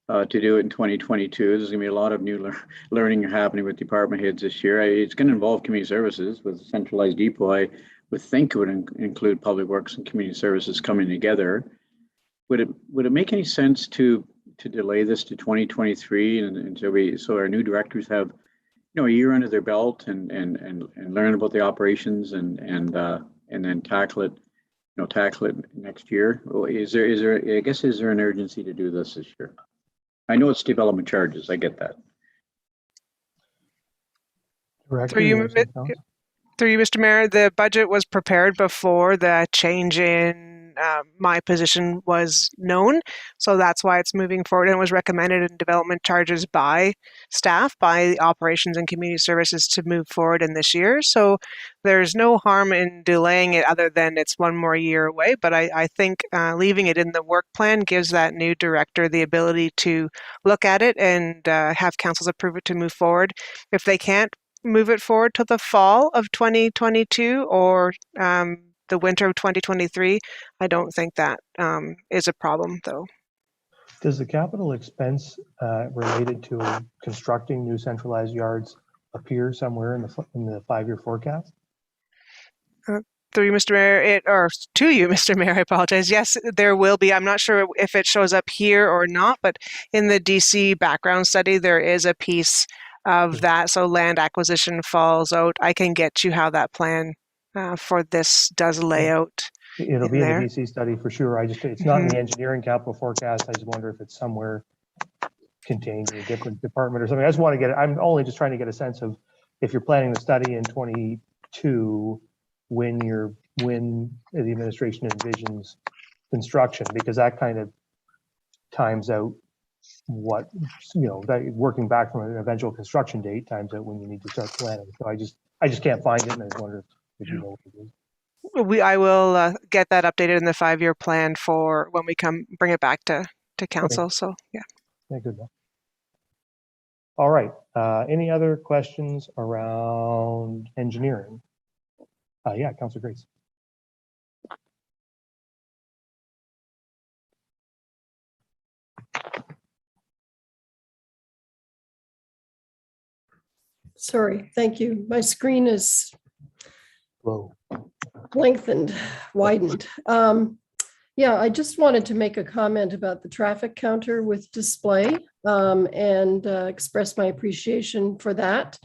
to do it in 2022? There's going to be a lot of new learning happening with department heads this year. It's going to involve community services with a centralized depot. I would think it would include public works and community services coming together. Would it make any sense to delay this to 2023 and so our new directors have a year under their belt and learn about the operations and then tackle it next year? Is there an urgency to do this year? I know it's development charges. I get that. Through you, Mr. Mayor, the budget was prepared before the change in my position was known. So that's why it's moving forward, and it was recommended in development charges by staff, by operations and community services to move forward in this year. So there's no harm in delaying it other than it's 1 more year away. But I think leaving it in the work plan gives that new director the ability to look at it and have councils approve it to move forward. If they can't move it forward to the fall of 2022 or the winter of 2023, I don't think that is a problem, though. Does the capital expense related to constructing new centralized yards appear somewhere in the 5-year forecast? Through you, Mr. Mayor, or to you, Mr. Mayor, I apologize. Yes, there will be. I'm not sure if it shows up here or not, but in the DC background study, there is a piece of that. So land acquisition falls out. I can get you how that plan for this does lay out. It'll be in the DC study for sure. It's not in the engineering capital forecast. I just wonder if it's somewhere contained in a different department or something. I just want to I'm only just trying to get a sense of if you're planning the study in 22, when the administration envisions construction, because that kind of times out what, that working back from an eventual construction date times out when you need to start planning. So I just can't find it, and I just wonder if you know what it is. I will get that updated in the 5-year plan for when we bring it back to council. Okay. So yeah. Good enough. All right. Any other questions around engineering? Yeah, Councilor Grace. Sorry, thank you. My screen is Whoa. lengthened, widened. Yeah, I just wanted to make a comment about the traffic counter with display and express my appreciation for that.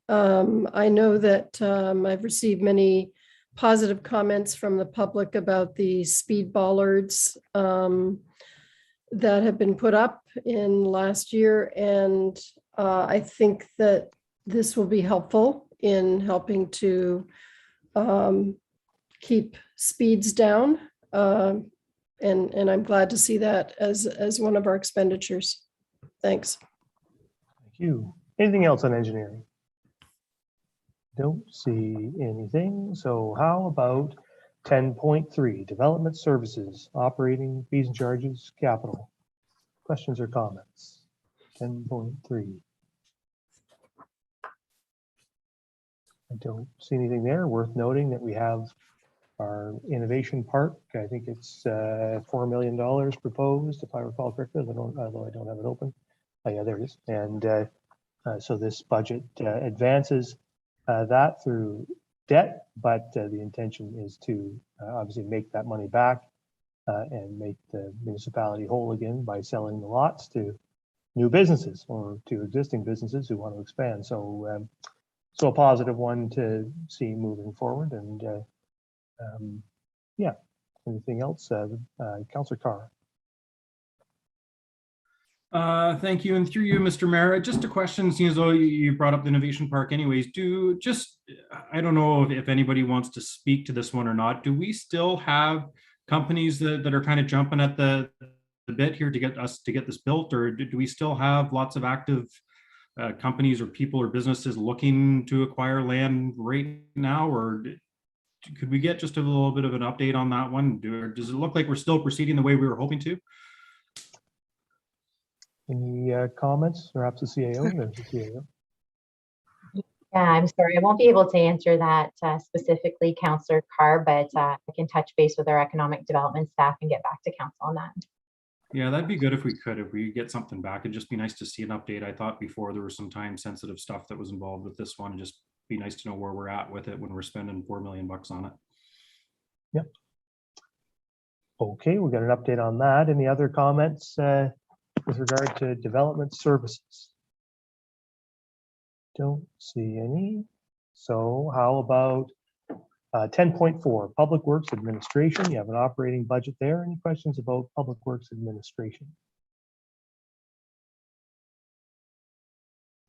I know that I've received many positive comments from the public about the speed bollards that have been put up in last year. And I think that this will be helpful in helping to keep speeds down. And I'm glad to see that as one of our expenditures. Thanks. Thank you. Anything else on engineering? Don't see anything. So how about 10.3, development services, operating fees and charges, capital? Questions or comments? 10.3. I don't see anything there. Worth noting that we have our innovation park. I think it's $4 million proposed, if I recall correctly, although I don't have it open. Oh yeah, there it is. And so this budget advances that through debt, but the intention is to obviously make that money back and make the municipality whole again by selling the lots to new businesses or to existing businesses who want to expand. So, so a positive one to see moving forward. And yeah, anything else? Councillor Carr. Thank you. And through you, Mr. Mayor, just a question, seeing as though you brought up the Innovation Park anyways, I don't know if anybody wants to speak to this one or not. Do we still have companies that are kind of jumping at the bit here to get this built, or do we still have lots of active companies or people or businesses looking to acquire land right now, or could we get just a little bit of an update on that one? Does it look like we're still proceeding the way we were hoping to? Any comments? Perhaps the CAO? There's the CAO. Yeah, I'm sorry, I won't be able to answer that specifically, Councillor Carr, but I can touch base with our economic development staff and get back to council on that. Yeah, that'd be good if we get something back. It'd just be nice to see an update. I thought before there was some time sensitive stuff that was involved with this one. It'd just be nice to know where we're at with it when we're spending $4 million on it. Yep. Okay, we got an update on that. Any other comments with regard to development services? Don't see any. So how about 10.4, Public Works Administration? You have an operating budget there. Any questions about Public Works Administration?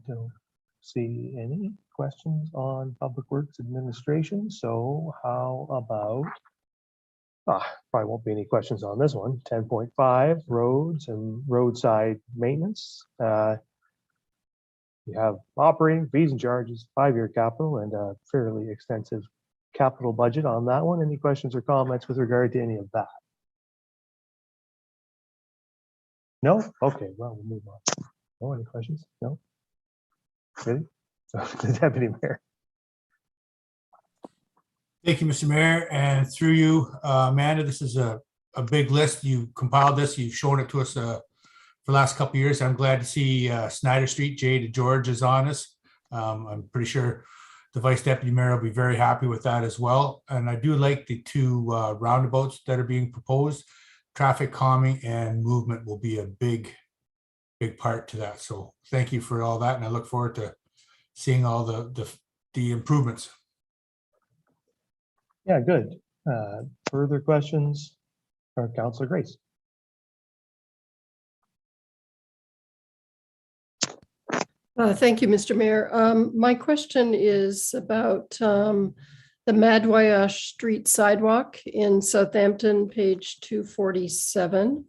Don't see any questions on Public Works Administration. So how about, probably won't be any questions on this one. 10.5, roads and roadside maintenance. You have operating fees and charges, 5-year capital, and a fairly extensive capital budget on that one. Any questions or comments with regard to any of that? No? Okay, well, we'll move on. Oh, any questions? No? Really? The Deputy Mayor. Thank you, Mr. Mayor, and through you, Amanda, this is a big list. You compiled this, you've shown it to us for the last couple of years. I'm glad to see Snyder Street, Jay to George is on us. I'm pretty sure the Vice Deputy Mayor will be very happy with that as well. And I do like the two roundabouts that are being proposed. Traffic calming and movement will be a big part to that. So thank you for all that. And I look forward to seeing all the improvements. Yeah, good. Further questions for Councillor Grace? Thank you, Mr. Mayor. My question is about the Madwayash Street sidewalk in Southampton, page 247.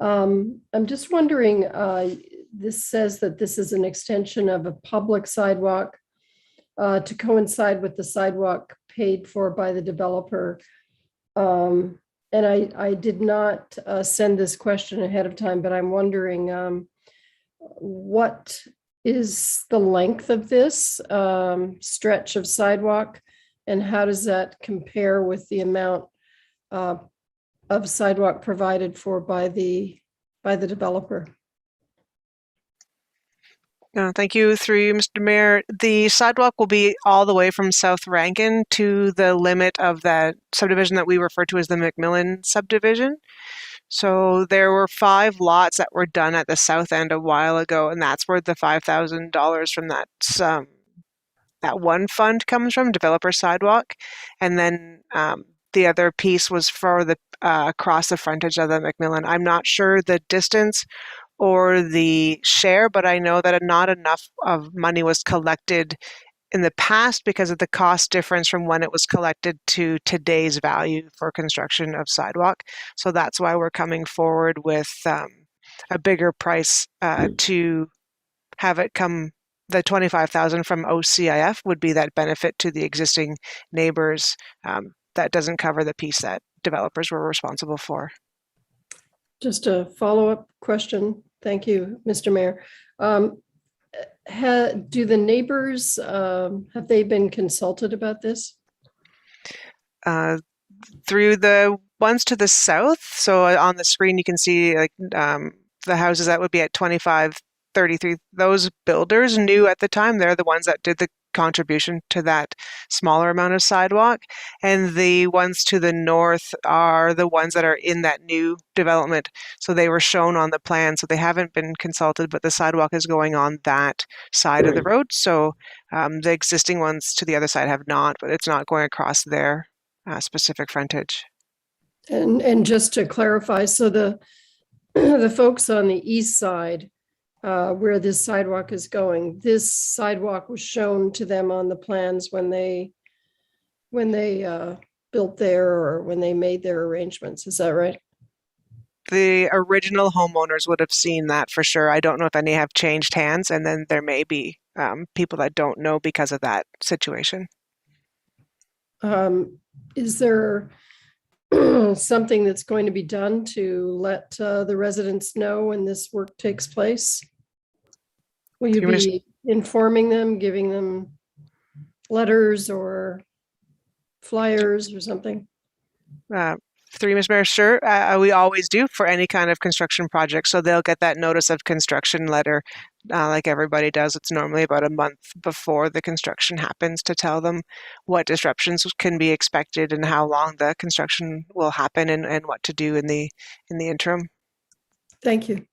I'm just wondering, this says that this is an extension of a public sidewalk to coincide with the sidewalk paid for by the developer. And I did not send this question ahead of time, but I'm wondering what is the length of this stretch of sidewalk, and how does that compare with the amount of sidewalk provided for by the developer? Thank you. Through you, Mr. Mayor. The sidewalk will be all the way from South Rankin to the limit of that subdivision that we refer to as the McMillan subdivision. So there were 5 lots that were done at the south end a while ago, and that's where the $5,000 from that one fund comes from, developer sidewalk. And then the other piece was for the across the frontage of the McMillan. I'm not sure the distance or the share, but I know that not enough of money was collected in the past because of the cost difference from when it was collected to today's value for construction of sidewalk. So that's why we're coming forward with a bigger price to have it come. The 25,000 from OCIF would be that benefit to the existing neighbors. That doesn't cover the piece that developers were responsible for. Just a follow-up question. Thank you, Mr. Mayor. Do the neighbors, have they been consulted about this? Through the ones to the south. So on the screen, you can see like the houses that would be at 2533. Those builders knew at the time. They're the ones that did the contribution to that smaller amount of sidewalk. And the ones to the north are the ones that are in that new development. So they were shown on the plan. So they haven't been consulted, but the sidewalk is going on that side of the road. So the existing ones to the other side have not, but it's not going across their specific frontage. And just to clarify, so the the folks on the east side, where this sidewalk is going, this sidewalk was shown to them on the plans when they built there or when they made their arrangements. Is that right? The original homeowners would have seen that for sure. I don't know if any have changed hands, and then there may be people that don't know because of that situation. Is there something that's going to be done to let the residents know when this work takes place? Will you be informing them, giving them letters or flyers or something? Through you, Ms. Mayor, sure. We always do for any kind of construction project. So they'll get that notice of construction letter like everybody does. It's normally about a month before the construction happens to tell them what disruptions can be expected and how long the construction will happen and what to do in the interim. Thank you.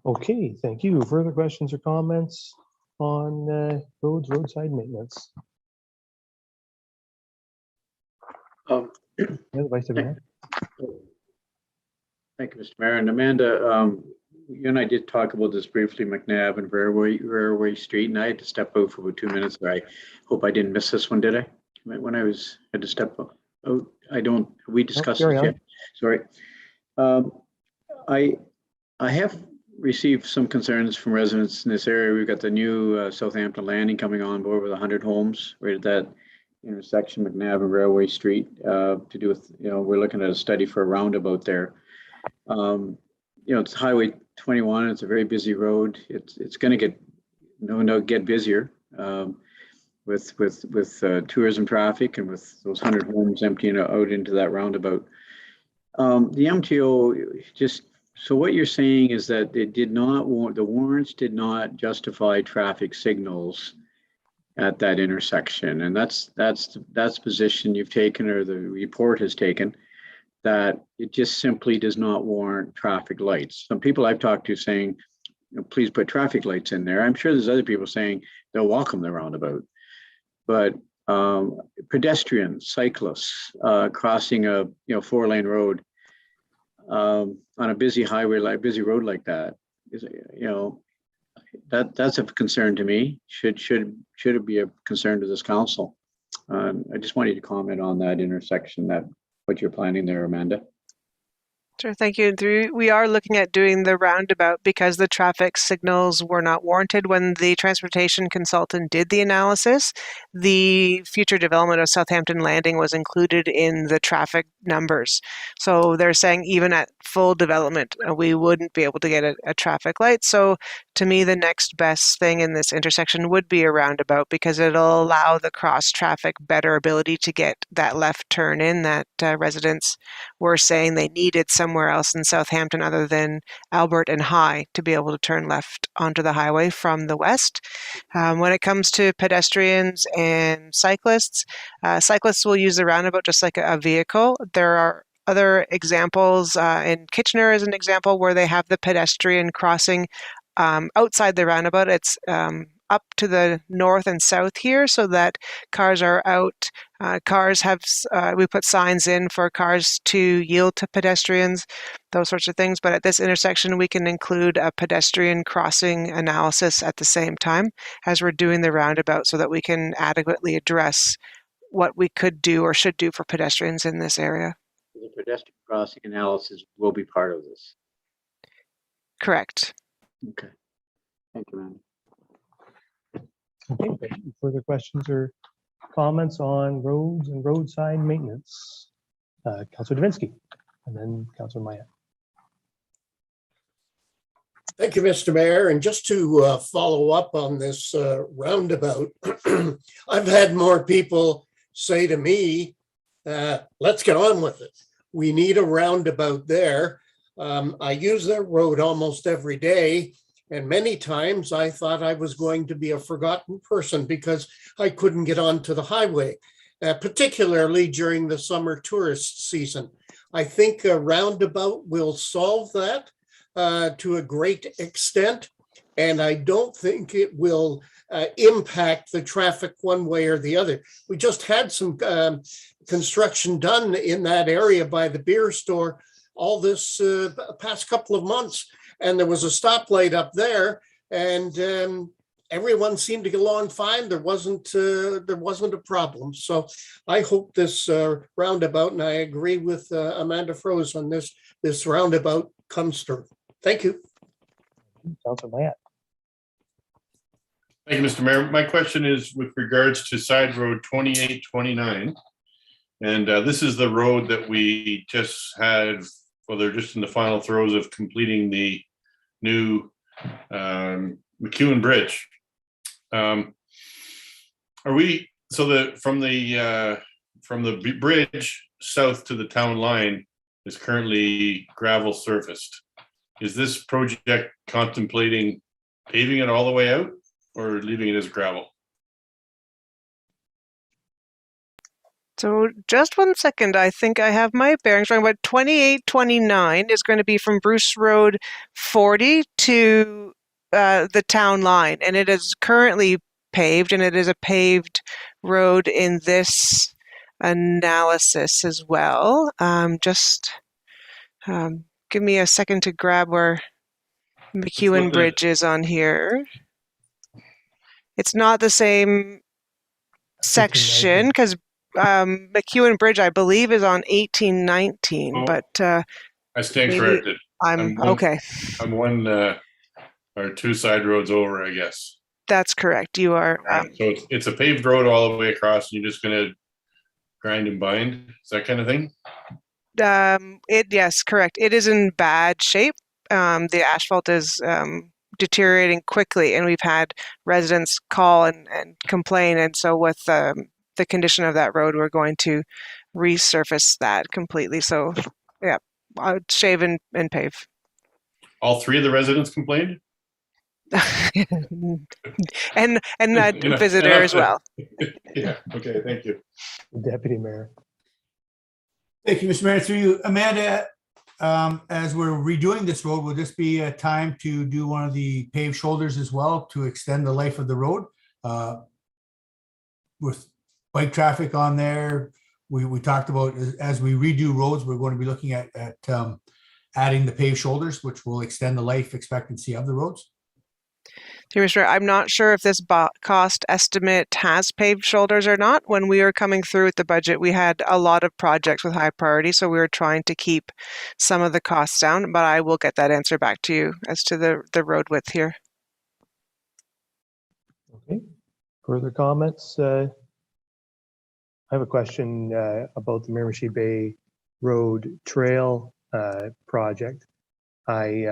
Okay, thank you. Further questions or comments on roadside maintenance? Vice Mayor. Thank you, Mr. Mayor. And Amanda, you and I did talk about this briefly, McNabb and Railway Street, and I had to step out for about 2 minutes. I hope I didn't miss this one, did I? When I had to step out. Oh, we discussed it yet. Sorry. I have received some concerns from residents in this area. We've got the new Southampton Landing coming on board with 100 homes right at that intersection, McNabb and Railway Street, to do with, we're looking at a study for a roundabout there. It's Highway 21. It's a very busy road. It's going to get get busier with tourism traffic and with those 100 homes emptying out into that roundabout. The MTO so what you're saying is that the warrants did not justify traffic signals at that intersection, and that's the position you've taken, or the report has taken, that it just simply does not warrant traffic lights. Some people I've talked to saying, please put traffic lights in there. I'm sure there's other people saying they'll welcome the roundabout, but pedestrians, cyclists crossing a 4-lane road on a busy highway, busy road like that is, that's a concern to me. Should it be a concern to this council? I just wanted to comment on that intersection, what you're planning there, Amanda. Sure, thank you. We are looking at doing the roundabout because the traffic signals were not warranted when the transportation consultant did the analysis. The future development of Southampton Landing was included in the traffic numbers. So they're saying even at full development, we wouldn't be able to get a traffic light. So to me, the next best thing in this intersection would be a roundabout because it'll allow the cross traffic better ability to get that left turn in that residents were saying they needed some somewhere else in Southampton other than Albert and High to be able to turn left onto the highway from the west. When it comes to pedestrians and cyclists, cyclists will use the roundabout just like a vehicle. There are other examples in Kitchener as an example where they have the pedestrian crossing outside the roundabout. It's up to the north and south here so that cars are out. Cars have, we put signs in for cars to yield to pedestrians, those sorts of things. But at this intersection, we can include a pedestrian crossing analysis at the same time as we're doing the roundabout so that we can adequately address what we could do or should do for pedestrians in this area. The pedestrian crossing analysis will be part of this. Correct. Okay. Thank you, Amanda. Okay, any further questions or comments on roads and road sign maintenance? Councilor Davinsky, and then Councilor Maya. Thank you, Mr. Mayor. And just to follow up on this roundabout, I've had more people say to me, let's get on with it. We need a roundabout there. I use that road almost every day. And many times I thought I was going to be a forgotten person because I couldn't get onto the highway, particularly during the summer tourist season. I think a roundabout will solve that to a great extent. And I don't think it will impact the traffic one way or the other. We just had some construction done in that area by the beer store all this past couple of months. And there was a stoplight up there, and everyone seemed to get along fine. There wasn't a problem. So I hope this roundabout, and I agree with Amanda Froese on this roundabout comes through. Thank you. Councilor Maya. Thank you, Mr. Mayor. My question is with regards to side road 2829. And this is the road that we just had, well, they're just in the final throes of completing the new McEwen Bridge. Are we, so from the bridge south to the town line is currently gravel surfaced. Is this project contemplating paving it all the way out or leaving it as gravel? So just 1 second, I think I have my bearings wrong, but 2829 is going to be from Bruce Road 40 to the town line, and it is currently paved, and it is a paved road in this analysis as well. Give me a second to grab where McEwen Bridge is on here. It's not the same section because McEwen Bridge, I believe, is on 1819, but I stand corrected. Okay. I'm one or two side roads over, I guess. That's correct. You are. So it's a paved road all the way across, and you're just going to grind and bind. Is that kind of thing? Yes, correct. It is in bad shape. The asphalt is deteriorating quickly, and we've had residents call and complain. And so with the condition of that road, we're going to resurface that completely. So yeah, shave and pave. All three of the residents complained? and that visitor as well. Yeah, okay, thank you. Deputy Mayor. Thank you, Mr. Mayor. Through you, Amanda, as we're redoing this road, will this be a time to do one of the paved shoulders as well to extend the life of the road? With bike traffic on there, we talked about as we redo roads, we're going to be looking at adding the paved shoulders, which will extend the life expectancy of the roads. I'm not sure if this cost estimate has paved shoulders or not. When we were coming through with the budget, we had a lot of projects with high priority, so we were trying to keep some of the costs down, but I will get that answer back to you as to the road width here. Okay, further comments? I have a question about the Miramichi Bay Road Trail project. I've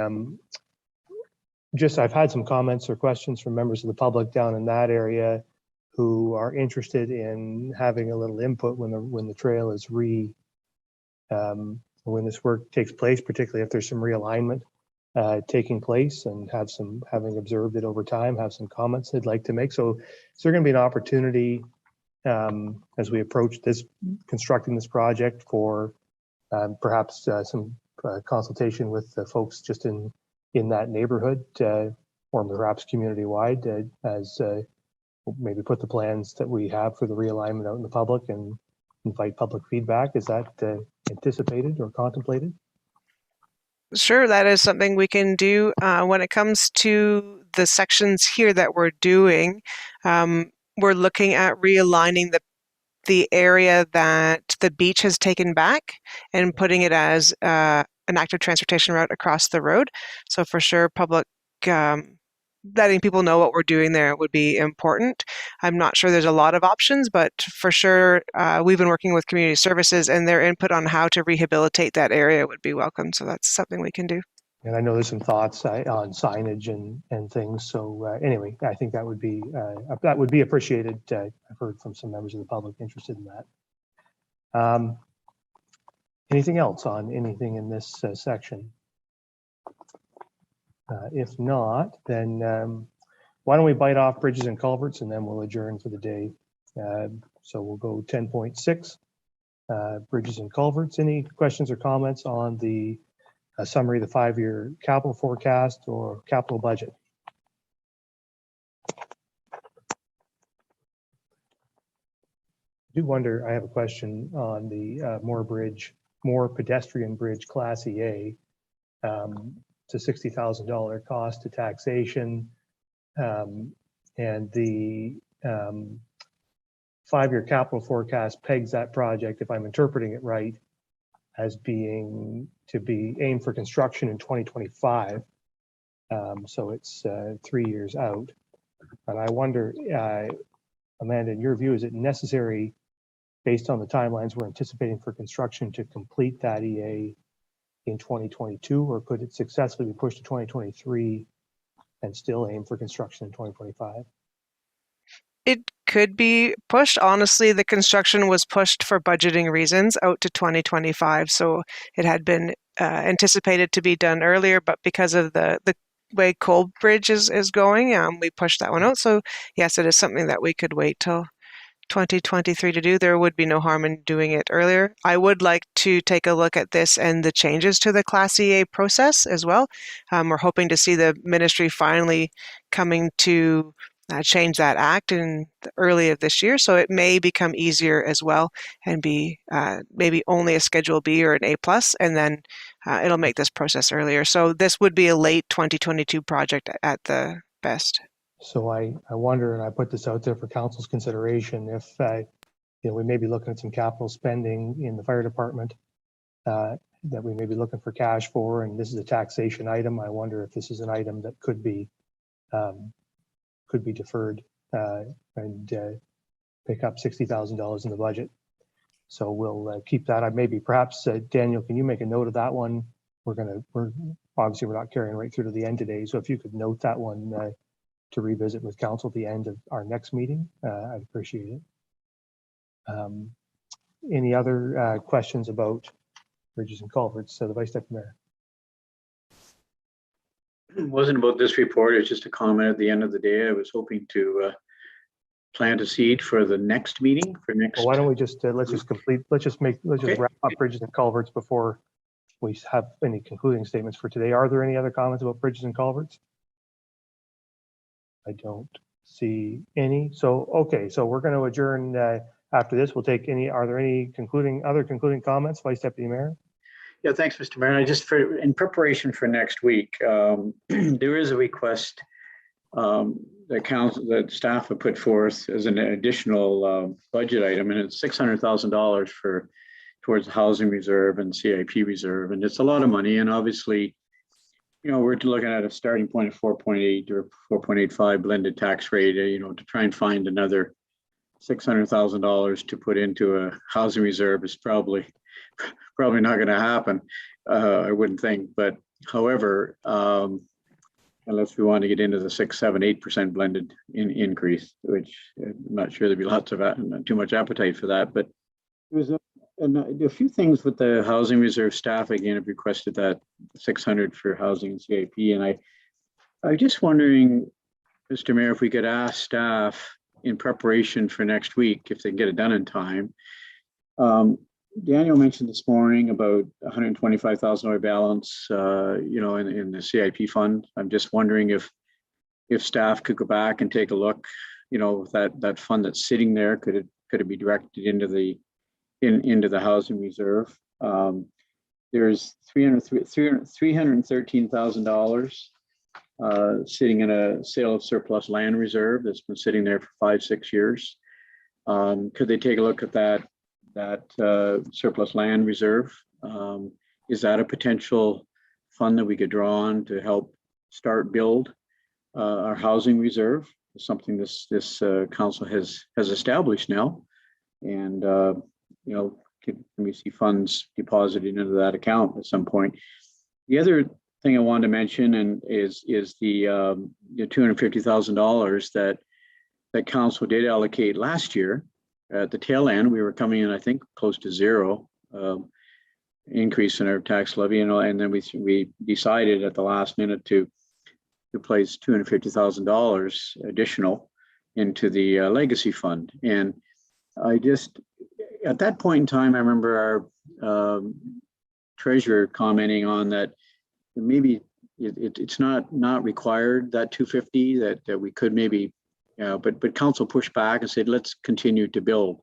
had some comments or questions from members of the public down in that area who are interested in having a little input when the trail is when this work takes place, particularly if there's some realignment taking place, and having observed it over time, have some comments they'd like to make. So is there going to be an opportunity as we approach this, constructing this project, for perhaps some consultation with the folks just in that neighborhood, or perhaps community-wide, as maybe put the plans that we have for the realignment out in the public and invite public feedback? Is that anticipated or contemplated? Sure, that is something we can do. When it comes to the sections here that we're doing, we're looking at realigning the area that the beach has taken back and putting it as an active transportation route across the road. So for sure, public letting people know what we're doing there would be important. I'm not sure there's a lot of options, but for sure, we've been working with community services, and their input on how to rehabilitate that area would be welcome. So that's something we can do. And I know there's some thoughts on signage and things. So anyway, I think that would be appreciated. I've heard from some members of the public interested in that. Anything else on anything in this section? If not, then why don't we bite off bridges and culverts, and then we'll adjourn for the day. So we'll go 10.6, bridges and culverts. Any questions or comments on the summary of the 5-year capital forecast or capital budget? I do wonder, I have a question on the Moore pedestrian bridge Class EA. It's a $60,000 cost to taxation, and the 5-year capital forecast pegs that project, if I'm interpreting it right, as being to be aimed for construction in 2025. So it's 3 years out. And I wonder, Amanda, in your view, is it necessary, based on the timelines we're anticipating for construction, to complete that EA in 2022, or could it successfully be pushed to 2023 and still aim for construction in 2025? It could be pushed. Honestly, the construction was pushed for budgeting reasons out to 2025. So it had been anticipated to be done earlier, but because of the way Cole Bridge is going, we pushed that one out. So yes, it is something that we could wait till 2023 to do. There would be no harm in doing it earlier. I would like to take a look at this and the changes to the Class EA process as well. We're hoping to see the ministry finally coming to change that act in the early of this year, so it may become easier as well and be maybe only a Schedule B or an A+, and then it'll make this process earlier. So this would be a late 2022 project at the best. So I wonder, and I put this out there for council's consideration, if we may be looking at some capital spending in the fire department that we may be looking for cash for, and this is a taxation item. I wonder if this is an item that could be deferred and pick up $60,000 in the budget. So we'll keep that. Maybe perhaps Daniel, can you make a note of that one? We're obviously not carrying right through to the end today. So if you could note that one to revisit with council at the end of our next meeting, I'd appreciate it. Any other questions about bridges and culverts? So the Vice Deputy Mayor. It wasn't about this report. It's just a comment at the end of the day. I was hoping to plant a seed for the next meeting for next. Well, why don't we just let's just wrap up bridges and culverts before we have any concluding statements for today. Are there any other comments about bridges and culverts? I don't see any. So okay, so we're going to adjourn after this. We'll take any. Are there any other concluding comments, Vice Deputy Mayor? Yeah, thanks, Mr. Mayor. I just, in preparation for next week, there is a request that staff have put forth as an additional budget item, and it's $600,000 towards the housing reserve and CIP reserve, and it's a lot of money. And obviously, we're looking at a starting point of 4.8 or 4.85 blended tax rate. To try and find another $600,000 to put into a housing reserve is probably not going to happen. I wouldn't think. But however, unless we want to get into the 6, 7, 8% blended increase, which I'm not sure there'd be too much appetite for that. But it was And a few things with the housing reserve staff, again, have requested that 600 for housing and CIP. And I'm just wondering, Mr. Mayor, if we could ask staff in preparation for next week, if they can get it done in time. Daniel mentioned this morning about $125,000 balance, in the CIP fund. I'm just wondering if staff could go back and take a look, that fund that's sitting there, could it be directed into the housing reserve? There's $313,000 sitting in a sale of surplus land reserve that's been sitting there for 5-6 years. Could they take a look at that surplus land reserve? Is that a potential fund that we could draw on to help build our housing reserve? It's something this council has established now, and can we see funds deposited into that account at some point? The other thing I wanted to mention is the $250,000 that council did allocate last year. At the tail end, we were coming in, I think, close to zero increase in our tax levy, and then we decided at the last minute to place $250,000 additional into the legacy fund. And at that point in time, I remember our treasurer commenting on that maybe it's not required, that 250, that we could maybe, but council pushed back and said, let's continue to build.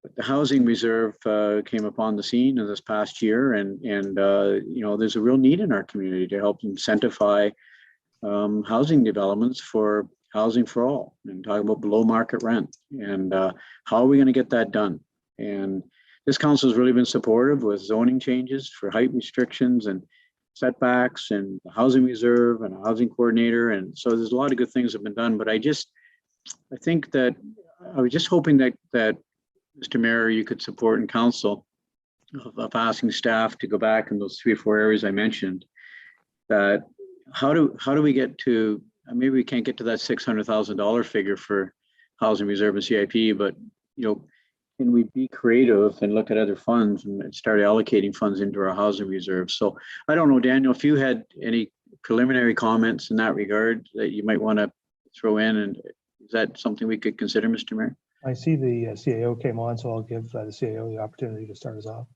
But the housing reserve came upon the scene in this past year, and there's a real need in our community to help incentivize housing developments for housing for all, and talking about below market rent, and how are we going to get that done? And this council has really been supportive with zoning changes for height restrictions and setbacks and the housing reserve and a housing coordinator. And so there's a lot of good things that have been done, but I think that I was just hoping that Mr. Mayor, you could support in council of asking staff to go back in those 3 or 4 areas I mentioned. That how do we get to, maybe we can't get to that $600,000 figure for housing reserve and CIP, but can we be creative and look at other funds and start allocating funds into our housing reserve? So I don't know, Daniel, if you had any preliminary comments in that regard that you might want to throw in, and is that something we could consider, Mr. Mayor? I see the CAO came on, so I'll give the CAO the opportunity to start us off.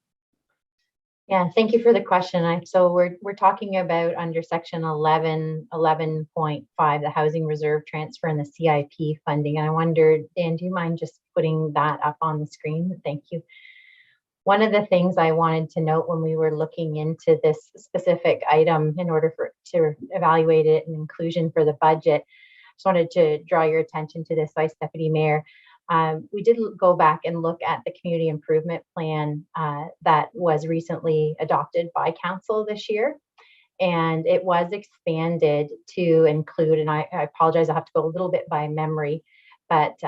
Yeah, thank you for the question. So we're talking about under section 11.5, the housing reserve transfer and the CIP funding. And I wondered, Dan, do you mind just putting that up on the screen? Thank you. One of the things I wanted to note when we were looking into this specific item in order to evaluate it and inclusion for the budget, just wanted to draw your attention to this, Vice Deputy Mayor. We did go back and look at the community improvement plan that was recently adopted by council this year. And it was expanded to include, and I apologize, I have to go a little bit by memory, but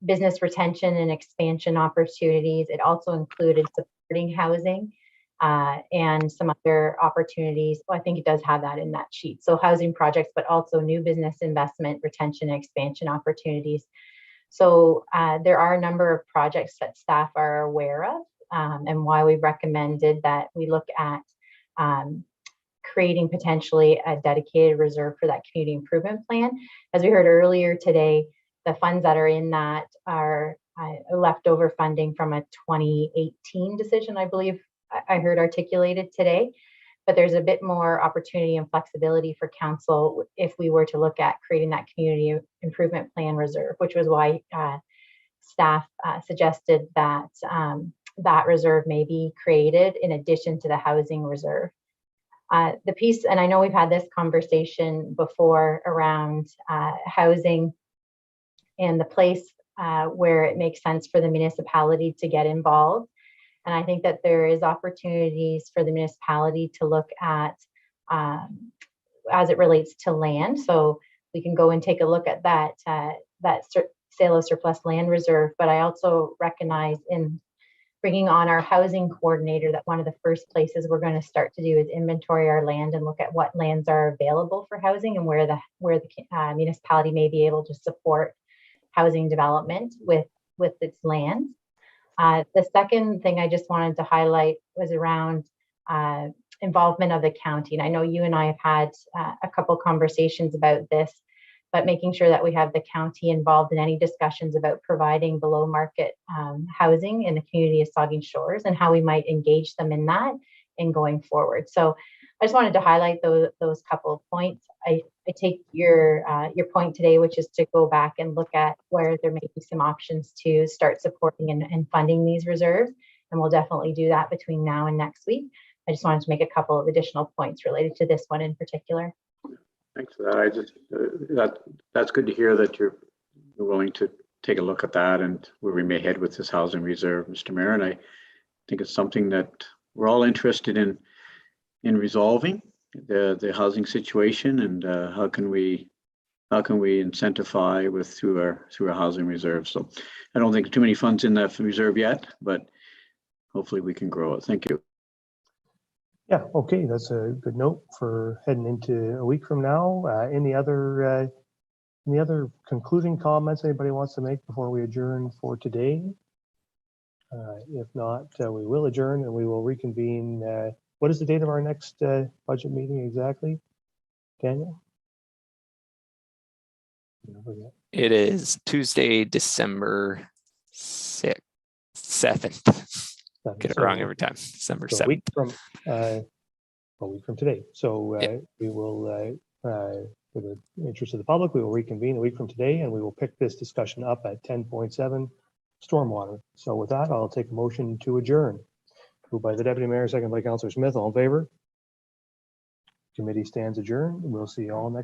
business retention and expansion opportunities. It also included supporting housing and some other opportunities. Well, I think it does have that in that sheet. So housing projects, but also new business investment, retention, and expansion opportunities. So there are a number of projects that staff are aware of, and why we recommended that we look at creating potentially a dedicated reserve for that community improvement plan. As we heard earlier today, the funds that are in that are leftover funding from a 2018 decision, I believe I heard articulated today. But there's a bit more opportunity and flexibility for council if we were to look at creating that community improvement plan reserve, which was why staff suggested that that reserve may be created in addition to the housing reserve. The piece, and I know we've had this conversation before around housing and the place where it makes sense for the municipality to get involved. And I think that there is opportunities for the municipality to look at as it relates to land. So we can go and take a look at that sale of surplus land reserve. But I also recognize in bringing on our housing coordinator that one of the first places we're going to start to do is inventory our land and look at what lands are available for housing and where the municipality may be able to support housing development with its lands. The second thing I just wanted to highlight was around involvement of the county. And I know you and I have had a couple conversations about this, but making sure that we have the county involved in any discussions about providing below market housing in the community of Saugeen Shores and how we might engage them in that in going forward. So I just wanted to highlight those couple of points. I take your point today, which is to go back and look at where there may be some options to start supporting and funding these reserves. And we'll definitely do that between now and next week. I just wanted to make a couple of additional points related to this one in particular. Thanks for that. I just that's good to hear that you're willing to take a look at that and where we may head with this housing reserve, Mr. Mayor. And I think it's something that we're all interested in resolving the housing situation, and how can we incentivize through our housing reserve. So I don't think too many funds in that reserve yet, but hopefully we can grow it. Thank you. Yeah, okay, that's a good note for heading into a week from now. Any other concluding comments anybody wants to make before we adjourn for today? If not, we will adjourn and we will reconvene. What is the date of our next budget meeting exactly, Daniel? It is Tuesday, December 7th. Get it wrong every time. December 7th. A week from today. So we will, for the interest of the public, we will reconvene a week from today, and we will pick this discussion up at 10.7 stormwater. So with that, I'll take a motion to adjourn. Moved by the Deputy Mayor, second by Councillor Smith. All in favor? Committee stands adjourned. We'll see you all next.